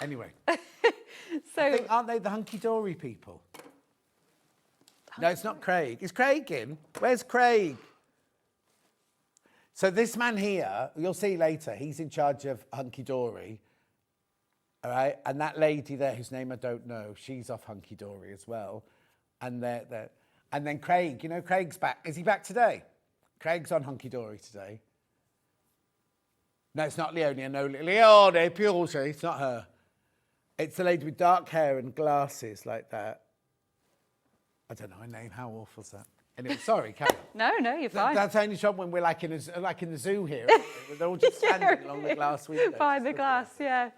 Anyway.
So,
I think, aren't they the hunky-dory people? No, it's not Craig. Is Craig in? Where's Craig? So this man here, you'll see later, he's in charge of hunky-dory. All right, and that lady there, whose name I don't know, she's off hunky dory as well, and and then Craig, you know, Craig's back. Is he back today? Craig's on hunky dory today. No, it's not Leonie. No, Leone Piolce. It's not her. It's the lady with dark hair and glasses like that. I don't know her name. How awful is that? Anyway, sorry, Carol.
No, you're fine.
That's only shot when we're like in the zoo here. They're all just standing along the glass window.
Behind the glass, yeah.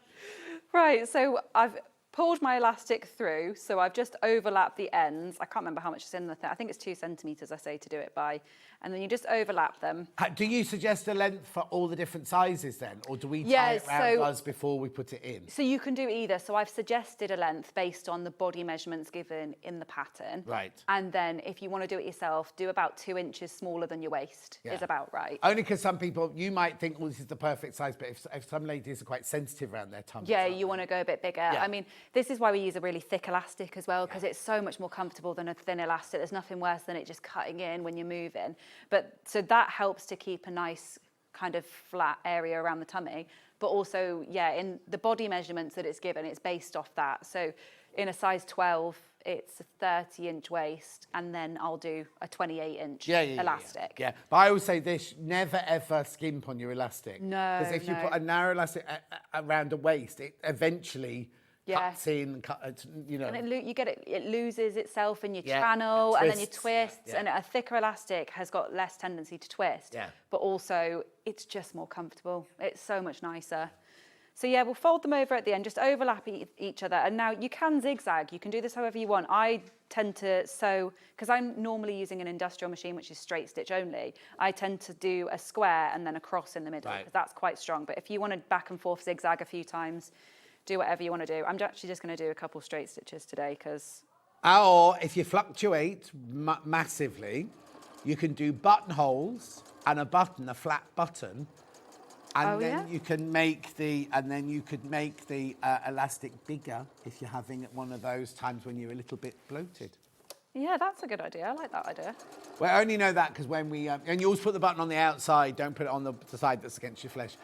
Right, so I've pulled my elastic through, so I've just overlapped the ends. I can't remember how much is in the thing. I think it's 2 centimetres I say to do it by. And then you just overlap them.
Do you suggest a length for all the different sizes then? Or do we tie it around us before we put it in?
So you can do either. So I've suggested a length based on the body measurements given in the pattern.
Right.
And then if you want to do it yourself, do about 2 inches smaller than your waist is about right.
Only because some people, you might think, well, this is the perfect size, but if some ladies are quite sensitive around their tummies.
Yeah, you want to go a bit bigger.
Yeah.
I mean, this is why we use a really thick elastic as well, because it's so much more comfortable than a thin elastic. There's nothing worse than it just cutting in when you're moving. But so that helps to keep a nice kind of flat area around the tummy. But also, yeah, in the body measurements that it's given, it's based off that. So in a size 12, it's a 30-inch waist, and then I'll do a 28-inch elastic.
Yeah, but I always say this, never ever skimp on your elastic.
No,
because if you put a narrow elastic around a waist, it eventually cuts in, you know.
And it loses itself in your channel, and then you twist, and a thicker elastic has got less tendency to twist.
Yeah.
But also, it's just more comfortable. It's so much nicer. So yeah, we'll fold them over at the end, just overlap each other. And now you can zigzag. You can do this however you want. I tend to sew, because I'm normally using an industrial machine, which is straight stitch only. I tend to do a square and then a cross in the middle, because that's quite strong. But if you want to back and forth zigzag a few times, do whatever you want to do. I'm actually just going to do a couple straight stitches today, because...
Or if you fluctuate massively, you can do buttonholes and a flat button, and then you can make the elastic bigger if you're having one of those times when you're a little bit bloated.
Yeah, that's a good idea. I like that idea.
Well, I only know that because when we and you always put the button on the outside. Don't put it on the side that's against your flesh.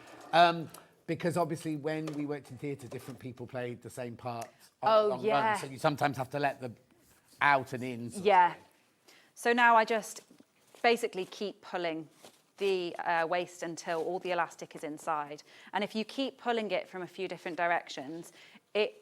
Because obviously when we worked in theatre, different people played the same parts on long runs, so you sometimes have to let the out and in.
Yeah. So now I just basically keep pulling the waist until all the elastic is inside. And if you keep pulling it from a few different directions, it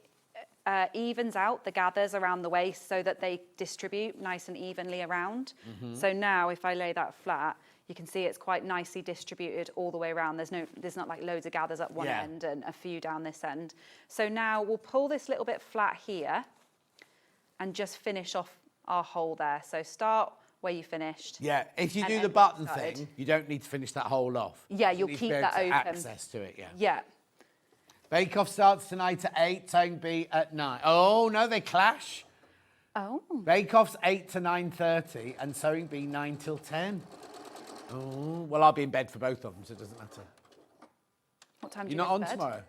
evens out the gathers around the waist so that they distribute nice and evenly around. So now if I lay that flat, you can see it's quite nicely distributed all the way around. There's not like loads of gathers up one end and a few down this end. So now we'll pull this little bit flat here and just finish off our hole there. So start where you finished.
Yeah, if you do the button thing, you don't need to finish that hole off.
Yeah, you'll keep that open.
Access to it,
Yeah.
Bake Off starts tonight at 8, Sewing Bee at 9. Oh, no, they clash.
Oh.
Bake Off's 8 to 9:30 and Sewing Bee 9 till 10. Oh, well, I'll be in bed for both of them, so it doesn't matter.
What time do you
You're
go
not
to
on
bed?
tomorrow?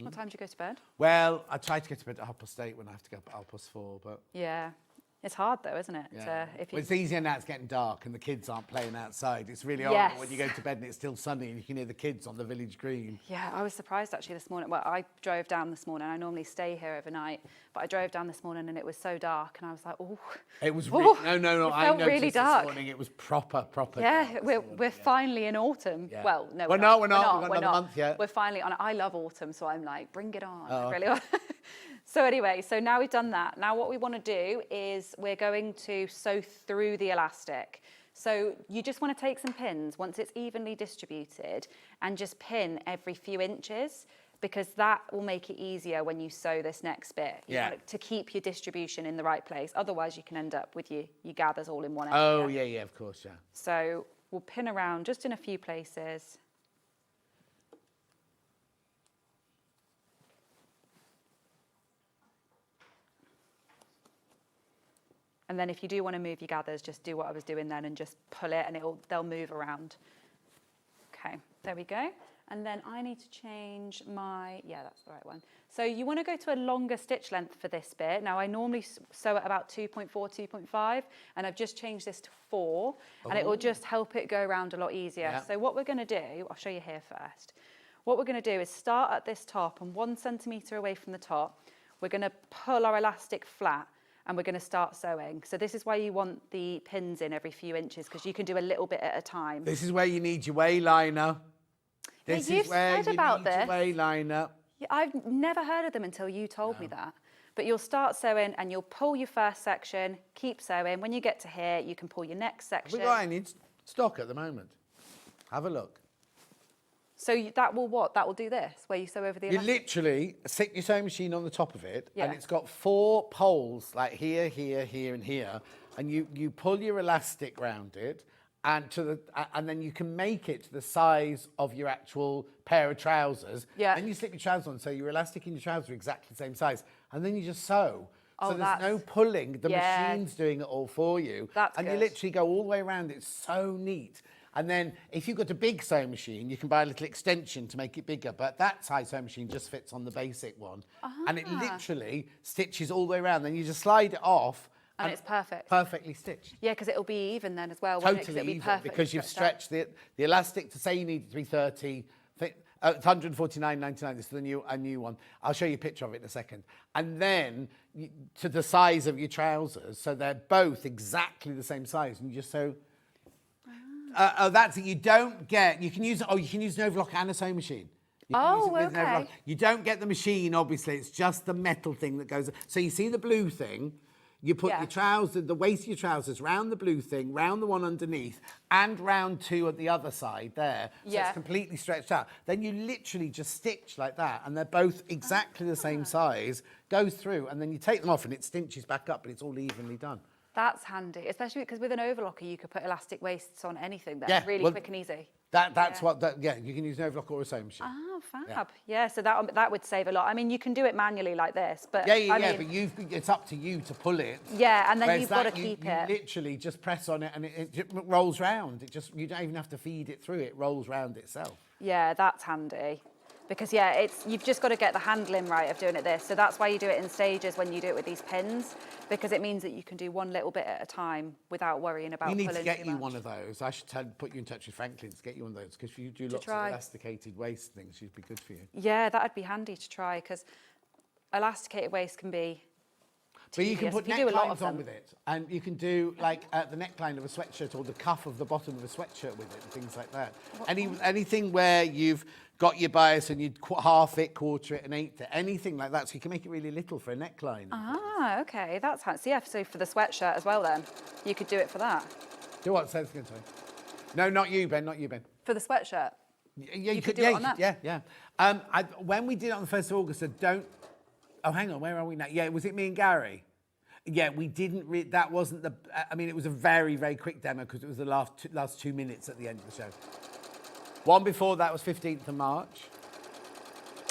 What time do you go to bed?
Well, I try to get to bed at 8:30 when I have to get up at 4:30, but...
Yeah. It's hard though, isn't it?
Yeah.
If you...
Well, it's easier now it's getting dark and the kids aren't playing outside. It's really horrible when you go to bed and it's still sunny and you can hear the kids on the village green.
Yeah, I was surprised actually this morning. Well, I drove down this morning. I normally stay here overnight, but I drove down this morning and it was so dark and I was like, oh.
It was no.
It
I
felt
noticed
really dark.
this morning it was proper
Yeah,
dark
we're finally in autumn.
Yeah.
Well, no,
We're not. We've got another month yet.
We're finally on. I love autumn, so I'm like, bring it on.
Oh,
really. So anyway, so now we've done that. Now what we want to do is we're going to sew through the elastic. So you just want to take some pins once it's evenly distributed and just pin every few inches, because that will make it easier when you sew this next bit. You want it to keep your distribution in the right place. Otherwise you can end up with your gathers all in one area.
Oh, yeah, of course, yeah.
So we'll pin around just in a few places. And then if you do want to move your gathers, just do what I was doing then and just pull it and they'll move around. Okay, there we go. And then I need to change my, that's the right one. So you want to go to a longer stitch length for this bit. Now I normally sew at about 2.4, 2.5, and I've just changed this to 4, and it will just help it go around a lot easier. Yeah. So what we're going to do, I'll show you here first. What we're going to do is start at this top, and 1 centimetre away from the top, we're going to pull our elastic flat and we're going to start sewing. So this is why you want the pins in every few inches, because you can do a little bit at a time.
This is where you need your way liner. This
you've
is where
said
you
about
need your
this.
way liner.
Yeah, I've never heard of them until you told me that. But you'll start sewing and you'll pull your first section, keep sewing. When you get to here, you can pull your next section.
We got any stock at the moment. Have a look.
So that will what? That will do this, where you sew over the
You
elastic?
literally stick your sewing machine on the top of it,
Yeah.
and it's got 4 poles, like here, here, here, and here, and you pull your elastic round it, and and then you can make it to the size of your actual pair of trousers.
Yeah.
Then you slip your trousers on, so your elastic and your trousers are exactly the same size, and then you just sew.
Oh,
So there's no pulling. The
yeah.
machine's doing it all for you.
That's
and you
good.
literally go all the way around. It's so neat. And then if you've got a big sewing machine, you can buy a little extension to make it bigger. But that size sewing machine just fits on the basic one. And it literally stitches all the way around. Then you just slide it off.
And it's perfect.
Perfectly stitched.
Yeah, because it'll be even then as well. won't it? 'Cause
Totally
it'll be
even,
perfectly
because you've
stretched
stretched the elastic to say you need 330. It's 149.99. This is a new one. I'll show you a picture of it in a second. And then to the size of your trousers, so they're both exactly the same size, and you just sew. That's it. You don't get. You can use. Oh, you can use an overlock and a sewing machine. You can use it with an
okay.
overlock. You don't get the machine, obviously. It's just the metal thing that goes. So you see the blue thing. You put
Yeah.
your trousers, the waist of your trousers, round the blue thing, round the one underneath, and round 2 at the other side there. So
Yeah.
it's completely stretched out. Then you literally just stitch like that, and they're both exactly the same size, goes through, and then you take them off and it cinches back up, but it's all evenly done.
That's handy, especially because with an overlocker, you could put elastic waists on anything there,
Yeah,
really
well,
quick and easy.
That's what, you can use an overlock or a sewing machine.
Oh, fab. Yeah, so that would save a lot. I mean, you can do it manually like this, but
Yeah,
I mean,
but it's up to you to pull it.
yeah, and then
Whereas
you've got to
that, you
keep it.
literally just press on it and it just rolls round. You don't even have to feed it through. It rolls round itself.
Yeah, that's handy. Because yeah, you've just got to get the handling right of doing it this. So that's why you do it in stages when you do it with these pins, because it means that you can do one little bit at a time without worrying about
You need
pulling
to get
too
you
much.
one of those. I should put you in touch with Franklin to get you one of those, because if you do lots
try.
of elasticated waist things, she'd be good for you.
Yeah, that'd be handy to try, because elasticated waist can be
But you can
tedious
put
if you do a lot
necklines
of
on
them.
with it, and you can do like the neckline of a sweatshirt or the cuff of the bottom of a sweatshirt with it, and things like that. Anything where you've got your bias and you'd half it, quarter it, and eighth it, anything like that, so you can make it really little for a neckline.
Ah, okay, that's handy. So yeah, so for the sweatshirt as well then, you could do it for that.
Do what? Say it again, sorry. No, not you, Ben. Not you, Ben.
For the sweatshirt.
Yeah,
You could do it on that.
Yeah. When we did it on the 1st of August, oh, hang on, where are we now? Yeah, was it me and Gary? Yeah, we didn't. That wasn't the. I mean, it was a very, very quick demo because it was the last 2 minutes at the end of the show. One before that was 15th of March.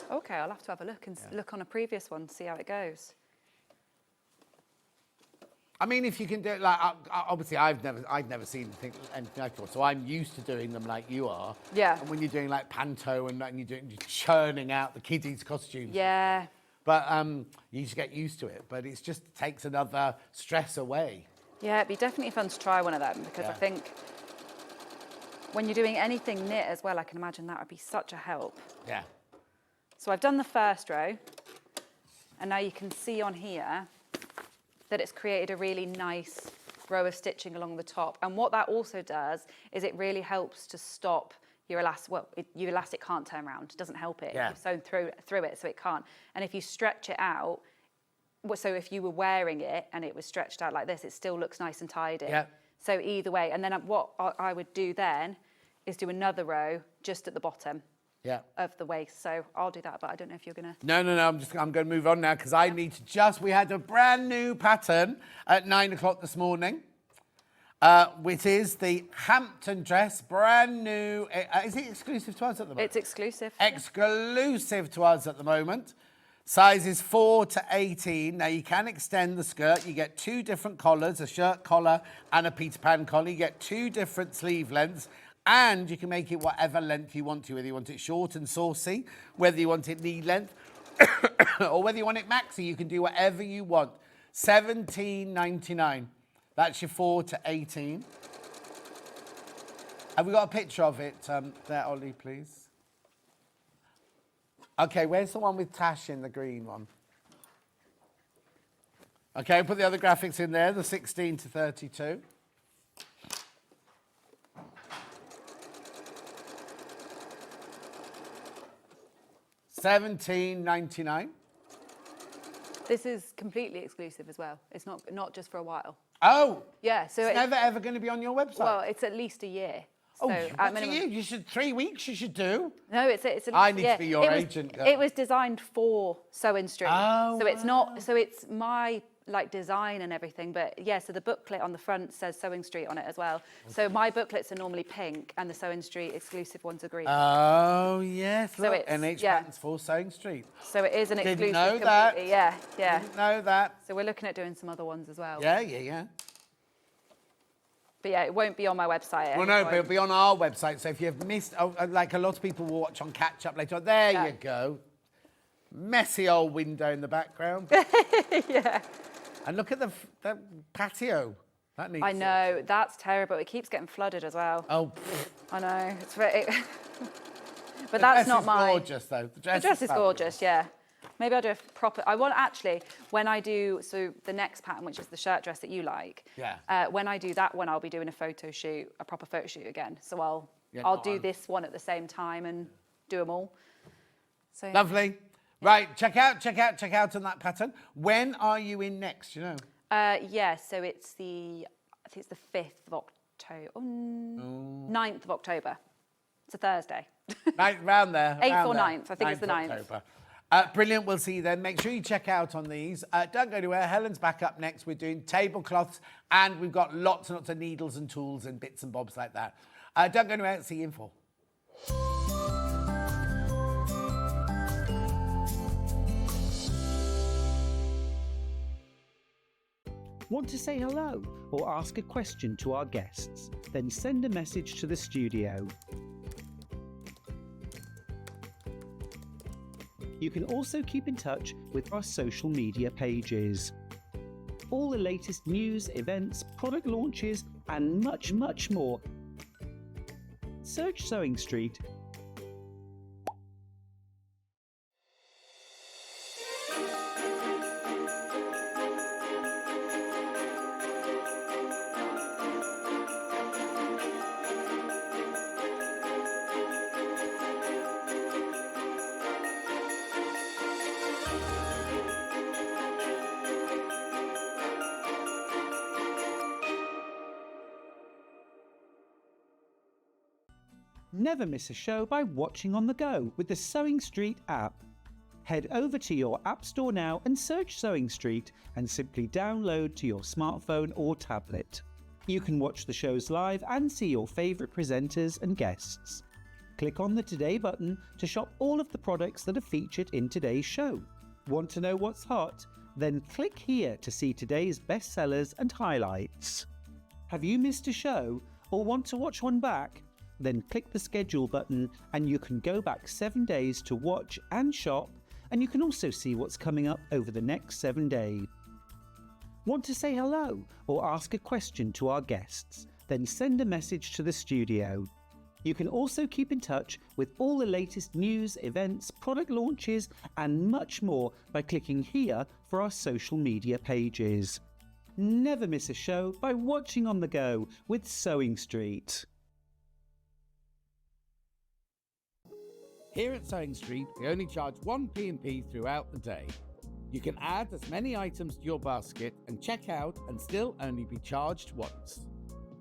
Okay, I'll have to have a look and look on a previous one to see how it goes.
I mean, if you can do it, like, obviously I've never seen anything like that, so I'm used to doing them like you are.
Yeah.
And when you're doing like panto and you're churning out the kiddies' costumes.
Yeah.
But you just get used to it. But it just takes another stress away.
Yeah, it'd be definitely fun to try one of them, because I think when you're doing anything knit as well, I can imagine that would be such a help.
Yeah.
So I've done the first row, and now you can see on here that it's created a really nice row of stitching along the top. And what that also does is it really helps to stop your elastic. Well, your elastic can't turn around. It doesn't help it.
Yeah.
You've sewn through it, so it can't. And if you stretch it out, so if you were wearing it and it was stretched out like this, it still looks nice and tidy.
Yeah.
So either way, and then what I would do then is do another row just at the bottom of the waist. So I'll do that, but I don't know if you're gonna.
No. I'm going to move on now because I need to we had a brand new pattern at 9 o'clock this morning, which is the Hampton dress, brand new. Is it exclusive to us at the moment?
It's exclusive.
Exclusive to us at the moment. Sizes 4 to 18. Now you can extend the skirt. You get 2 different collars, a shirt collar and a Peter Pan collar. You get 2 different sleeve lengths. And you can make it whatever length you want to, whether you want it short and saucy, whether you want it knee length, or whether you want it maxi. You can do whatever you want. $17.99. That's your 4 to 18. Have we got a picture of it there, Ollie, please? Okay, where's the one with Tash in the green one? Okay, put the other graphics in there, the 16 to 32. $17.99.
This is completely exclusive as well. It's not just for a while.
Oh,
Yeah, so
it's never ever going to be on your website.
well, it's at least a year. So
oh,
at
what do
minimum.
you should 3 weeks. You should do.
No, it's
I need to
yeah.
be your agent, girl.
It was designed for Sewing Street.
Oh,
so it's not. So it's my like design and everything. But yeah, so the booklet on the front says Sewing Street on it as well. Okay. So my booklets are normally pink, and the Sewing Street exclusive ones are green.
Oh yes,
So
look,
it's-
NH
yeah.
patents for Sewing Street.
So it is an exclusive.
Didn't know that.
Completely. Yeah, yeah.
Didn't know that.
So we're looking at doing some other ones as well.
Yeah.
But yeah, it won't be on my website.
Well, no, but it'll be on our website. So if you've missed, like a lot of people will watch on catch up later on. There
Yeah.
you go. Messy old window in the background.
Yeah.
And look at the patio. That needs.
I know, that's terrible. It keeps getting flooded as well.
Oh,
I know. It's very. But
the
that's
dress
not
is
mine.
gorgeous, though. The dress
is
fabulous.
gorgeous, yeah. Maybe I'll do a proper. I want actually when I do the next pattern, which is the shirt dress that you like.
Yeah.
When I do that one, I'll be doing a photo shoot, a proper photo shoot again. So I'll
not
do
on.
this one at the same time and do them all. So
Lovely. Right, check out on that pattern. When are you in next? You know.
yeah. So it's I think it's the 5th of October. 9th of October. It's a Thursday.
Right, round there.
8th
round
or
there.
9th. I think it's the 9th.
October. Brilliant. We'll see you then. Make sure you check out on these. Don't go anywhere. Helen's back up next. We're doing tablecloths and we've got lots and lots of needles and tools and bits and bobs like that. Don't go anywhere. See you in 4.
Want to say hello or ask a question to our guests? Then send a message to the studio. You can also keep in touch with our social media pages. All the latest news, events, product launches, and much, much more. Search Sewing Street. Never miss a show by watching on the go with the Sewing Street app. Head over to your App Store now and search Sewing Street and simply download to your smartphone or tablet. You can watch the shows live and see your favourite presenters and guests. Click on the Today button to shop all of the products that are featured in today's show. Want to know what's hot? Then click here to see today's bestsellers and highlights. Have you missed a show or want to watch one back? Then click the schedule button and you can go back 7 days to watch and shop, and you can also see what's coming up over the next 7 days. Want to say hello or ask a question to our guests? Then send a message to the studio. You can also keep in touch with all the latest news, events, product launches, and much more by clicking here for our social media pages. Never miss a show by watching on the go with Sewing Street.
Here at Sewing Street, we only charge 1 P&P throughout the day. You can add as many items to your basket and check out and still only be charged once.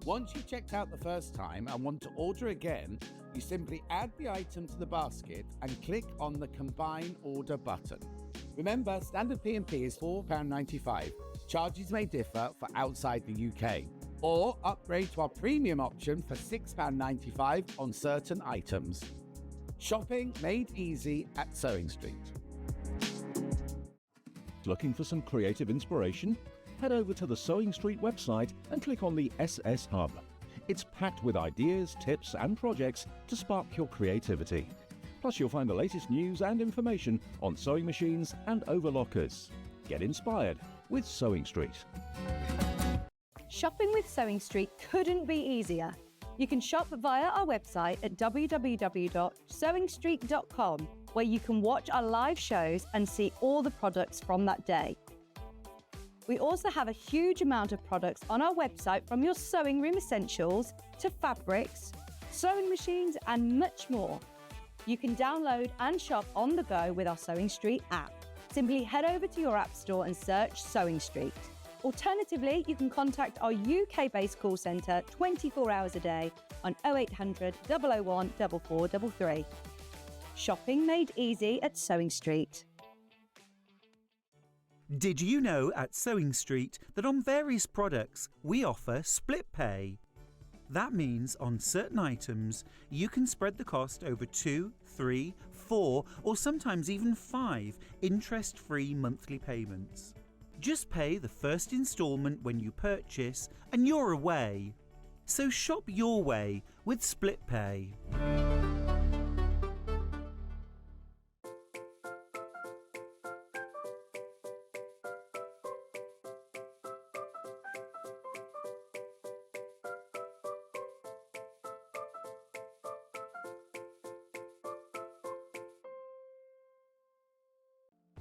Once you've checked out the first time and want to order again, you simply add the item to the basket and click on the Combine Order button. Remember, standard P&P is £4.95. Charges may differ for outside the UK. Or upgrade to our premium option for £6.95 on certain items. Shopping made easy at Sewing Street.
Looking for some creative inspiration? Head over to the Sewing Street website and click on the SS Hub. It's packed with ideas, tips and projects to spark your creativity. Plus you'll find the latest news and information on sewing machines and overlockers. Get inspired with Sewing Street.
Shopping with Sewing Street couldn't be easier. You can shop via our website at www.sewingstreet.com, where you can watch our live shows and see all the products from that day. We also have a huge amount of products on our website, from your sewing room essentials to fabrics, sewing machines and much more. You can download and shop on the go with our Sewing Street app. Simply head over to your app store and search Sewing Street. Alternatively, you can contact our UK-based call centre 24 hours a day on 0800 001 4433. Shopping made easy at Sewing Street.
Did you know at Sewing Street that on various products we offer split pay? That means on certain items you can spread the cost over 2, 3, 4 or sometimes even 5 interest-free monthly payments. Just pay the first instalment when you purchase and you're away. So shop your way with split pay.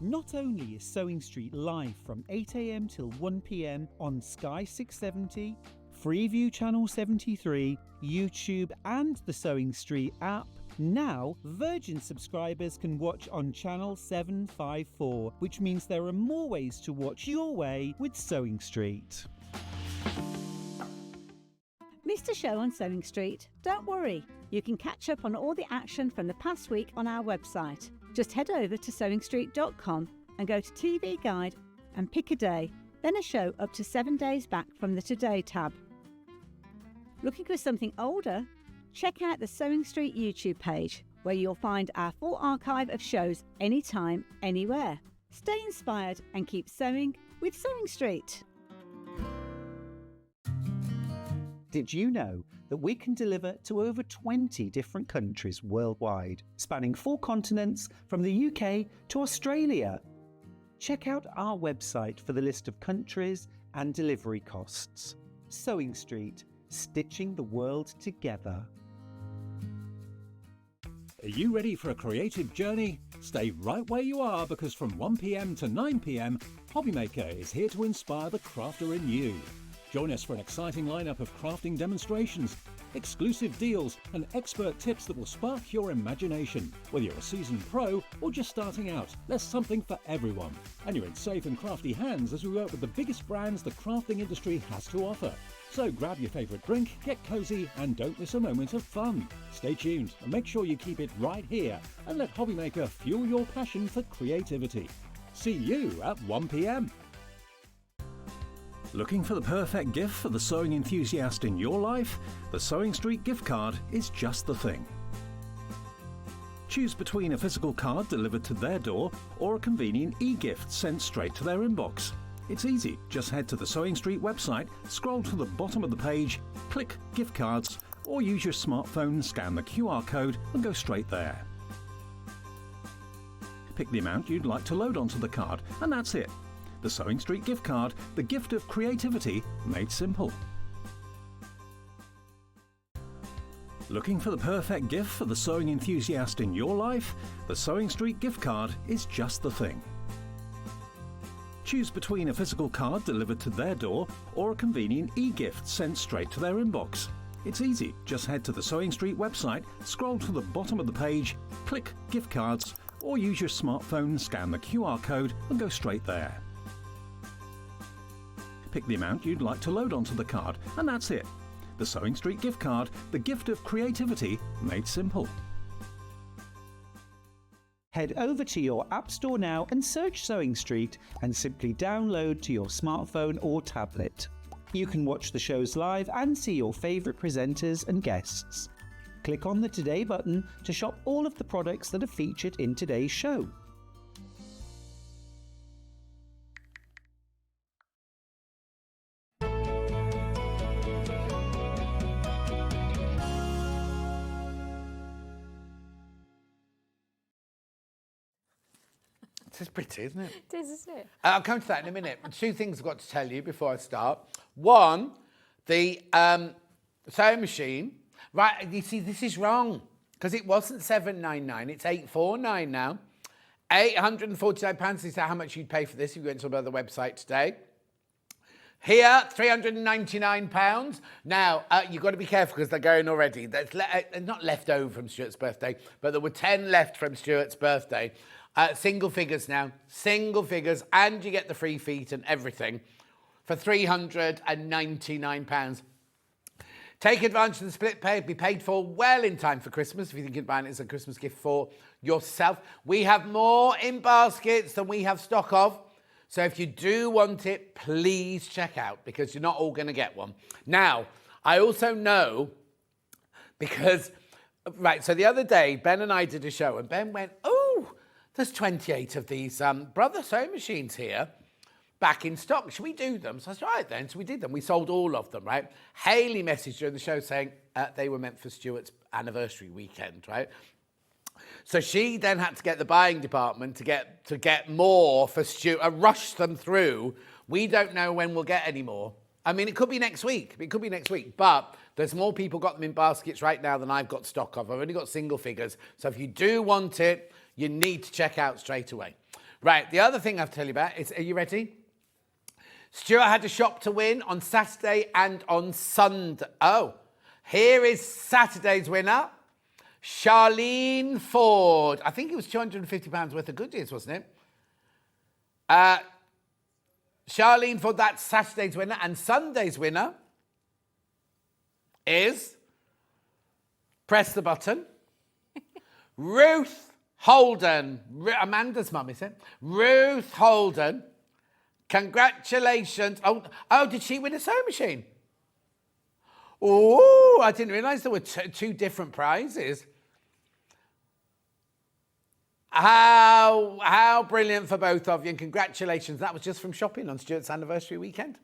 Not only is Sewing Street live from 8 AM till 1 PM on Sky 670, Freeview Channel 73, YouTube and the Sewing Street app, now Virgin subscribers can watch on Channel 754, which means there are more ways to watch your way with Sewing Street.
Missed a show on Sewing Street? Don't worry, you can catch up on all the action from the past week on our website. Just head over to sewingstreet.com and go to TV Guide and pick a day, then a show up to 7 days back from the Today tab. Looking for something older? Check out the Sewing Street YouTube page, where you'll find our full archive of shows anytime, anywhere. Stay inspired and keep sewing with Sewing Street.
Did you know that we can deliver to over 20 different countries worldwide, spanning 4 continents from the UK to Australia? Check out our website for the list of countries and delivery costs. Sewing Street, stitching the world together.
Are you ready for a creative journey? Stay right where you are, because from 1 PM to 9 PM, Hobbymaker is here to inspire the crafter in you. Join us for an exciting lineup of crafting demonstrations, exclusive deals and expert tips that will spark your imagination. Whether you're a seasoned pro or just starting out, there's something for everyone. And you're in safe and crafty hands as we work with the biggest brands the crafting industry has to offer. So grab your favourite drink, get cosy and don't miss a moment of fun. Stay tuned and make sure you keep it right here and let Hobbymaker fuel your passion for creativity. See you at 1 PM. Looking for the perfect gift for the sewing enthusiast in your life? The Sewing Street gift card is just the thing. Choose between a physical card delivered to their door or a convenient e-gift sent straight to their inbox. It's easy. Just head to the Sewing Street website, scroll to the bottom of the page, click gift cards, or use your smartphone, scan the QR code and go straight there. Pick the amount you'd like to load onto the card and that's it. The Sewing Street gift card, the gift of creativity made simple. Looking for the perfect gift for the sewing enthusiast in your life? The Sewing Street gift card is just the thing. Choose between a physical card delivered to their door or a convenient e-gift sent straight to their inbox. It's easy. Just head to the Sewing Street website, scroll to the bottom of the page, click gift cards, or use your smartphone, scan the QR code and go straight there. Pick the amount you'd like to load onto the card and that's it. The Sewing Street gift card, the gift of creativity made simple.
Head over to your app store now and search Sewing Street and simply download to your smartphone or tablet. You can watch the shows live and see your favourite presenters and guests. Click on the Today button to shop all of the products that are featured in today's show.
This is pretty, isn't it?
It is, isn't it?
I'll come to that in a minute. 2 things I've got to tell you before I start. One, the sewing machine Right, you see, this is wrong because it wasn't £799, it's £849 now. £849 is how much you'd pay for this if you went to another website today. Here, £399. Now, you've got to be careful because they're going already. That's not left over from Stuart's birthday, but there were 10 left from Stuart's birthday. Single figures now, single figures, and you get the free feet and everything for £399. Take advantage of the split pay. Be paid for well in time for Christmas if you think about it as a Christmas gift for yourself. We have more in baskets than we have stock of. So if you do want it, please check out because you're not all going to get one. Now, I also know because, right, so the other day, Ben and I did a show and Ben went, oh, there's 28 of these Brother sewing machines here back in stock. Should we do them? So I said, right then. So we did them. We sold all of them, right? Hayley messaged during the show saying they were meant for Stuart's anniversary weekend, right? So she then had to get the buying department to get more for Stuart, rush them through. We don't know when we'll get any more. I mean, it could be next week. It could be next week. But there's more people got them in baskets right now than I've got stock of. I've only got single figures. So if you do want it, you need to check out straight away. Right, the other thing I have to tell you about is, are you ready? Stuart had a shop to win on Saturday and on Sunday. Oh, here is Saturday's winner, Charlene Ford. I think it was £250 worth of goodies, wasn't it? Charlene Ford, that's Saturday's winner. And Sunday's winner is, press the button, Ruth Holden. Amanda's mum, is it? Ruth Holden. Congratulations. Oh, did she win a sewing machine? Oh, I didn't realise there were two different prizes. How brilliant for both of you, and congratulations. That was just from shopping on Stuart's anniversary weekend.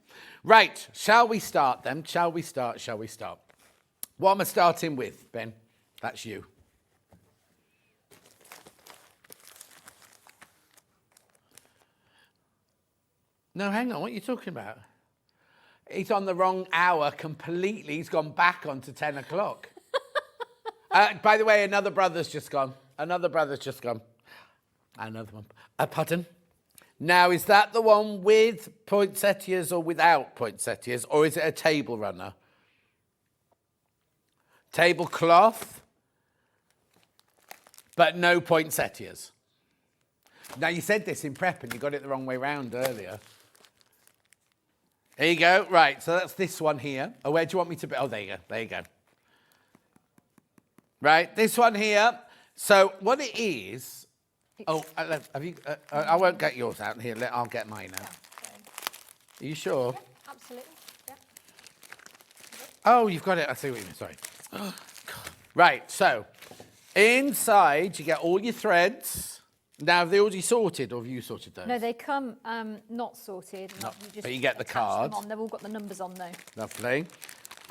Right, shall we start then? Shall we start? What am I starting with, Ben? That's you. No, hang on, what are you talking about? He's on the wrong hour completely. He's gone back onto 10 o'clock. By the way, another brother's just gone. Another one. Pardon? Now, is that the one with poinsettias or without poinsettias, or is it a table runner? Tablecloth, but no poinsettias. Now, you said this in prep and you got it the wrong way round earlier. There you go. Right, so that's this one here. Oh, where do you want me to be? Oh, there you go. Right, this one here. So what it is... Oh, have you? I won't get yours out here. I'll get mine out. Are you sure?
Yeah, absolutely. Yeah.
Oh, you've got it. I see what you mean. Sorry. Oh, God. Right, so inside you get all your threads. Now, have they already sorted, or have you sorted those?
No, they come not sorted.
But you get the card.
They've all got the numbers on though.
Lovely.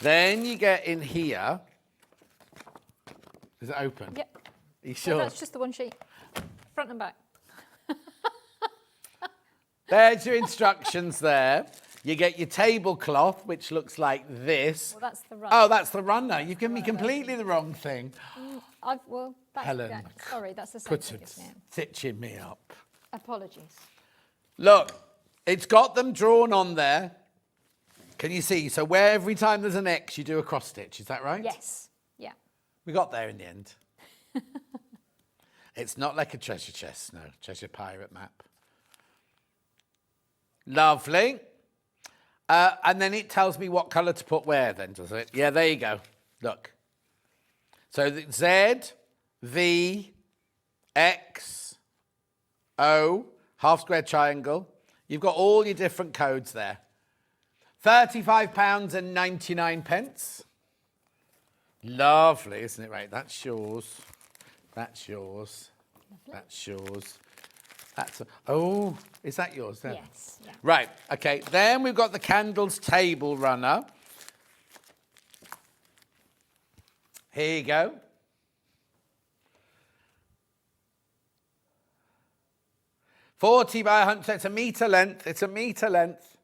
Then you get in here. Is it open?
Yep.
Are you sure?
No, that's just the one sheet. Front and back.
There's your instructions there. You get your tablecloth, which looks like this.
Well, that's the runner.
Oh, that's the runner. You've given me completely the wrong thing.
Helen, sorry, that's the same thing, isn't it?
Stitching me up.
Apologies.
Look, it's got them drawn on there. Can you see? So where every time there's an X, you do a cross stitch. Is that right?
Yes. Yeah.
We got there in the end. It's not like a treasure chest, no. Treasure pirate map. Lovely. And then it tells me what colour to put where then, does it? Yeah, there you go. Look. So the Z, V, X, O, half square triangle. You've got all your different codes there. £35.99. Lovely, isn't it? Right, that's yours. That's yours. That's yours. Oh, is that yours then?
Yes. Yeah.
Right, okay. Then we've got the candles table runner. Here you go. $40 by 100, so it's a metre length. It's a metre length.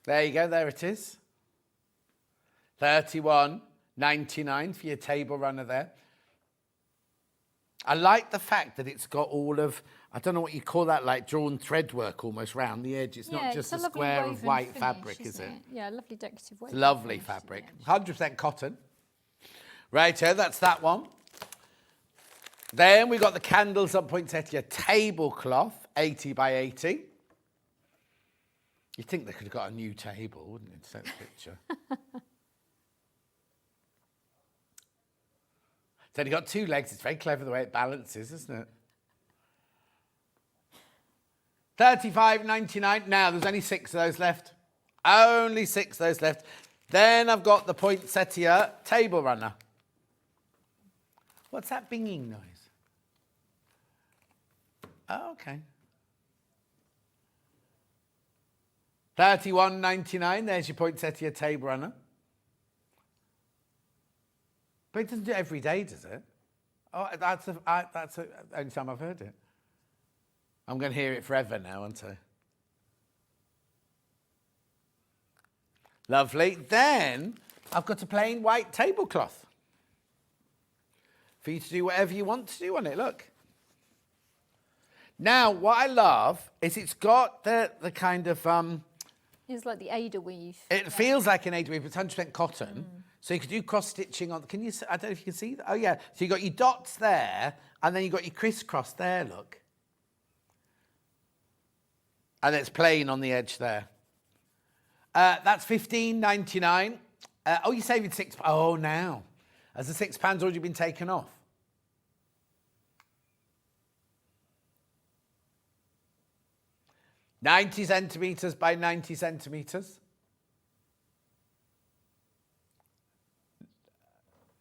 There you go, there it is. $31.99 for your table runner there. I like the fact that it's got all of, I don't know what you call that, like drawn thread work almost round the edge. It's not just a square of white
finish,
fabric, is it?
Yeah, lovely decorative woven.
It's lovely fabric. 100% cotton. Right here, that's that one. Then we got the candles on poinsettia tablecloth, 80 by 80. You'd think they could have got a new table, wouldn't you, to take the picture? It's only got 2 legs. It's very clever the way it balances, isn't it? $35.99. Now, there's only 6 of those left. Only 6 of those left. Then I've got the poinsettia table runner. What's that binging noise? Oh, okay. $31.99. There's your poinsettia table runner. But it doesn't do it every day, does it? Oh, that's the only time I've heard it. I'm going to hear it forever now, aren't I? Lovely. Then I've got a plain white tablecloth for you to do whatever you want to do on it. Look. Now, what I love is it's got the kind of...
It's like the Ada weave.
It feels like an Ada weave, but it's 100% cotton. So you could do cross-stitching on... Can you... I don't know if you can see that. Oh, yeah. So you got your dots there, and then you got your crisscross there, look. And it's plain on the edge there. That's $15.99. Oh, you're saving £6. Oh, now. Has the £6 already been taken off? $90 centimetres by 90 centimetres.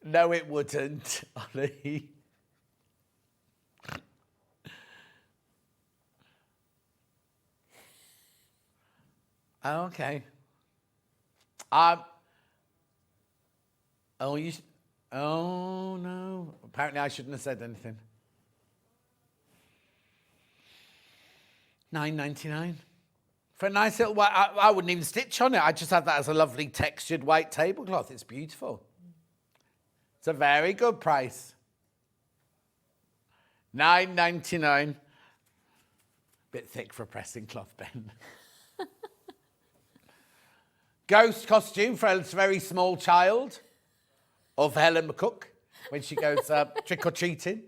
No, it wouldn't, Ollie. Okay. Oh, oh, no. Apparently I shouldn't have said anything. $9.99 for a nice little white. I wouldn't even stitch on it. I just have that as a lovely textured white tablecloth. It's beautiful. It's a very good price. $9.99. Bit thick for a pressing cloth, Ben. Ghost costume for a very small child of Helen McCook when she goes trick-or-treating.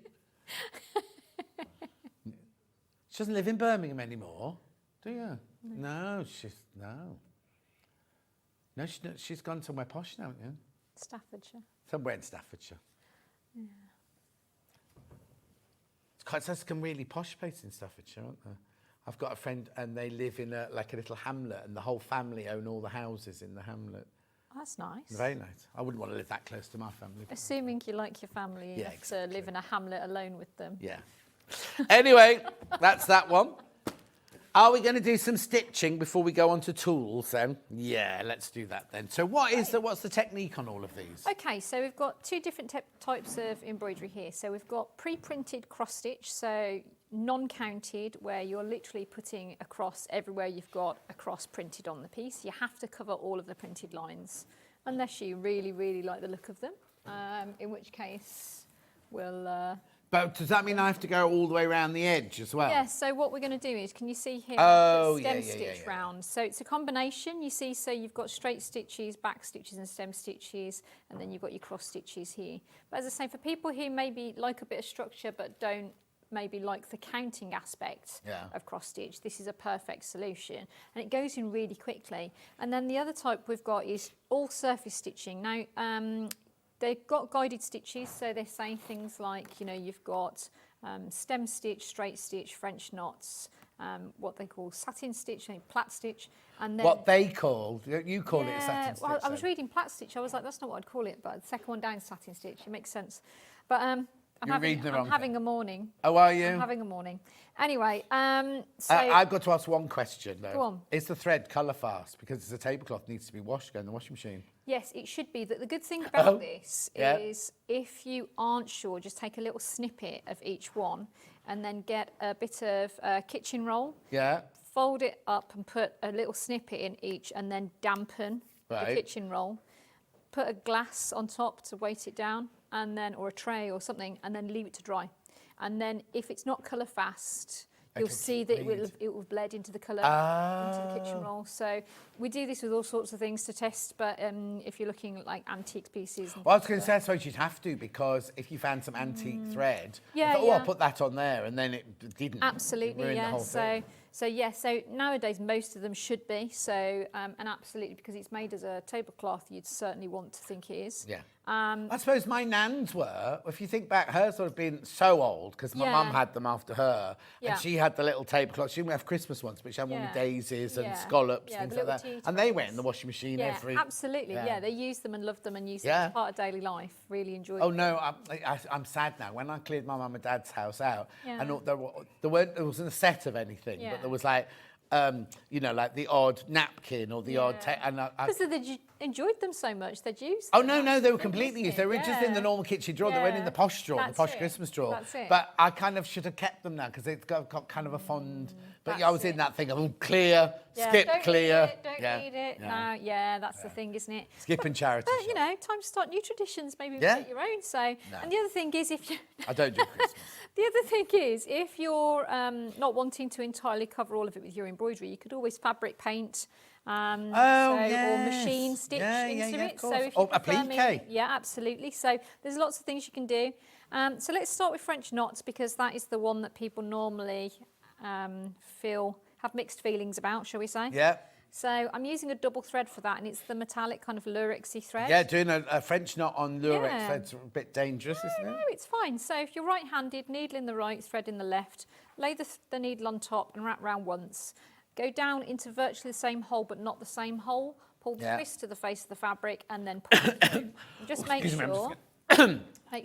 She doesn't live in Birmingham anymore, do you? No, she's gone somewhere posh now, haven't you?
Staffordshire.
Somewhere in Staffordshire. Yeah. It's some really posh place in Staffordshire, aren't there? I've got a friend and they live in a little hamlet and the whole family own all the houses in the hamlet.
Oh, that's nice.
Very nice. I wouldn't want to live that close to my family.
Assuming you like your family enough to live in a hamlet alone with them.
Yeah. Anyway, that's that one. Are we going to do some stitching before we go on to tools then? Yeah, let's do that then. So what's the technique on all of these?
Okay, so we've got 2 different types of embroidery here. So we've got pre-printed cross stitch, so non-counted, where you're literally putting a cross everywhere you've got a cross printed on the piece. You have to cover all of the printed lines, unless you really, really like the look of them, in which case we'll...
But does that mean I have to go all the way around the edge as well?
Yes, so what we're going to do is, can you see here, stem stitch round? So it's a combination, you see, so you've got straight stitches, back stitches and stem stitches, and then you've got your cross stitches here. But as I say, for people who maybe like a bit of structure but don't maybe like the counting aspect of cross stitch, this is a perfect solution. And it goes in really quickly. And then the other type we've got is all surface stitching. Now, they've got guided stitches, so they're saying things like, you know, you've got stem stitch, straight stitch, French knots, what they call satin stitch, plait stitch, and then...
What they call, you call it a satin stitch.
Well, I was reading plait stitch, I was like, that's not what I'd call it, but the second one down is satin stitch, it makes sense. But I'm having a morning.
Oh, are you?
I'm having a morning. Anyway, so...
I've got to ask one question, though.
Go on.
Is the thread colour fast? Because it's a tablecloth, needs to be washed, go in the washing machine.
Yes, it should be. The good thing about this is if you aren't sure, just take a little snippet of each one and then get a bit of kitchen roll. Yeah. Fold it up and put a little snippet in each and then dampen the kitchen roll. put a glass on top to weight it down, and then, or a tray or something, and then leave it to dry. And then if it's not colour fast, you'll see that it will bled into the colour, into the kitchen roll. So we do this with all sorts of things to test, but if you're looking at like antique pieces.
Well, I was going to say, I suppose you'd have to, because if you found some antique thread, I thought, I'll put that on there, and then it didn't.
Absolutely, yeah. So nowadays most of them should be. So and absolutely, because it's made as a tablecloth, you'd certainly want to think it is.
Yeah. I suppose my nans were, if you think back, hers would have been so old, because my mum had them after her, and she had the little tablecloth. She didn't have Christmas ones, but she had one with daisies and scallops, things like that. And they went in the washing machine every...
Absolutely, they used them and loved them and used them as part of daily life, really enjoyed them.
Oh, no, I'm sad now. When I cleared my mum and dad's house out, I know there wasn't a set of anything, but there was like... you know, like the odd napkin or the odd...
Because they enjoyed them so much, they'd used
them. Oh, no, they were completely used. They were just in the normal kitchen drawer. They weren't in the posh drawer, the posh Christmas drawer.
That's it.
But I kind of should have kept them now, because it's got kind of a fond... But I was in that thing of clear, skip clear.
Don't need it. No, that's the thing, isn't it?
Skip and charity.
But, you know, time to start new traditions, maybe make your own. So, and the other thing is if you...
I don't do Christmas.
The other thing is, if you're not wanting to entirely cover all of it with your embroidery, you could always fabric paint or machine stitch into it. So if
applique.
Yeah, absolutely. So there's lots of things you can do. So let's start with French knots, because that is the one that people normally have mixed feelings about, shall we say?
Yeah.
So I'm using a double thread for that, and it's the metallic kind of lurexy thread.
Yeah, doing a French knot on lurex thread's a bit dangerous, isn't it?
No, it's fine. So if you're right-handed, needle in the right, thread in the left, lay the needle on top and wrap round once. Go down into virtually the same hole, but not the same hole. Pull the twist to the face of the fabric, and then pull it through. Just make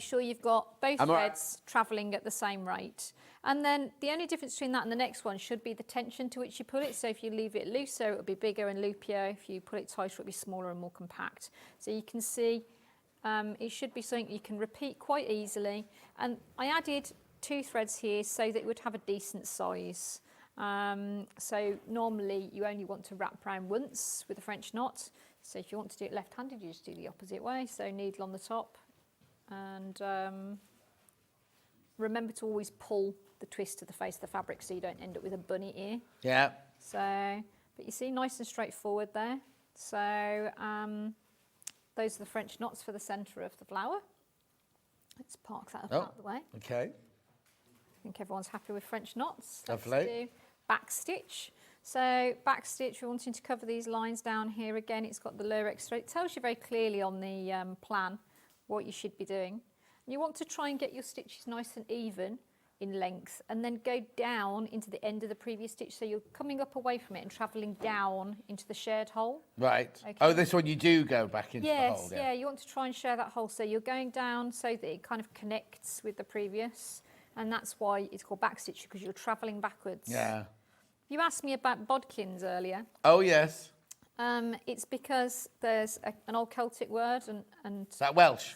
sure you've got both threads travelling at the same rate. And then the only difference between that and the next one should be the tension to which you pull it. So if you leave it looser, it'll be bigger and loopier. If you pull it tighter, it'll be smaller and more compact. So you can see it should be something you can repeat quite easily. And I added 2 threads here so that it would have a decent size. So normally you only want to wrap around once with a French knot. So if you want to do it left-handed, you just do the opposite way. So needle on the top, and remember to always pull the twist to the face of the fabric so you don't end up with a bunny ear.
Yeah.
So, but you see, nice and straightforward there. So those are the French knots for the centre of the flower. Let's park that up out of the way.
Okay.
I think everyone's happy with French knots.
Lovely.
Let's do back stitch. So back stitch, we're wanting to cover these lines down here. Again, it's got the lurex thread. It tells you very clearly on the plan what you should be doing. And you want to try and get your stitches nice and even in length, and then go down into the end of the previous stitch, so you're coming up away from it and travelling down into the shared hole.
Right.
Okay.
Oh, this one you do go back into the hole.
Yeah, you want to try and share that hole, so you're going down so that it kind of connects with the previous, and that's why it's called back stitch, because you're travelling backwards.
Yeah.
You asked me about bodkins earlier.
Oh, yes.
It's because there's an old Celtic word and
Is that Welsh?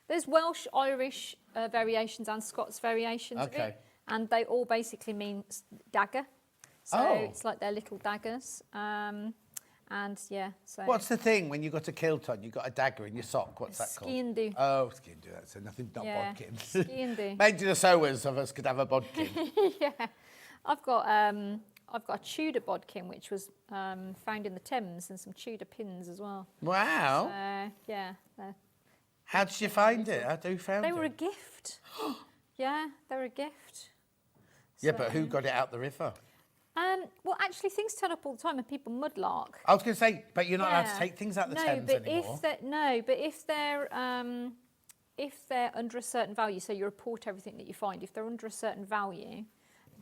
There's Welsh, Irish variations and Scots variations of it, and they all basically mean dagger. So it's like they're little daggers. And yeah, so...
What's the thing when you got a kilt on, you got a dagger in your sock? What's that called?
Ski-and-do.
Oh, ski-and-do, that's nothing, not bodkin.
Ski-and-do.
Maybe the sewers of us could have a bodkin.
Yeah. I've got a Tudor bodkin, which was found in the Thames, and some Tudor pins as well.
Wow.
Yeah.
How did you find it? How do you find it?
They were a gift. Yeah, they were a gift.
Yeah, but who got it out the river?
Well, actually, things turn up all the time, and people mudlark.
I was going to say, but you're not allowed to take things out the Thames anymore.
But if they're under a certain value, so you report everything that you find. If they're under a certain value,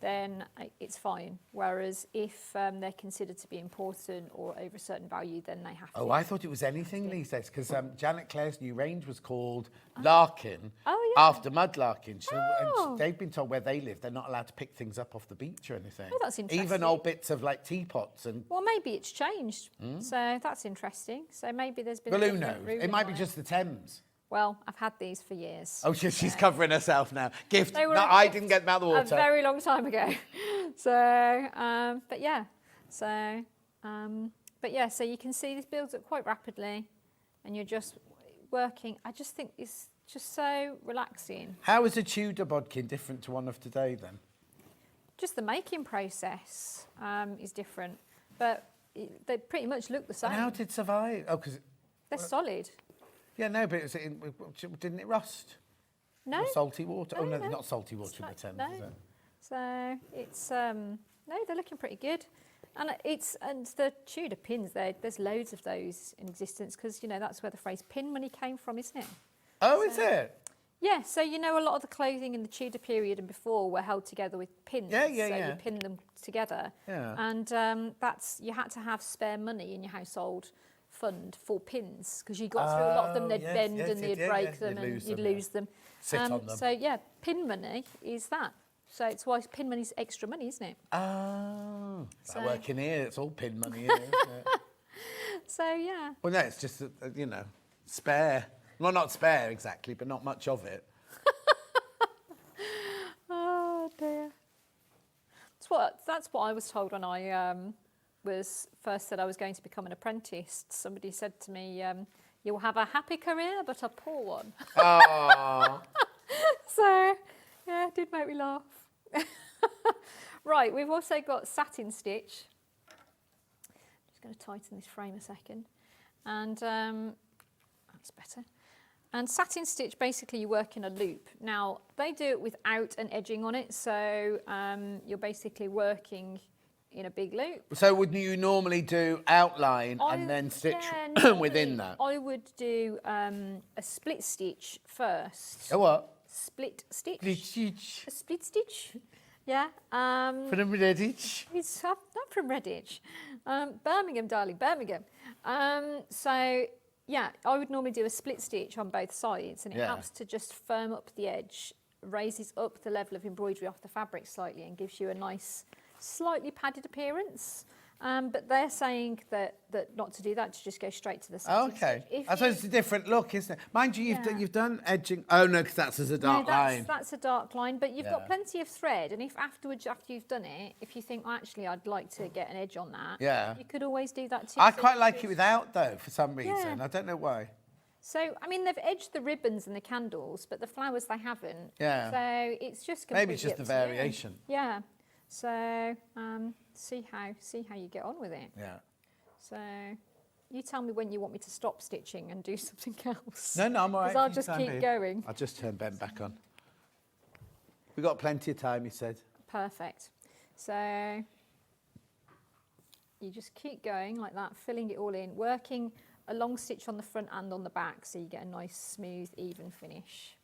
then it's fine. Whereas if they're considered to be important or over a certain value, then they have to.
Oh, I thought it was anything these days, because Janet Clare's new range was called Larkin, after mudlarking. So, and they've been told where they live, they're not allowed to pick things up off the beach or anything.
Oh, that's interesting.
Even old bits of like teapots and...
Well, maybe it's changed. So that's interesting. So maybe there's been...
Well, who knows? It might be just the Thames.
Well, I've had these for years.
Oh, she's covering herself now. Gift. No, I didn't get them out of the water.
A very long time ago. So, but yeah. So, so you can see this builds up quite rapidly. and you're just working. I just think it's just so relaxing.
How is a Tudor bodkin different to one of today then?
Just the making process is different, but they pretty much look the same.
And how did it survive? Oh, because
They're solid.
yeah, no, but didn't it rust?
No.
Or salty water?
No,
oh no,
no.
not salty water in the
Like-
Thames,
no.
is it?
So it's no, they're looking pretty good, and the Tudor pins. There's loads of those in existence because that's where the phrase pin money came from, isn't it?
Oh, is it?
Yeah. So a lot of the clothing in the Tudor period and before were held together with pins.
Yeah,
So you pin them together.
Yeah.
And you had to have spare money in your household fund for pins because you got through a lot of them. They'd
yes,
bend
yes,
and
yes,
they'd break
yes,
them
you'd
and
lose
you'd
them, yeah.
lose them.
Sit on them.
So yeah, pin money is that. So it's why pin money's extra money, isn't it?
Oh,
So-
I work in here. It's all pin money here, isn't it?
So yeah.
Well, no, it's just spare. Well, not spare exactly, but not much of it.
Oh dear. That's what I was told when I was first said I was going to become an apprentice. Somebody said to me, "You'll have a happy career, but a poor one."
Oh.
So yeah, it did make me laugh. Right, we've also got satin stitch. Just going to tighten this frame a second, and that's better. And satin stitch, basically you work in a loop. Now, they do it without an edging on it, so you're basically working in a big loop.
So would you normally do outline and then stitch within that?
I would do a split stitch first.
A what?
Split stitch.
Stitch.
A split stitch. Yeah.
From Redditch.
It's not from Redditch. Birmingham, darling, Birmingham. So, yeah, I would normally do a split stitch on both sides, and it helps to just firm up the edge, raises up the level of embroidery off the fabric slightly, and gives you a nice, slightly padded appearance. But they're saying that not to do that, to just go straight to the satin
Okay.
stitch.
I suppose it's a different look, isn't it? Mind you, you've done edging. Oh, no, because that's as a dark line.
That's a dark line, but you've got plenty of thread, and if afterwards, after you've done it, if you think, well, actually, I'd like to get an edge on that, you could always do that too.
I
So
quite
you
like
could-
it without, though, for some reason.
Yeah.
I don't know why.
So, I mean, they've edged the ribbons and the candles, but the flowers they haven't.
Yeah.
So it's just
Maybe it's
completely
just the
up to you.
variation.
Yeah. So see how you get on with it.
Yeah.
So you tell me when you want me to stop stitching and do something else.
No, I'm all right.
Because I'll
for
just
your
keep
time, babe.
going.
I'll just turn Ben back on. We've got plenty of time, he said.
Perfect. So you just keep going like that, filling it all in, working a long stitch on the front and on the back so you get a nice, smooth, even finish.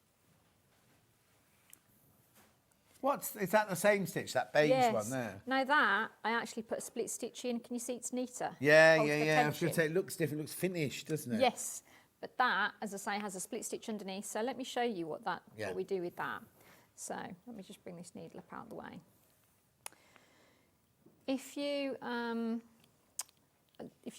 Is that the same stitch, that beige one there?
Now that, I actually put a split stitch in. Can you see it's neater?
Yeah.
Holds the
I was going to
tension.
say, it looks different, looks finished, doesn't it?
Yes, but that, as I say, has a split stitch underneath. So let me show you what we do with that. So let me just bring this needle up out of the way. If you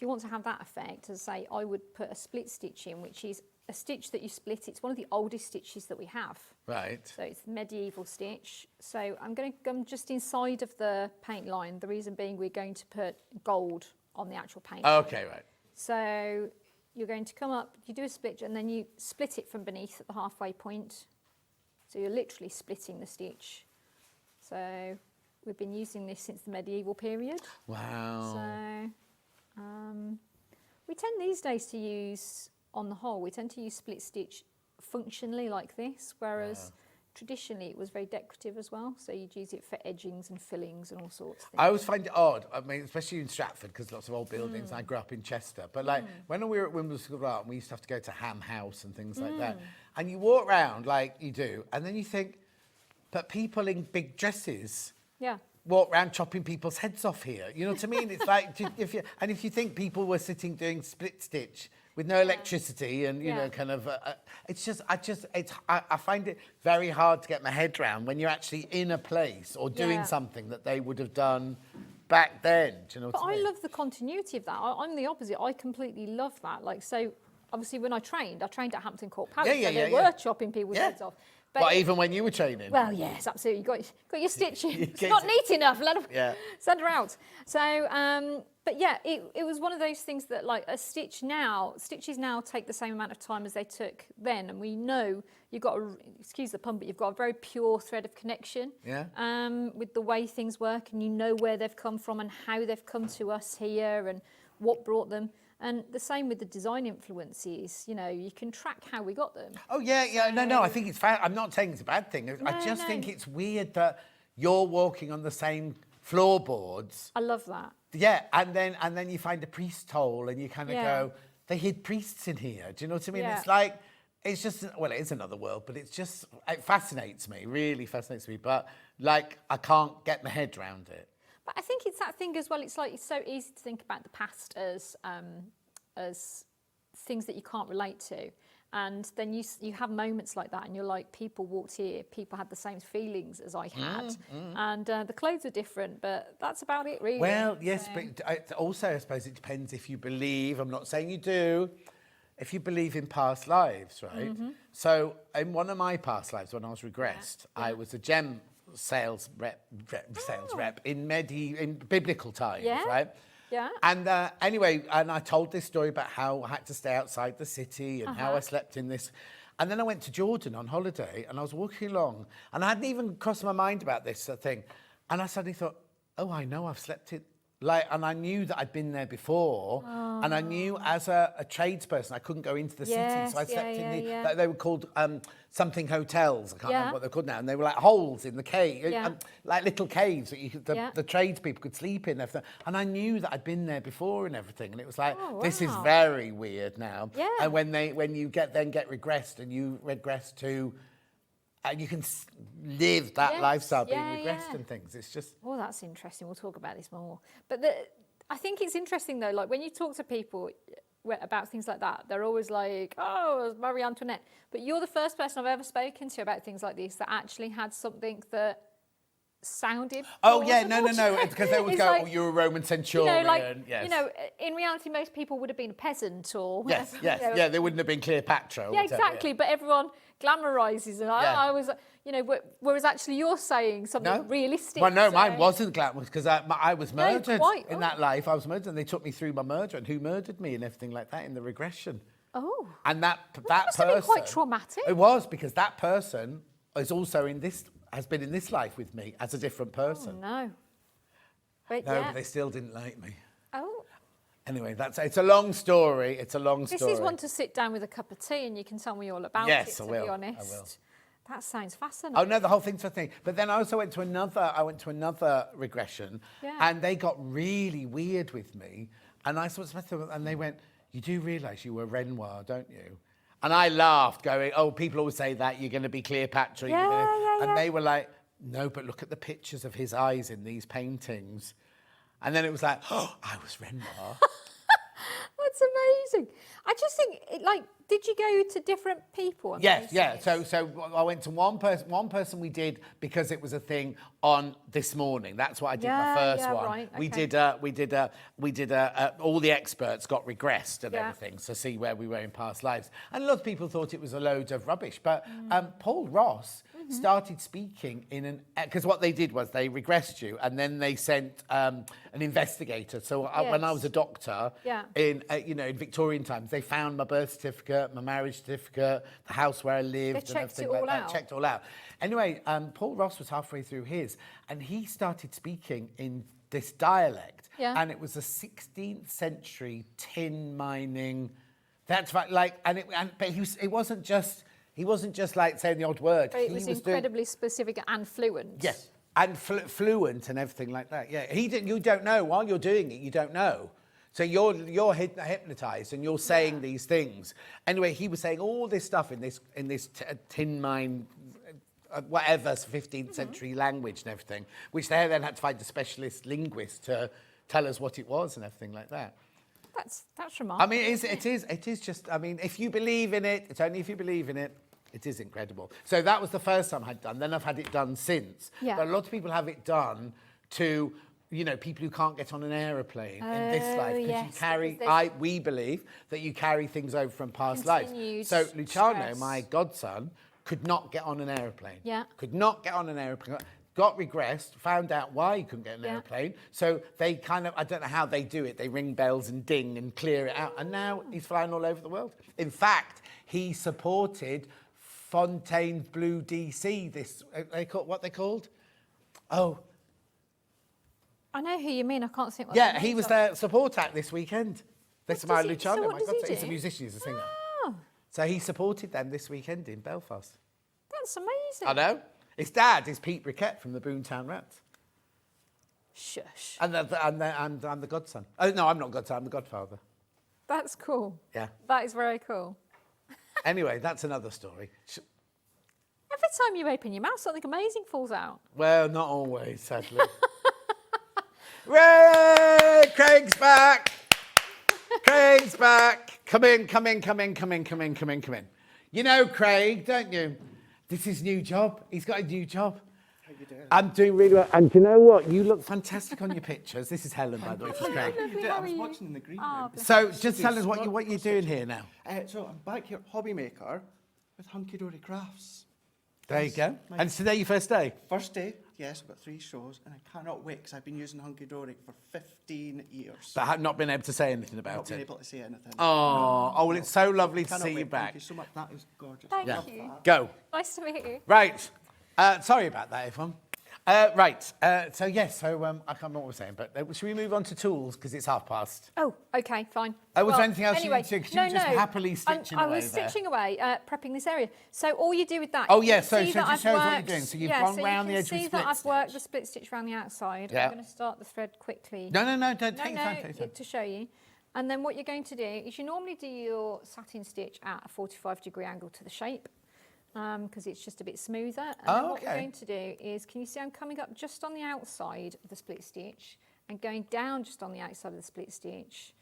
want to have that effect, as I say, I would put a split stitch in, which is a stitch that you split. It's one of the oldest stitches that we have.
Right.
So it's the medieval stitch. So I'm going to come just inside of the paint line. The reason being we're going to put gold on the actual paint line.
Okay, right.
So you're going to come up, you do a split, and then you split it from beneath at the halfway point. So you're literally splitting the stitch. So we've been using this since the medieval period.
Wow.
So we tend these days to use, on the whole, we tend to use split stitch functionally like this, whereas traditionally it was very decorative as well. So you'd use it for edgings and fillings and all sorts of things.
I always find it odd, I mean, especially in Stratford, because lots of old buildings, I grew up in Chester, but like when we were at Wimbledon School of Art, we used to have to go to Ham House and things like that, and you walk around like you do, and then you think, but people in big dresses walk around chopping people's heads off here. You know what I mean? It's like, if you think people were sitting doing split stitch with no electricity and, you know, kind of, I find it very hard to get my head around when you're actually in a place or doing something that they would have done back then. Do you know what I mean?
I love the continuity of that. I'm the opposite. I completely love that. Like, so obviously when I trained at Hampton Court Palace, so they were chopping people's heads off. But
But even when you were training?
Well, yes, absolutely. Got your stitch. It's
get
not
it.
neat enough. Let her,
Yeah.
send her out. So, but yeah, it was one of those things that like stitches now take the same amount of time as they took then, and we know you've got excuse the pun, but you've got a very pure thread of connection.
Yeah.
With the way things work, and you know where they've come from and how they've come to us here and what brought them. And the same with the design influences, you know, you can track how we got them.
Oh, yeah. No, I think it's fine. I'm not saying it's a bad thing. I just think it's weird that you're walking on the same floorboards.
I love that.
Yeah, and then you find a priest hole and you kind of go, they hid priests in here. Do you know what I mean?
Yeah.
It's like, it's just, well, it is another world, but it's just, it fascinates me, really fascinates me. But like, I can't get my head around it.
But I think it's that thing as well. It's like it's so easy to think about the past as things that you can't relate to, and then you have moments like that, and you're like, people walked here, people had the same feelings as I had, and the clothes are different, but that's about it, really.
Well, yes, but also I suppose it depends if you believe. I'm not saying you do. If you believe in past lives, right? So in one of my past lives, when I was regressed, I was a gem sales rep in biblical times, right?
Yeah.
And anyway, and I told this story about how I had to stay outside the city and how I slept in this. And then I went to Jordan on holiday and I was walking along and I hadn't even crossed my mind about this thing. And I suddenly thought, oh, I know I've slept in. And I knew that I'd been there before, and I knew as a tradesperson I couldn't go into the city, so I slept in they were called something hotels. I can't remember what they're called now, and they were like holes in the cave, like little caves that the tradespeople could sleep in. And I knew that I'd been there before and everything, and it was like, this is very weird now.
Yeah.
And when you get regressed, and you regress to. You can live that lifestyle being regressed and things. It's just...
Oh, that's interesting. We'll talk about this more. But I think it's interesting, though, like when you talk to people about things like that, they're always like, oh, it was Marie Antoinette. But you're the first person I've ever spoken to about things like this that actually had something that sounded
no, because they would go,
like,
oh, you're a Roman centurion.
You know, in reality, most people would have been a peasant or...
Yes, they wouldn't have been Cleopatra. Or
yeah,
whatever,
exactly, but everyone glamorises, and I was, you know, whereas actually you're saying something realistic.
Well, no,
so.
mine wasn't glamorous, because I was murdered in that
Oh.
life. I was murdered, and they took me through my murder and who murdered me and everything like that in the regression.
Oh.
And that
must
person...
have been quite traumatic.
It was, because that person is also has been in this life with me as a different person.
Oh, no. But
But they still didn't like me.
Oh.
Anyway, it's a long story. It's a long story.
This is one to sit down with a cup of tea and you can tell me all about
Yes,
it, to
I will.
be honest.
I will.
That sounds fascinating.
Oh no, the whole thing's a thing. But then I also went to another regression, and they got really weird with me. And I sort of and they went, "You do realise you were Renoir, don't you?" And I laughed, going, "Oh, people always say that you're going to be Cleopatra." And they were like, "No, but look at the pictures of his eyes in these paintings." And then it was like, "Oh, I was Renoir."
That's amazing. I just think, did you go to different people?
Yes. So I went to one person. One person we did because it was a thing on This Morning. That's what I did my first one.
Right,
We
okay.
did all the experts got regressed and everything to see where we were in past lives. And a lot of people thought it was a load of rubbish. But Paul Ross started speaking in because what they did was they regressed you and then they sent an investigator. So when I was a doctor in Victorian times, they found my birth certificate, my marriage certificate, the house where I lived,
They checked
and everything
it all
like that.
out.
Checked it all out. Anyway, Paul Ross was halfway through his, and he started speaking in this dialect, and it was a 16th century tin mining. That's right, but he wasn't just like saying the odd word.
But it was incredibly specific and fluent.
Yes, and fluent and everything like that. Yeah, you don't know while you're doing it. You don't know. So you're hypnotized and you're saying these things. Anyway, he was saying all this stuff in this tin mine, whatever 15th century language and everything, which they then had to find a specialist linguist to tell us what it was and everything like that.
That's remarkable.
I mean, it is just. I mean, if you believe in it, it's only if you believe in it. It is incredible. So that was the first time I'd done. Then I've had it done since.
Yeah.
But a lot of people have it done to, people who can't get on an aeroplane in this life. Because you carry, we believe that you carry things over from past lives.
Continued
So Luciano,
stress.
my godson, could not get on an aeroplane.
Yeah.
Could not get on an aeroplane. Got regressed, found out why he couldn't get an aeroplane. So they kind of, I don't know how they do it. They ring bells and ding and clear it out. And now he's flying all over the world. In fact, he supported Fontainebleau DC. What they called? Oh.
I know who you mean. I can't think what
Yeah,
the
he
names
was
are.
their support act this weekend. They smiled
he-
each other.
so what
My
does
God,
he
he's a
do?
musician, he's a singer.
Oh,
So he supported them this weekend in Belfast.
that's amazing.
I know. His dad is Pete Briquette from the Boomtown Rats.
Shush.
And I'm the godson. Oh, no, I'm not godson, I'm the godfather.
That's cool.
Yeah.
That is very cool.
Anyway, that's another story.
Every time you open your mouth, something amazing falls out.
Well, not always, sadly. Ray! Craig's back! Craig's back! Come in. You know Craig, don't you? This is his new job. He's got a new job.
How you doing?
I'm doing really well. And do you know what? You look fantastic on your pictures. This is Helen, by the way. This is Craig.
I was watching in the green room.
So just tell us what you're doing here now.
So I'm back here, hobby maker, with Hunky Dory Crafts.
There you go. And today your first day?
First day, yes, I've got 3 shows, and I cannot wait because I've been using Hunky Dory for 15 years.
But have not been able to say anything
Not
about
been
it.
able to say anything.
Oh, well, it's so lovely to
Cannot
see you
wait.
back.
Thank you so much. That is gorgeous.
Thank
Yeah.
you.
Go.
Nice to meet you.
Right. Sorry about that, everyone. Right. So I can't remember what we're saying, but should we move on to tools because it's 50.
Oh, okay, fine.
Was there anything else you
anyway,
need to do? 'Cause you were just happily stitching
I
away
was
there.
stitching away, prepping this area. So all you do with that...
Oh,
you can
yeah, so
see
just
that I've
show us what you're
worked-
doing. So you've
yeah,
gone
so
round the
you
edge
can
with
see
split
that I've worked the
stitch.
split stitch around the outside.
Yeah.
I'm going to start the thread quickly.
No, don't take your time.
To show you. And then what you're going to do is you normally do your satin stitch at a 45-degree angle to the shape because it's just a bit smoother. And then what we're going to do is, can you see I'm coming up just on the outside of the split stitch and going down just on the outside of the split stitch,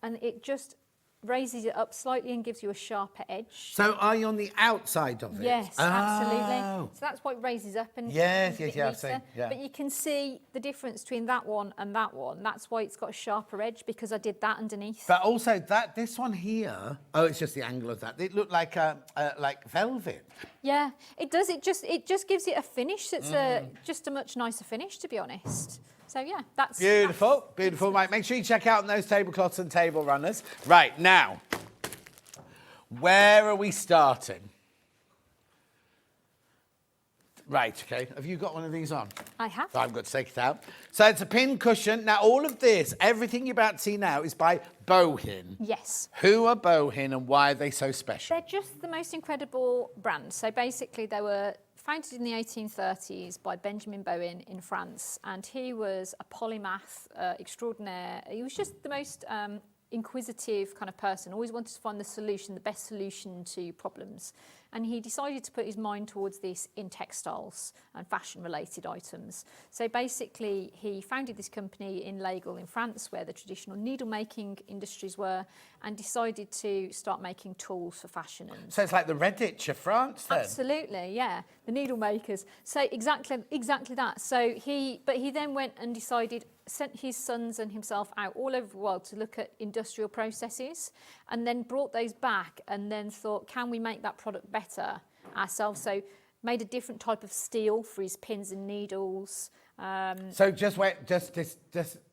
and it just raises it up slightly and gives you a sharper edge.
So are you on the outside of it?
Yes,
Oh.
absolutely. So that's why it raises up and
Yes,
it's a bit
I've seen,
neater.
yeah.
But you can see the difference between that one and that one. That's why it's got a sharper edge, because I did that underneath.
But also this one here, oh, it's just the angle of that. It looked like velvet.
Yeah, it does. It just gives it a finish that's just a much nicer finish, to be honest. So yeah, that's
Beautiful. Right, make sure you check out those tablecloths and table runners. Right, now, where are we starting? Right, okay. Have you got one of these on?
I have.
So I've got to take it out. So it's a pin cushion. Now, all of this, everything you're about to see now is by Bohin.
Yes.
Who are Bohin and why are they so special?
They're just the most incredible brand. So basically they were founded in the 1830s by Benjamin Bohin in France, and he was a polymath extraordinaire. He was just the most inquisitive kind of person, always wanted to find the best solution to problems. And he decided to put his mind towards this in textiles and fashion-related items. So basically, he founded this company in L'Aigle in France, where the traditional needle-making industries were, and decided to start making tools for fashion. And
So it's like the Redditch of France, then?
absolutely, yeah, the needle makers. So exactly that. So he then went and sent his sons and himself out all over the world to look at industrial processes, and then brought those back and then thought, can we make that product better ourselves? So made a different type of steel for his pins and needles.
So just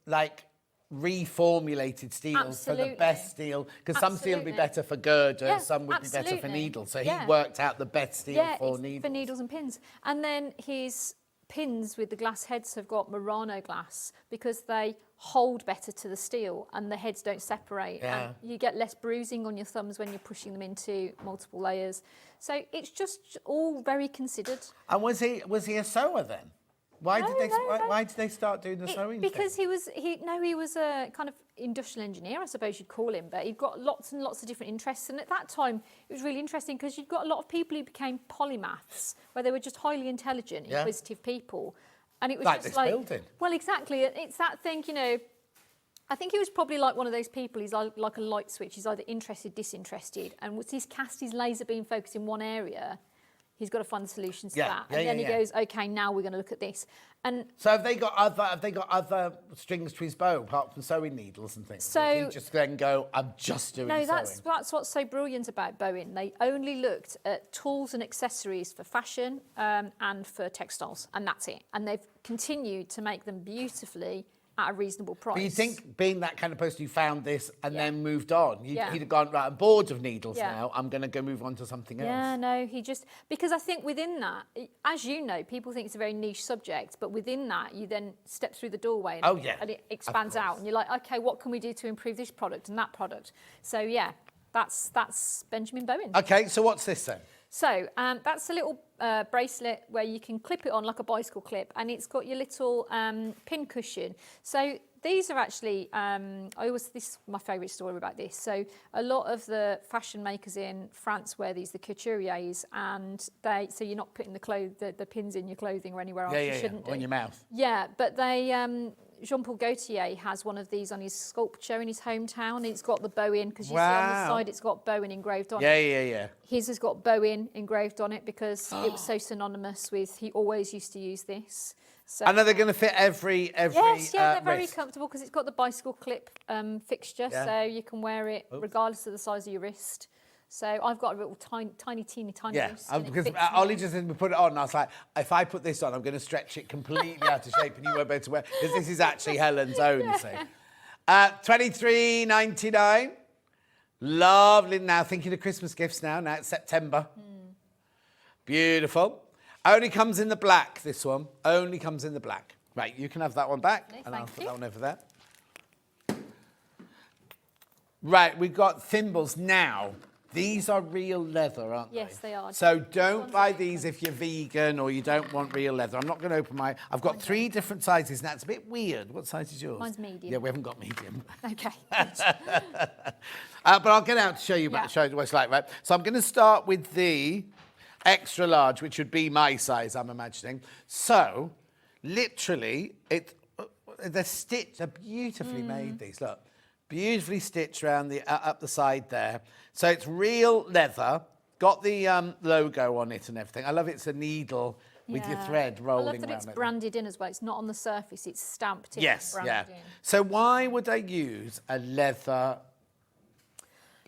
like reformulated steel for the best steel, because some steel would be better for girder,
Yeah,
some would be better for
absolutely.
needles. So
Yeah.
he worked out the best steel for
it's
needles.
for needles and pins. And then his pins with the glass heads have got Murano glass because they hold better to the steel and the heads don't separate.
Yeah.
And you get less bruising on your thumbs when you're pushing them into multiple layers. So it's just all very considered.
And was he a sewer then? Why did they start doing the sewing
Because
thing?
he was a kind of industrial engineer, I suppose you'd call him, but he'd got lots and lots of different interests. And at that time, it was really interesting because you'd got a lot of people who became polymaths, where they were just highly intelligent, inquisitive people. And it was
Like
just
this
like,
building.
well, exactly. It's that thing, you know. I think he was probably like one of those people. He's like a light switch. He's either interested, disinterested. And once he's cast his laser beam focus in one area, He's got to find the solutions to
Yeah,
that.
yeah,
And then
yeah,
he
yeah.
goes, okay, now we're going to look at this. And
So have they got other strings to his bow apart from sewing needles and things? Or did he just then go, I'm just doing
no,
sewing?
that's what's so brilliant about Bowen. They only looked at tools and accessories for fashion and for textiles, and that's it. And they've continued to make them beautifully at a reasonable price.
But you think, being that kind of person who found this and
Yeah.
then moved on, he'd
Yeah.
have gone, right, I'm bored of needles
Yeah.
now, I'm going to go move on to something
Yeah,
else.
no, because I think within that, as you know, people think it's a very niche subject, but within that, you then step through the doorway and,
Oh, yeah,
and it
of
expands out,
course.
and you're like, okay, what can we do to improve this product and that product? So yeah, that's Benjamin Bowen.
Okay, so what's this then?
So that's a little bracelet where you can clip it on like a bicycle clip, and it's got your little pin cushion. So these are actually, this is my favourite story about this. So a lot of the fashion makers in France wear these, the couturiers, and so you're not putting the pins in your clothing or anywhere else. You shouldn't do.
On your mouth.
Yeah, but Jean-Paul Gaultier has one of these on his sculpture in his hometown, and it's got the Bowen, because you see on the
Wow.
side it's got Bowen engraved on it.
Yeah.
His has got Bowen engraved on it because it was so synonymous with, he always used to use this. So,
And are they going to fit every
yes, yeah, they're very
wrist?
comfortable because it's got the bicycle clip fixture,
Yeah.
so you can wear it regardless of the size of your wrist. So I've got a little teeny
Yeah,
wrist. And it
because
fits
Ollie
me.
just said we put it on, and I was like, if I put this on, I'm going to stretch it completely out of shape, and you won't be able to wear. Because this is actually Helen's own. So, $23.99. Lovely. Now thinking of Christmas gifts. Now it's September. Beautiful. Only comes in the black. This one only comes in the black. Right, you can have that one back,
No,
and I'll
thank
put
you.
that one over there. Right, we've got thimbles now. These are real leather, aren't they?
Yes, they are.
So don't buy these if you're vegan or you don't want real leather. I'm not going to open my... I've got 3 different sizes now. It's a bit weird. What size is yours?
Mine's medium.
Yeah, we haven't got medium.
Okay.
But I'll get out to show you
Yeah.
show you what it's like, right? So I'm going to start with the extra large, which would be my size, I'm imagining. So, literally, they're beautifully made, these, look. Beautifully stitched around up the side there. So it's real leather, got the logo on it and everything. I love it's a needle with your
Yeah.
thread rolling
I love that
around
it's
it.
branded in as well. It's not on the surface, it's stamped in.
Yes,
branded
yeah.
in.
So why would I use a leather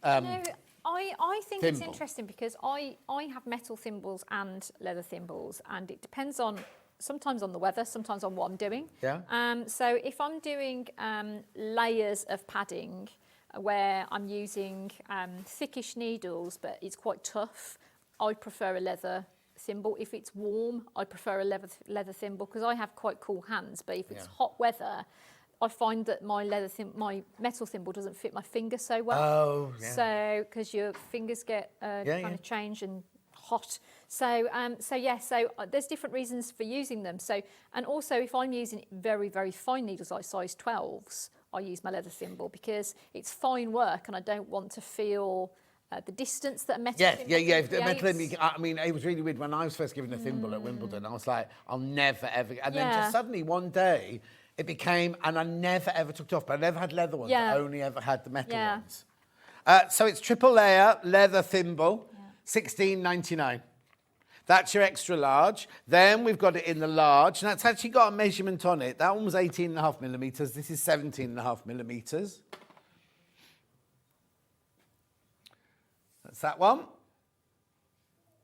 No, I think it's
thimble?
interesting because I have metal thimbles and leather thimbles, and it depends on sometimes on the weather, sometimes on what I'm doing.
Yeah.
So if I'm doing layers of padding where I'm using thickish needles, but it's quite tough, I prefer a leather thimble. If it's warm, I prefer a leather thimble because I have quite cool hands. But if it's hot weather, I find that my metal thimble doesn't fit my finger so well.
Oh, yeah.
So because your fingers get kind of change and hot. So there's different reasons for using them. So, and also if I'm using very, very fine needles like size 12s, I use my leather thimble because it's fine work and I don't want to feel the distance that a metal thimble creates.
I mean, it was really weird when I was first given a thimble at Wimbledon. I was like, I'll never, ever... And then just suddenly one day, it became... And I never, ever took it off. But I never had leather ones. I only ever had the metal ones. So it's triple layer, leather thimble, $16.99. That's your extra large. Then we've got it in the large. And that's actually got a measurement on it. That one was 18.5 millimetres. This is 17.5 millimetres. That's that one.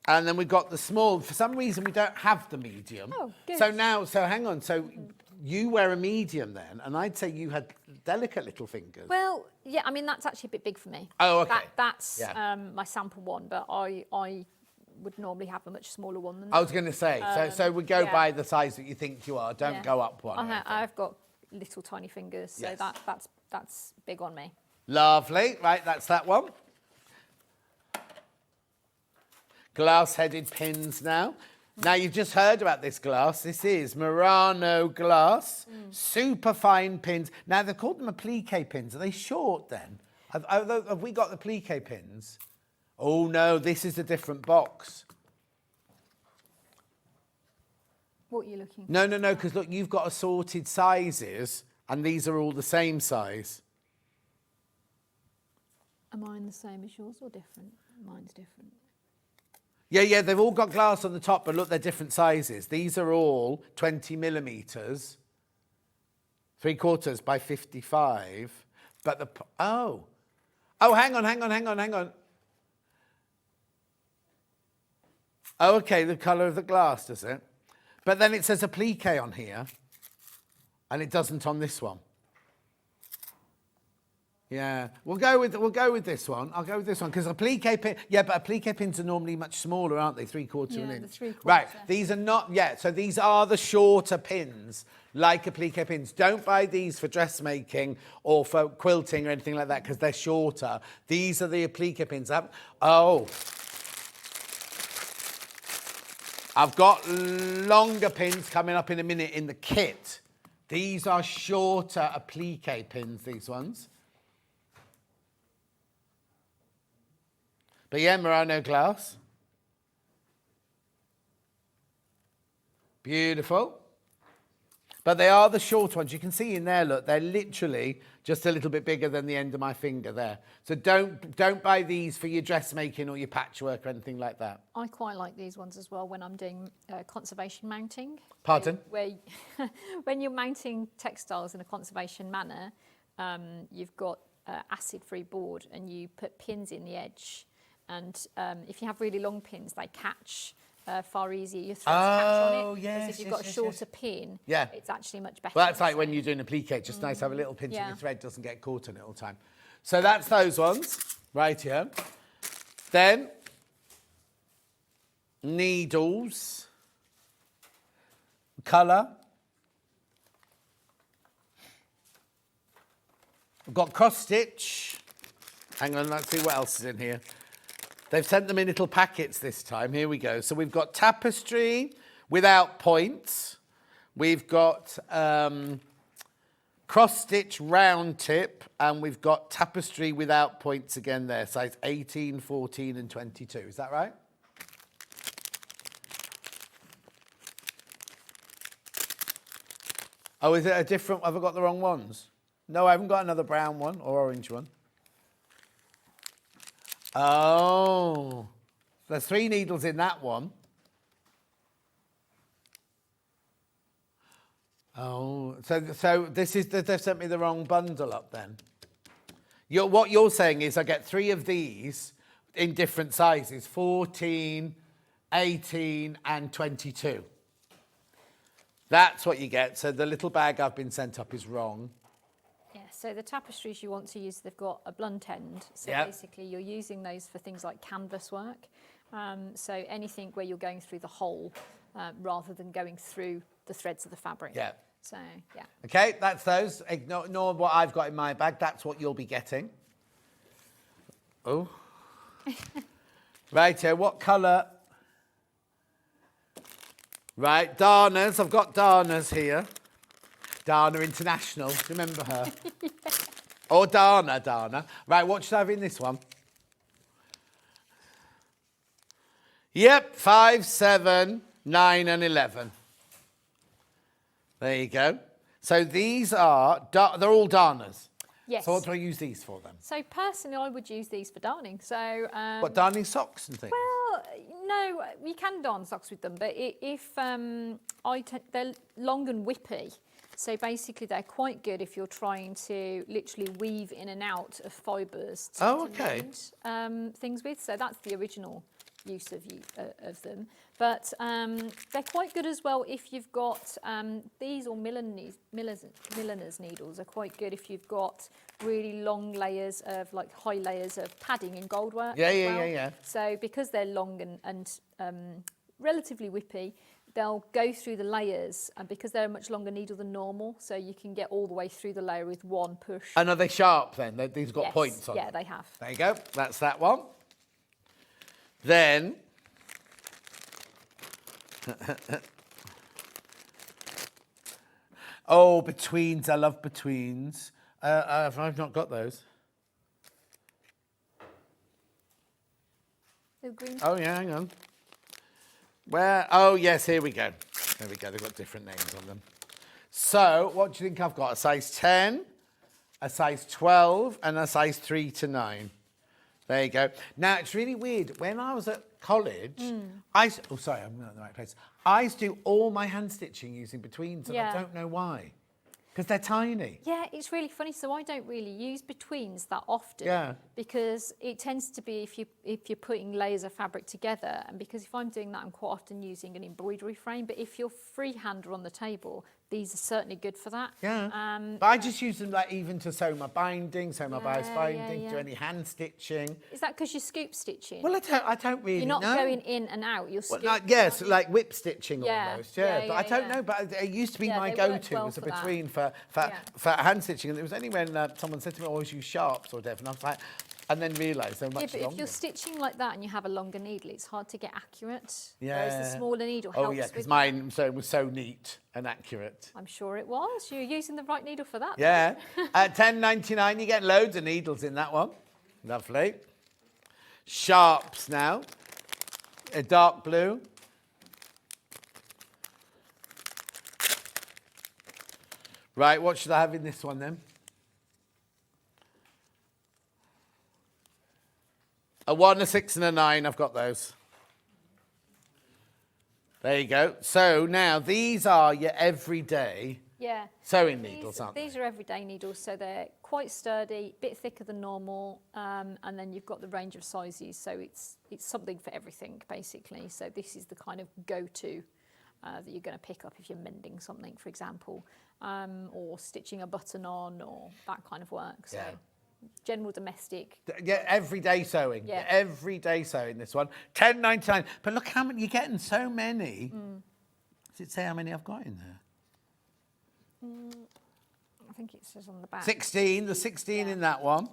And then we've got the small. For some reason, we don't have the medium.
Oh, good.
So hang on. So you wear a medium then, and I'd say you had delicate little fingers.
Well, yeah, I mean, that's actually a bit big for me.
Oh, okay.
That's my sample one, but I would normally have a much smaller one than that.
I was going to say, so we go by the size that you think you are. Don't go up one.
I've got little tiny fingers, so that's big on me.
Lovely. Right, that's that one. Glass-headed pins now. Now, you've just heard about this glass. This is Murano glass, super fine pins. Now, they've called them applique pins. Are they short then? Have we got the applique pins? Oh, no, this is a different box.
What are you looking for?
No, because look, you've got assorted sizes, and these are all the same size.
Am I the same as yours or different? Mine's different.
Yeah, they've all got glass on the top, but look, they're different sizes. These are all 20 millimetres, 3/4 by 55. But oh, hang on. Oh, okay, the colour of the glass, does it? But then it says applique on here, and it doesn't on this one. Yeah, we'll go with this one. I'll go with this one because applique pin. Yeah, but applique pins are normally much smaller, aren't they? 3/4 of an inch.
The 3/4.
Right. These are not. Yeah. So these are the shorter pins, like applique pins. Don't buy these for dressmaking or for quilting or anything like that because they're shorter. These are the applique pins. Oh. I've got longer pins coming up in a minute in the kit. These are shorter applique pins. These ones. But yeah, Murano glass. Beautiful. But they are the short ones. You can see in there, look, they're literally just a little bit bigger than the end of my finger there. So don't buy these for your dressmaking or your patchwork or anything like that.
I quite like these ones as well when I'm doing conservation mounting.
Pardon?
Where when you're mounting textiles in a conservation manner, you've got acid-free board and you put pins in the edge. And if you have really long pins, they catch far easier. Your threads catch on it.
Yes,
Whereas if you've got a shorter pin, it's actually much better.
Well, that's like when you're doing applique, just nice to have a little pinch and your thread doesn't get caught in it all the time. So that's those ones right here. Then needles, colour. We've got cross stitch. Hang on, let's see what else is in here. They've sent them in little packets this time. Here we go. So we've got tapestry without points. We've got cross-stitch round tip. And we've got tapestry without points again there. Size 18, 14 and 22. Is that right? Oh, is it a different... Have I got the wrong ones? No, I haven't got another brown one or orange one. Oh, there's 3 needles in that one. Oh, so this is they've sent me the wrong bundle up then. What you're saying is I get 3 of these in different sizes, 14, 18 and 22. That's what you get. So the little bag I've been sent up is wrong.
Yeah, so the tapestries you want to use, they've got a blunt end. So basically you're using those for things like canvas work. So anything where you're going through the hole rather than going through the threads of the fabric.
Yeah.
So, yeah.
Okay, that's those. Ignore what I've got in my bag. That's what you'll be getting. Oh. Right here, what colour? Right, darners. I've got darners here. Dana International, remember her? Yeah. Or Dana. Right, what should I have in this one? Yep, 5, 7, 9 and 11. There you go. So these are, they're all darners.
Yes.
So what do I use these for then?
So personally, I would use these for darning. So
what, darning socks and things?
Well, no, you can darn socks with them, but if they're long and whippy. So basically, they're quite good if you're trying to literally weave in and out of fibres to mend things with. So that's the original use of them. But they're quite good as well if you've got these or milliners needles are quite good if you've got really long layers of like high layers of padding in gold work.
Yeah.
So because they're long and relatively whippy, they'll go through the layers, and because they're a much longer needle than normal, so you can get all the way through the layer with one push.
And are they sharp then? These got points on them?
Yeah, they have.
There you go. That's that one. Then... oh, betweens. I love betweens. I've not got those.
The green.
Oh, yeah, hang on. Where? Oh, yes, here we go. There we go. They've got different names on them. So, what do you think I've got? A size 10, a size 12, and a size 3 to 9. There you go. Now, it's really weird. When I was at college, I used I'm not in the right place. I used to do all my hand stitching using betweens, and I don't know why. Because they're tiny.
Yeah, it's really funny. So I don't really use betweens that often.
Yeah.
Because it tends to be if you're putting layers of fabric together, and because if I'm doing that, I'm quite often using an embroidery frame. But if you're freehander on the table, these are certainly good for that.
Yeah. But I just use them like even to sew my binding, sew my bias binding, do any hand stitching.
Is that because you're scoop stitching?
Well, I don't really know.
You're not going in and out. You're scoop.
Yes, like whip stitching almost.
Yeah,
But I don't know. But it used to be my go-to was a between for hand stitching, and it was only when someone said to me, "Always use sharps or whatever," and I was like. And then realised they're much
but
longer.
if you're stitching like that and you have a longer needle, it's hard to get accurate.
Yeah.
Whereas the smaller needle helps.
Oh yeah, because mine was so neat and accurate.
I'm sure it was. You're using the right needle for that.
Yeah. At $10.99, you get loads of needles in that one. Lovely. Sharps now. A dark blue. Right, what should I have in this one then? A 1, a 6 and a 9, I've got those. There you go. So now these are your everyday sewing needles, aren't they?
These are everyday needles, so they're quite sturdy, a bit thicker than normal, and then you've got the range of sizes, so it's something for everything, basically. So this is the kind of go-to that you're going to pick up if you're mending something, for example, or stitching a button on, or that kind of work. So. Yeah. General domestic.
Yeah, everyday sewing. Yeah, everyday sewing, this one. $10.99. But look how many, you're getting so many. Does it say how many I've got in there?
I think it says on the back.
16. There's 16 in that one.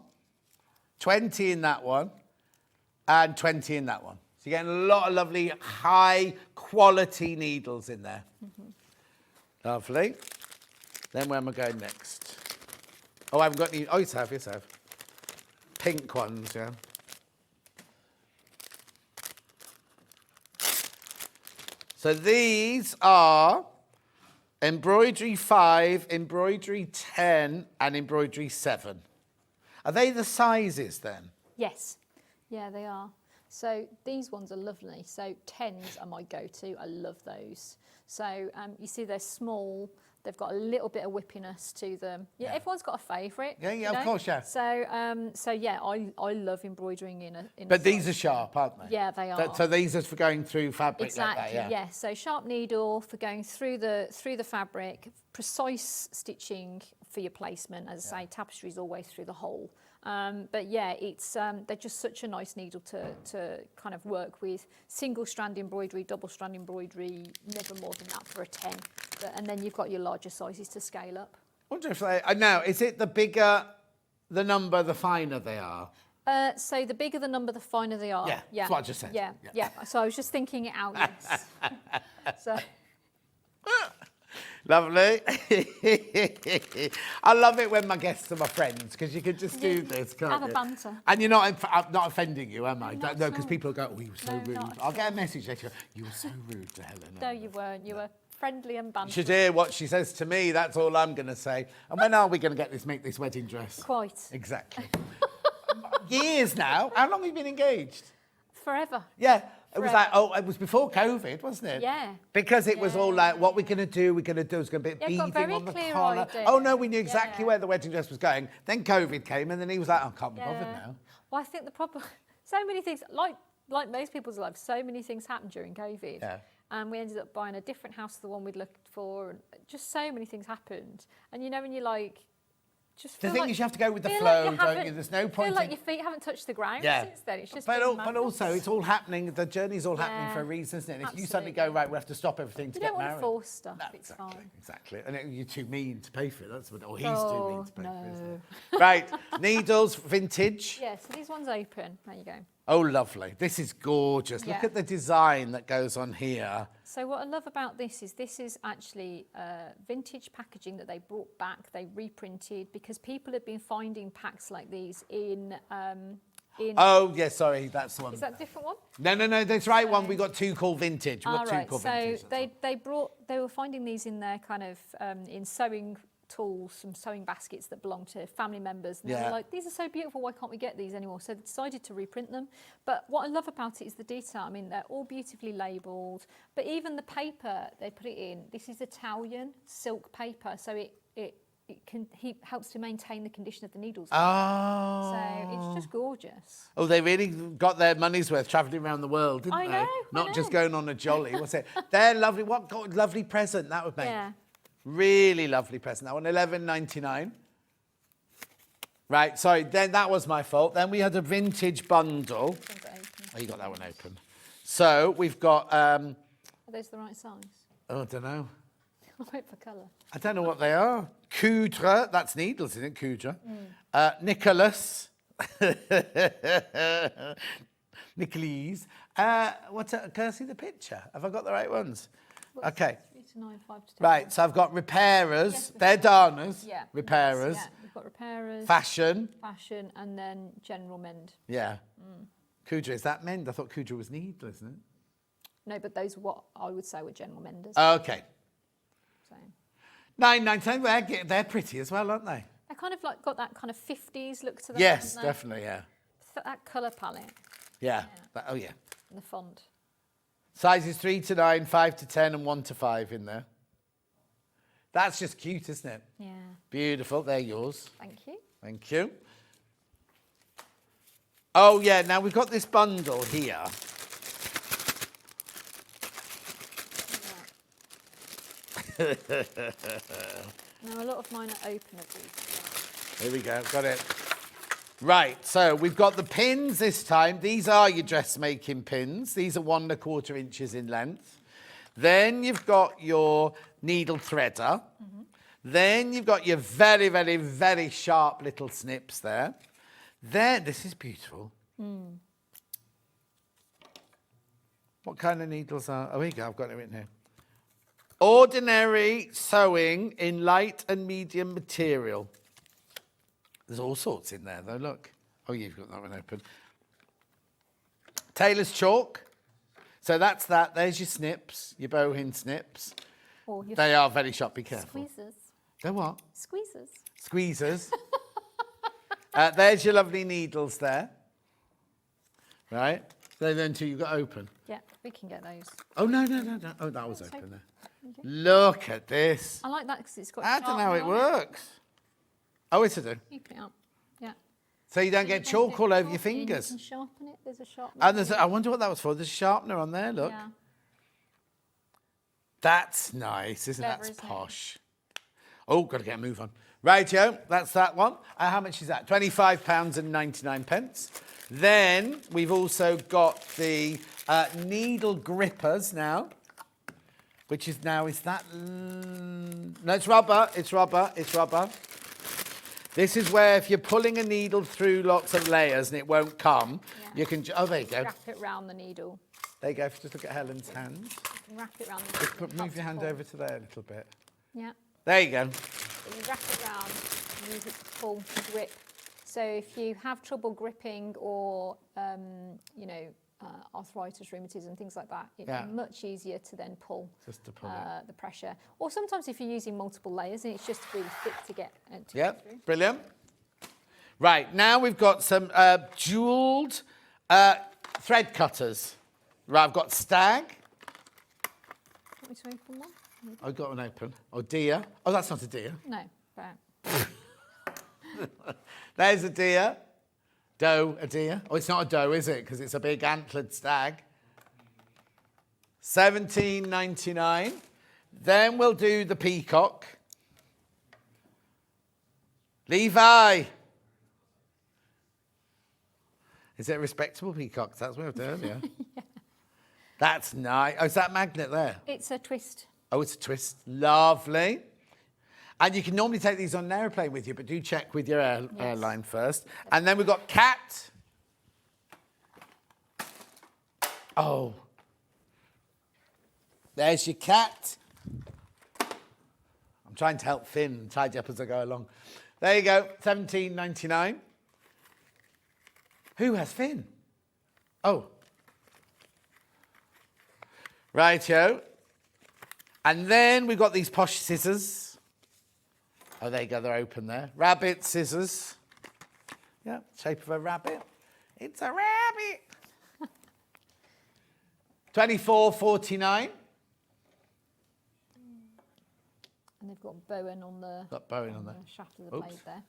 20 in that one. And 20 in that one. So you're getting a lot of lovely, high quality needles in there. Lovely. Then where am I going next? Oh, I haven't got any. Oh, yes, I have. Yes, I have. Pink ones, yeah. So these are embroidery 5, embroidery 10, and embroidery 7. Are they the sizes then?
Yes. Yeah, they are. So these ones are lovely. So 10s are my go-to. I love those. So you see they're small. They've got a little bit of whippiness to them. Yeah, everyone's got a favourite.
Yeah, of course, yeah.
So yeah, I love embroidering in a
But these are sharp, aren't they?
Yeah, they are.
So these are for going through fabric
exactly,
like that, yeah.
So sharp needle for going through the fabric, precise stitching for your placement. As I say, tapestry is always through the hole. But yeah, it's they're just such a nice needle to kind of work with. Single strand embroidery, double strand embroidery, never more than that for a 10. And then you've got your larger sizes to scale up.
I wonder if they, now, is it the bigger the number, the finer they are?
So the bigger the number, the finer they are.
Yeah, that's what I just said.
Yeah. So I was just thinking it out, yes. So.
Lovely. I love it when my guests are my friends, because you can just do this, can't you?
Have a banter.
And you're not, I'm not offending you, am I? No, because people go, oh, you were so rude. I'll get a message later. You were so rude to Helen.
No, you weren't. You were friendly and banter.
You should hear what she says to me. That's all I'm going to say. And when are we going to make this wedding dress?
Quite.
Exactly. Years now. How long have you been engaged?
Forever.
Yeah. It was like, it was before COVID, wasn't it?
Yeah.
Because it was all like, what we're going to do, it was going to be beading on the collar.
Idea.
Oh, no, we knew exactly where the wedding dress was going. Then COVID came, and then he was like, I can't be bothered now.
Well, I think the problem, so many things, like most people's lives, so many things happened during COVID.
Yeah.
And we ended up buying a different house to the one we'd looked for, and just so many things happened. And you know, when you're like, just
the thing is, you have to go with the flow, don't you? There's no point.
Feel like your feet haven't touched the ground since then. It's just.
But also, it's all happening. The journey's all happening for a reason, isn't it? And if you suddenly go, right, we have to stop everything to get married.
You don't want to force stuff.
No,
it's
exactly,
fine.
Exactly. And you're too mean to pay for it. That's what. Or he's too mean to pay for it, isn't it? Right, needles, vintage.
Yeah. So these ones open. There you go.
Oh, lovely. This is gorgeous. Look at the design that goes on here.
So what I love about this is actually vintage packaging that they brought back, they reprinted, because people have been finding packs like these in...
Oh, yeah, sorry, that's the one.
Is that a different one?
No, that's the right one. We got two called vintage.
They were finding these in their kind of, in sewing tools, some sewing baskets that belong to family members. And they
Yeah.
were like, these are so beautiful, why can't we get these anymore? So they decided to reprint them. But what I love about it is the detail. I mean, they're all beautifully labelled, but even the paper they put it in, this is Italian silk paper, so it helps to maintain the condition of the needles.
Oh.
So it's just gorgeous.
Oh, they really got their money's worth travelling around the world, didn't
I
they?
know,
Not
I
just
know.
going on a jolly. What's it? They're lovely. What lovely present that would make.
Yeah.
Really lovely present. That one, $11.99. Right, sorry, then that was my fault. Then we had a vintage bundle. Oh, you got that one open. So we've got,
Are those the right size?
oh, I don't know.
I'll wait for colour.
I don't know what they are. Coudre, that's needles, isn't it? Coudre. Nicholas. Nicholas. Can I see the picture? Have I got the right ones? Okay.
3 to 9, 5 to 10.
Right, so I've got repairers.
Yes, the
They're darners.
Yeah.
Repairers.
Yeah, we've got repairers.
Fashion.
Fashion, and then general mend.
Yeah. Coudre, is that mend? I thought Coudre was needle, isn't it?
No, but those are what I would say were general menders.
Okay.
So
$9.99. They're pretty as well, aren't they?
they kind of like got that kind of 50s look to them.
Yes,
haven't they?
definitely, yeah.
That colour palette
Yeah. Oh, yeah.
and the font.
Sizes 3 to 9, 5 to 10, and 1 to 5 in there. That's just cute, isn't it?
Yeah.
Beautiful. They're yours.
Thank you.
Thank you. Oh, yeah. Now, we've got this bundle here.
Now, a lot of mine are open of these.
Here we go. Got it. Right. So we've got the pins this time. These are your dressmaking pins. These are 1 1/4 inches in length. Then you've got your needle threader. Then you've got your very, very, very sharp little snips there. There, this is beautiful. What kind of needles are? Oh, here you go. I've got it written here. Ordinary sewing in light and medium material. There's all sorts in there, though. Look. Oh, you've got that one open. Tailor's chalk. So that's that. There's your snips, your bohin snips.
Or your
They are very sharp. Be careful.
squeezers.
They're what?
Squeezers.
Squeezers. There's your lovely needles there. Right? So then two you've got open.
Yeah, we can get those.
Oh, no. Oh, that was open there. Look at this.
I like that because it's got.
I don't know how it
sharpener on
works. Oh, it's a do.
You put it up. Yeah.
So you don't get chalk all over your fingers.
You can sharpen it. There's a sharpener.
And I wonder what that was for. There's a sharpener on there, look.
Yeah.
That's nice, isn't it?
Clever,
That's
isn't it?
posh. Oh, got to get a move on. Right, Joe, that's that one. How much is that? £25.99. Then we've also got the needle grippers now, which is now, is that... no, it's rubber. It's rubber. It's rubber. This is where if you're pulling a needle through lots of layers and it won't come, you can... Oh, there you go.
Wrap it round the needle.
There you go. Just look at Helen's hand.
You can wrap it round the
Just
needle.
move your hand over to there a little bit.
Yeah.
There you go.
So you wrap it round and use it to pull, to grip. So if you have trouble gripping or, arthritis, rheumatism, things like that, it's much easier to then pull,
Just to pull
the pressure. Or sometimes if you're using multiple layers and it's just really thick to get to go
Yep,
through.
brilliant. Right, now we've got some jewelled thread cutters. Right, I've got Stag.
Want me to open one?
I've got one open. Oh, deer. Oh, that's not a deer.
No, right.
There's a deer. Doe, a deer. Oh, it's not a doe, is it? Because it's a big antlered stag. $17.99. Then we'll do the peacock. Levi. Is it a respectable peacock? That's what I've done, yeah. That's nice. Oh, is that magnet there?
It's a twist.
Oh, it's a twist. Lovely. And you can normally take these on an aeroplane with you, but do check with your airline first. And then we've got cat. Oh. There's your cat. I'm trying to help Finn tidy up as I go along. There you go, $17.99. Who has Finn? Oh. Rightio. And then we've got these posh scissors. Oh, there you go, they're open there. Rabbit scissors. Yeah, shape of a rabbit. It's a rabbit. $24.49.
And they've got Bowen on the,
Got Bowen on there.
shaft of the blade there.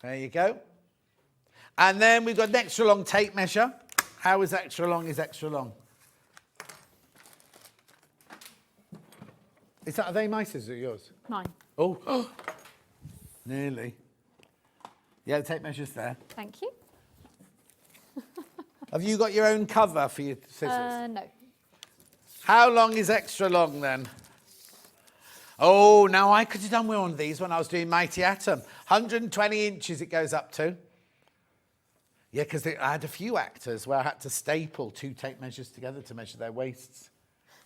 There you go. And then we've got an extra long tape measure. How is extra long is extra long? Are they my scissors or yours?
Mine.
Oh, nearly. Yeah, the tape measure's there.
Thank you.
Have you got your own cover for your scissors?
No.
How long is extra long then? Oh, now I could have done one of these when I was doing Mighty Atom. 120 inches it goes up to. Yeah, because I had a few actors where I had to staple 2 tape measures together to measure their waists.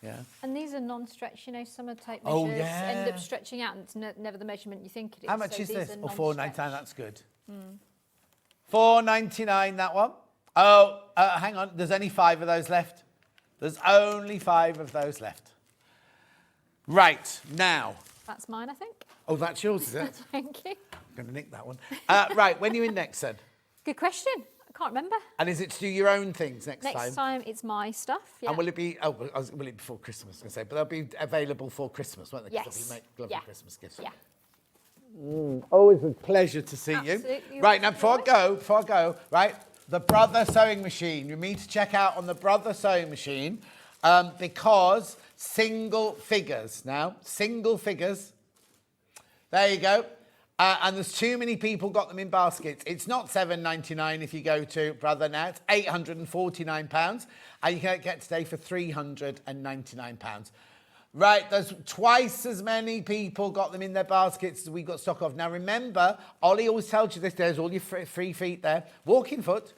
Yeah.
And these are non-stretch, you know, some of the tape
Oh,
measures end
yeah.
up stretching out and it's never the measurement you think it is.
How much
So
is
these
this?
are
Oh,
non-stretch.
$4.99, that's good. $4.99, that one. Oh, hang on, there's only 5 of those left. There's only 5 of those left. Right, now.
That's mine, I think.
Oh, that's yours, is it?
Thank you.
I'm going to nick that one. Right, when are you in next then?
Good question. I can't remember.
And is it to do your own things next time?
Next time it's my stuff. Yeah.
And will it be, will it be before Christmas, I was going to say, but they'll be available for Christmas, won't they? 'Cause
Yes.
they'll be lovely
Yeah.
Christmas gifts.
Yeah.
Always a pleasure to see you.
Absolutely.
Right, now before I go, right, the Brother Sewing Machine. You need to check out on the Brother Sewing Machine because single figures. There you go. And there's too many people got them in baskets. It's not $7.99 if you go to Brother now. It's £849. And you can get today for £399. Right, there's twice as many people got them in their baskets as we got stock of. Now remember, Ollie always tells you this, there's all your free feet there. Walking foot.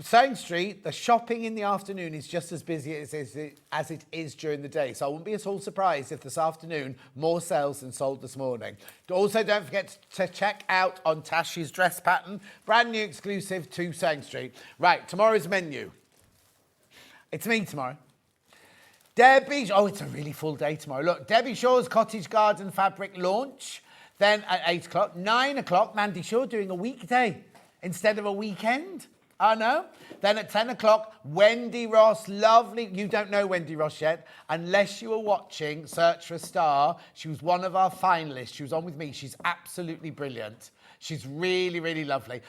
Sewing Street, the shopping in the afternoon is just as busy as it is during the day. So I wouldn't be at all surprised if this afternoon more sales than sold this morning. Also, don't forget to check out on Tash's dress pattern. Brand new exclusive to Sewing Street. Right, tomorrow's menu. It's me tomorrow. Debbie, oh, it's a really full day tomorrow. Look, Debbie Shaw's Cottage Garden Fabric launch. Then at 8 o'clock, 9 o'clock, Mandy Shaw doing a weekday instead of a weekend. I know. Then at 10 o'clock, Wendy Ross, lovely. You don't know Wendy Ross yet, unless you were watching Search for a Star. She was one of our finalists. She was on with me. She's absolutely brilliant. She's really, really lovely.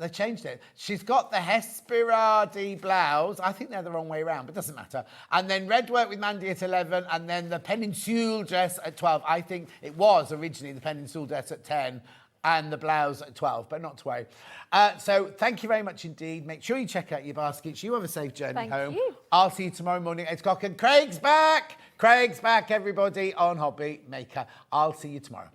They've changed it. She's got the Hesperade blouse. I think they're the wrong way around, but it doesn't matter. And then Red Work with Mandy at 11, and then the Peninsule dress at 12. I think it was originally the Peninsule dress at 10, and the blouse at 12, but not to worry. So thank you very much indeed. Make sure you check out your baskets. You have a safe journey home.
you.
I'll see you tomorrow morning at 8 o'clock. And Craig's back. Craig's back, everybody, on Hobby Maker. I'll see you tomorrow.